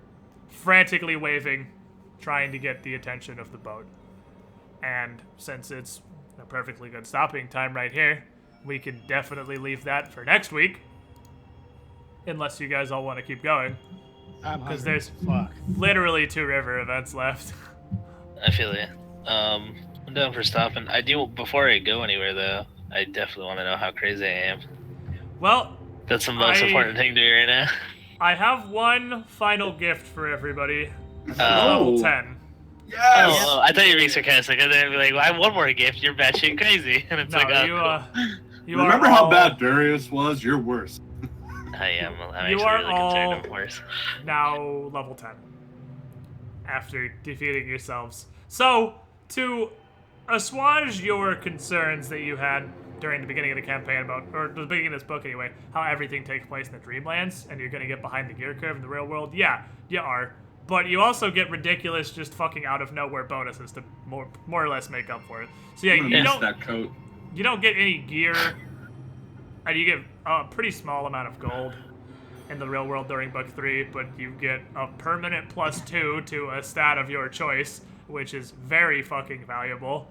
A: frantically waving, trying to get the attention of the boat. And since it's a perfectly good stopping time right here, we can definitely leave that for next week. Unless you guys all want to keep going. Because there's
F: fuck.
A: literally 2 river events left.
C: I feel you. I'm down for stopping. I do. Before I go anywhere, though, I definitely want to know how crazy I am.
A: Well,
C: That's the most important thing to me right now.
A: I have one final gift for everybody. And that's
C: Oh.
A: level 10.
G: Yes.
C: Oh, I thought you were being sarcastic. And then I'd be like, well, I have one more gift. You're batshit crazy. And it's
A: No,
C: like, oh,
A: you,
C: cool.
A: you
G: Remember
A: are
G: how
A: all
G: bad Darius was? You're worse.
C: I am. I'm
A: You
C: actually
A: are
C: really
A: all-
C: concerned I'm worse.
A: now level 10 after defeating yourselves. So, to assuage your concerns that you had during the beginning of the campaign about, or the beginning of this book anyway, how everything takes place in the Dreamlands and you're going to get behind the gear curve in the real world, yeah, you are. But you also get ridiculous, just fucking out of nowhere bonuses to more or less make up for it. So yeah,
G: I'm gonna
A: you
G: miss
A: don't
G: that coat.
A: you don't get any gear, and you get a pretty small amount of gold in the real world during book 3, but you get a permanent +2 to a stat of your choice, which is very fucking valuable.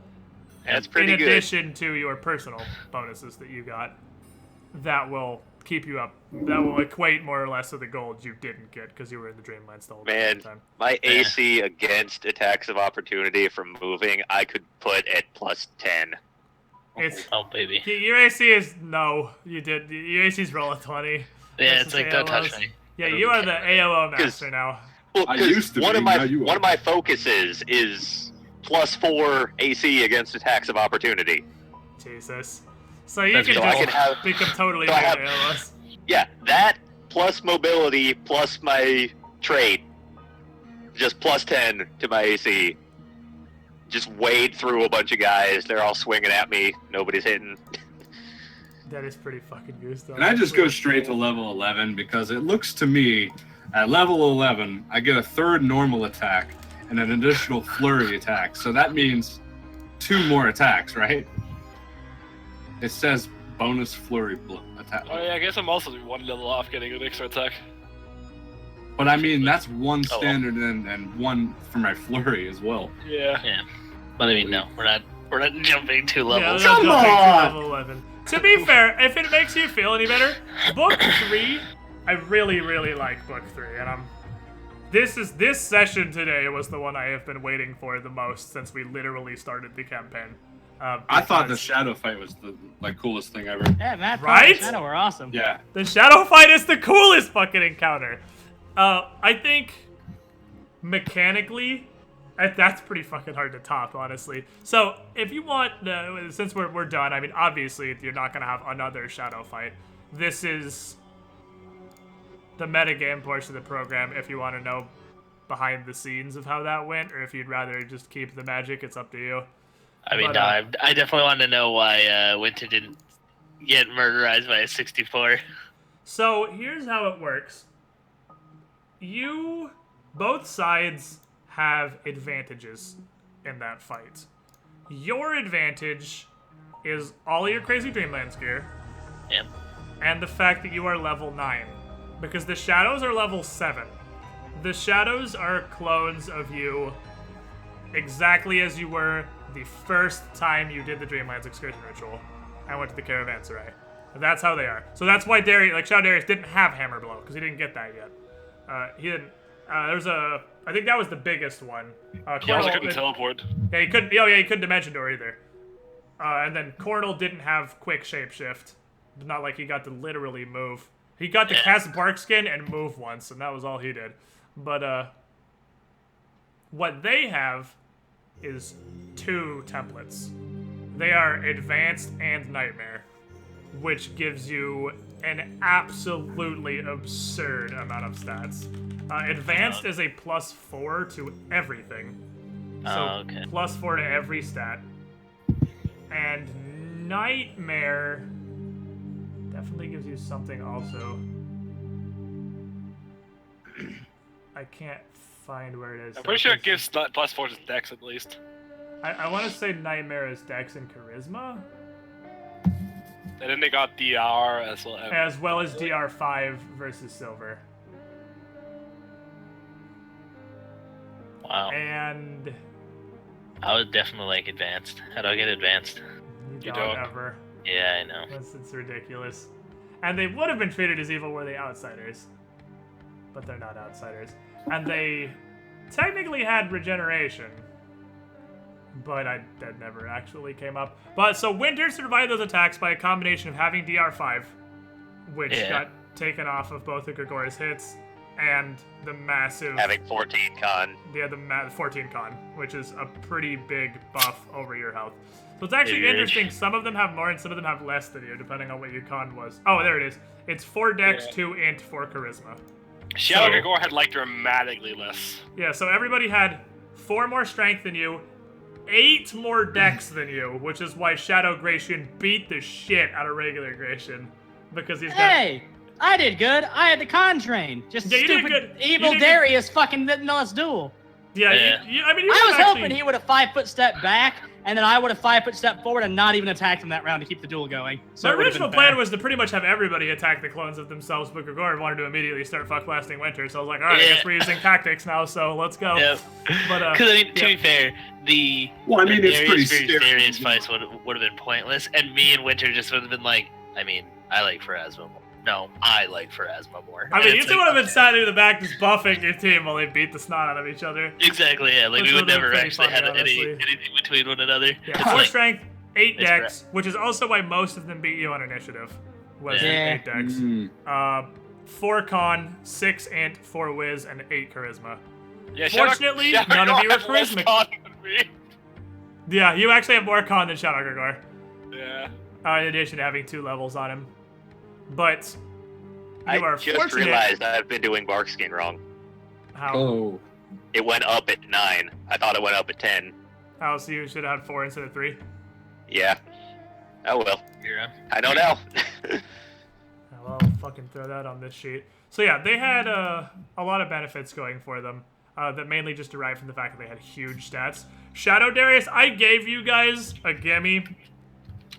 B: That's pretty
A: in
B: good.
A: addition to your personal bonuses that you got, that will keep you up. That will equate more or less to the gold you didn't get because you were in the Dreamlands the whole
B: Man,
A: time.
B: my AC against attacks of opportunity from moving, I could put at +10.
A: It's
C: Oh, baby.
A: your AC is no. You did your AC's roll a 20.
C: Yeah,
A: versus
C: it's like, don't touch
A: AOs.
C: me.
A: Yeah, you are the AOO
B: 'Cause-
A: master now.
B: Well,
G: I
B: 'cause
G: used to
B: one
G: be,
B: of my
G: now you
B: one
G: are.
B: of my focuses is +4 AC against attacks of opportunity.
A: Jesus. So you
C: That's
A: can
C: so
B: I
A: just
B: can have-
A: become totally
B: so I
A: big
B: have-
A: AOS.
B: Yeah, that plus mobility plus my trait, just +10 to my AC. Just wade through a bunch of guys. They're all swinging at me. Nobody's hitting.
A: That is pretty fucking goose.
G: And I just go straight to level 11 because it looks to me, at level 11, I get a 3rd normal attack and an additional flurry attack. So that means 2 more attacks, right? It says bonus flurry attack.
D: Oh yeah, I guess I'm also 1 level off getting an extra attack.
G: But I mean, that's 1
C: Oh, well.
G: standard and 1 for my flurry as well.
D: Yeah.
C: Yeah. But I mean, no, we're not jumping 2
A: Yeah,
C: levels.
A: let's
G: Come
A: go back to
G: on!
A: level 11. To be fair, if it makes you feel any better, book 3, I really, really like book 3, and this session today was the one I have been waiting for the most since we literally started the campaign.
G: I thought the
A: because
G: shadow fight was the coolest thing ever.
F: Yeah, Matt,
A: Right?
F: and Shadow were awesome.
G: Yeah.
A: the shadow fight is the coolest fucking encounter. I think mechanically, that's pretty fucking hard to top, honestly. So if you want, since we're done, I mean, obviously you're not gonna have another shadow fight. This is the metagame portion of the program. If you want to know behind the scenes of how that went, or if you'd rather just keep the magic, it's up to you.
C: I mean,
A: But,
C: no, I definitely want to know why Winter didn't get murderized by a 64.
A: So here's how it works. Both sides have advantages in that fight. Your advantage is all your crazy Dreamlands gear
C: Yep.
A: and the fact that you are level 9. Because the shadows are level 7. The shadows are clones of you exactly as you were the first time you did the Dreamlands excursion ritual. I went to the Caravanserai. That's how they are. So that's why Shadow Darius didn't have Hammer Blow, because he didn't get that yet. He didn't. I think that was the biggest one.
D: He also
A: Cornel-
D: couldn't teleport.
A: Yeah, he couldn't. Oh yeah, he couldn't Dimension Door either. And then Cornel didn't have quick shapeshift. Not like he got to literally move. He got to cast Bark Skin and move once, and that was all he did. But what they have is 2 templates. They are Advanced and Nightmare, which gives you an absolutely absurd amount of stats. Advanced is a +4 to everything. So
C: okay.
A: +4 to every stat. And Nightmare definitely gives you something also. I can't find where it is.
D: I'm pretty sure it gives +4 to Dex at least.
A: I want to say Nightmare is Dex and Charisma,
D: And then they got DR as well.
A: as well as DR5 versus Silver.
C: Wow.
A: And
C: I would definitely like advanced. How do I get advanced?
A: you
D: don't.
A: don't ever.
C: Yeah, I know.
A: It's ridiculous. And they would have been treated as evil were they outsiders. but they're not outsiders. And they technically had regeneration, but that never actually came up. But so Winter survived those attacks by a combination of having DR5, which got taken off of both of Gregor's hits, and the massive
B: Having 14 con.
A: yeah, the 14 con, which is a pretty big buff over your health. So it's actually interesting. Some of them have more and some of them have less than you, depending on what your con was. Oh, there it is. It's 4 dex, 2 int, 4 charisma.
D: Shadow Gregor had like dramatically less.
A: Yeah, so everybody had 4 more strength than you, 8 more dex than you, which is why Shadow Gratian beat the shit out of regular Gratian. Because he's got...
F: Hey! I did good. I had the con train. Just
A: Yeah, you did
F: stupid
A: good.
F: evil
A: You did
F: Darius fucking didn't let us duel.
A: Yeah, I mean, you
F: I was
A: have
F: hoping
A: actually...
F: he would have 5-foot step back, and then I would have 5-foot step forward and not even attacked him that round to keep the duel going. So
A: The
F: it would've
A: original
F: been
A: plan
F: fair.
A: was to pretty much have everybody attack the clones of themselves, but Gregor wanted to immediately start fuck blasting Winter, so I was like, alright, I guess we're using tactics now, so let's go.
C: Yep.
A: But,
C: Because, I mean, to be fair, the
G: it's pretty scary.
C: Darius fights would have been pointless, and me and Winter just would have been like, I mean, I like Pharasma more. No, I like Pharasma more.
A: I mean,
C: And
A: you
C: it's
A: two would have been
C: okay.
A: sat in the back just buffing your team while they beat the snot out of each other.
C: Exactly, yeah. Like,
A: Which
C: we would
A: would've been
C: never
A: pretty
C: actually
A: funny,
C: have
A: honestly.
C: anything between one another.
A: Yeah,
C: It's
A: 4
C: like,
A: strength, 8
C: it's
A: dex, which is also why most of them beat you on initiative. Was
F: Yeah.
A: 8 dex.
G: Mm.
A: 4 con, 6 int, 4 whiz, and 8 charisma.
D: Yeah,
A: Fortunately,
D: Shadow
A: none of you are
D: Gregor had less
A: charisma.
D: con than me.
A: Yeah, you actually have more con than Shadow Gregor.
D: Yeah.
A: In addition to having 2 levels on him. But you
B: I
A: are
B: just
A: fortunate.
B: realized I've been doing Barkskin wrong.
A: How?
G: Oh.
B: It went up at 9. I thought it went up at 10.
A: How? So you should have had 4 instead of 3.
B: Yeah. Oh well.
C: Yeah.
B: I know now.
A: Well, I'll fucking throw that on this sheet. So yeah, they had a lot of benefits going for them that mainly just derived from the fact that they had huge stats. Shadow Darius, I gave you guys a gimme.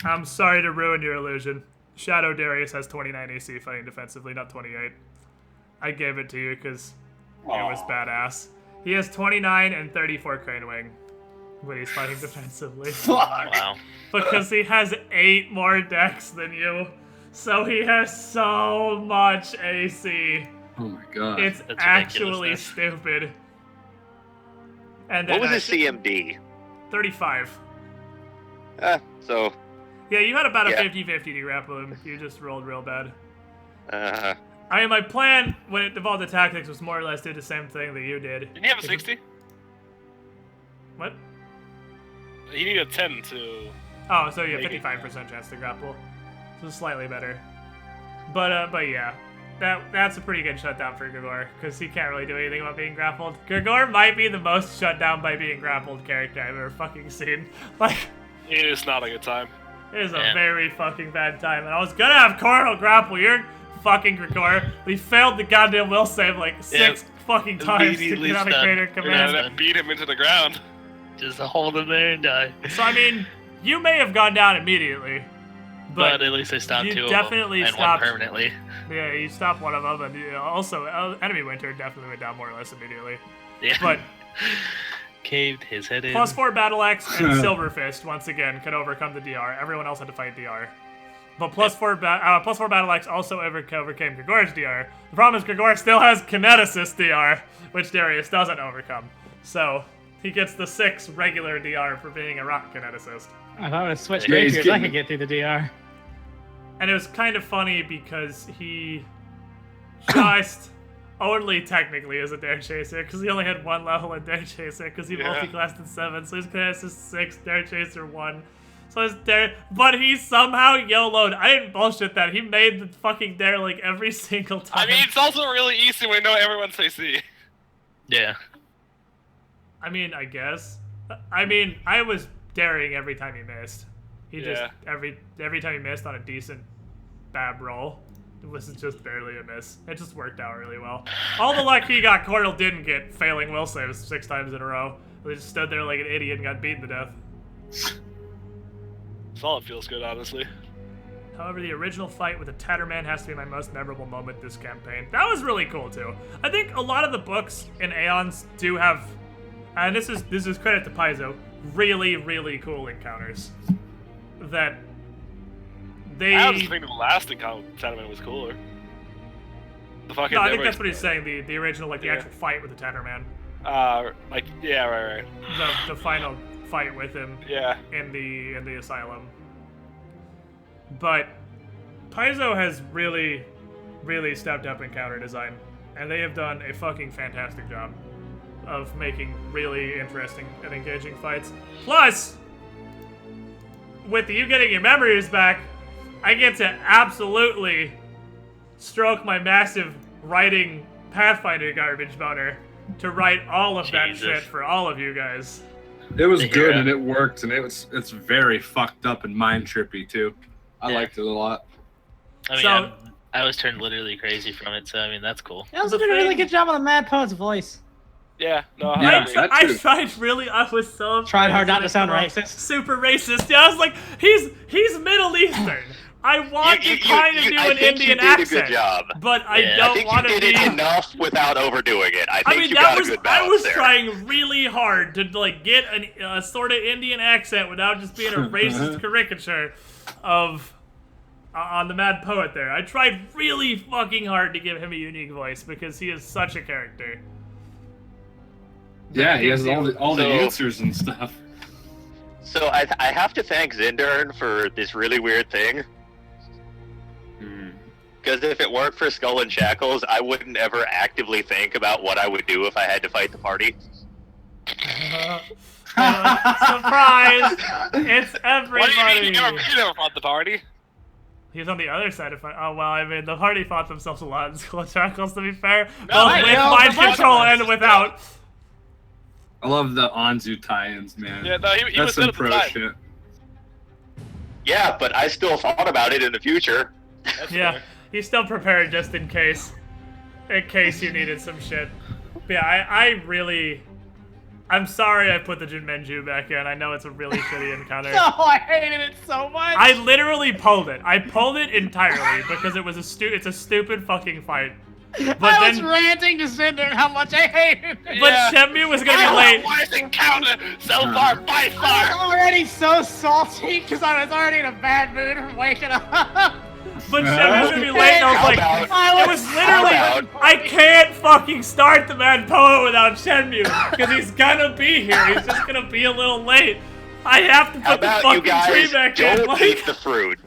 A: I'm sorry to ruin your illusion. Shadow Darius has 29 AC fighting defensively, not 28. I gave it to you because it was badass. He has 29 and 34 Crane Wing when he's fighting defensively.
C: Wow.
A: Because he has 8 more dex than you. So he has so much AC.
G: Oh my god.
A: It's
C: That's
A: actually
C: ridiculousness.
A: stupid. And
B: What
A: then
B: was his CMD?
A: 35.
B: So,
A: Yeah, you had about a
B: Yeah.
A: 50-50 to grapple him. You just rolled real bad.
B: uh,
A: I mean, my plan when it evolved to tactics was more or less do the same thing that you did.
D: Didn't he have a 60?
A: What?
D: He needed a 10 to...
A: Oh, so you have
D: Maybe.
A: 55% chance to grapple. So slightly better. But yeah. That's a pretty good shutdown for Gregor, because he can't really do anything about being grappled. Gregor might be the most shut down by being grappled character I've ever fucking seen. Like,
D: It is not a good time.
A: it is a
C: Yeah.
A: very fucking bad time. And I was gonna have Coral grapple your fucking Gregor, but he failed the goddamn will save like 6 fucking times to
C: Immediately
A: get out of
C: stunned.
A: greater
C: Yeah.
A: command.
D: And that beat him into the ground.
C: Just hold him there and die.
A: So I mean, you may have gone down immediately,
C: But at least I stopped
A: you
C: 2
A: definitely
C: of them and
A: stopped-
C: one permanently.
A: yeah, you stopped one of them, and also enemy winter definitely went down more or less immediately.
C: Yeah.
A: But
C: Caved his head in.
A: +4 battle axe and silver fist once again could overcome the DR. Everyone else had to fight DR. But +4 battle axe also overcame Gregor's DR. The problem is Gregor still has kineticist DR, which Darius doesn't overcome. So he gets the 6 regular DR for being a rock kineticist.
F: I thought I would have switched
C: Yeah,
G: he's
F: rapiers. I
G: getting-
F: could get through the DR.
A: And it was kind of funny because he just only technically is a Dare Chaser, because he only had 1 level in Dare Chaser, because he
D: Yeah.
A: multi-classed in 7, so his class is 6, Dare Chaser 1. So his Dare, but he somehow YOLO'd. I didn't bullshit that. He made the fucking Dare like every single time.
D: I mean, it's also really easy when you know everyone's AC.
C: Yeah.
A: I mean, I guess. I mean, I was daring every time he missed. He just,
D: Yeah.
A: every time he missed on a decent bab roll, it was just barely a miss. It just worked out really well. All the luck he got, Cordell didn't get, failing will saves 6 times in a row. They just stood there like an idiot and got beaten to death.
D: Solid feels good, honestly.
A: However, the original fight with the Tatterman has to be my most memorable moment this campaign. That was really cool too. I think a lot of the books in Aeons do have, and this is credit to Paizo, really, really cool encounters. That they
D: I was thinking the last encounter with Sandman was cooler. The fucking.
A: No, I think that's what he's saying. The original, like the
D: Yeah.
A: actual fight with the Tatterman.
D: Like yeah, right.
A: The final fight with him
D: Yeah.
A: in the asylum. But Paizo has really stepped up in counter design, and they have done a fucking fantastic job of making really interesting and engaging fights. Plus, with you getting your memories back, I get to absolutely stroke my massive writing Pathfinder garbage boner to write all of that
C: Jesus.
A: shit for all of you guys.
G: It was
C: The
G: good
C: hero.
G: and it worked, and it's very fucked up and mind trippy too. I
C: Yeah.
G: liked it a lot.
C: I mean,
A: So-
C: I was turned literally crazy from it, so I mean, that's cool.
F: They also
A: The
F: did a really
A: thing-
F: good job on the Mad Poet's voice.
D: Yeah. No.
G: Yeah.
D: I agree.
G: that
A: I
G: too.
A: tried really. I was so
F: Tried hard
A: afraid
F: not to sound
A: come off
F: racist.
A: Super racist. Yeah, I was like, he's Middle Eastern. I want to kind of do
B: I
A: an
B: think
A: Indian
B: you did
A: accent,
B: a good job.
A: but I
C: Yeah.
B: I
A: don't
B: think
A: want
B: you
A: to
B: did
A: be.
B: it enough without overdoing it. I think
A: I mean,
B: you
A: that
B: got
A: was
B: a good
A: I
B: balance
A: was
B: there.
A: trying really hard to like get a sort of Indian accent without just being a racist caricature of on the Mad Poet. There, I tried really fucking hard to give him a unique voice because he is such a character.
G: Yeah, he has
A: gives
G: all the
B: So-
G: answers and stuff.
B: So I have to thank Zindern for this really weird thing. Because if it weren't for Skull and Shackles, I wouldn't ever actively think about what I would do if I had to fight the party.
A: Surprise! It's
D: What do you mean?
A: everybody.
D: You never fought the party.
A: He's on the other side of oh well, I mean the party fought themselves a lot in Skull and Shackles, to be fair.
D: No,
A: Both
D: I
A: with
F: know,
A: mind
F: the bunch
A: control
F: of us.
A: and without.
G: I love the Anzu tie-ins, man.
D: Yeah. No. He was
G: That's
D: good
G: some
D: at the
G: pro
D: time.
G: shit.
B: Yeah, but I still thought about it in the future.
D: That's
A: Yeah,
D: fair.
A: he's still prepared just in case. In case you needed some shit. But yeah, I'm sorry I put the Jinmenju back in. I know it's a really shitty encounter.
F: No, I hated it so much.
A: I literally pulled it. I pulled it entirely because it was it's a stupid fucking fight. But
F: I was
A: then
F: ranting to Cinder how much I hated it.
A: but
D: Yeah.
A: Shenmue was gonna be late.
D: Worst encounter so far by
F: I was
D: far.
F: already so salty because I was already in a bad mood from waking up.
A: But Shenmue was gonna be late and I was
B: How
A: like,
B: about-
A: it was literally,
B: How about-
A: I can't fucking start the Mad Poet without Shenmue, because he's gonna be here, he's just gonna be a little late. I have to
B: How
A: put the
B: about you
A: fucking tree
B: guys
A: back in,
B: don't
A: like,
B: eat the fruit?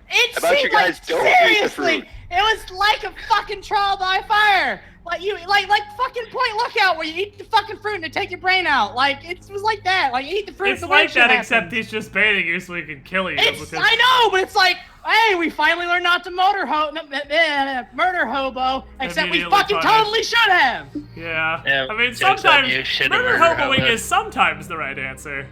F: It
B: How about you
F: seemed
B: guys
F: like,
B: don't eat the
F: seriously,
B: fruit?
F: it was like a fucking trial by fire. Like like fucking Point Lookout where you eat the fucking fruit and they take your brain out. Like it was like that. Like you eat the fruit.
A: it's
F: the
A: like
F: weird
A: that,
F: shit
A: except
F: happens.
A: he's just baiting you so he can kill you.
F: It's,
A: because
F: I know, but it's like, hey, we finally learned not to murder hobo, except we
A: Immediately
F: fucking
A: punish.
F: totally should have.
A: Yeah.
C: Yeah,
A: I mean,
C: joke's on
A: sometimes
C: you, shit
A: murder
C: murder
A: hoboing
C: hobo.
A: is sometimes the right answer.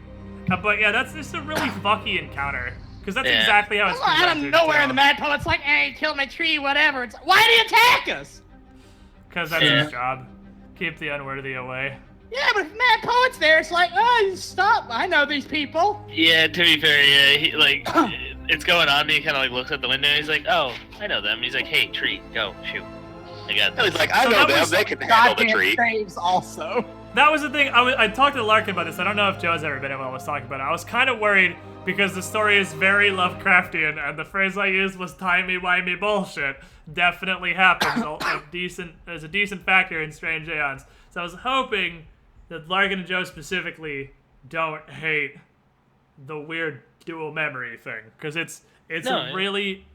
A: But yeah, that's just a really fucky encounter. Because that's
C: Yeah.
A: exactly how it's
F: Out of
A: presented,
F: nowhere
A: too.
F: in the Mad Poet's like, hey, kill my tree, whatever. It's why did he attack us?
A: Because that's
C: Yeah.
A: his job. Keep the unworthy away.
F: Yeah, but if Mad Poet's there, it's like, oh, stop. I know these people.
C: Yeah, to be fair, yeah, he like it's going on. And he kind of like looks at the window. And he's like, "Oh, I know them." He's like, "Hey, tree, go shoot." I got
B: And
C: this.
B: he's like, I
A: So
B: know
A: that
B: them.
A: was
B: They can handle the
F: Goddamn
B: tree.
F: saves also.
A: That was the thing. I talked to Larkin about this. I don't know if Joe's ever been in when I was talking about it. I was kind of worried because the story is very Lovecraftian, and the phrase I used was timey-wimey bullshit. Definitely happens. There's a decent factor in Strange Aeons. So I was hoping that Larkin and Joe specifically don't hate the weird dual memory thing, because it's
C: No,
A: a
C: yeah.
A: really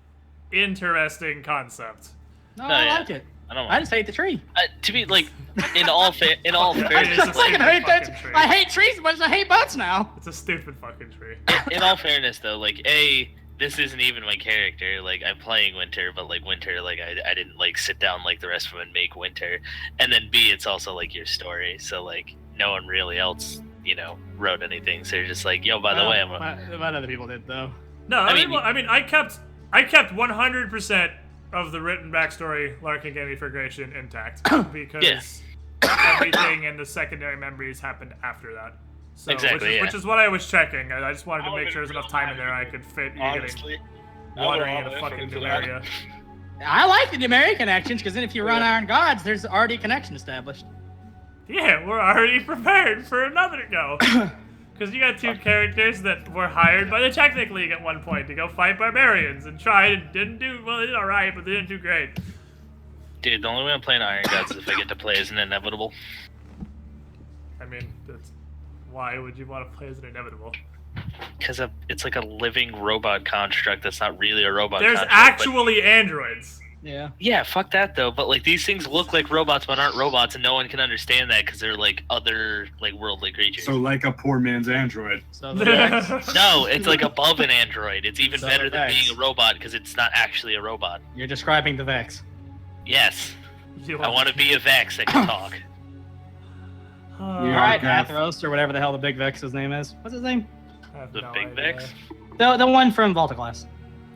A: interesting concept.
F: No,
C: No,
F: I
C: yeah.
F: like it.
C: I don't.
F: I just hate the tree.
C: To be like, in all
A: It's
C: fairness,
A: a
F: I
A: stupid
F: hate that.
A: fucking tree.
F: I hate trees as much as I hate boats now.
A: It's a stupid fucking tree.
C: in all fairness though, like this isn't even my character. Like I'm playing Winter, but like Winter, like I didn't like sit down like the rest of them and make Winter. And then B, it's also like your story, so like no one really else, wrote anything. So you're just like, yo, by the way,
F: What other people did though?
A: No,
C: I
A: I
C: mean-
A: mean, I kept 100% of the written backstory Larkin gave me for Gration intact because everything in the secondary memories happened after that. So,
C: Exactly,
A: which is what I was checking. I just wanted to make sure there's enough time in there I could fit you getting
D: Honestly,
A: wandering in
D: I'll
A: a fucking
D: into that.
A: Numeria.
F: I like the Numeric connections because then if you run Iron Gods, there's already a connection established.
A: Yeah, we're already prepared for another go. Because you got two characters that were hired by the Technic League at one point to go fight barbarians and tried and didn't do, well, they did alright, but they didn't do great.
C: Dude, the only way I'm playing Iron Gods is if I get to play as an inevitable.
A: I mean, why would you want to play as an inevitable?
C: Because it's like a living robot construct that's not really a robot
A: There's
C: construct.
A: actually androids.
F: Yeah.
C: Yeah, fuck that though. But like these things look like robots but aren't robots, and no one can understand that because they're like other like worldly creatures.
G: So like a poor man's android.
F: So the Vex.
C: No, it's like above an android. It's even
F: So
C: better
F: the
C: than
F: Vex.
C: being a robot because it's not actually a robot.
F: You're describing the Vex.
C: Yes, I want to be a Vex that can talk.
G: Yeah.
F: All right,
G: Gaff.
F: Athros, or whatever the hell the big Vex's name is. What's his name?
A: I have
C: The
A: no
C: big
A: idea.
C: Vex?
F: The one from Volta Class.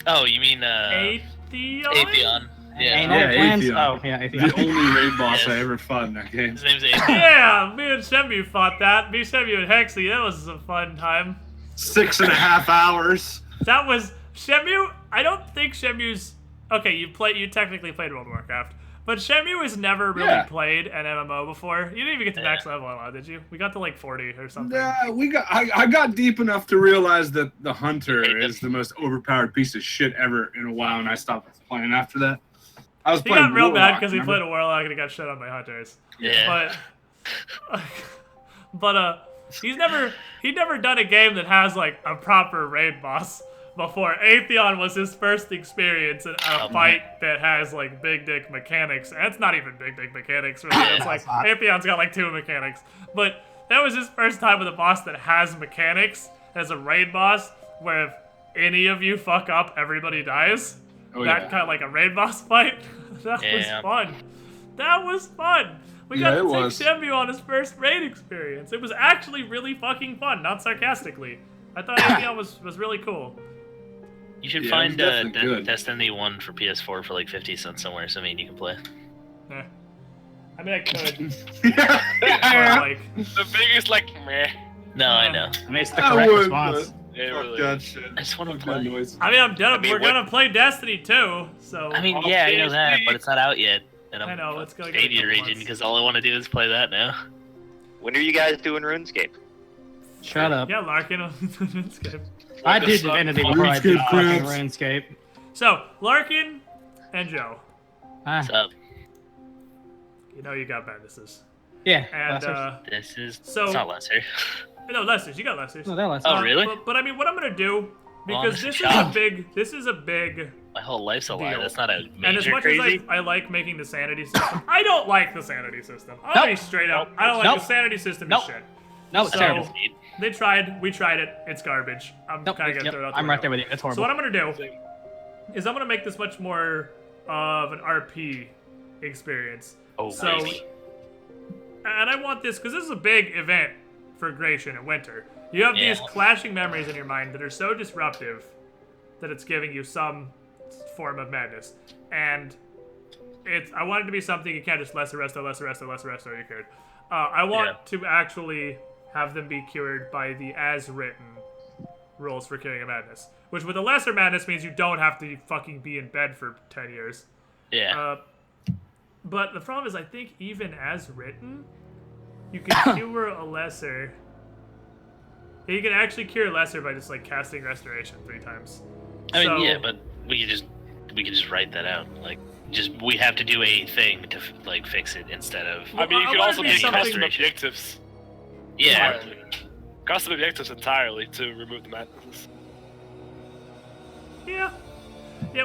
C: Oh, you mean
A: Atheon?
C: Atheon? Yeah.
F: Anal Twins?
G: Atheon.
F: Oh, yeah,
G: The
F: Atheon.
G: only raid boss
C: Yes.
G: I ever fought in that game.
C: His name's Atheon.
A: Yeah, me and Shemu fought that. Me, Shemu, and Hexy. That was a fun time.
G: 6.5 hours.
A: That was Shemu. I don't think Shemu's. Okay, you technically played World of Warcraft, but Shemu has never really
G: Yeah.
A: played an MMO before. You didn't even get to
C: Yeah.
A: max level, did you? We got to like 40 or something.
G: Yeah, I got deep enough to realize that the hunter
C: Hate
G: is the most overpowered piece of shit ever in a while, and I stopped playing after that. I was
A: He
G: playing
A: got real bad
G: Warlock,
A: because he
G: remember?
A: played a Warlock and he got shit on by hunters.
C: Yeah.
A: But he'd never done a game that has like a proper raid boss before. Atheon was his first experience in a fight that has like big dick mechanics. And it's not even big dick mechanics really. It's like
F: it's not.
A: Atheon's got like 2 mechanics. But that was his first time with a boss that has mechanics as a raid boss where if any of you fuck up, everybody dies.
G: Oh,
A: That
G: yeah.
A: kind of like a raid boss fight. That was
C: Yeah.
A: fun. That was fun. We
G: Yeah,
A: got
G: it
A: to take
G: was.
A: Shemu on his first raid experience. It was actually really fucking fun, not sarcastically. I thought Aeon was really cool.
C: You should
G: Yeah,
C: find
G: it was definitely good.
C: Destiny 1 for PS4 for like 50 cents somewhere, so I mean you can play.
A: Eh. I mean, I could.
G: Yeah.
A: But, like,
D: The biggest like meh.
C: No, I know.
F: I mean, it's the
G: I
F: correct
G: would,
F: response.
D: It
G: Fuck
D: really
G: that
D: is.
G: shit.
C: I just want to
G: Fuck that
C: play.
G: noise.
A: I mean, I'm done.
B: I mean,
A: We're
B: what-
A: gonna play Destiny too, so.
C: I mean,
D: Oh,
C: yeah, I know that,
D: seriously?
C: but it's not out yet. And I'm
A: I know, let's go get it
C: Stadia
A: for
C: region
A: once.
C: because all I want to do is play that now.
B: When are you guys doing RuneScape?
F: Shut up.
A: Yeah, Larkin on RuneScape.
F: I do
D: This sucks.
F: Divinity before I do
G: RuneScape
F: fucking
G: crabs.
F: RuneScape.
A: So, Larkin and Joe,
F: Ah,
C: What's up?
A: you know you got Bendis's.
F: yeah.
A: And,
F: Lessers.
C: This is
A: So-
C: it's not Lesser.
A: no, Lessers, you got Lessers.
F: No, they're Lessers.
C: Oh, really?
A: But I mean, what I'm gonna do,
C: Well,
A: because
C: I'm
A: this
C: shocked.
A: is a big,
C: My whole life's a lie.
A: Deal.
C: That's not a
A: and as
C: major
A: much
C: crazy.
A: as I like making the sanity system, I don't like the sanity system. I'm gonna be
F: Nope.
A: straight up. I don't like
F: Nope.
A: the sanity system
F: Nope.
A: is shit.
F: No, it's
A: So-
F: terrible.
A: We tried it, it's garbage. I'm
F: Nope,
A: kind of gonna
F: yep,
A: throw it out the
F: I'm right
A: window.
F: there with you. It's horrible.
A: So what I'm gonna do is I'm gonna make this much more of an RP experience.
C: Oh,
A: So,
C: baby.
A: and I want this because this is a big event for Gratian and Winter. You have these
C: Yeah.
A: clashing memories in your mind that are so disruptive that it's giving you some form of madness. And I want it to be something you can't just lesser resto, you could. I want to actually have them be cured by the as written rules for curing a madness. Which with a lesser madness means you don't have to fucking be in bed for 10 years.
C: Yeah.
A: But the problem is, I think even as written, you can cure a lesser. You can actually cure lesser by just like casting restoration 3 times.
C: I mean,
A: So-
C: yeah, but we could just write that out. Like, we have to do a thing to like fix it instead of.
A: Well,
D: I mean, you
A: I
D: could
A: wanna
D: also
A: do
D: make
A: something
D: custom
A: that-
D: objectives.
C: Yeah.
D: Custom objectives entirely to remove the madnesses.
A: Yeah,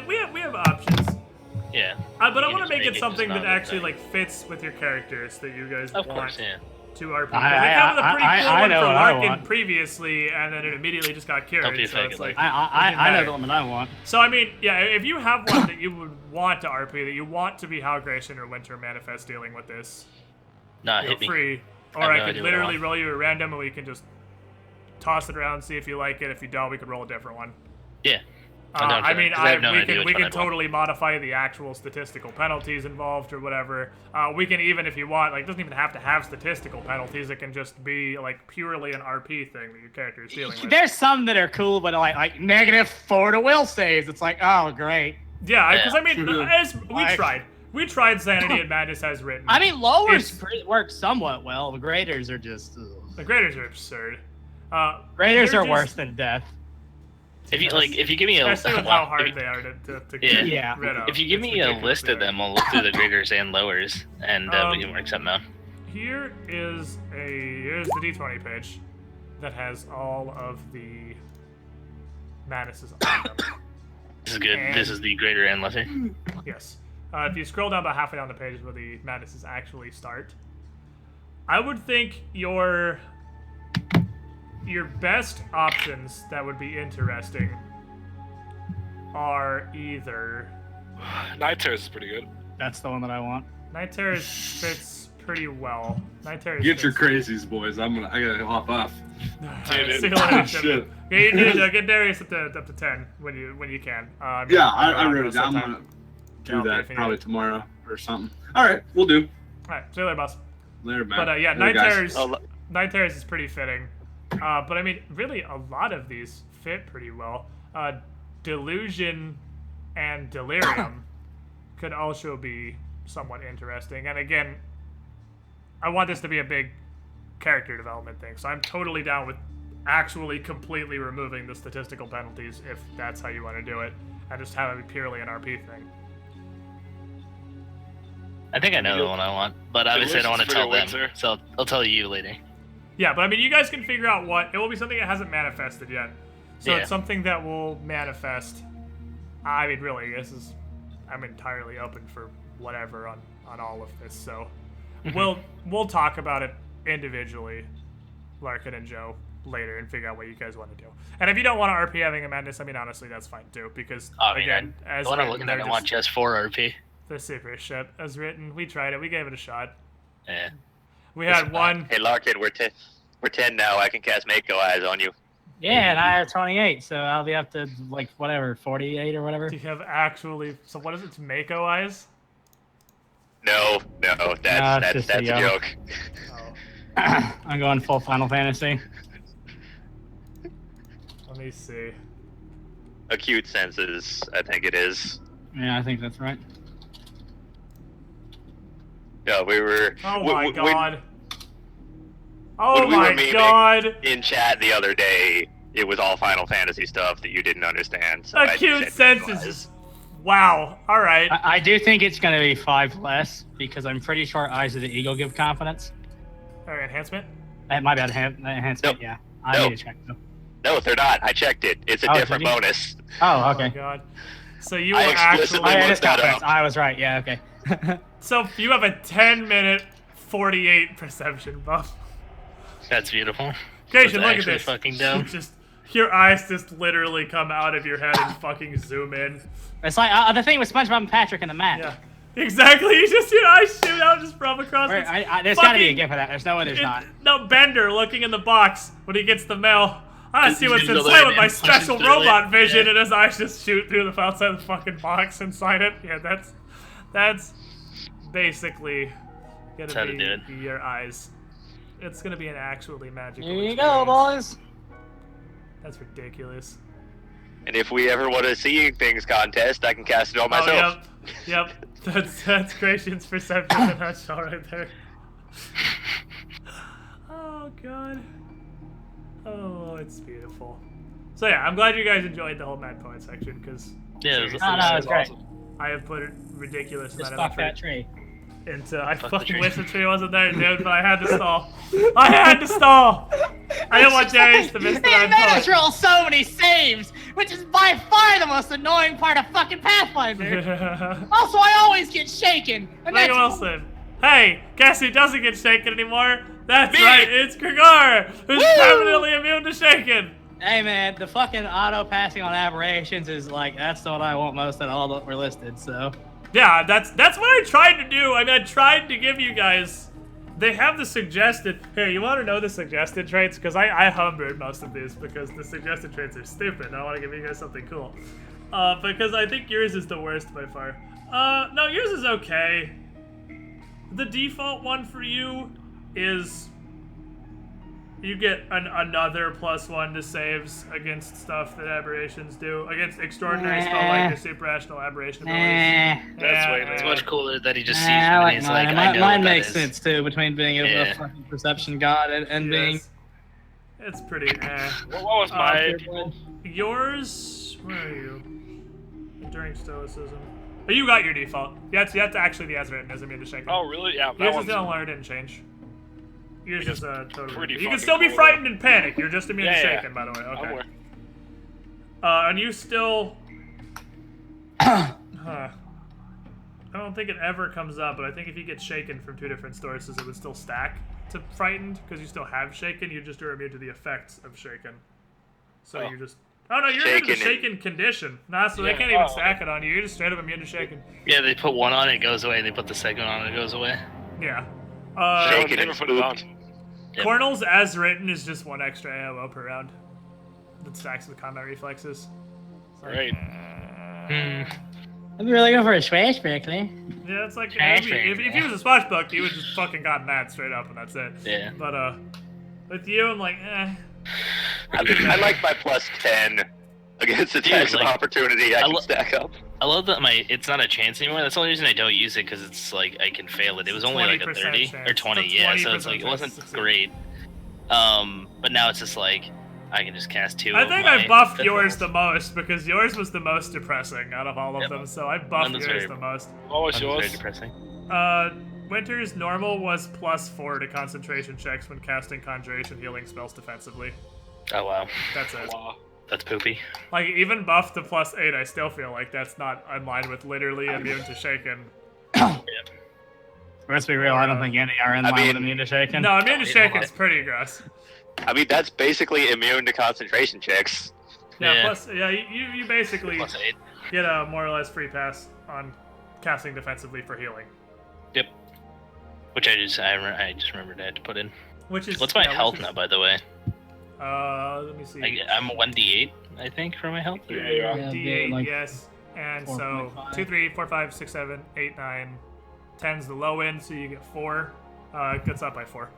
A: we have options.
C: Yeah.
A: But I
C: You
A: want to
C: just
A: make it
C: just
A: something
C: not
A: that
C: a
A: actually
C: thing.
A: like fits with your characters that you guys
C: Of
A: want
C: course, yeah.
A: to RP. 'Cause
F: I-
A: we had a pretty
F: I-
A: cool
F: I
A: one
F: know
A: for
F: what I
A: Larkin
F: want.
A: previously, and then it immediately just got cured.
C: Don't be
A: so
C: fake
A: it's
C: it,
A: like,
C: like-
F: I know the one that I want.
A: So I mean, yeah, if you have one that you would want to RP, that you want to be how Gratian or Winter manifest dealing with this,
C: Nah,
A: feel
C: hit me.
A: free. Or
C: I have
A: I
C: no
A: could
C: idea what I
A: literally
C: want.
A: roll you a random, and we can just toss it around, see if you like it. If you don't, we could roll a different one.
C: Yeah. I'm down for
A: I
C: that,
A: mean,
C: 'cause I have no
A: we
C: idea
A: can
C: which one I'd want.
A: totally modify the actual statistical penalties involved or whatever. We can even, if you want, like, it doesn't even have to have statistical penalties. It can just be like purely an RP thing that your character is dealing with.
F: There's some that are cool, but like -4 to will saves. It's like, oh great.
A: Yeah, because
C: Yeah.
A: I mean, as we
F: Like-
A: tried. We tried Sanity and Madness as written.
F: I mean, lowers
A: It's-
F: work somewhat well. The graders are just. Ugh.
A: The graders are absurd.
F: Graders
A: They're
F: are
A: just-
F: worse than death.
C: if you give me a
A: Especially with how hard they are to
C: Yeah.
A: get rid of.
C: if you give
A: It's
C: me a
A: ridiculously
C: list of
A: hard.
C: them, I'll look through the graders and lowers, and we can work something out.
A: Here's the D20 page that has all of the madnesses on them.
C: This is good. This is the grader and lesser.
A: Yes. If you scroll down about halfway down the page where the madnesses actually start, I would think your best options that would be interesting are either
D: Night Terrors is pretty good.
E: That's the one that I want.
A: Night Terrors fits pretty well. Night Terrors
G: Get your
A: fits-
G: crazies, boys. I gotta hop off.
D: Dude,
A: See you later,
G: Shit.
A: Jim. Yeah, you need to get Darius up to 10 when you can.
G: Yeah, I wrote it down. I'm
A: sometime.
G: gonna do
A: Yeah,
G: that
A: if you
G: probably
A: need it.
G: tomorrow or something. All right, we'll do.
A: Alright, see you later, boss.
G: Later, man.
A: But yeah,
G: Later,
A: Night
G: guys.
A: Terrors.
B: Oh,
A: Night Terrors is pretty fitting. But I mean, really, a lot of these fit pretty well. Delusion and Delirium could also be somewhat interesting. And again, I want this to be a big character development thing, so I'm totally down with actually completely removing the statistical penalties if that's how you want to do it, and just have it be purely an RP thing.
C: I think I know the one I want, but obviously I don't want to tell them,
D: Winter.
C: so I'll tell you later.
A: Yeah, but I mean, you guys can figure out what it will be. Something that hasn't manifested yet, so
C: Yeah.
A: it's something that will manifest. I mean, really, I'm entirely open for whatever on all of this. So we'll talk about it individually, Larkin and Joe, later, and figure out what you guys want to do. And if you don't want to RP having a madness, I mean, honestly, that's fine too, because
C: I mean,
A: again, as
C: the one I'm
A: written,
C: looking at,
A: they're
C: I want just 4 RP.
A: they're super shit. As written, we tried it, we gave it a shot.
C: Yeah.
A: We had one.
B: Hey Larkin, we're 10 now. I can cast Mako Eyes on you.
F: Yeah, and I have 28, so I'll be up to like whatever 48 or whatever.
A: Do you have actually? So what is it? Mako eyes?
B: No, that's
F: just
B: a
F: a
B: joke.
A: Oh,
F: I'm going full Final Fantasy.
A: let me see.
B: Acute senses, I think it is.
F: Yeah, I think that's right.
B: No, we were.
A: Oh
B: we-
A: my
B: we-
A: god. Oh
B: when we were
A: my
B: memeing-
A: god.
B: In chat the other day, it was all Final Fantasy stuff that you didn't understand. So I
A: Acute
B: just said
A: senses.
B: visualize.
A: Wow. All right.
F: I do think it's going to be 5 less because I'm pretty sure Eyes of the Eagle give confidence.
A: All right. Enhancement.
F: My bad, enhancement,
B: Nope.
F: yeah. I
B: Nope.
F: need to check though.
B: No, they're not. I checked it. It's a
F: Oh,
B: different
F: did you?
B: bonus.
F: Oh,
A: Oh
F: okay.
A: my god. So you
B: I
A: will
B: explicitly
A: actually.
F: Oh, yeah, it is
B: looked that
F: confidence.
B: up.
F: I was right, yeah, okay.
A: So you have a 10-minute 48 perception buff.
C: That's beautiful.
A: Cation,
C: That's
A: look at
C: actually
A: this.
C: fucking dumb.
A: Just your eyes just literally come out of your head and fucking zoom in.
F: It's like the thing with SpongeBob and Patrick in the map.
A: Yeah. Exactly. You just your eyes shoot out just from across.
F: Where,
A: the
F: there's got to be a
A: fucking-
F: gift for that. There's no way there's not.
A: No, Bender looking in the box when he gets the mail. I
C: He's
A: see what's
C: gonna go
A: inside
C: in
A: with my
C: and punch
A: special
C: through
A: robot
C: it.
A: vision,
C: Yeah.
A: and his eyes just shoot through the outside of the fucking box inside it. Yeah, that's basically
C: That's how to
A: gonna
C: do
A: be your eyes. It's gonna be an actually magical.
F: Here you
A: experience.
F: go, boys.
A: That's ridiculous.
B: And if we ever want a seeing things contest, I can cast it on myself.
A: Oh, yep. That's Gratian's perception in a nutshell right there. Oh god. Oh, it's beautiful. So yeah, I'm glad you guys enjoyed the whole Mad Poet section because
C: Yeah, it was
F: No, no, it's great.
A: I have put a ridiculous
F: Just
A: amount
F: fuck
A: of
F: that
A: effort
F: tree.
A: into. I
C: Fuck the
A: fucking
C: tree.
A: wish the tree wasn't there, dude, but I had to stall. I had to stall. I didn't want Darius to miss the
F: They
A: Mad
F: made us
A: Poet.
F: roll so many saves, which is by far the most annoying part of fucking Pathfinder. Also, I always get shaken. And
A: Megan
F: that's
A: Wilson. Hey, guess who doesn't get shaken anymore? That's
B: Me.
A: right, it's Gregor, who's permanently immune to shaking.
F: Hey man, the fucking auto passing on aberrations is like that's what I want most of all that were listed. So
A: Yeah, that's what I tried to do. I mean, I tried to give you guys. They have the suggested. Here, you want to know the suggested traits? Because I humbered most of these because the suggested traits are stupid. And I want to give you guys something cool. Because I think yours is the worst by far. No, yours is okay. The default one for you is you get another +1 to saves against stuff that aberrations do. Against extraordinary spell like the super rational aberration abilities.
D: That's way
C: It's
D: better.
C: much cooler that he just sees
F: I
C: you and
F: like
C: he's
F: mine.
C: like, I know
F: Mine
C: what that
F: makes
C: is.
F: sense too between being a
C: Yeah.
F: fucking perception god and being.
A: Yes. It's pretty
D: What was my?
A: yours. Where are you? Enduring stoicism. Oh, you got your default. That's actually the as written as immune to shaking.
D: Oh, really? Yeah, that
A: Yours is
D: one's
A: the only one that didn't change. Yours is totally.
D: pretty
A: You can
D: fucking
A: still be
D: cool,
A: frightened and panic. You're just immune to
D: Yeah,
A: shaking, by the way.
D: I'm
A: Okay.
D: aware.
A: And you still. Huh. I don't think it ever comes up, but I think if you get shaken from 2 different sources, it would still stack to frightened because you still have shaken. You just are immune to the effects of shaken. So
D: Oh.
A: you just. Oh no, you're immune to the
B: Shaken
A: shaken condition. Nah, so they
D: Yeah.
A: can't even
D: Oh,
A: stack it on you. You're just straight up immune to shaken.
C: Yeah, they put one on, it goes away. They put the second on, it goes away.
A: Yeah.
B: Shaken
D: Never
B: and
D: put it on.
B: spooked.
C: Yep.
A: Cornel's as written is just 1 extra AMO per round. That stacks with combat reflexes. So,
D: Great.
C: Hmm.
F: I'd be really good for a swashbuck, eh?
A: Yeah, it's like
F: Trash
A: if he was a swashbuck, he would just fucking gotten that straight up and that's it.
C: Yeah.
A: But with you, I'm like, eh.
B: I like my plus 10 against attacks of
C: like,
B: opportunity. I can stack up.
C: I love that it's not a chance anymore. That's the only reason I don't use it, because it's like I can fail it. It was only like a
A: 20%
C: 30
A: chance.
C: or 20,
A: It's a
C: yeah. So
A: 20%
C: it's like it
A: chance
C: wasn't
A: to succeed.
C: great. But now it's just like I can just cast 2.
A: I
C: of
A: think
C: my
A: I buffed
C: fifth
A: yours
C: levels.
A: the most because yours was the most depressing out of all of
C: Yep.
A: them. So I buffed
C: Mine was
A: yours
C: very-
A: the most.
D: What was
C: That was very
D: yours?
C: depressing.
A: Winter's normal was +4 to concentration checks when casting conjuration healing spells defensively.
C: Oh wow,
A: That's it.
D: Wow.
C: that's poopy.
A: Like, even buffed to +8, I still feel like that's not in line with literally immune to shaken.
E: Let's be real, I don't think any are in
B: I
E: line with
B: mean-
E: immune to shaken.
A: No, immune to
C: yeah,
A: shaken's pretty gross.
B: I mean, that's basically immune to concentration checks.
A: Yeah,
C: Yeah.
A: plus, yeah, you basically
C: +8.
A: get a more or less free pass on casting defensively for healing.
C: Yep. Which I just remembered I had to put in.
A: Which is
C: What's my
A: yeah, which
C: health
A: is-
C: now, by the way?
A: Let me see.
C: I'm 1d8, I think, for my health.
D: Yeah, you are.
F: Yeah,
A: D8,
F: like
A: yes. And so
F: 4.5.
A: 2, 3, 4, 5, 6, 7, 8, 9, 10's the low end, so you get 4. It gets up by 4.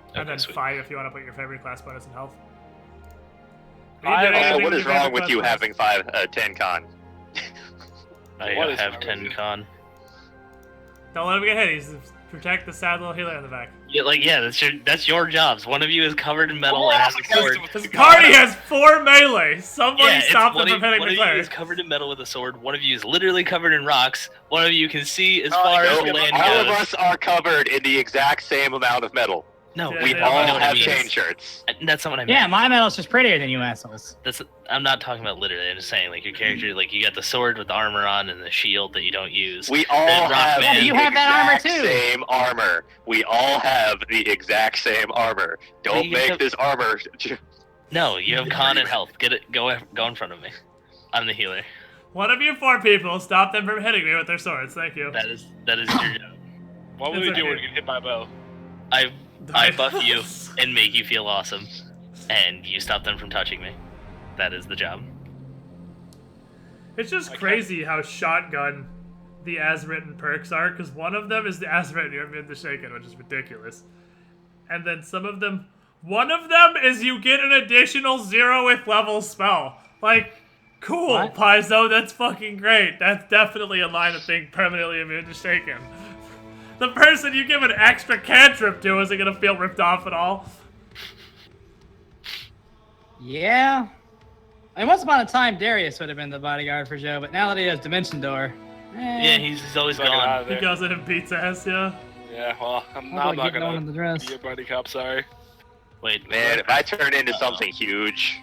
A: And
C: Okay,
A: then
C: sweet.
A: 5 if you want to put your favorite class bonus in health.
B: Also, what is wrong with you having 10 con?
C: I
D: What is
C: have
D: wrong
C: 10
D: with you?
C: con.
A: Don't let him get hit. He's protect the sad little healer in the back.
C: Yeah, that's your jobs. One of you is covered in metal and has a sword.
A: His party has 4 melee. Somebody
C: Yeah,
A: stop them
C: one
A: from hitting
C: of
A: the
C: you
A: cleric.
C: is covered in metal with a sword. One of you is literally covered in rocks. One of you can see as far as
B: No,
C: the land
B: all of
C: goes.
B: us are covered in the exact same amount of metal.
C: No,
A: Yeah,
B: We
A: they
B: all
A: know what it
B: have
A: means.
B: chain shirts.
C: that's not what I meant.
F: Yeah, my metal's just prettier than you assholes.
C: I'm not talking about literally. I'm just saying, like, your character, like, you got the sword with the armor on and the shield that you don't use.
B: We all
C: Rock
B: have
C: band.
B: the
F: You have that armor
B: exact
F: too.
B: same armor. We all have the exact same armor. Don't
C: you
B: make
C: have-
B: this armor.
C: No, you have con and health. Get it. Go in front of me. I'm the healer.
A: One of you 4 people, stop them from hitting me with their swords. Thank you.
C: That is your job.
D: What will
A: It's
D: you do
A: okay.
D: when you get hit by a bow?
C: I buff you and make you feel awesome, and you stop them from touching me. That is the job.
A: It's just
D: I can't-
A: crazy how shotgun the as-written perks are, because one of them is the as-written, you're immune to shaken, which is ridiculous. And then some of them, one of them is you get an additional 0th level spell. Like, cool,
F: What?
A: Paizo, that's fucking great. That's definitely a line of being permanently immune to shaken. The person you give an extra cantrip to isn't gonna feel ripped off at all.
F: Yeah. I mean, once upon a time, Darius would have been the bodyguard for Joe, but now that he has Dimension Door,
C: Yeah, he's always
D: Fucking out
C: gone.
D: of
A: He
D: there.
A: goes in and beats ass, yeah.
D: Yeah, well, I'm
F: how
D: not
F: do I get going in
D: gonna
F: the dress?
D: be your buddy cop, sorry.
C: Wait,
B: Man, if I turn into something huge,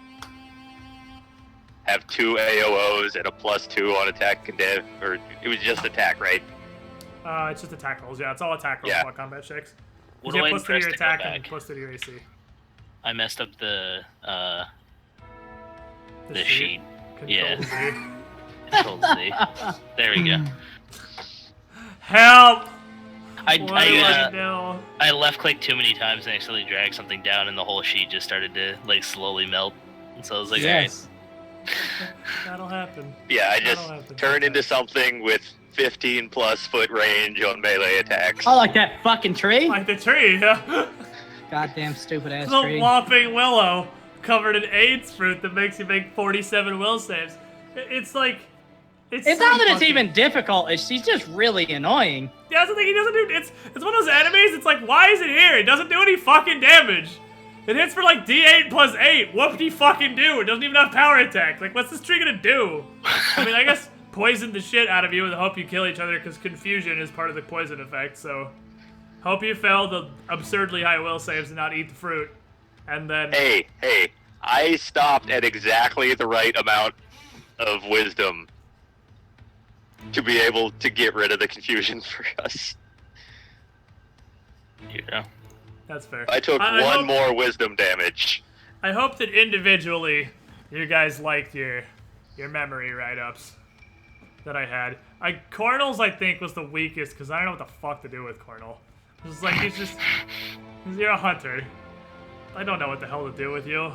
B: have 2 AOOs and a +2 on attack and dev, or it was just attack, right?
A: It's just attack rolls, yeah. It's all attack rolls,
B: Yeah.
A: not combat checks.
C: what
A: You
C: do
A: get
C: I
A: +2 to your
C: press to go
A: attack and
C: back?
A: +2 to your AC.
C: I messed up the
A: The
C: sheet. Yeah.
A: Control Z.
C: Control Z. There we go.
A: Help!
C: I
A: What do I do?
C: I left click too many times and accidentally dragged something down, and the whole sheet just started to like slowly melt. And so I was like,
F: Yes.
A: That'll happen.
B: Yeah, I
A: That'll
B: just
A: happen.
B: turned into something with 15+ foot range on melee attacks.
F: Oh, like that fucking tree?
A: Like the tree, yeah.
F: Goddamn stupid ass
A: The
F: tree.
A: whopping willow covered in AIDS fruit that makes you make 47 will saves. It's like...
F: It's
A: so
F: not that it's
A: fucking-
F: even difficult, it's she's just really annoying.
A: Yeah, that's the thing, he doesn't do... It's one of those enemies, it's like, why is it here? It doesn't do any fucking damage. It hits for like D8 plus 8. Whoop-de-fucking do. It doesn't even have power attack. Like, what's this tree gonna do? I mean, I guess poison the shit out of you and hope you kill each other because confusion is part of the poison effect, so... Hope you fail the absurdly high will saves and not eat the fruit. And then...
B: Hey, I stopped at exactly the right amount of wisdom to be able to get rid of the confusion for us.
C: Yeah.
A: That's fair.
B: I took one more wisdom damage.
A: I hope that individually you guys liked your memory write-ups that I had. Cornell's, I think, was the weakest because I don't know what the fuck to do with Cornell. It's like, you're a hunter. I don't know what the hell to do with you.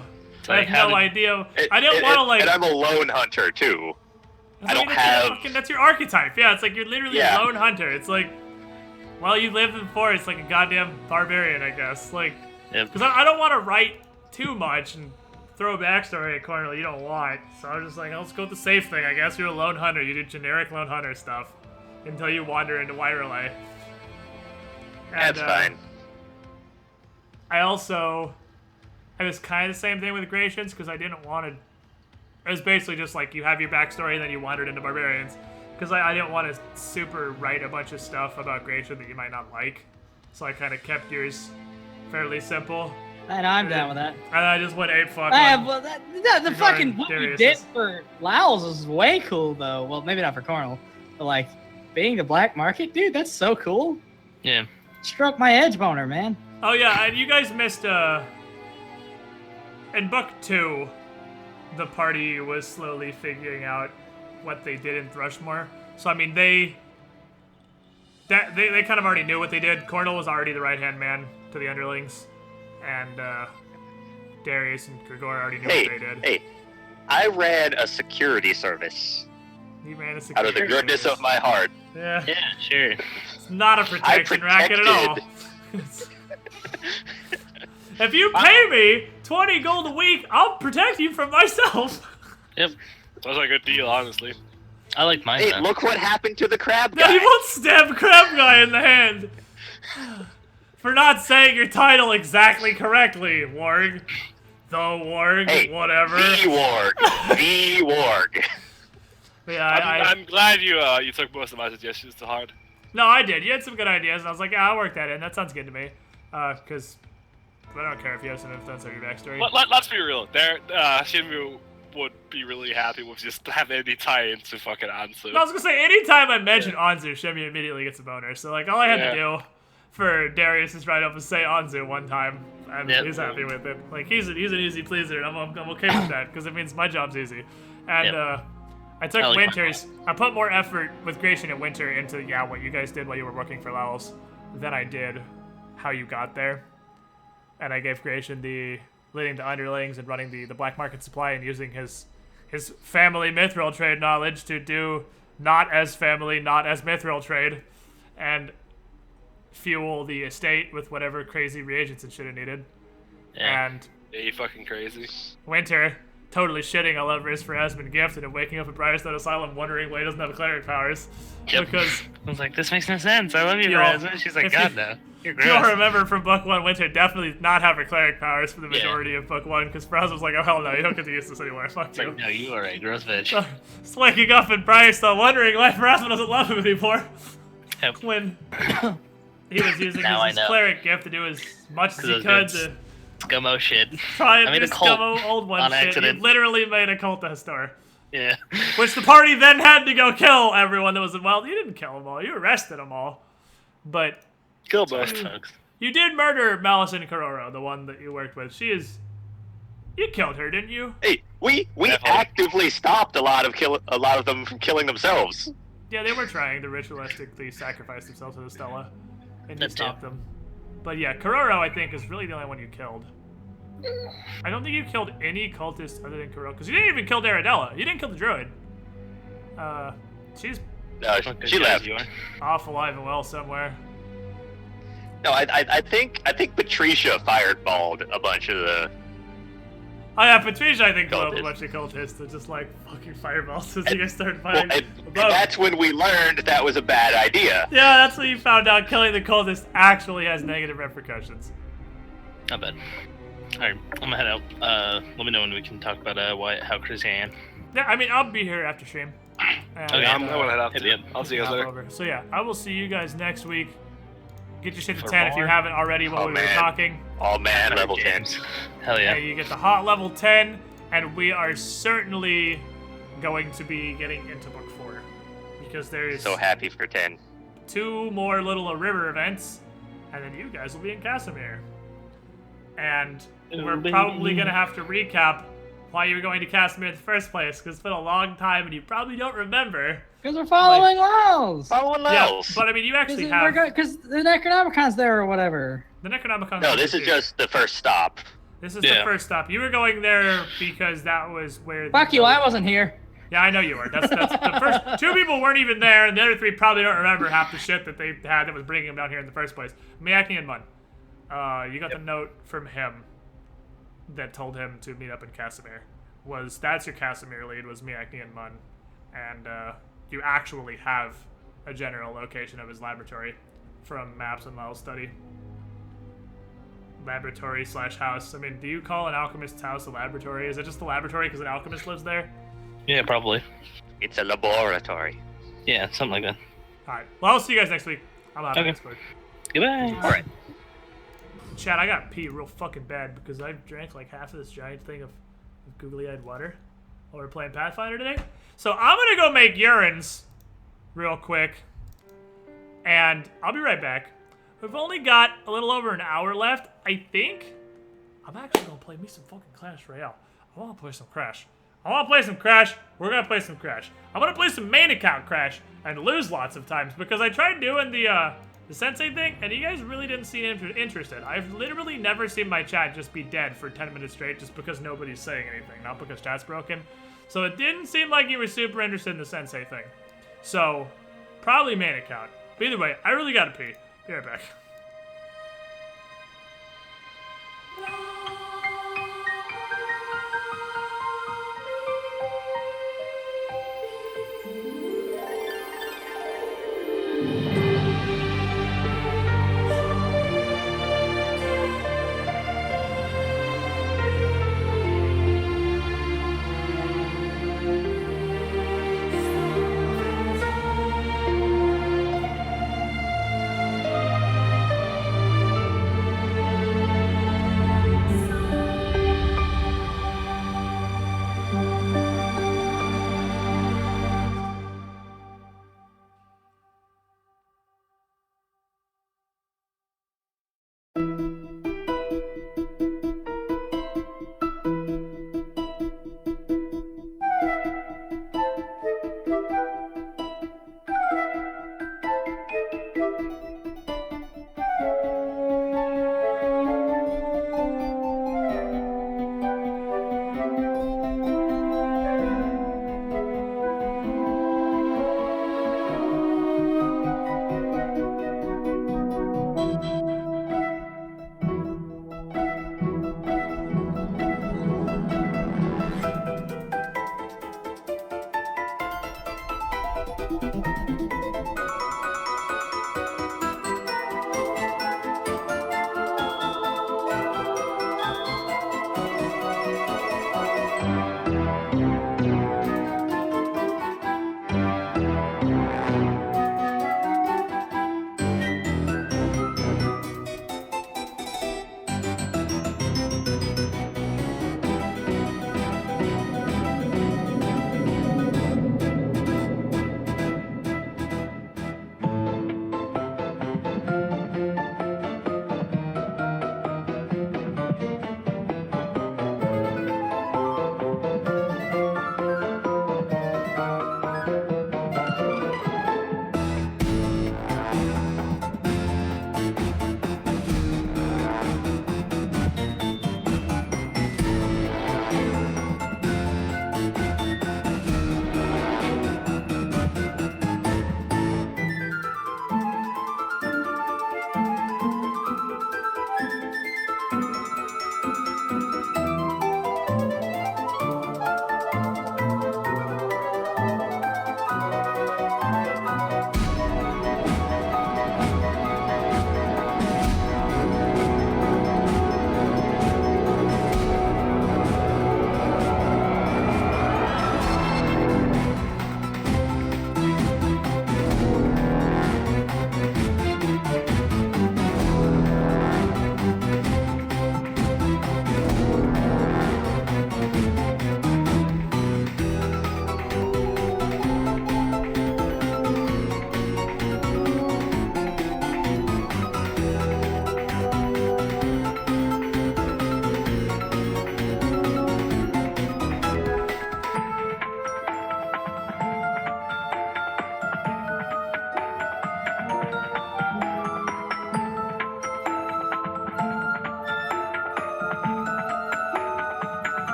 A: I have no idea. I didn't want to, like...
B: And I'm a lone hunter, too. I don't have...
A: That's your archetype. Yeah, it's like you're literally a lone hunter. It's like, well, you lived in the forest like a goddamn barbarian, I guess. Like, because I don't want to write too much and throw a backstory at Cornell you don't want. So I'm just like, let's go with the safe thing. I guess you're a lone hunter. You do generic lone hunter stuff until you wander into Wirelay.
B: That's fine.
A: I was kind of the same thing with Gratians because I didn't want to. It was basically just like you have your backstory and then you wandered into Barbarians because I didn't want to super write a bunch of stuff about Gratian that you might not like. So I kind of kept yours fairly simple.
F: And I'm down with that.
A: And I just went ape fuck.
F: Well, the fucking what you did for Laos was way cool though. Well, maybe not for Cornell, but like being the black market, dude, that's so cool.
C: Yeah.
F: Struck my edge boner, man.
A: Oh yeah, and you guys missed in book 2, the party was slowly figuring out what they did in Thrushmore. So I mean, they kind of already knew what they did. Cornell was already the right-hand man to the underlings, and Darius and Grigor already knew what they did.
B: Hey, I ran a security service.
A: You ran a security
B: out of the goodness of my heart.
A: Yeah.
C: Yeah, sure.
A: It's not a protection racket at all. If you pay me 20 gold a week, I'll protect you from myself.
C: Yep.
D: Sounds like a good deal, honestly.
C: I like mine.
B: Hey,
C: though.
B: look what happened to the crab
A: No,
B: guy.
A: you won't stab crab guy in the hand. For not saying your title exactly correctly, Warg. The Warg,
B: hey,
A: whatever.
B: The Warg. The Warg.
A: Yeah,
D: I'm glad you took most of my suggestions to heart.
A: No, I did. You had some good ideas, and I was like, yeah, I'll work that in. That sounds good to me. Because I don't care if you have some influence on your backstory.
D: Let's be real. Shinmu would be really happy with just having any tie-in to fucking Anzu.
A: No, I was gonna say, anytime I mention Anzu, Shemi immediately gets a boner. So, like, all I had to do for Darius's write-up was say Anzu one time, and he's happy with it. Like, he's an easy pleaser, and I'm okay with that, because it means my job's easy. And, I took Winter's. I put more effort with Gratian and Winter into, what you guys did while you were working for Laos than I did how you got there. And I gave Gratian the leading the underlings and running the black market supply and using his family mithril trade knowledge to do not as family, not as mithril trade, and fuel the estate with whatever crazy reagents it should have needed.
C: Yeah.
A: And
D: you fucking crazy.
A: Winter totally shitting all over his Pharasman gift and waking up at Briarstone Asylum wondering why he doesn't have cleric powers.
C: Yep.
A: Because
C: I was like, this makes no sense. I love you, Pharasman. She's like, God, no. You're gross.
A: You'll remember from book 1, Winter definitely not have her cleric powers for the majority of book 1, because Pharasman was like, oh hell no, you don't get to use this anymore. Fuck
C: It's
A: you.
C: like, no, you are a gross bitch.
A: Just waking up at Briarstone wondering why Pharasman doesn't love him anymore.
C: Yep.
A: When he was using his cleric gift to do as much as he could to
C: scummo shit.
A: try and do scummo old one shit.
C: Accident.
A: He literally made a cultist store.
C: Yeah.
A: Which the party then had to go kill everyone that was involved. You didn't kill them all. You arrested them all. But
C: Kill most folks.
A: you did murder Malison Kororo, the one that you worked with. You killed her, didn't you?
B: Hey, we actively stopped a lot of them from killing themselves.
A: Yeah, they were trying to ritualistically sacrifice themselves to the Stella, and you stopped them. But yeah, Kororo, I think, is really the only one you killed. I don't think you killed any cultist other than Kororo, because you didn't even kill Daradella. You didn't kill the druid. She's
B: No, she left.
A: off alive and well somewhere.
B: No, I think Patricia fireballed a bunch of the.
A: Oh yeah, Patricia, I think, killed a bunch of cultists that just like fucking fireballs as you guys started fighting.
B: And that's when we learned that was a bad idea.
A: Yeah, that's when you found out killing the cultist actually has negative repercussions.
C: Not bad. Alright, I'm gonna head out. Let me know when we can talk about how crazy I am.
A: Yeah, I mean, I'll be here after stream. And,
C: Okay.
D: I'm gonna head out.
C: Hit me up.
D: I'll see you guys
A: hop
D: later.
A: over. So yeah, I will see you guys next week. Get your shit to
C: For
A: 10 if you
C: more?
A: haven't already while
B: Oh,
A: we were
B: man.
A: talking.
B: All man
C: Better
B: level 10.
C: games. Hell yeah.
A: You get the hot level 10, and we are certainly going to be getting into book 4. Because there's
B: So happy for 10.
A: 2 more little river events, and then you guys will be in Casimir. And we're probably going to have to recap why you were going to Casimir in the first place, because it's been a long time and you probably don't remember.
F: Because we're following laws.
B: Following
A: Yeah,
B: Laos.
A: but I mean, you actually have...
F: Because the Necronomicon's there or whatever.
A: The Necronomicon...
B: No, this is just the first stop.
A: This is the
C: Yeah.
A: first stop. You were going there because that was where...
F: Fuck you, I wasn't here.
A: Yeah, I know you were. That's the first... 2 people weren't even there, and the other 3 probably don't remember half the shit that they had that was bringing them down here in the first place. Miyaki and Mun. You got the note from him that told him to meet up in Casimir. That's your Casimir lead, was Miyaki and Mun. And you actually have a general location of his laboratory from maps and Lyle's study. Laboratory/house. I mean, do you call an alchemist's house a laboratory? Is it just a laboratory because an alchemist lives there?
C: Yeah, probably.
B: It's a laboratory.
C: Yeah, something like that.
A: Alright. Well, I'll see you guys next week. I'm out of
C: Okay.
A: Discord.
C: Goodbye.
B: Alright.
A: Chad, I got pee real fucking bad because I drank like half of this giant thing of googly-eyed water while we are playing Pathfinder today. So I'm gonna go make urines real quick, and I'll be right back. We've only got a little over an hour left. I think I'm actually gonna play me some fucking Clash Royale. I wanna play some Crash. We're gonna play some Crash. I'm gonna play some main account Crash and lose lots of times because I tried doing the Sensei thing, and you guys really didn't seem interested. I've literally never seen my chat just be dead for 10 minutes straight just because nobody's saying anything, not because chat's broken. So it didn't seem like you were super interested in the Sensei thing. So, probably main account. But either way, I really gotta pee. Be right back.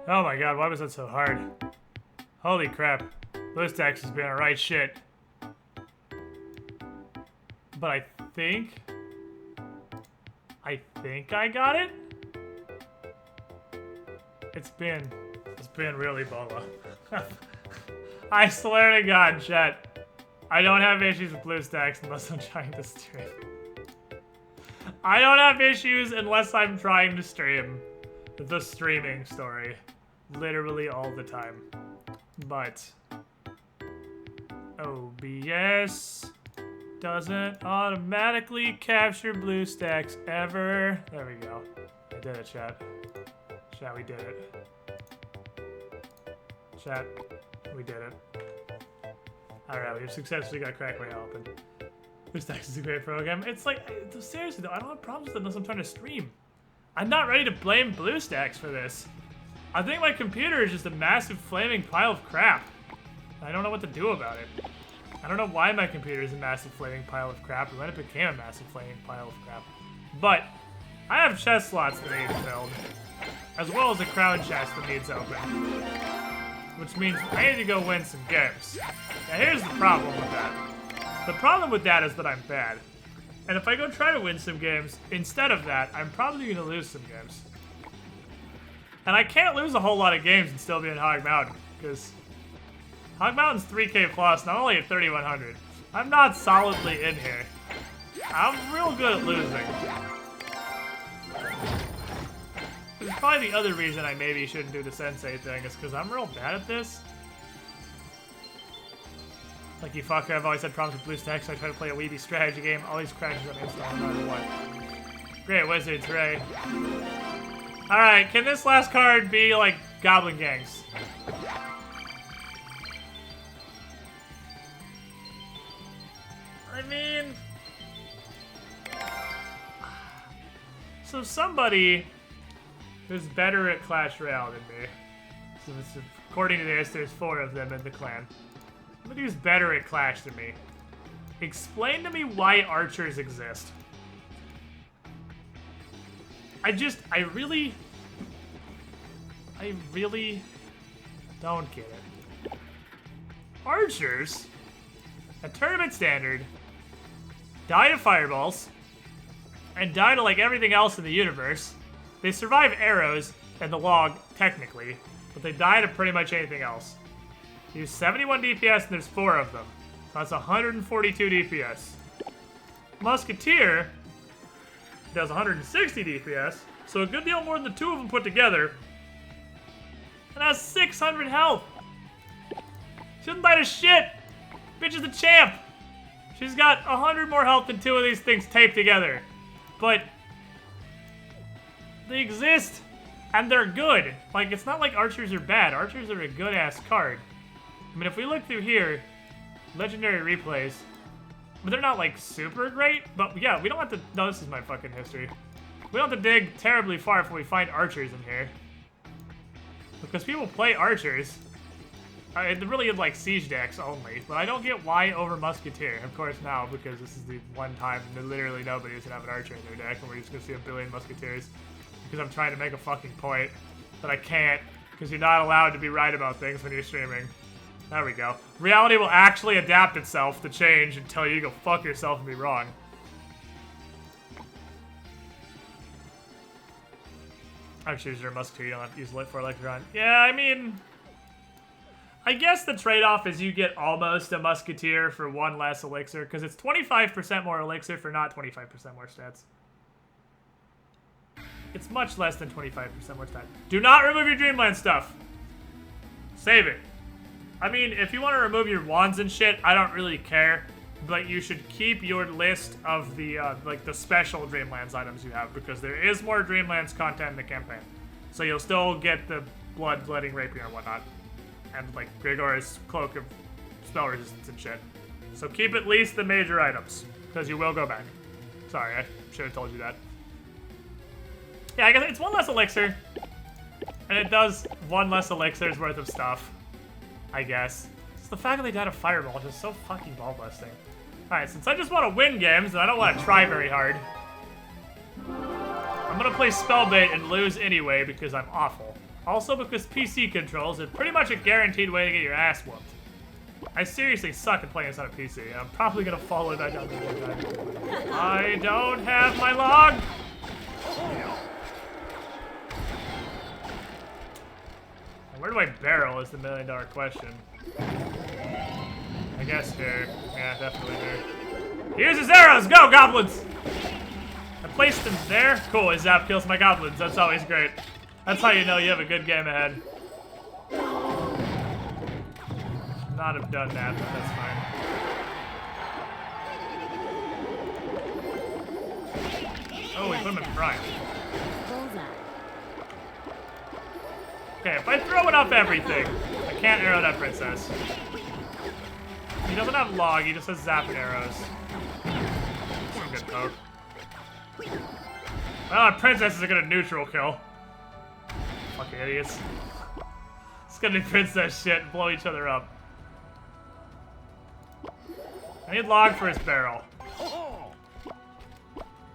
A: Oh my god, why was that so hard? Holy crap. BlueStacks has been alright shit. But I think I got it? It's been really Bola. I swear to God, chat. I don't have issues with BlueStacks unless I'm trying to stream. I don't have issues unless I'm trying to stream the streaming story. Literally all the time. But OBS doesn't automatically capture BlueStacks ever. There we go. I did it, chat. Chat, we did it. Chat, we did it. Alright, we've successfully got Crack Royale open. BlueStacks is a great program. It's like, seriously though, I don't have problems with it unless I'm trying to stream. I'm not ready to blame BlueStacks for this. I think my computer is just a massive flaming pile of crap. I don't know what to do about it. I don't know why my computer is a massive flaming pile of crap or when it became a massive flaming pile of crap. But I have chest slots that need filled, as well as a crown chest that needs open. Which means I need to go win some games. Now here's the problem with that. The problem with that is that I'm bad. And if I go try to win some games, instead of that, I'm probably going to lose some games. And I can't lose a whole lot of games and still be in Hog Mountain, because Hog Mountain's 3K plus, and I'm only at 3,100. I'm not solidly in here. I'm real good at losing. Which is probably the other reason I maybe shouldn't do the Sensei thing, is because I'm real bad at this. Like you fucker, I've always had problems with BlueStacks, so I try to play a weeby strategy game. Always crashes on install no matter what. Great Wizards, hooray. Alright, can this last card be like Goblin Gangs? I mean... So somebody who's better at Clash Royale than me. So according to this, there's 4 of them in the clan. Somebody who's better at Clash than me. Explain to me why archers exist. I really don't get it. Archers, at tournament standard, die to fireballs, and die to like everything else in the universe. They survive arrows and the log, technically, but they die to pretty much anything else. Use 71 DPS and there's 4 of them. So that's 142 DPS. Musketeer does 160 DPS, so a good deal more than the 2 of them put together, and has 600 health. She doesn't die to shit. Bitch is the champ. She's got 100 more health than 2 of these things taped together. But they exist, and they're good. Like, it's not like archers are bad. Archers are a good-ass card. I mean, if we look through here, legendary replays, but they're not, like, super great. But, yeah, we don't have to... No, this is my fucking history. We don't have to dig terribly far before we find archers in here. Because people play archers. It really is, like, siege decks only. But I don't get why over Musketeer. Of course, now, because this is the one time that literally nobody is going to have an archer in their deck, and we're just going to see a billion Musketeers. Because I'm trying to make a fucking point. But I can't. Because you're not allowed to be right about things when you're streaming. There we go. Reality will actually adapt itself to change and tell you to go fuck yourself and be wrong. Archers are a musketeer, you don't have to use Lit for Electron. Yeah, I mean... I guess the trade-off is you get almost a musketeer for 1 less elixir, because it's 25% more elixir for not 25% more stats. It's much less than 25% more stats. Do not remove your Dreamland stuff! Save it. I mean, if you want to remove your wands and shit, I don't really care. But you should keep your list of the, like, the special Dreamlands items you have, because there is more Dreamlands content in the campaign. So you'll still get the bloodletting rapier and whatnot. And, like, Grigor's cloak of spell resistance and shit. So keep at least the major items, because you will go back. Sorry, I should have told you that. Yeah, I guess it's 1 less elixir. And it does 1 less elixir's worth of stuff. I guess. It's the fact that they died a fireball is just so fucking ball busting. Alright, since I just want to win games and I don't want to try very hard, I'm gonna play Spellbait and lose anyway because I'm awful. Also because PC controls are pretty much a guaranteed way to get your ass whooped. I seriously suck at playing this on a PC. I'm probably gonna follow that down the road. I don't have my log! Where do I barrel is the $1 million question. I guess here. Yeah, definitely here. Here's his arrows! Go, goblins! I placed them there. Cool, his zap kills my goblins. That's always great. That's how you know you have a good game ahead. Should not have done that, but that's fine. Oh, we put him in front. Okay, if I throw it up everything, I can't arrow that princess. He doesn't have log, he just has zap and arrows. Some good poke. Well, our princess is gonna neutral kill. Fucking idiots. It's gonna be princess shit and blow each other up. I need log for his barrel.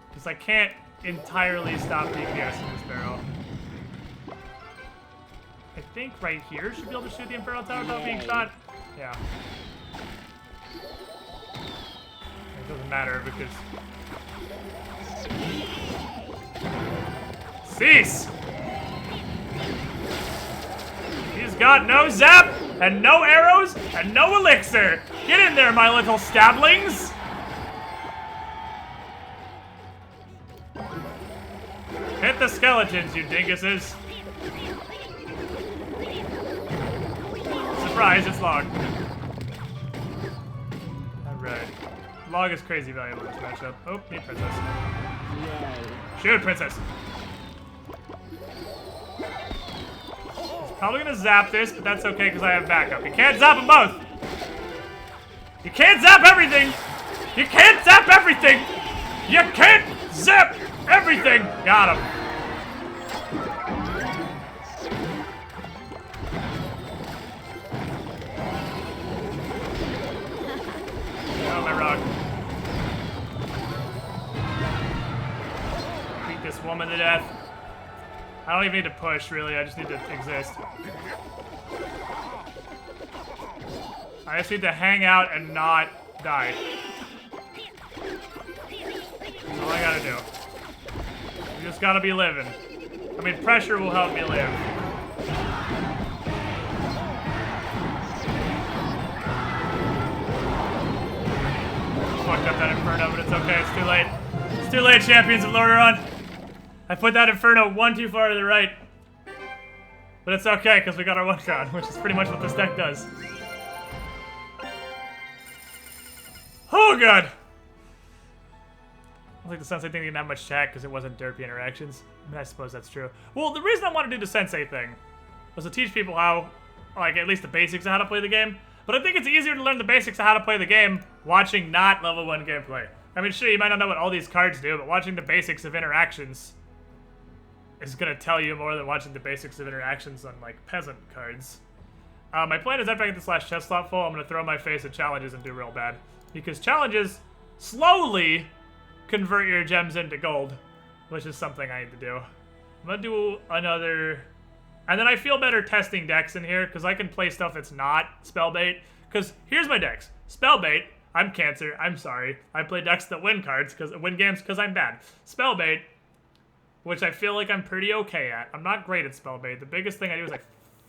A: Because I can't entirely stop DPS in this barrel. I think right here should be able to shoot the Inferno Tower without being shot. Yeah. It doesn't matter because... Cease! He's got no zap, and no arrows, and no elixir! Get in there, my little stablings! Hit the skeletons, you dinguses! Surprise, it's log. Alright. Log is crazy valuable in this matchup. Oh, need princess. Shoot, princess! He's probably gonna zap this, but that's okay because I have backup. You can't zap them both! You can't zap everything! You can't zap everything! You can't zap everything! Got him. Oh, my rock. Beat this woman to death. I don't even need to push, really. I just need to exist. I just need to hang out and not die. That's all I gotta do. You just gotta be living. I mean, pressure will help me live. Fucked up that Inferno, but it's okay. It's too late. It's too late, champions of Lordaeron. I put that Inferno one too far to the right. But it's okay, because we got our one crown, which is pretty much what this deck does. Oh, God! I don't think the Sensei thing didn't have much chat because it wasn't derpy interactions. I mean, I suppose that's true. Well, the reason I wanted to do the Sensei thing was to teach people how, like, at least the basics of how to play the game. But I think it's easier to learn the basics of how to play the game watching not level 1 gameplay. I mean, sure, you might not know what all these cards do, but watching the basics of interactions is going to tell you more than watching the basics of interactions on, like, peasant cards. My plan is after I get this last chest slot full, I'm going to throw my face at challenges and do real bad. Because challenges slowly convert your gems into gold, which is something I need to do. I'm going to do another... And then I feel better testing decks in here, because I can play stuff that's not Spellbait. Because here's my decks. Spellbait, I'm Cancer, I'm sorry. I play decks that win cards, win games because I'm bad. Spellbait, which I feel like I'm pretty okay at. I'm not great at Spellbait. The biggest thing I do is I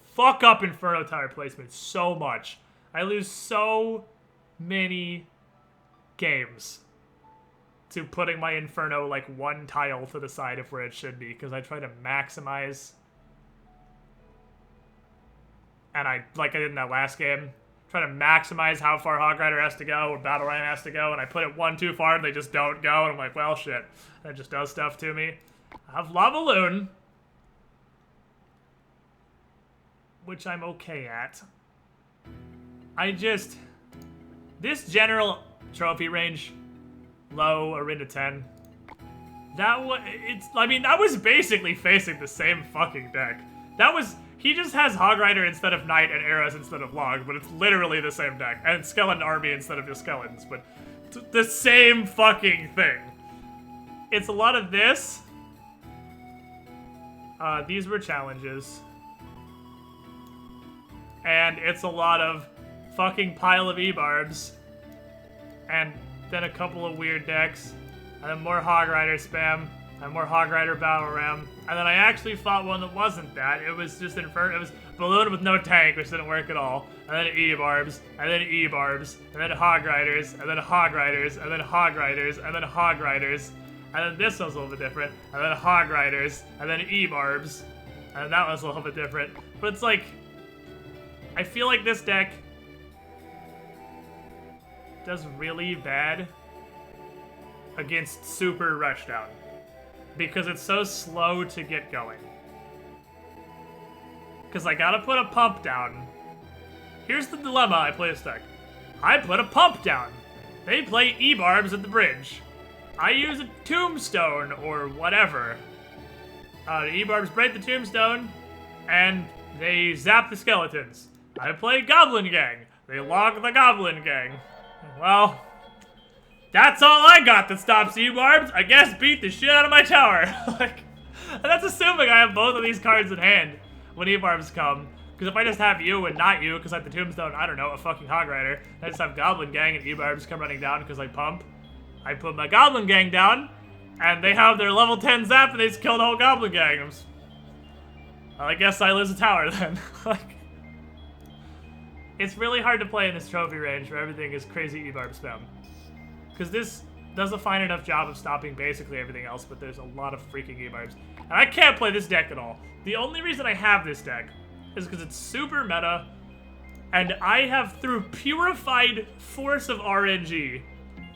A: fuck up Inferno Tower placement so much. I lose so many games to putting my Inferno like one tile to the side of where it should be, because I try to maximize... And like I did in that last game, try to maximize how far Hog Rider has to go or Battle Ram has to go, and I put it one too far and they just don't go, and I'm like, well, shit. And it just does stuff to me. I have Lava Loon, which I'm okay at. This general trophy range, low or into 10, I was basically facing the same fucking deck. He just has Hog Rider instead of Knight and Arrows instead of Log, but it's literally the same deck. And Skeleton Army instead of just Skeletons, but the same fucking thing. It's a lot of this. These were challenges. and it's a lot of fucking pile of E-barbs, and then a couple of weird decks, and then more Hog Rider spam, and more Hog Rider Battle Ram, and then I actually fought one that wasn't that. It was just Inferno. It was Balloon with no tank, which didn't work at all, and then E-barbs, and then E-barbs, and then Hog Riders, and then Hog Riders, and then Hog Riders, and then Hog Riders, and then this one's a little bit different, and then Hog Riders, and then E-barbs, and that one's a little bit different. But it's like, I feel like this deck does really bad against super rushdown because it's so slow to get going. Because I gotta put a pump down. Here's the dilemma I play this deck. I put a pump down. They play E-barbs at the bridge. I use a tombstone or whatever. The E-barbs break the tombstone and they zap the skeletons. I play Goblin Gang. They log the Goblin Gang. Well, that's all I got that stops E-barbs. I guess beat the shit out of my tower. Like, and that's assuming I have both of these cards in hand when E-barbs come. Because if I just have you and not you, because I have the tombstone, I don't know, a fucking Hog Rider, I just have Goblin Gang and E-barbs come running down because I pump. I put my Goblin Gang down, and they have their level 10 zap and they just kill the whole Goblin Gang. Well, I guess I lose a tower then. Like, it's really hard to play in this trophy range where everything is crazy E-barb spam. Because this does a fine enough job of stopping basically everything else, but there's a lot of freaking E-barbs. And I can't play this deck at all. The only reason I have this deck is because it's super meta, and I have, through purified force of RNG,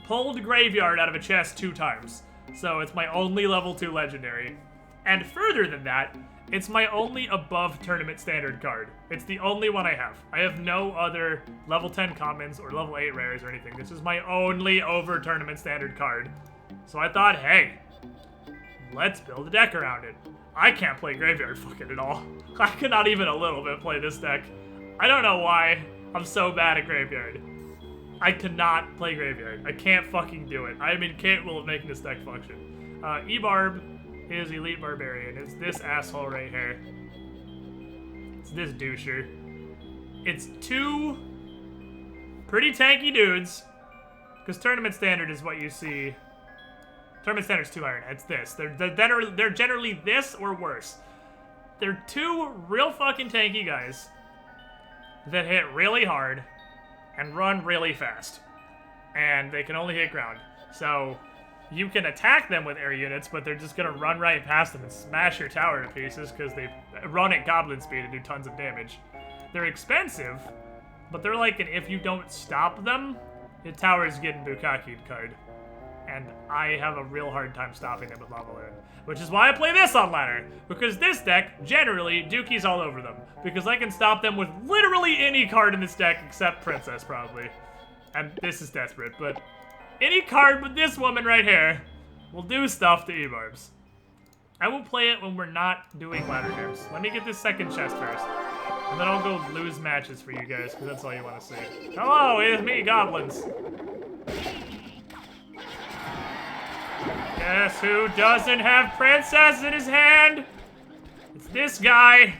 A: pulled Graveyard out of a chest 2 times. So it's my only level 2 legendary. And further than that, it's my only above tournament standard card. It's the only one I have. I have no other level 10 commons or level 8 rares or anything. This is my only over tournament standard card. So I thought, hey, let's build a deck around it. I can't play Graveyard fucking at all. I cannot even a little bit play this deck. I don't know why I'm so bad at Graveyard. I cannot play Graveyard. I can't fucking do it. I am incapable of making this deck function. E-Barb is Elite Barbarian. It's this asshole right here. It's this doucher. It's 2 pretty tanky dudes. Because Tournament Standard is what you see. Tournament Standard's 2 iron. It's this. They're generally this or worse. They're 2 real fucking tanky guys that hit really hard and run really fast. And they can only hit ground. So you can attack them with air units, but they're just gonna run right past them and smash your tower to pieces because they run at goblin speed and do tons of damage. They're expensive, but they're like an if you don't stop them, your tower is getting Bukaki'd card. And I have a real hard time stopping them with Lava Loon. Which is why I play this on ladder. Because this deck, generally, Dookie's all over them. Because I can stop them with literally any card in this deck except Princess, probably. And this is desperate, but any card with this woman right here will do stuff to E-barbs. I will play it when we're not doing ladder games. Let me get this second chest first. And then I'll go lose matches for you guys, because that's all you want to see. Hello, it's me, goblins. Guess who doesn't have Princess in his hand? It's this guy.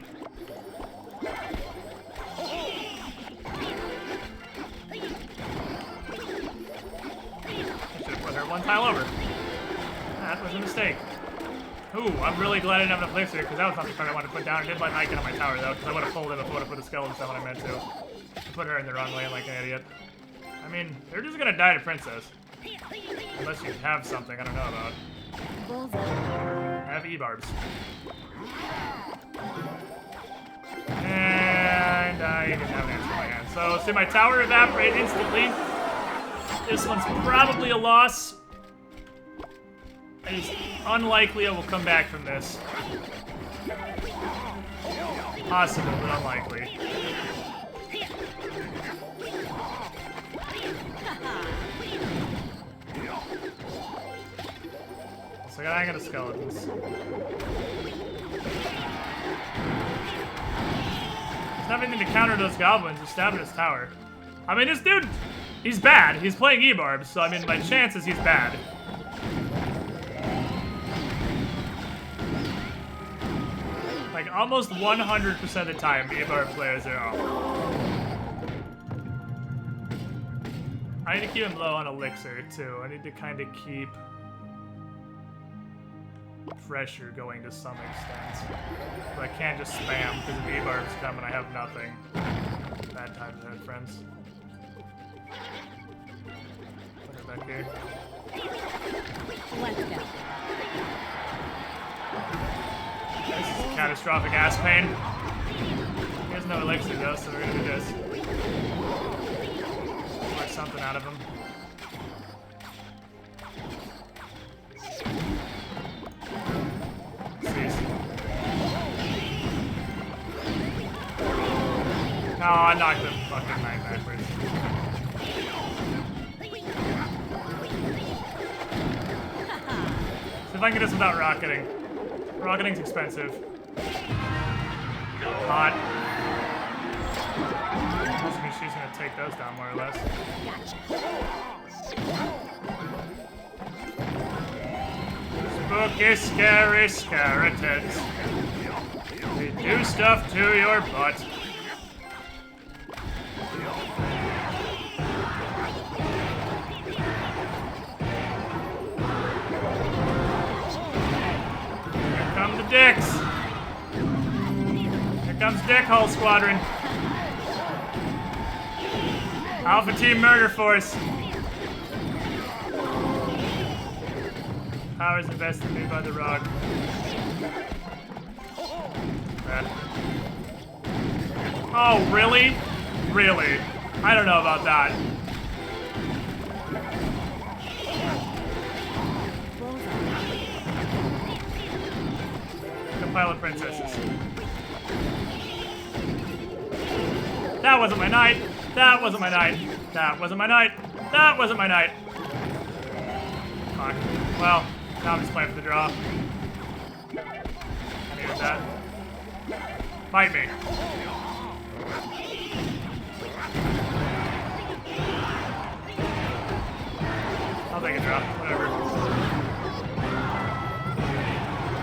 A: I should've put her 1 tile over. That was a mistake. Ooh, I'm really glad I didn't have enough elixir, because that was not the card I wanted to put down. I did let Icon on my tower, though, because I would have pulled him if I would have put a skeleton down when I meant to. I put her in the wrong lane like an idiot. I mean, they're just gonna die to Princess. Unless you have something I don't know about. I have E-barbs. And I didn't have an answer in my hand. So, see my tower evaporate instantly. This one's probably a loss. It is unlikely I will come back from this. Possible, but unlikely. So I got skeletons. There's nothing to counter those goblins. Just stab at his tower. I mean, this dude, he's bad. He's playing E-barbs, so I mean, my chances he's bad. My Like, almost 100% of the time, Ebar players are off. I need to keep him low on elixir, too. I need to kind of keep pressure going to some extent. But I can't just spam, because if Ebar's coming, I have nothing. Bad times ahead, friends. Put her back here.
I: Let's go.
A: This is catastrophic ass pain. He has no elixir though, so we're gonna do this. Or something out of him. Jeez. No, I knocked the fucking knight backwards. See if I can get this without rocketing. Rocketing's expensive. Hot. Must mean she's gonna take those down more or less. Spooky, scary skeletons. They do stuff to your butt. Dicks! Here comes Dickhole Squadron. Alpha Team Murder Force. Powers invested in me by the Rock. Oh, really? Really? I don't know about that. Pile of princesses. That wasn't my night. That wasn't my night. That wasn't my night. That wasn't my night. Fuck. Well, now I'm just playing for the draw. I needed that. Fight me. I'll take a draw. Whatever.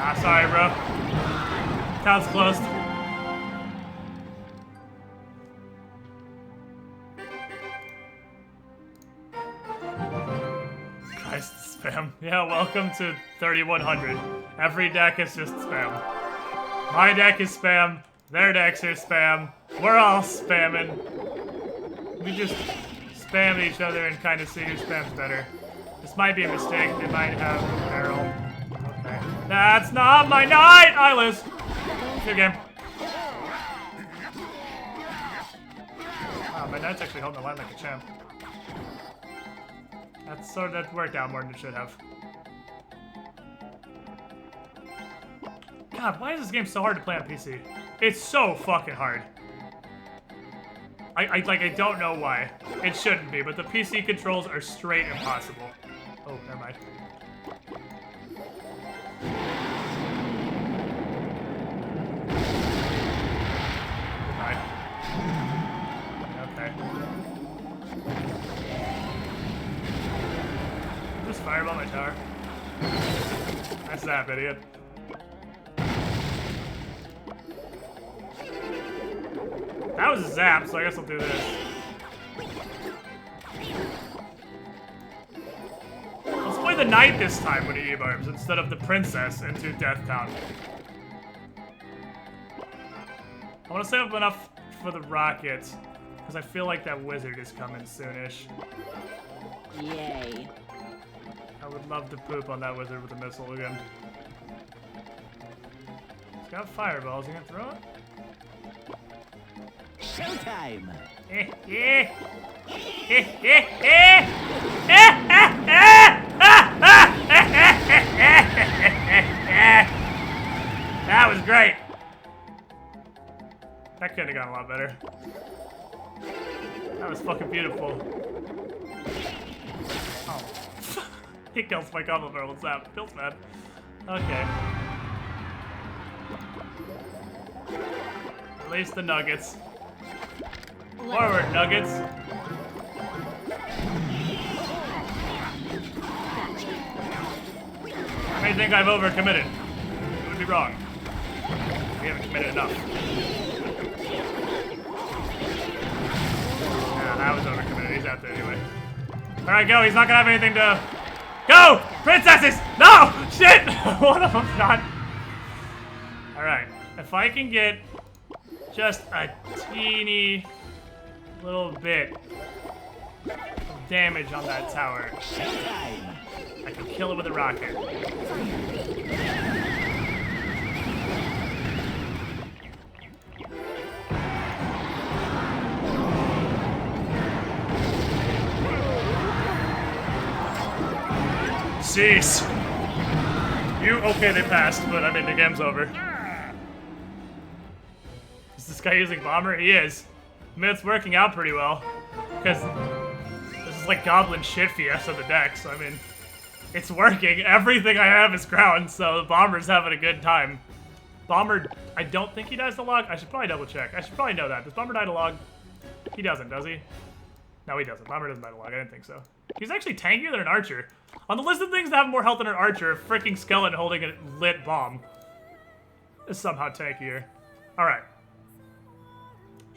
A: Ah, sorry, bro. Count's closed. Christ, spam. Yeah, welcome to 3100. Every deck is just spam. My deck is spam. Their decks are spam. We're all spamming. We just spam each other and kind of see who spams better. This might be a mistake. They might have a barrel. Okay. That's not my night! I lose. Good game. Wow, my knight's actually holding the line like a champ. That worked out more than it should have. God, why is this game so hard to play on PC? It's so fucking hard. I don't know why. It shouldn't be, but the PC controls are straight impossible. Oh, never mind. Okay. Just fireball my tower. That's that, idiot. That was a zap, so I guess I'll do this. Let's play the knight this time when he E-barbs instead of the princess into Death Town. I want to save up enough for the rocket, because I feel like that wizard is coming soonish.
I: Yay.
A: I would love to poop on that wizard with a missile again. He's got fireballs. You gonna throw it?
H: Showtime!
A: That was great. That could have gone a lot better. That was fucking beautiful. Oh. He kills my combo barrel with zap. Feels bad. Okay. Release the nuggets. Forward, nuggets. I may think I've overcommitted. It would be wrong. haven't committed enough. Yeah, that was overcommitted. He's out there anyway. Alright, go. He's not gonna have anything to... Go! Princesses! No! Shit! One of them's not. Alright. If I can get just a teeny little bit of damage on that tower, I can kill it with a rocket. Jeez. Okay, they passed, but I mean, the game's over. Is this guy using bomber? He is. I mean, it's working out pretty well. Because this is like goblin shit fiesta the deck, so I mean, it's working. Everything I have is ground, so the bomber's having a good time. Bomber, I don't think he dies to log. I should probably double check. I should probably know that. Does bomber die to log? He doesn't, does he? No, he doesn't. Bomber doesn't die to log. I didn't think so. He's actually tankier than an archer. On the list of things that have more health than an archer, a freaking skeleton holding a lit bomb is somehow tankier. Alright.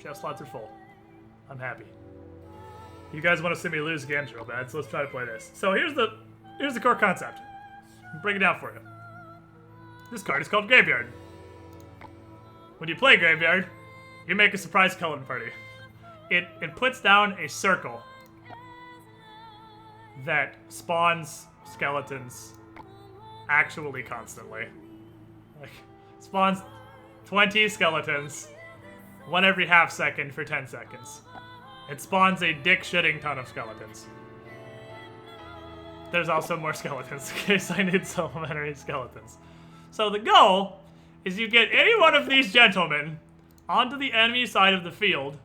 A: Chef slots are full. I'm happy. You guys want to see me lose games real bad, so let's try to play this. So here's the core concept. I'll break it down for you. This card is called Graveyard. When you play Graveyard, you make a surprise skeleton party. It puts down a circle that spawns skeletons actually constantly. Like, spawns 20 skeletons, one every half second for 10 seconds. It spawns a dick-shitting ton of skeletons. There's also more skeletons in case I need supplementary skeletons. So the goal is you get any one of these gentlemen onto the enemy side of the field,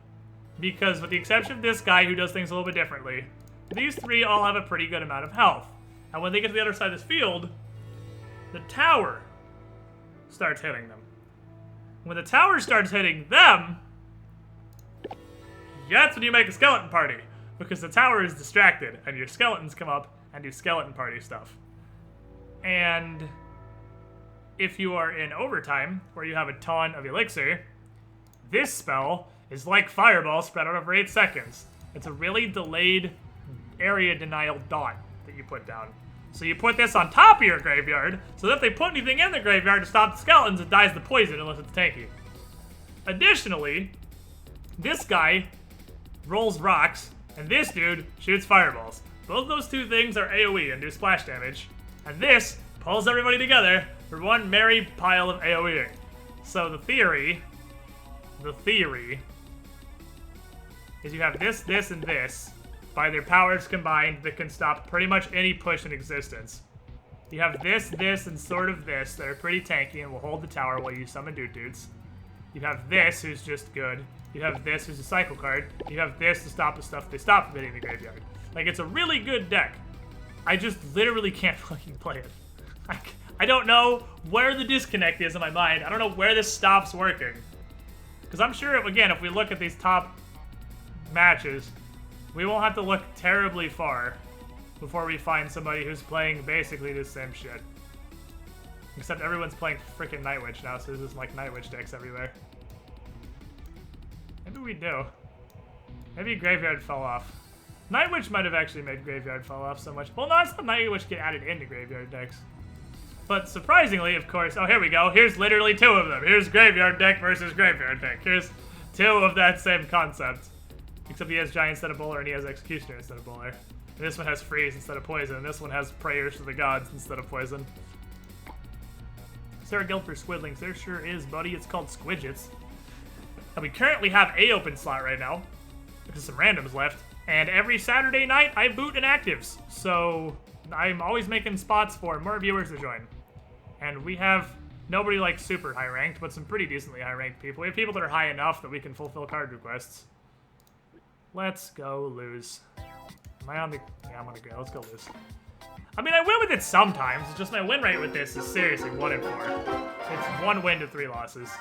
A: because with the exception of this guy who does things a little bit differently, these three all have a pretty good amount of health. And when they get to the other side of this field, the tower starts hitting them. When the tower starts hitting them, that's when you make a skeleton party. Because the tower is distracted, and your skeletons come up and do skeleton party stuff. And if you are in overtime, where you have a ton of elixir, this spell is like Fireball spread out over 8 seconds. It's a really delayed area denial dot that you put down. So you put this on top of your graveyard, so that if they put anything in the graveyard to stop the skeletons, it dies the poison unless it's tanky. Additionally, this guy rolls rocks, and this dude shoots fireballs. Both of those two things are AoE and do splash damage, and this pulls everybody together for one merry pile of AoEing. So the theory is you have this, this, and this, by their powers combined, that can stop pretty much any push in existence. You have this, this, and sort of this that are pretty tanky and will hold the tower while you summon dudes. You have this, who's just good. You have this, who's a cycle card. You have this to stop the stuff they stop from hitting the graveyard. Like, it's a really good deck. I just literally can't fucking play it. I don't know where the disconnect is in my mind. I don't know where this stops working. Because I'm sure, again, if we look at these top matches, we won't have to look terribly far before we find somebody who's playing basically the same shit. Except everyone's playing freaking Night Witch now, so there's just like Night Witch decks everywhere. Maybe we do. Maybe Graveyard fell off. Night Witch might have actually made Graveyard fall off so much. Well, no, I saw Night Witch get added into Graveyard decks. But surprisingly, of course, oh, here we go. Here's literally two of them. Here's Graveyard deck versus Graveyard deck. Here's two of that same concept. Except he has Giant instead of Bowler, and he has Executioner instead of Bowler. And this one has Freeze instead of Poison, and this one has Prayers to the Gods instead of Poison. Is there a guild for Squidlings? There sure is, buddy. It's called Squidgets. And we currently have a open slot right now, because some randoms left. And every Saturday night, I boot inactives. So I'm always making spots for more viewers to join. And we have nobody like super high ranked, but some pretty decently high ranked people. We have people that are high enough that we can fulfill card requests. Let's go lose. Am I on the... Yeah, I'm on the go. Let's go lose. I mean, I win with it sometimes. It's just my win rate with this is seriously 1 in 4. It's 1 win to 3 losses.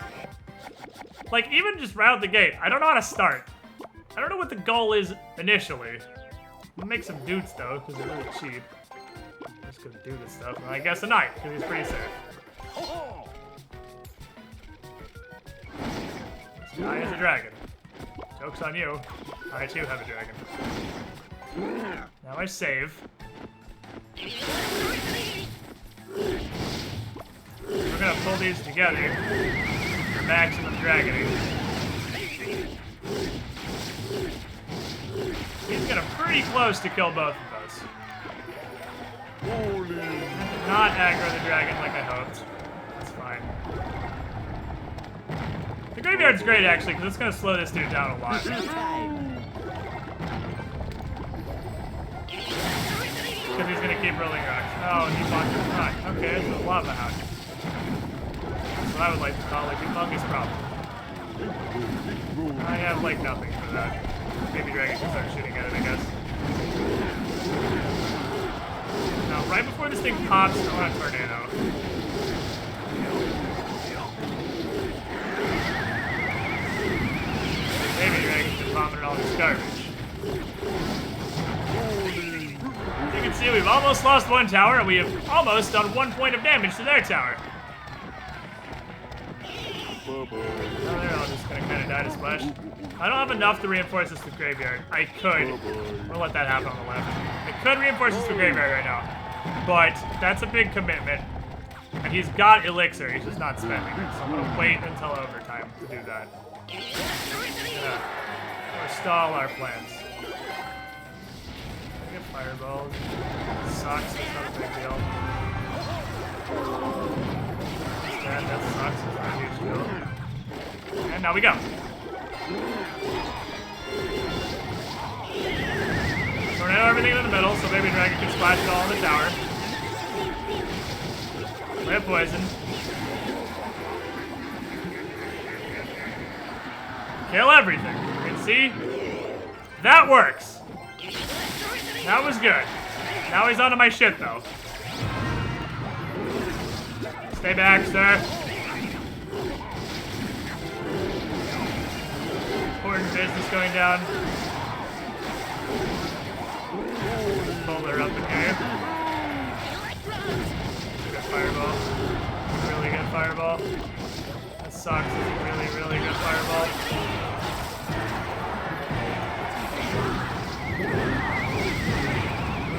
A: Like, even just right out the gate, I don't know how to start. I don't know what the goal is initially. We'll make some dudes, though, because they're really cheap. I'm just gonna do this stuff. And I guess a knight, because he's pretty safe. I is a dragon. Joke's on you. I too have a dragon. Now I save. We're gonna pull these together for maximum dragoning. He's getting pretty close to kill both of us. That did not aggro the dragon like I hoped. That's fine. The graveyard's great actually, because it's gonna slow this dude down a lot. Because he's gonna keep rolling rocks. Oh, and he blocked his rock. Okay, it's a lava hound. That's what I would like to call a humongous problem. I have like nothing for that. Maybe dragon can start shooting at it, I guess. Now, right before this thing pops, I want a tornado. Maybe dragon can vomit all this garbage. As you can see, we've almost lost one tower, and we have almost done 1 point of damage to their tower. Oh, they're all just gonna kind of die to splash. I don't have enough to reinforce this with graveyard. I could. We'll let that happen on the left. I could reinforce this with graveyard right now, but that's a big commitment. And he's got elixir, he's just not spending it. So I'm gonna wait until overtime to do that. Yeah. Or stall our plans. I get fireballs. It sucks, it's not a big deal. That sucks, it's not a huge deal. And now we go. Tornado everything in the middle, so Baby Dragon can splash it all in the tower. We have poison. Kill everything. You can see? That works. That was good. Now he's onto my shit, though. Stay back, sir. Important business going down. Pull her up in here. Good fireball. Really good fireball. That sucks. It's a really, really good fireball.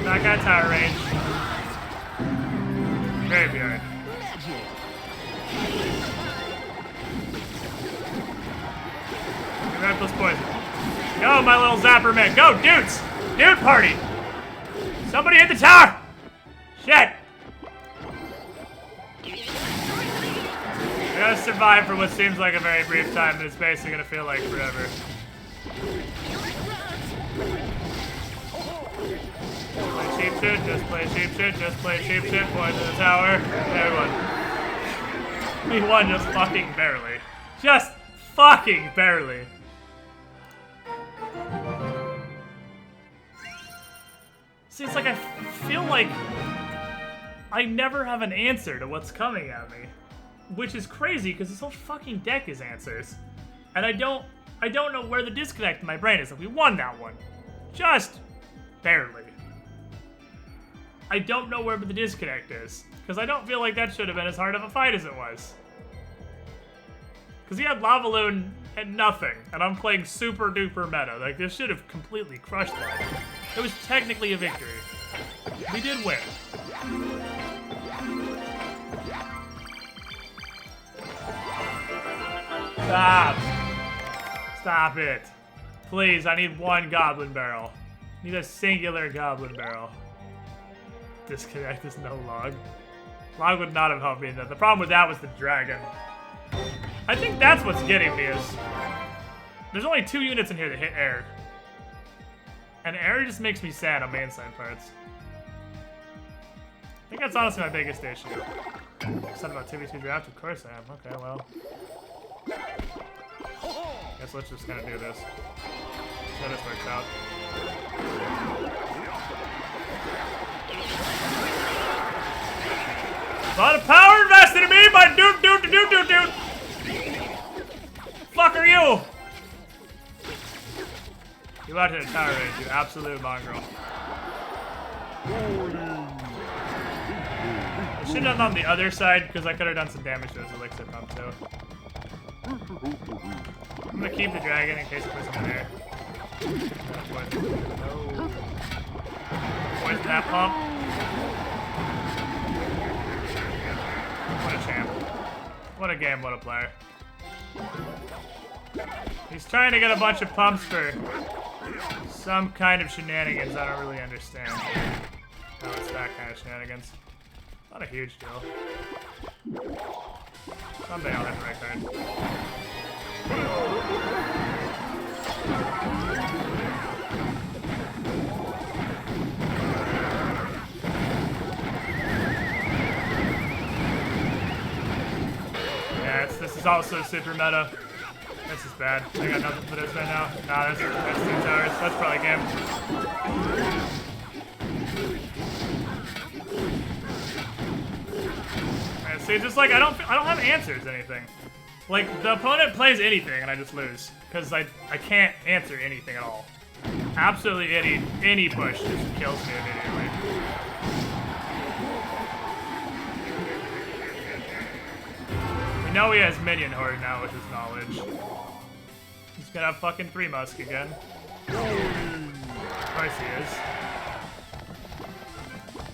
A: Not got tower range. Graveyard. Reckless poison. Go, my little zapper man. Go, dudes! Dude party! Somebody hit the tower! Shit! We gotta survive for what seems like a very brief time, but it's basically gonna feel like forever. Play cheap shit, just play cheap shit, just play cheap shit, poison the tower. There we won. We won just fucking barely. Just fucking barely. See, it's like I feel like I never have an answer to what's coming at me. Which is crazy, because this whole fucking deck is answers. And I don't know where the disconnect in my brain is. Like, we won that one. Just barely. I don't know where the disconnect is. Because I don't feel like that should have been as hard of a fight as it was. Because he had Lavaloon and nothing. And I'm playing super duper meta. Like, this should have completely crushed that. It was technically a victory. We did win. Stop. Stop it. Please, I need one goblin barrel. I need a singular goblin barrel. Disconnect is no log. Log would not have helped me in that. The problem with that was the dragon. I think that's what's getting me is... There's only 2 units in here that hit air. And air just makes me sad on main side parts. I think that's honestly my biggest issue. Said about 2v2 draft? Of course I am. Okay, well. Guess let's just kind of do this. See how this works out. A lot of power invested in me by dude. Fuck are you? You out to the tower range, you absolute mongrel. I should have done on the other side, because I could have done some damage to his elixir pump too. I'm gonna keep the dragon in case it puts him in there. No. Poison that pump. What a champ. What a game, what a player. He's trying to get a bunch of pumps for some kind of shenanigans I don't really understand. No, it's that kind of shenanigans. Not a huge deal. Someday I'll hit the right card. Yeah, this is also super meta. This is bad. I got nothing for this right now. Nah, that's 2 towers. That's probably game. Alright, see, just like I don't have answers to anything. Like the opponent plays anything and I just lose because I can't answer anything at all. Absolutely any push just kills me immediately. We know he has minion horde now with his knowledge. He's gonna have fucking 3 musk again. Of course he is.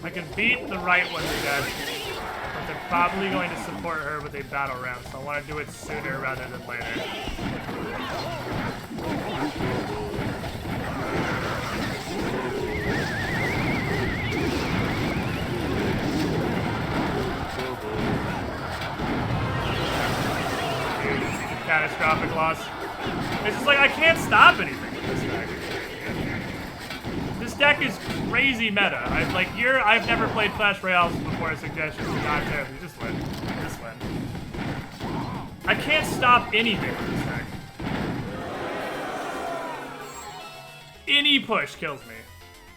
A: I can beat the right one to death, but they're probably going to support her with a battle ram, so I want to do it sooner rather than later. Catastrophic loss. It's just like I can't stop anything with this deck. This deck is crazy meta. I've never played Clash Royale before. Suggestions do not terribly. Just win. Just win. I can't stop anything with this deck. Any push kills me.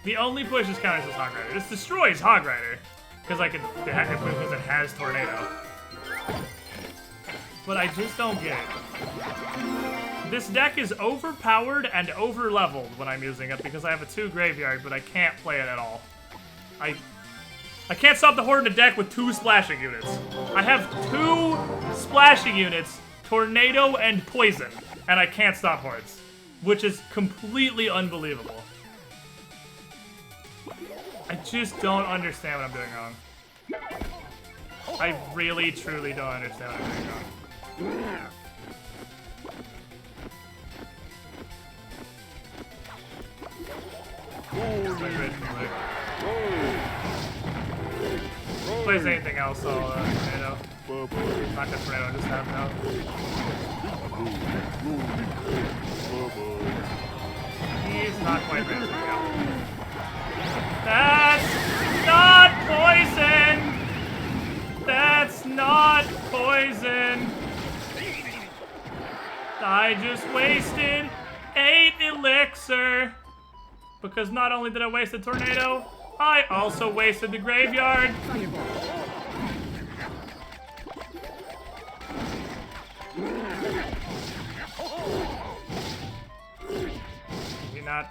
A: The only push is counters as Hog Rider. This destroys Hog Rider because because it has Tornado. But I just don't get it. This deck is overpowered and over-leveled when I'm using it because I have a 2 graveyard, but I can't play it at all. I can't stop the horde in a deck with 2 splashing units. I have 2 splashing units, Tornado and Poison, and I can't stop hordes, which is completely unbelievable. I just don't understand what I'm doing wrong. I really, truly don't understand what I'm doing wrong. Plays anything else, I'll, tornado. Not gonna tornado, just have no. He's not quite ready to go. That's not poison! That's not poison! I just wasted 8 elixir. Because not only did I waste the tornado, I also wasted the graveyard. You're not.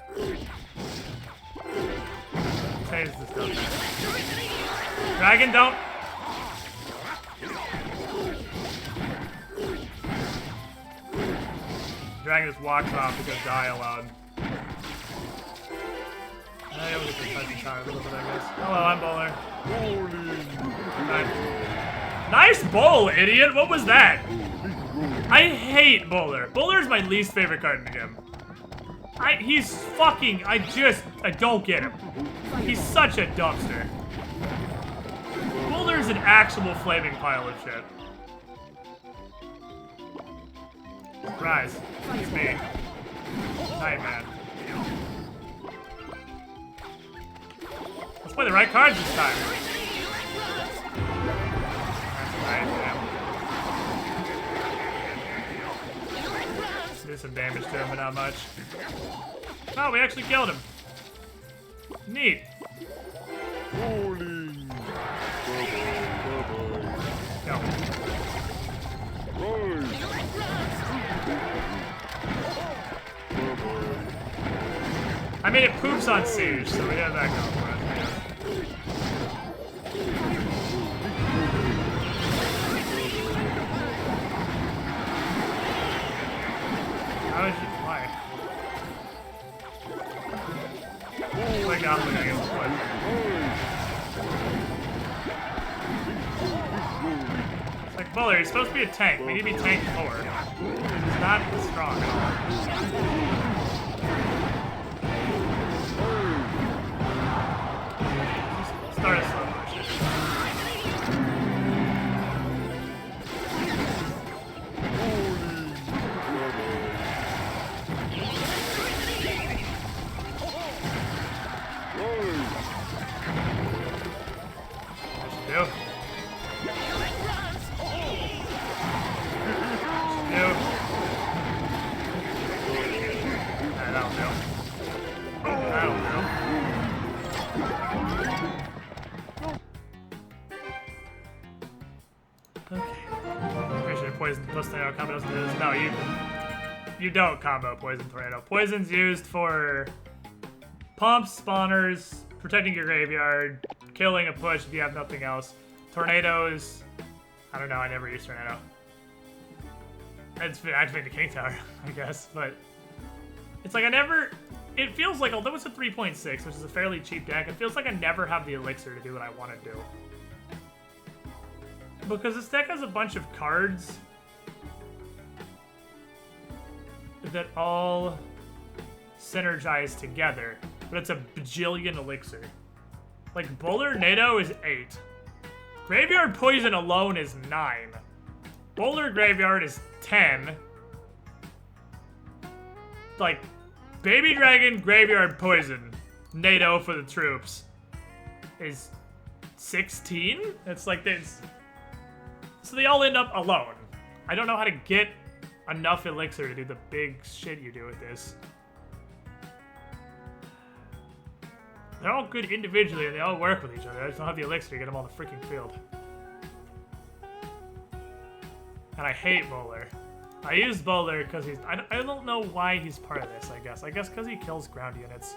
A: Tase this stuff. Dragon, don't. Dragon just walks off because die aloud. I only get to touch the tower a little bit, I guess. Hello, I'm Bowler. Nice bowl, idiot! What was that? I hate Bowler. Bowler is my least favorite card in the game. He's fucking... I don't get him. He's such a dumpster. Bowler is an actual flaming pile of shit. Surprise. It's me. Nightman. Let's play the right cards this time. That's right, yeah. Do some damage to him, but not much. Oh, we actually killed him. Neat. Go. I mean, it poops on Siege, so we have that going for it. Goblin against the Poison. It's like, Buller, you're supposed to be a tank. We need to be tank 4. He's not strong at all. Just start a slow motion. Poison plus tornado combo doesn't do this. No, you don't combo poison tornado. Poison's used for pumps, spawners, protecting your graveyard, killing a push if you have nothing else. Tornadoes, I don't know. I never use tornado. It's activate the King Tower, I guess, but it's like I never. It feels like, although it's a 3.6, which is a fairly cheap deck, it feels like I never have the elixir to do what I want to do. Because this deck has a bunch of cards that all synergize together, but it's a bajillion elixir. Like, Bowler Nado is 8. Graveyard Poison alone is 9. Bowler Graveyard is 10. Like, Baby Dragon Graveyard Poison, Nado for the troops, is 16? It's like this. So they all end up alone. I don't know how to get enough elixir to do the big shit you do with this. They're all good individually and they all work with each other. I just don't have the elixir to get them on the freaking field. And I hate Bowler. I use Bowler because he's... I don't know why he's part of this, I guess. I guess because he kills ground units.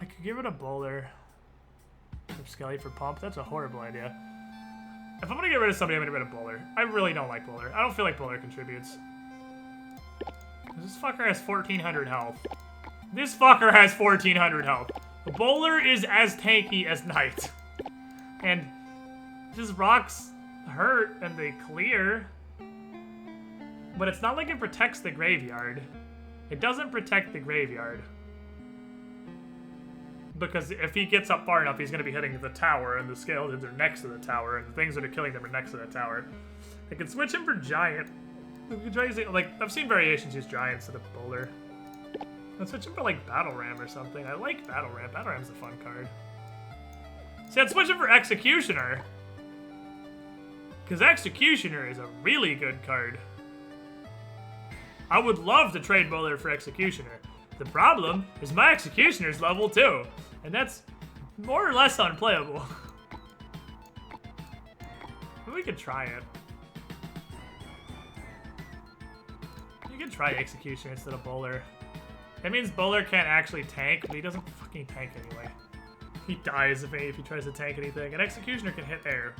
A: I could give it a Bowler. Skelly for pump. That's a horrible idea. If I'm gonna get rid of somebody, I'm gonna get rid of Bowler. I really don't like Bowler. I don't feel like Bowler contributes. This fucker has 1,400 health. This fucker has 1,400 health. Bowler is as tanky as Knight. And just rocks hurt and they clear. But it's not like it protects the graveyard. It doesn't protect the graveyard. Because if he gets up far enough, he's going to be hitting the tower, and the skeletons are next to the tower, and the things that are killing them are next to the tower. I could switch him for Giant. Like, I've seen variations use Giant instead of Bowler. I'd switch him for, like, Battle Ram or something. I like Battle Ram. Battle Ram's a fun card. See, I'd switch him for Executioner. Because Executioner is a really good card. I would love to trade Bowler for Executioner. The problem is my Executioner's level 2, and that's more or less unplayable. But we could try it. You could try Executioner instead of Bowler. That means Bowler can't actually tank, but he doesn't fucking tank anyway. He dies if he tries to tank anything. An Executioner can hit air.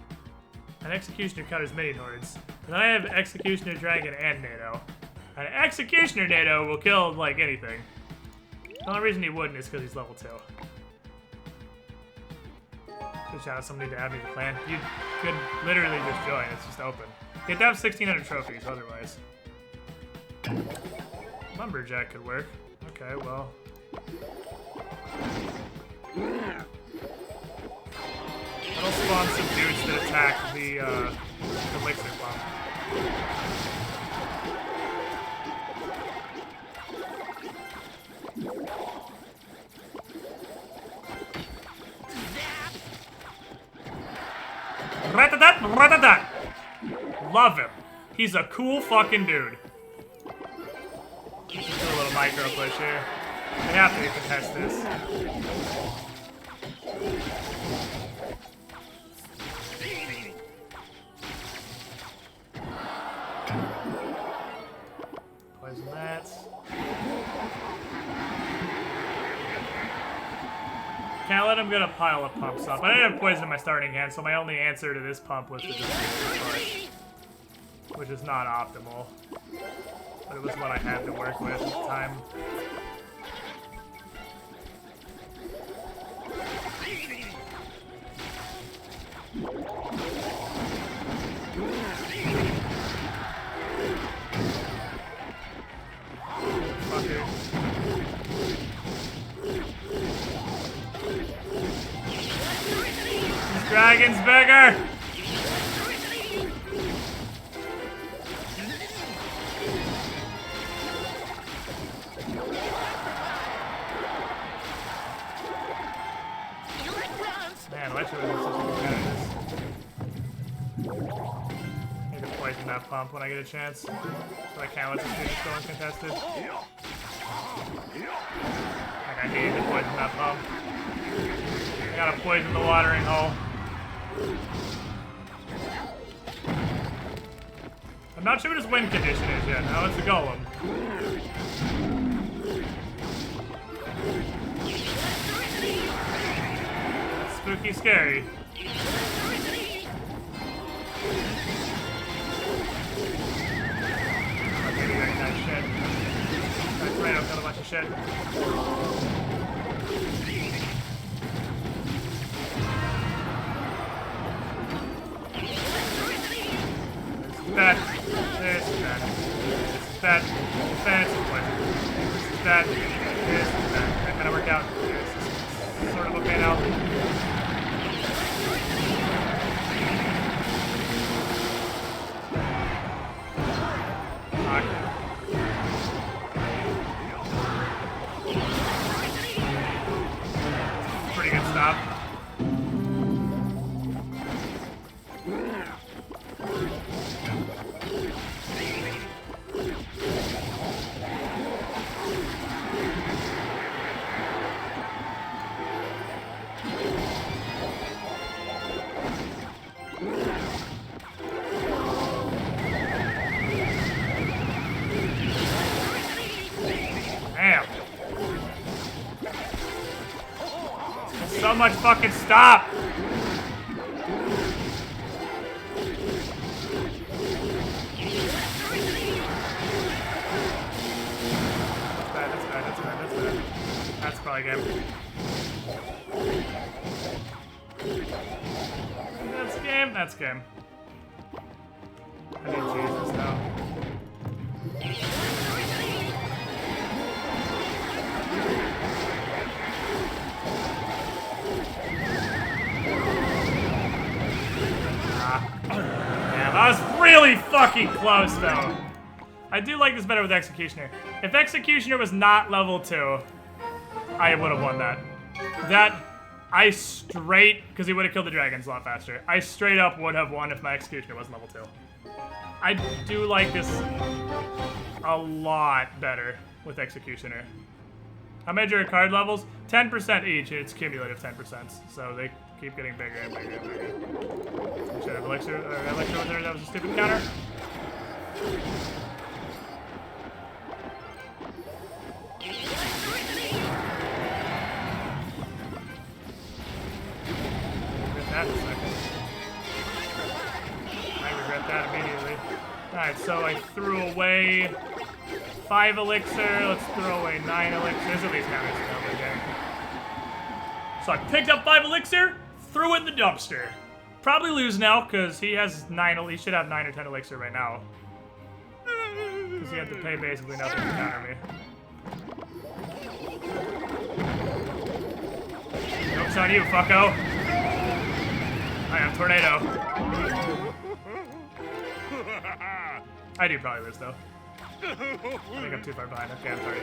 A: An Executioner counters minion hordes. And then I have Executioner Dragon and Nado. An Executioner Nado will kill, like, anything. The only reason he wouldn't is because he's level 2. Good shout out somebody to add me to the clan. You could literally just join, it's just open. You have to have 1,600 trophies otherwise. Lumberjack could work. Okay, well. That'll spawn some dudes that attack the elixir bomb. Rat-a-tat, rat-a-tat. Love him. He's a cool fucking dude. Just do a little micro push here. We have to contest this. Poison that. Can't let him get a pile of pumps up. I didn't have poison in my starting hand, so my only answer to this pump was to just push, which is not optimal, but it was what I had to work with at the time. Fucker. This dragon's bigger! Man, Electro is such a good guy at this. Need to poison that pump when I get a chance. So I can't let this dude just go uncontested. Like, I need to poison that pump. I gotta poison the watering hole. I'm not sure what his win condition is yet. Now it's a golem. That's spooky scary. Okay, you got that shit. That's right, I've got a bunch of shit. That. This is that. This is that. Defense. This is that. This is that. That kind of worked out. This is sort of okay now. Fuck. Pretty good stop. Damn. So much fucking stop. That's bad. That's probably game. That's game. I need Jesus now. Damn, I was really fucking close though. I do like this better with Executioner. If Executioner was not level 2, I would have won that. I straight, because he would have killed the dragons a lot faster. I straight up would have won if my Executioner wasn't level 2. I do like this a lot better with Executioner. How many are card levels? 10% each, it's cumulative 10%. So they keep getting bigger and bigger and bigger. Should I have Elixir was there? That was a stupid counter. That in a second. I regret that immediately. Alright, so I threw away 5 elixir. Let's throw away 9 elixir. There's at least counters over there. So I picked up 5 elixir, threw it in the dumpster. Probably lose now, because he has 9. He should have 9 or 10 elixir right now. Because he had to pay basically nothing to counter me. Joke's on you, fucko. I am Tornado. I do probably lose though. I think I'm too far behind. Okay, I'm sorry.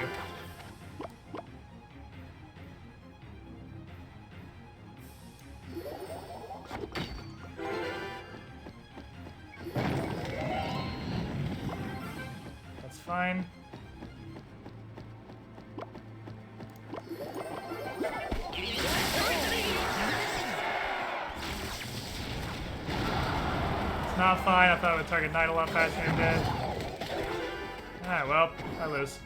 A: That's fine. Not fine. I thought it would target Knight a lot faster than it did. Alright, well, I lose.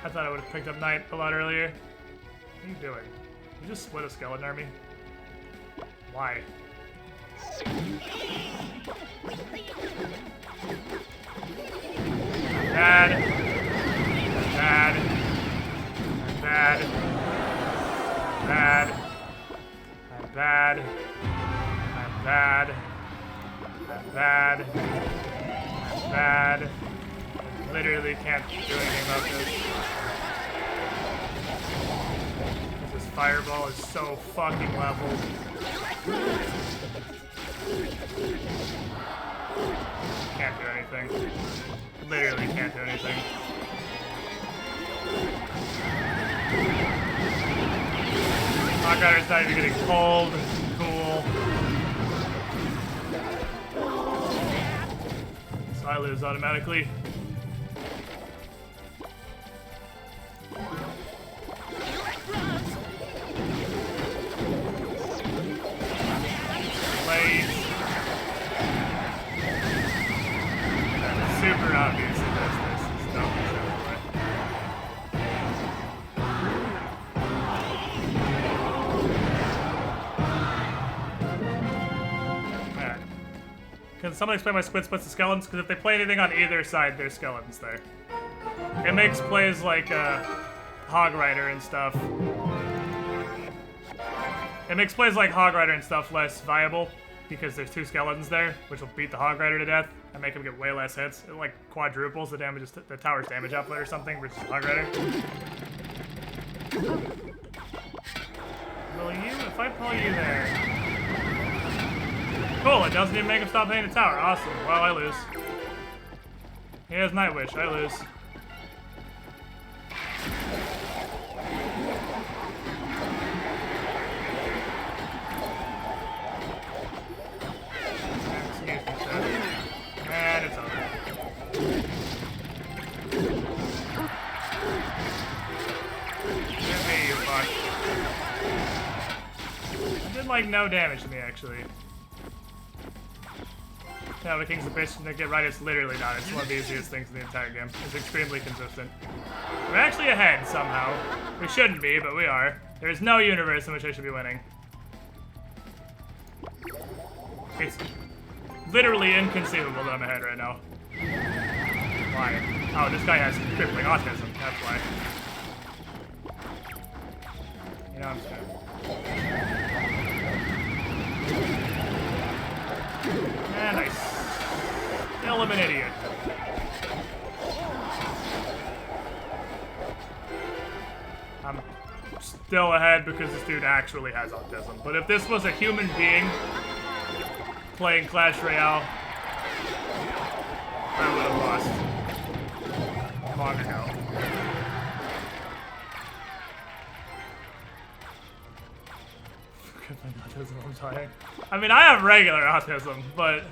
A: I thought I would have picked up Knight a lot earlier. What are you doing? You just split a skeleton army? Why? Bad. Bad. bad. Bad. I'm bad. I'm bad. I'm bad. I'm bad. I literally can't do anything about this. This fireball is so fucking leveled. Can't do anything. Literally can't do anything. Hot Rider's not even getting cold. Cool. So I lose automatically. Blaze. Super obvious it does this. It's dumb as hell. Alright. Can someone explain why Squid splits the skeletons? Because if they play anything on either side, there's skeletons there. It makes plays like Hog Rider and stuff. It makes plays like Hog Rider and stuff less viable because there's two skeletons there, which will beat the Hog Rider to death and make him get way less hits. It like quadruples the damage, the tower's damage output or something versus Hog Rider. Will you, if I pull you there? Cool, it doesn't even make him stop hitting the tower. Awesome. Well, I lose. He has Night Wish. I lose. Excuse me, sir. And it's over. Hey, you fuck. It did like no damage to me, actually. No, the King's a bitch and they get right, it's literally not. It's one of the easiest things in the entire game. It's extremely consistent. We're actually ahead, somehow. We shouldn't be, but we are. There is no universe in which I should be winning. It's literally inconceivable that I'm ahead right now. Why? Oh, this guy has crippling autism, that's why. You know, I'm just gonna... And I still am an idiot. I'm still ahead because this dude actually has autism. But if this was a human being playing Clash Royale, I would have lost long ago. Autism, I'm sorry. I mean, I have regular autism, but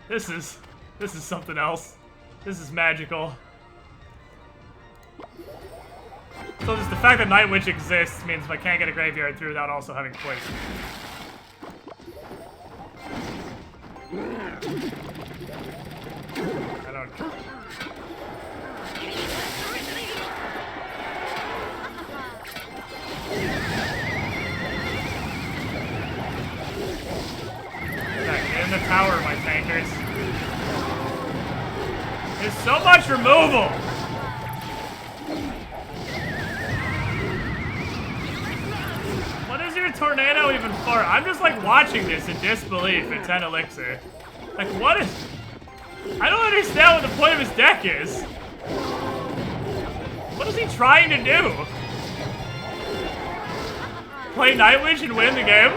A: this is something else. This is magical. So just the fact that Night Witch exists means I can't get a graveyard through without also having poison. I don't care. Get in the tower, my tankers. There's so much removal! What is your tornado even for? I'm just like watching this in disbelief at 10 elixir. Like, what is... I don't understand what the point of his deck is. What is he trying to do? Play Night Witch and win the game?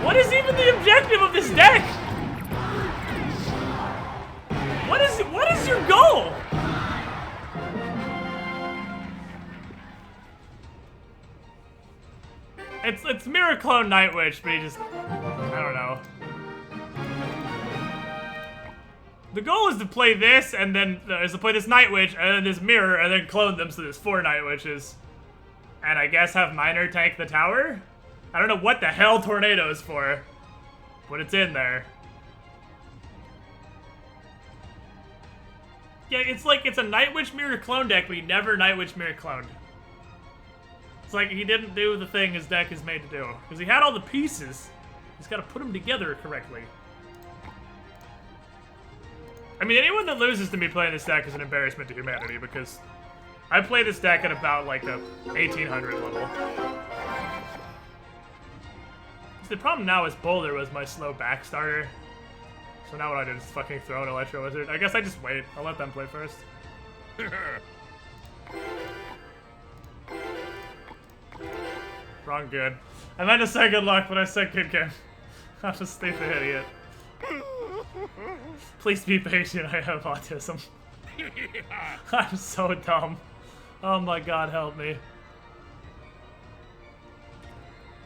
A: What is even the objective of this deck? What is your goal? It's Mirror Clone Night Witch, but he just, I don't know. The goal is to play this, and then is to play this Night Witch, and then this Mirror, and then clone them so there's 4 Night Witches. And I guess have Miner tank the tower? I don't know what the hell Tornado is for, but it's in there. Yeah, it's like, it's a Night Witch Mirror clone deck, but he never Night Witch Mirror cloned. It's like he didn't do the thing his deck is made to do. Because he had all the pieces. He's got to put them together correctly. I mean, anyone that loses to me playing this deck is an embarrassment to humanity, because I play this deck at about like a 1800 level. The problem now is Boulder was my slow back starter. So now what I do is fucking throw an Electro Wizard. I guess I just wait. I'll let them play first. Wrong good. I meant to say good luck, but I said good game. I'm a stupid idiot. Please be patient, I have autism. I'm so dumb. Oh my god, help me.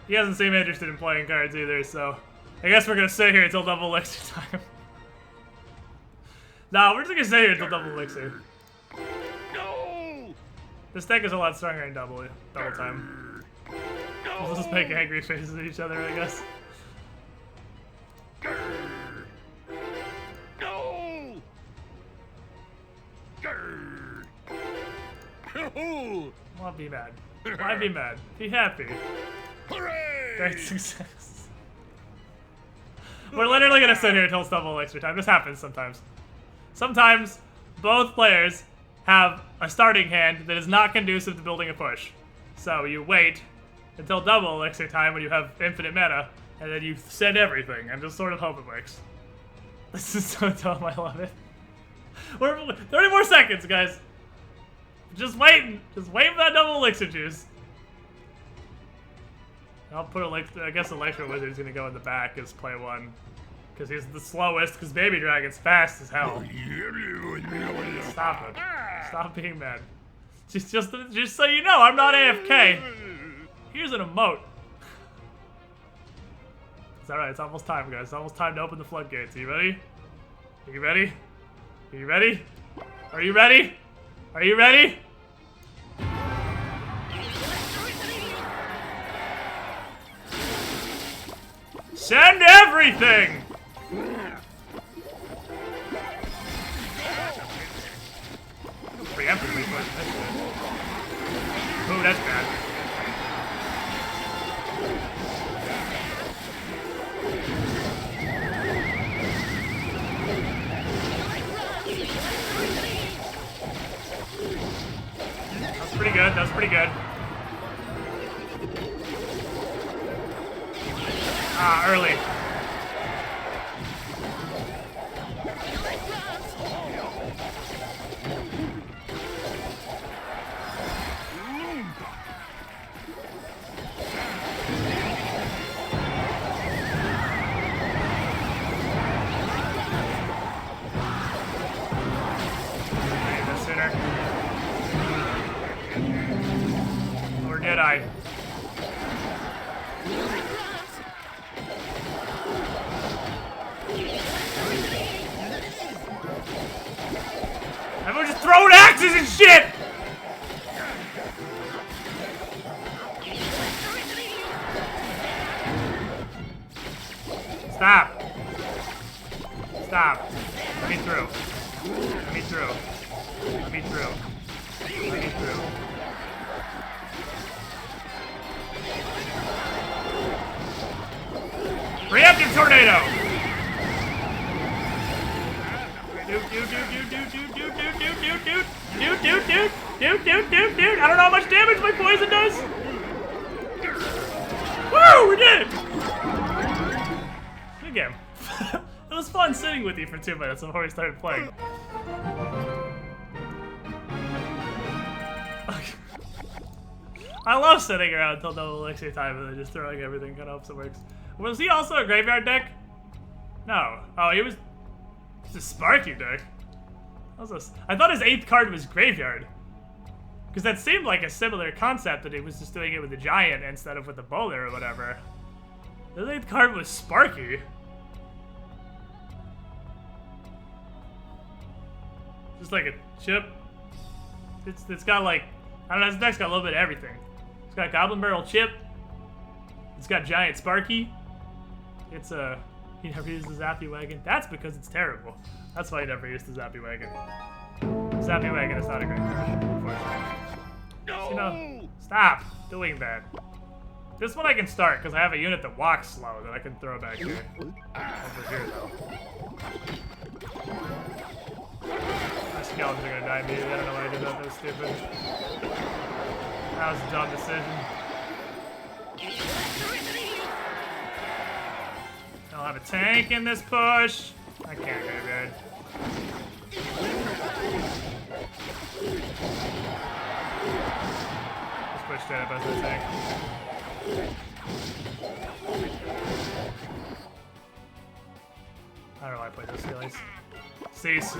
A: He doesn't seem interested in playing cards either, so I guess we're gonna sit here until double elixir time. Nah, we're just gonna sit here until double elixir.
H: No!
A: This deck is a lot stronger in double time. We'll just make angry faces at each other, I guess.
H: No!
A: Why be mad? Why be mad? Be happy.
H: Hooray!
A: Great success. We're literally gonna sit here until it's double elixir time. This happens sometimes. Sometimes both players have a starting hand that is not conducive to building a push. So you wait until double elixir time when you have infinite mana, and then you send everything and just sort of hope it works. This is so dumb, I love it. We're 30 more seconds, guys. Just waiting. Just wait for that double elixir juice. I'll put I guess Electro Wizard's gonna go in the back as play one. Because he's the slowest, because Baby Dragon's fast as hell. Stop it. Stop being mad. Just so you know, I'm not AFK. Here's an emote. It's alright, it's almost time, guys. It's almost time to open the floodgates. Are you ready? Are you ready? Are you ready? Are you ready? Are you ready? Send everything! Preemptively pushing this shit. Ooh, that's bad. That's pretty good, that's pretty good. Ah, early. Or did I? Everyone's just throwing axes and shit! Stop. Stop. Let me through. Let me through. Let me through. Let me through. Preemptive tornado! Dude. I don't know how much damage my poison does. Woo! We did it! Good game. It was fun sitting with you for 2 minutes before we started playing. I love sitting around until double elixir time and then just throwing everything. Kind of hopes it works. Was he also a graveyard deck? No. Oh, he was. It's a Sparky deck. I thought his 8th card was graveyard. Because that seemed like a similar concept that he was just doing it with the giant instead of with the bowler or whatever. His 8th card was Sparky. Just like a chip. It's got like, I don't know, this deck's got a little bit of everything. It's got Goblin Barrel Chip. It's got Giant Sparky. It's he never used the Zappy Wagon. That's because it's terrible. That's why he never used the Zappy Wagon. Zappy Wagon is not a great card, unfortunately.
H: No!
A: You know, stop doing that. This one I can start because I have a unit that walks slow that I can throw back here. Over here though. I skeletons are gonna die immediately. I don't know why I did that. That was stupid. That was a dumb decision. I'll have a tank in this push. I can't go good. Just push straight up as the tank. I don't know why I played those skills. Cease.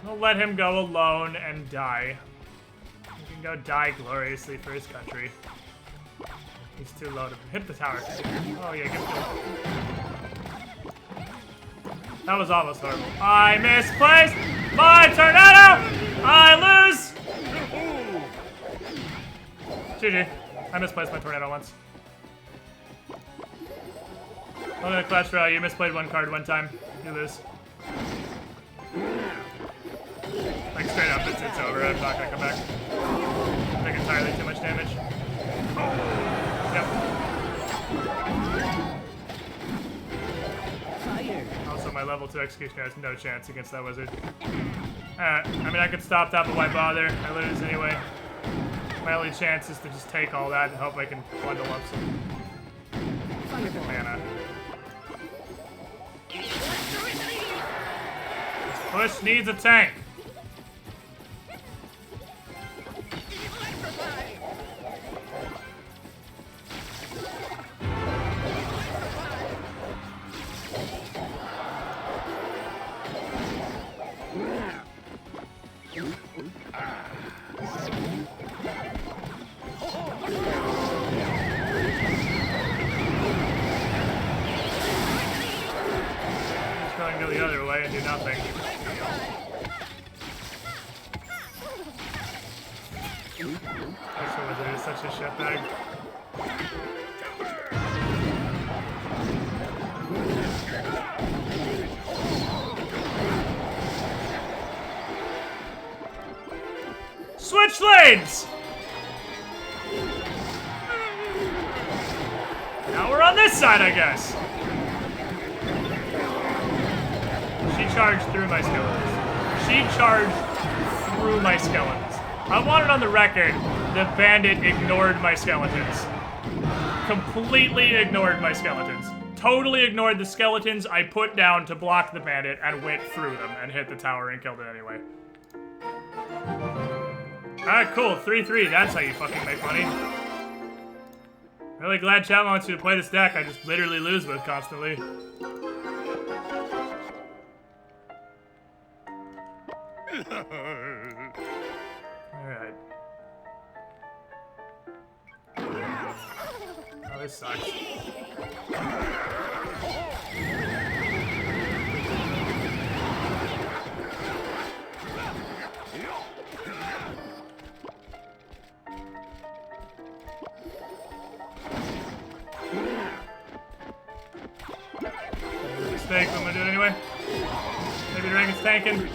A: I'll let him go alone and die. He can go die gloriously for his country. He's too low to hit the tower. Oh yeah, get it. That was almost horrible. I misplaced my tornado! I lose! GG. I misplaced my tornado once. I'm gonna Clash Royale. You misplayed one card one time. You lose. Like straight up, it's over. I'm not gonna come back. I think entirely too much damage. Yep. Also, my level 2 executioner has no chance against that wizard. I mean, I could stop that, but why bother? I lose anyway. My only chance is to just take all that and hope I can bundle up some mana. This push needs a tank. Go the other way and do nothing. This wizard is such a shitbag. Switch lanes! Now we're on this side, I guess. She charged through my skeletons. She charged through my skeletons. I want it on the record, the bandit ignored my skeletons. Completely ignored my skeletons. Totally ignored the skeletons I put down to block the bandit and went through them and hit the tower and killed it anyway. Alright, cool. 3-3. That's how you fucking make money. Really glad chat wants you to play this deck I just literally lose with constantly. Alright. Oh, this sucks. Mistake, but I'm gonna do it anyway. Baby Dragon's tanking.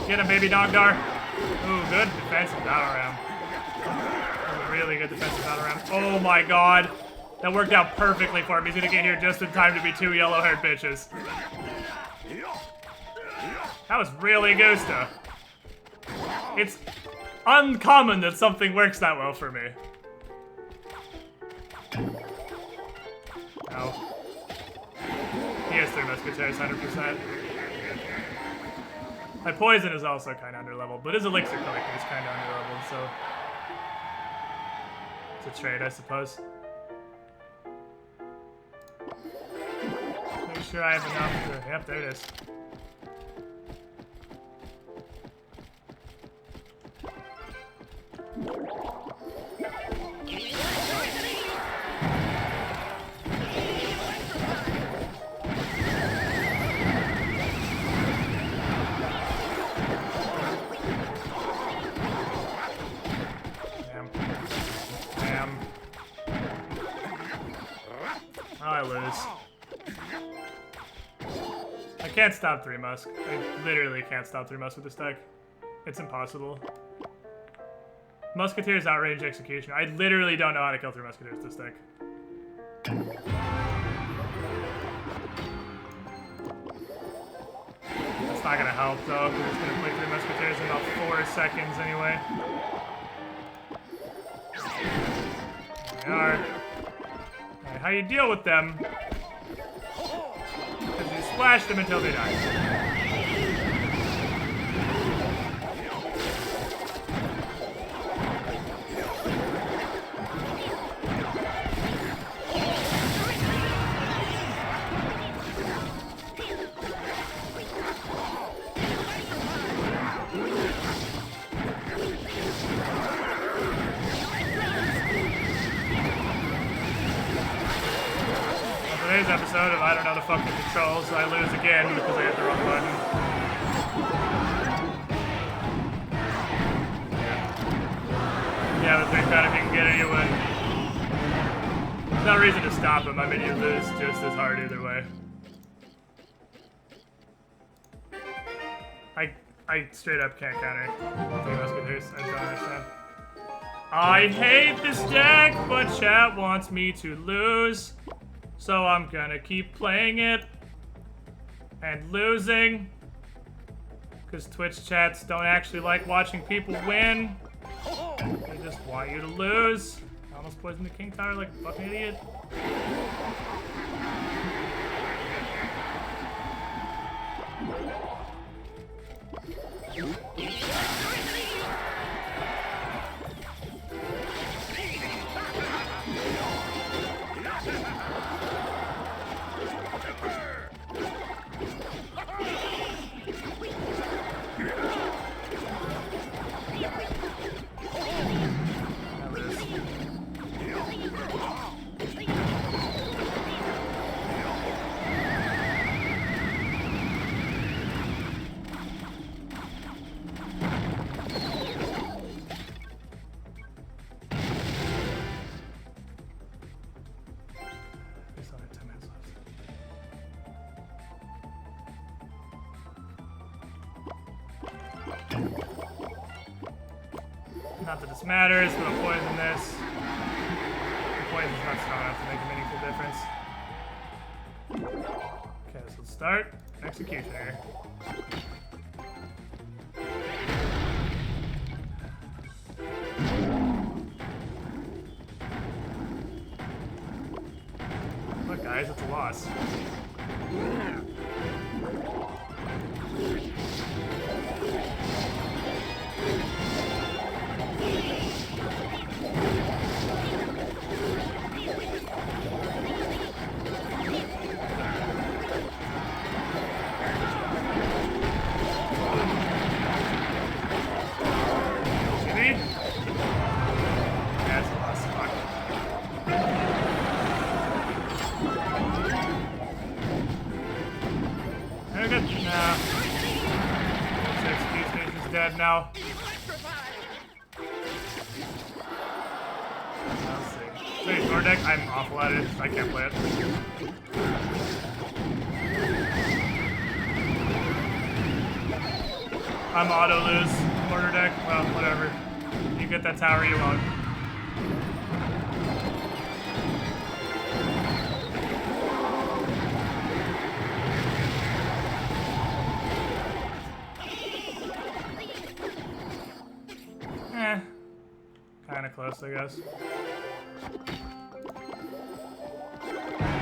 A: Get him, baby Dogdar. Ooh, good defensive battle ram. Really good defensive battle ram. Oh my god. That worked out perfectly for him. He's gonna get here just in time to be 2 yellow-haired bitches. That was really Gusta. It's uncommon that something works that well for me. No. He has 3 musketeers, 100%. My poison is also kind of underleveled, but his elixir collector is kind of underleveled, so it's a trade, I suppose. Make sure I have enough to... Yep, there it is. I lose. I can't stop 3 Musk. I literally can't stop 3 Musk with this deck. It's impossible. Musketeer's outrange executioner. I literally don't know how to kill 3 Musketeers with this deck. That's not gonna help though, because it's gonna play 3 Musketeers in about 4 seconds anyway. There they are. Alright, how you deal with them? Because you splash them until they die. Today's episode of I don't know the fucking controls, so I lose again because I hit the wrong button. Yeah, the thing kind of you can get it, you win. There's no reason to stop him. I mean, you lose just as hard either way. I straight up can't counter 3 Musketeers. I don't understand. I hate this deck, but chat wants me to lose. So I'm gonna keep playing it and losing, because Twitch chats don't actually like watching people win. They just want you to lose. I almost poisoned the King Tower like a fucking idiot. Not that this matters, but I'll poison this. The poison's not strong enough to make a meaningful difference. Okay, so let's start. Executioner. Look, guys, it's a loss. Dead now. Let's see. So your deck, I'm awful at it. I can't play it. I'm auto lose. Order deck. Well, whatever. You get that tower you want. Kinda close, I guess.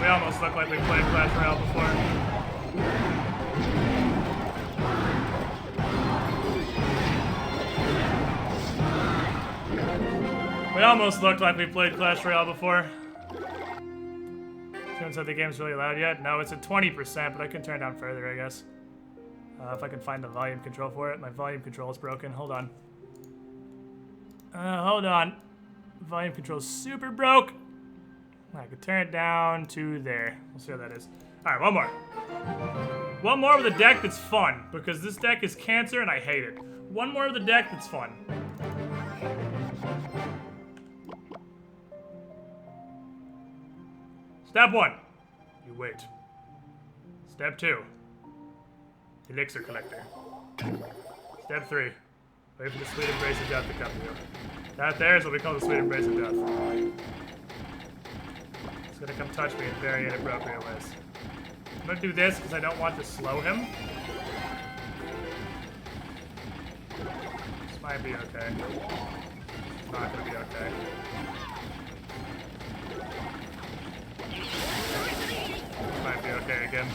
A: We almost look like we played Clash Royale before. We almost looked like we played Clash Royale before. Someone said the game's really loud yet? No, it's at 20%, but I can turn down further, I guess. If I can find the volume control for it. My volume control is broken. Hold on. Hold on. Volume control's super broke. I could turn it down to there. We'll see how that is. Alright, one more. One more with a deck that's fun, because this deck is cancer and I hate it. One more with a deck that's fun. Step 1. You wait. Step 2. Elixir collector. Step 3. Wait for the sweet embrace of death to come to you. That there is what we call the sweet embrace of death. It's gonna come touch me in very inappropriate ways. I'm gonna do this because I don't want to slow him. This might be okay. It's not gonna be okay. Might be okay again.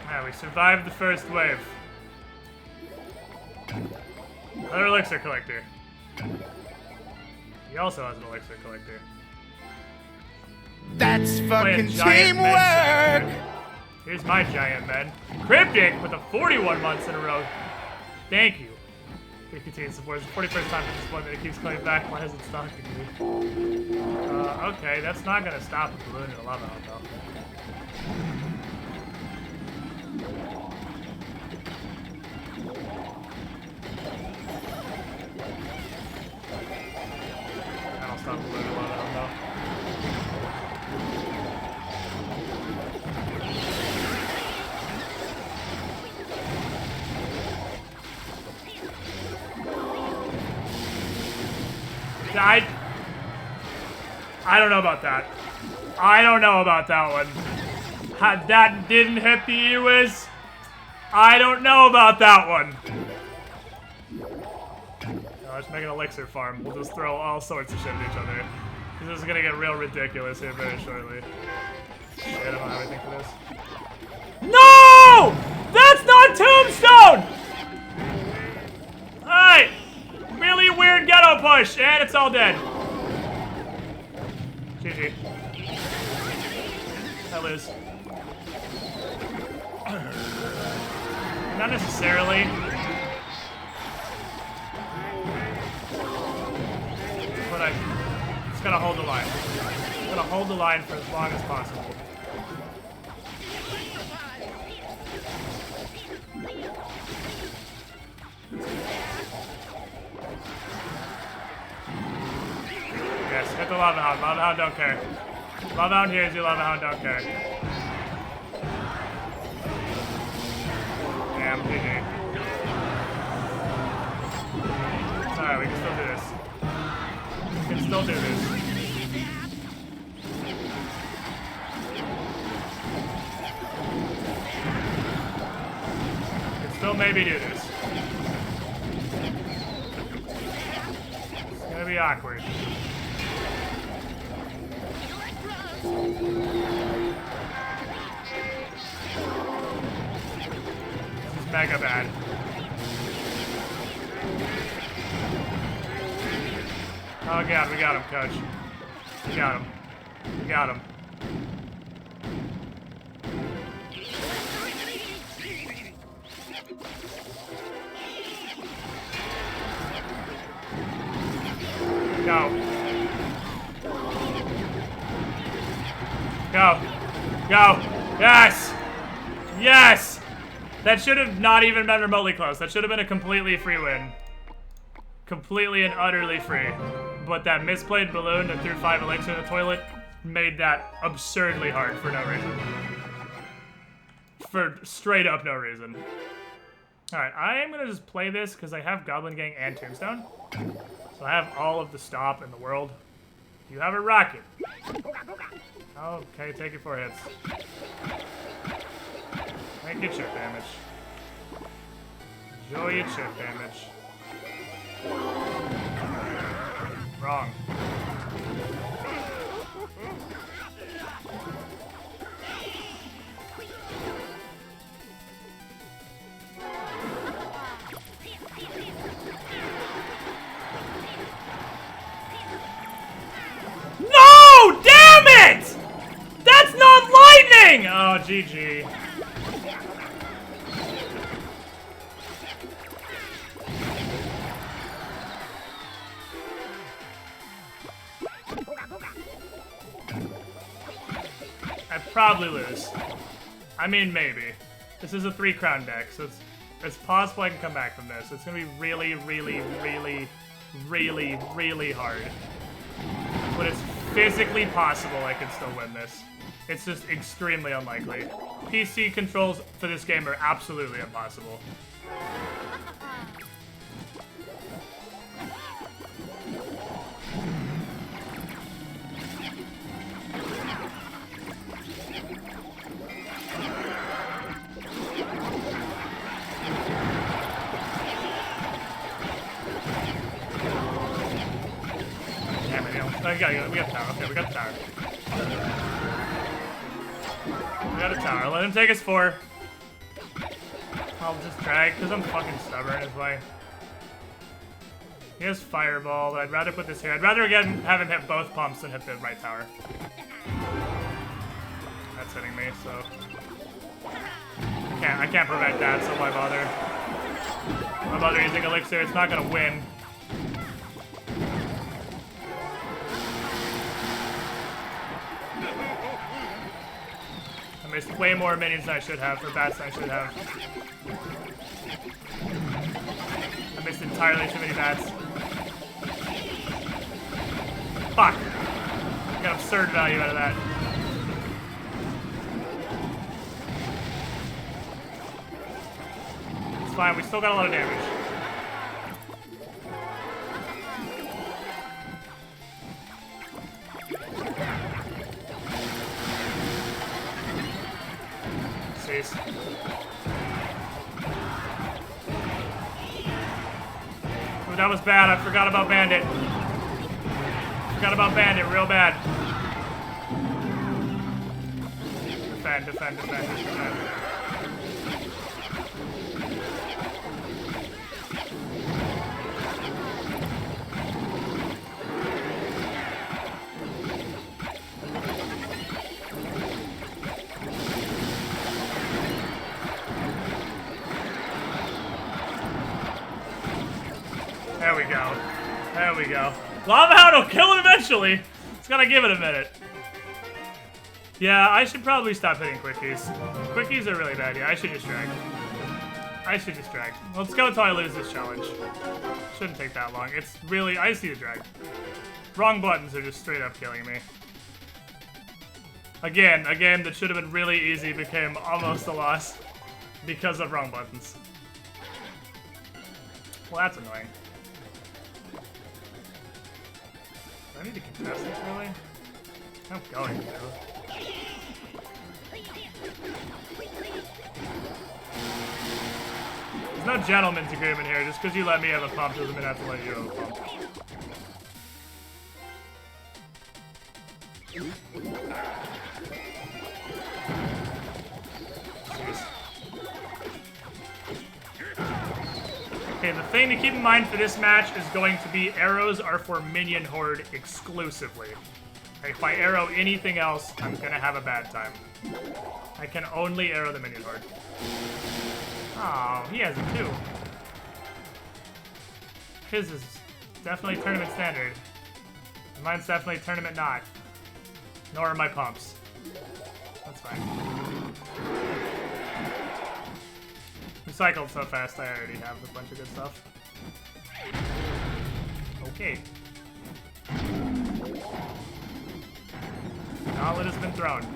A: Alright, we survived the first wave. Another elixir collector. He also has an elixir collector.
H: That's
A: Playing
H: fucking
A: giant men
H: teamwork!
A: simulator. Here's my giant men. Cryptic with a 41 months in a row. Thank you. It continues support. It's the 41st time for disappointment. It keeps coming back. Why is it stalking me? Okay, that's not gonna stop a balloon in a lava hole, though. That'll stop a balloon in a lava hole, though. I don't know about that. I don't know about that one. That didn't hit the Aeons. I don't know about that one. Let's make an elixir farm. We'll just throw all sorts of shit at each other. This is gonna get real ridiculous here very shortly. Shit, I don't have anything for this. No! That's not Tombstone! Alright. Really weird ghetto push, and it's all dead. GG. I lose. Not necessarily. But I just gotta hold the line. Just gotta hold the line for as long as possible. Yes, hit the Lava Hound. Lava Hound don't care. Lava Hound hears you, Lava Hound don't care. Damn, GG. It's alright, we can still do this. We can still do this. We can still maybe do this. It's gonna be awkward. This is mega bad. Oh god, we got him, coach. We got him. We got him. Go. Go. Go. Yes! Yes! That should have not even been remotely close. That should have been a completely free win. Completely and utterly free. But that misplayed balloon that threw 5 elixir in the toilet made that absurdly hard for no reason. For straight up no reason. Alright, I am gonna just play this because I have Goblin Gang and Tombstone. So I have all of the stop in the world. You have a rocket. Okay, take your 4 hits. Make your chip damage. Enjoy your chip damage. Wrong. No! Damn it! That's not lightning! Oh, GG. I'd probably lose. I mean, maybe. This is a 3-crown deck, so it's possible I can come back from this. It's gonna be really, really, really, really, really hard. But it's physically possible I can still win this. It's just extremely unlikely. PC controls for this game are absolutely impossible. Damn it, we got the tower. Okay, we got the tower. We got a tower. Let him take us 4. I'll just drag, because I'm fucking stubborn is why. He has Fireball, but I'd rather put this here. I'd rather again have him hit both pumps than hit the right tower. That's hitting me, so... I can't prevent that, so why bother? Why bother using Elixir? It's not gonna win. I missed way more minions than I should have, or bats than I should have. I missed entirely too many bats. Fuck! I got absurd value out of that. It's fine, we still got a lot of damage. Jeez. Oh, that was bad. I forgot about Bandit. Forgot about Bandit real bad. Defend, defend, defend, defend. There we go. There we go. Lava Hound will kill it eventually. It's gonna give it a minute. Yeah, I should probably stop hitting quickies. Quickies are really bad. Yeah, I should just drag. I should just drag. Let's go until I lose this challenge. Shouldn't take that long. It's really... I just need to drag. Wrong buttons are just straight up killing me. Again, a game that should have been really easy became almost a loss because of wrong buttons. Well, that's annoying. Do I need to contest this, really? I'm going to. There's no gentleman's agreement here. Just because you let me have a pump doesn't mean I have to let you have a pump. Jeez. Okay, the thing to keep in mind for this match is going to be arrows are for minion horde exclusively. Okay, if I arrow anything else, I'm gonna have a bad time. I can only arrow the minion horde. Oh, he has it too. His is definitely tournament standard. Mine's definitely tournament not. Nor are my pumps. That's fine. We cycled so fast, I already have a bunch of good stuff. Okay. Gauntlet has been thrown.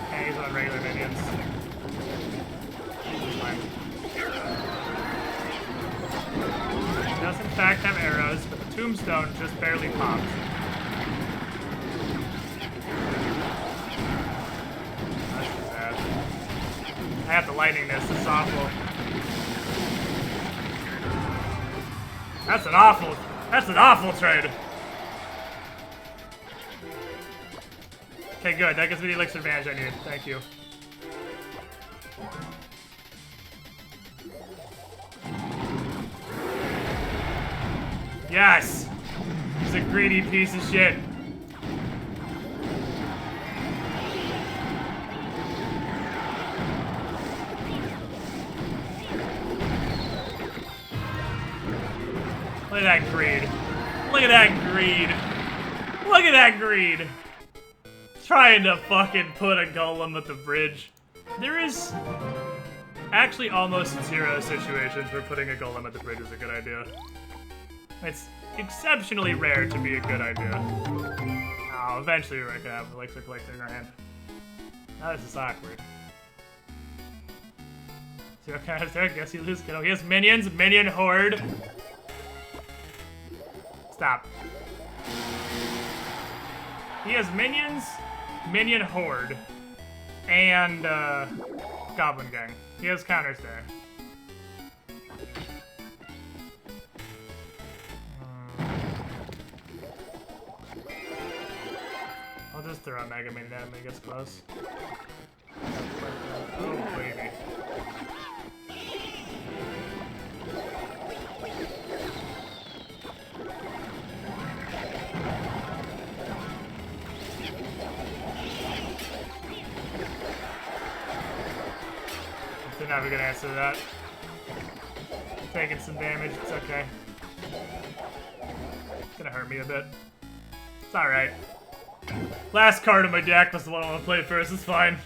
A: Okay, he's on regular minions. It's fine. He does in fact have arrows, but the tombstone just barely popped. That's too bad. I have to lightning this is awful. That's an awful trade. Okay, good. That gives me the elixir advantage I need. Thank you. Yes! He's a greedy piece of shit. Look at that greed. Look at that greed. Look at that greed. trying to fucking put a golem at the bridge. There is actually almost zero situations where putting a golem at the bridge is a good idea. It's exceptionally rare to be a good idea. Oh, eventually we're gonna have Elixir Collector in our hand. Now this is awkward. Zero counters there, guess you lose. He has minions, minion horde. Stop. He has minions, minion horde, and goblin gang. He has counters there. I'll just throw a Mega Minion at him when he gets close. Oh, baby. Didn't have a good answer to that. Taking some damage, it's okay. It's gonna hurt me a bit. It's alright. Last card of my deck was the one I want to play first. It's fine.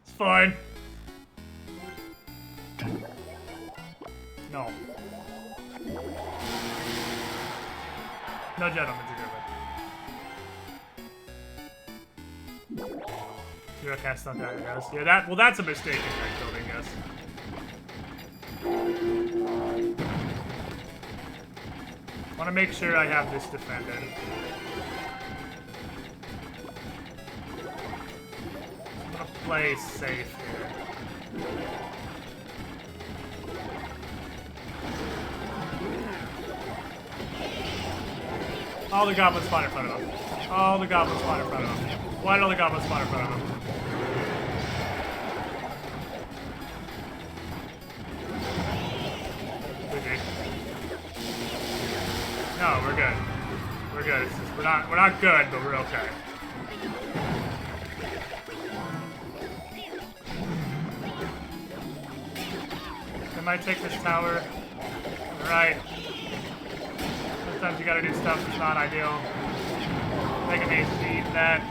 A: It's fine. No. No gentlemen's agreement. Zero cast not that, yes. Yeah, that. Well, that's a mistake in deck building, yes. Want to make sure I have this defended. I'm gonna play safe here. All the goblins spawn in front of him. All the goblins spawn in front of him. Why did all the goblins spawn in front of him? No, we're good. We're good. It's just, we're not good, but we're okay. I might take this tower. Alright. Sometimes you gotta do stuff that's not ideal. Make an ace to eat that.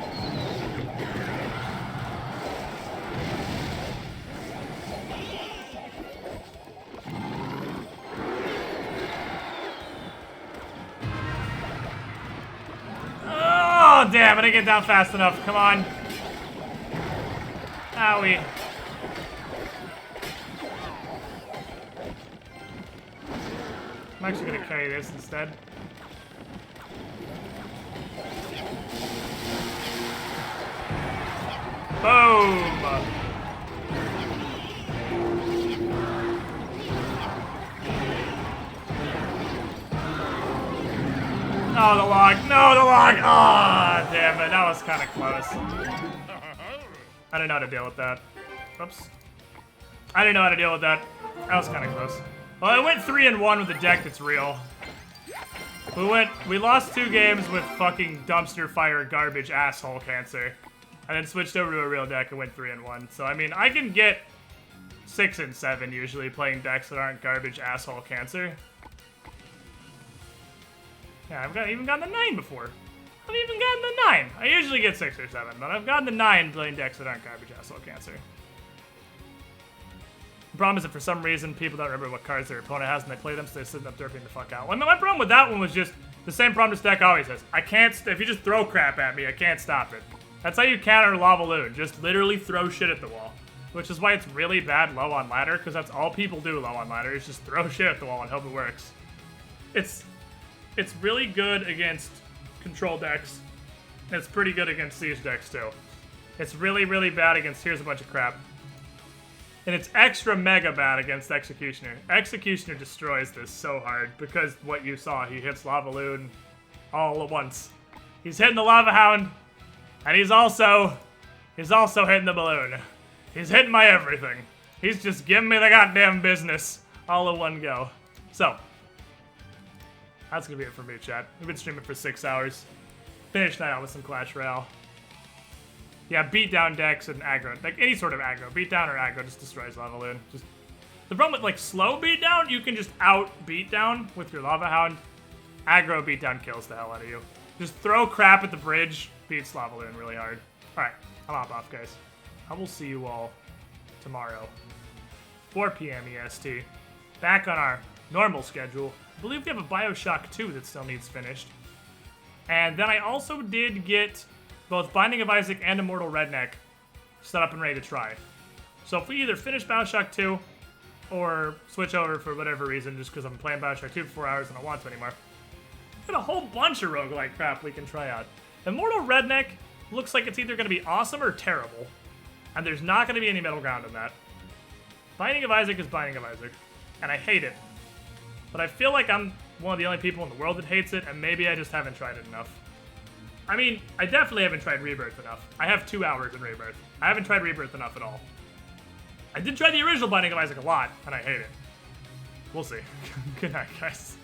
A: Oh, damn, I didn't get down fast enough. Come on. Owie. I'm actually gonna carry this instead. Boom! Oh, the log! No, the log! Ah, oh, damn it! That was kind of close. I didn't know how to deal with that. Oops. I didn't know how to deal with that. That was kind of close. Well, I went 3-1 with a deck that's real. We lost 2 games with fucking dumpster fire garbage asshole cancer. And then switched over to a real deck and went 3-1. So, I mean, I can get 6 and 7 usually playing decks that aren't garbage asshole cancer. Yeah, I've even gotten the 9 before. I've even gotten the 9. I usually get 6 or 7, but I've gotten the 9 playing decks that aren't garbage asshole cancer. The problem is that for some reason people don't remember what cards their opponent has and they play them, so they sit up derping the fuck out. Well, my problem with that one was just the same problem this deck always has. I can't, if you just throw crap at me, I can't stop it. That's how you counter Lava Loon. Just literally throw shit at the wall. Which is why it's really bad low on ladder, because that's all people do low on ladder, is just throw shit at the wall and hope it works. It's really good against control decks. And it's pretty good against siege decks too. It's really, really bad against here's a bunch of crap. And it's extra mega bad against Executioner. Executioner destroys this so hard because what you saw, he hits Lava Loon all at once. He's hitting the Lava Hound, and he's also hitting the balloon. He's hitting my everything. He's just giving me the goddamn business all in one go. So, that's gonna be it for me, chat. We've been streaming for 6 hours. Finish night out with some Clash Royale. Yeah, beatdown decks and aggro. Like, any sort of aggro. Beatdown or aggro just destroys Lava Loon. Just, the problem with, like, slow beatdown, you can just out-beatdown with your Lava Hound. Aggro beatdown kills the hell out of you. Just throw crap at the bridge, beats Lava Loon really hard. Alright, I'm off, guys. I will see you all tomorrow. 4 p.m. EST. Back on our normal schedule. I believe we have a Bioshock 2 that still needs finished. And then I also did get both Binding of Isaac and Immortal Redneck set up and ready to try. So if we either finish Bioshock 2 or switch over for whatever reason, just because I'm playing Bioshock 2 for 4 hours and I don't want to anymore, got a whole bunch of roguelike crap we can try out. Immortal Redneck looks like it's either going to be awesome or terrible, and there's not going to be any middle ground in that. Binding of Isaac is Binding of Isaac, and I hate it. But I feel like I'm one of the only people in the world that hates it, and maybe I just haven't tried it enough. I mean, I definitely haven't tried Rebirth enough. I have 2 hours in Rebirth. I haven't tried Rebirth enough at all. I did try the original Binding of Isaac a lot, and I hate it. We'll see. Good night, guys.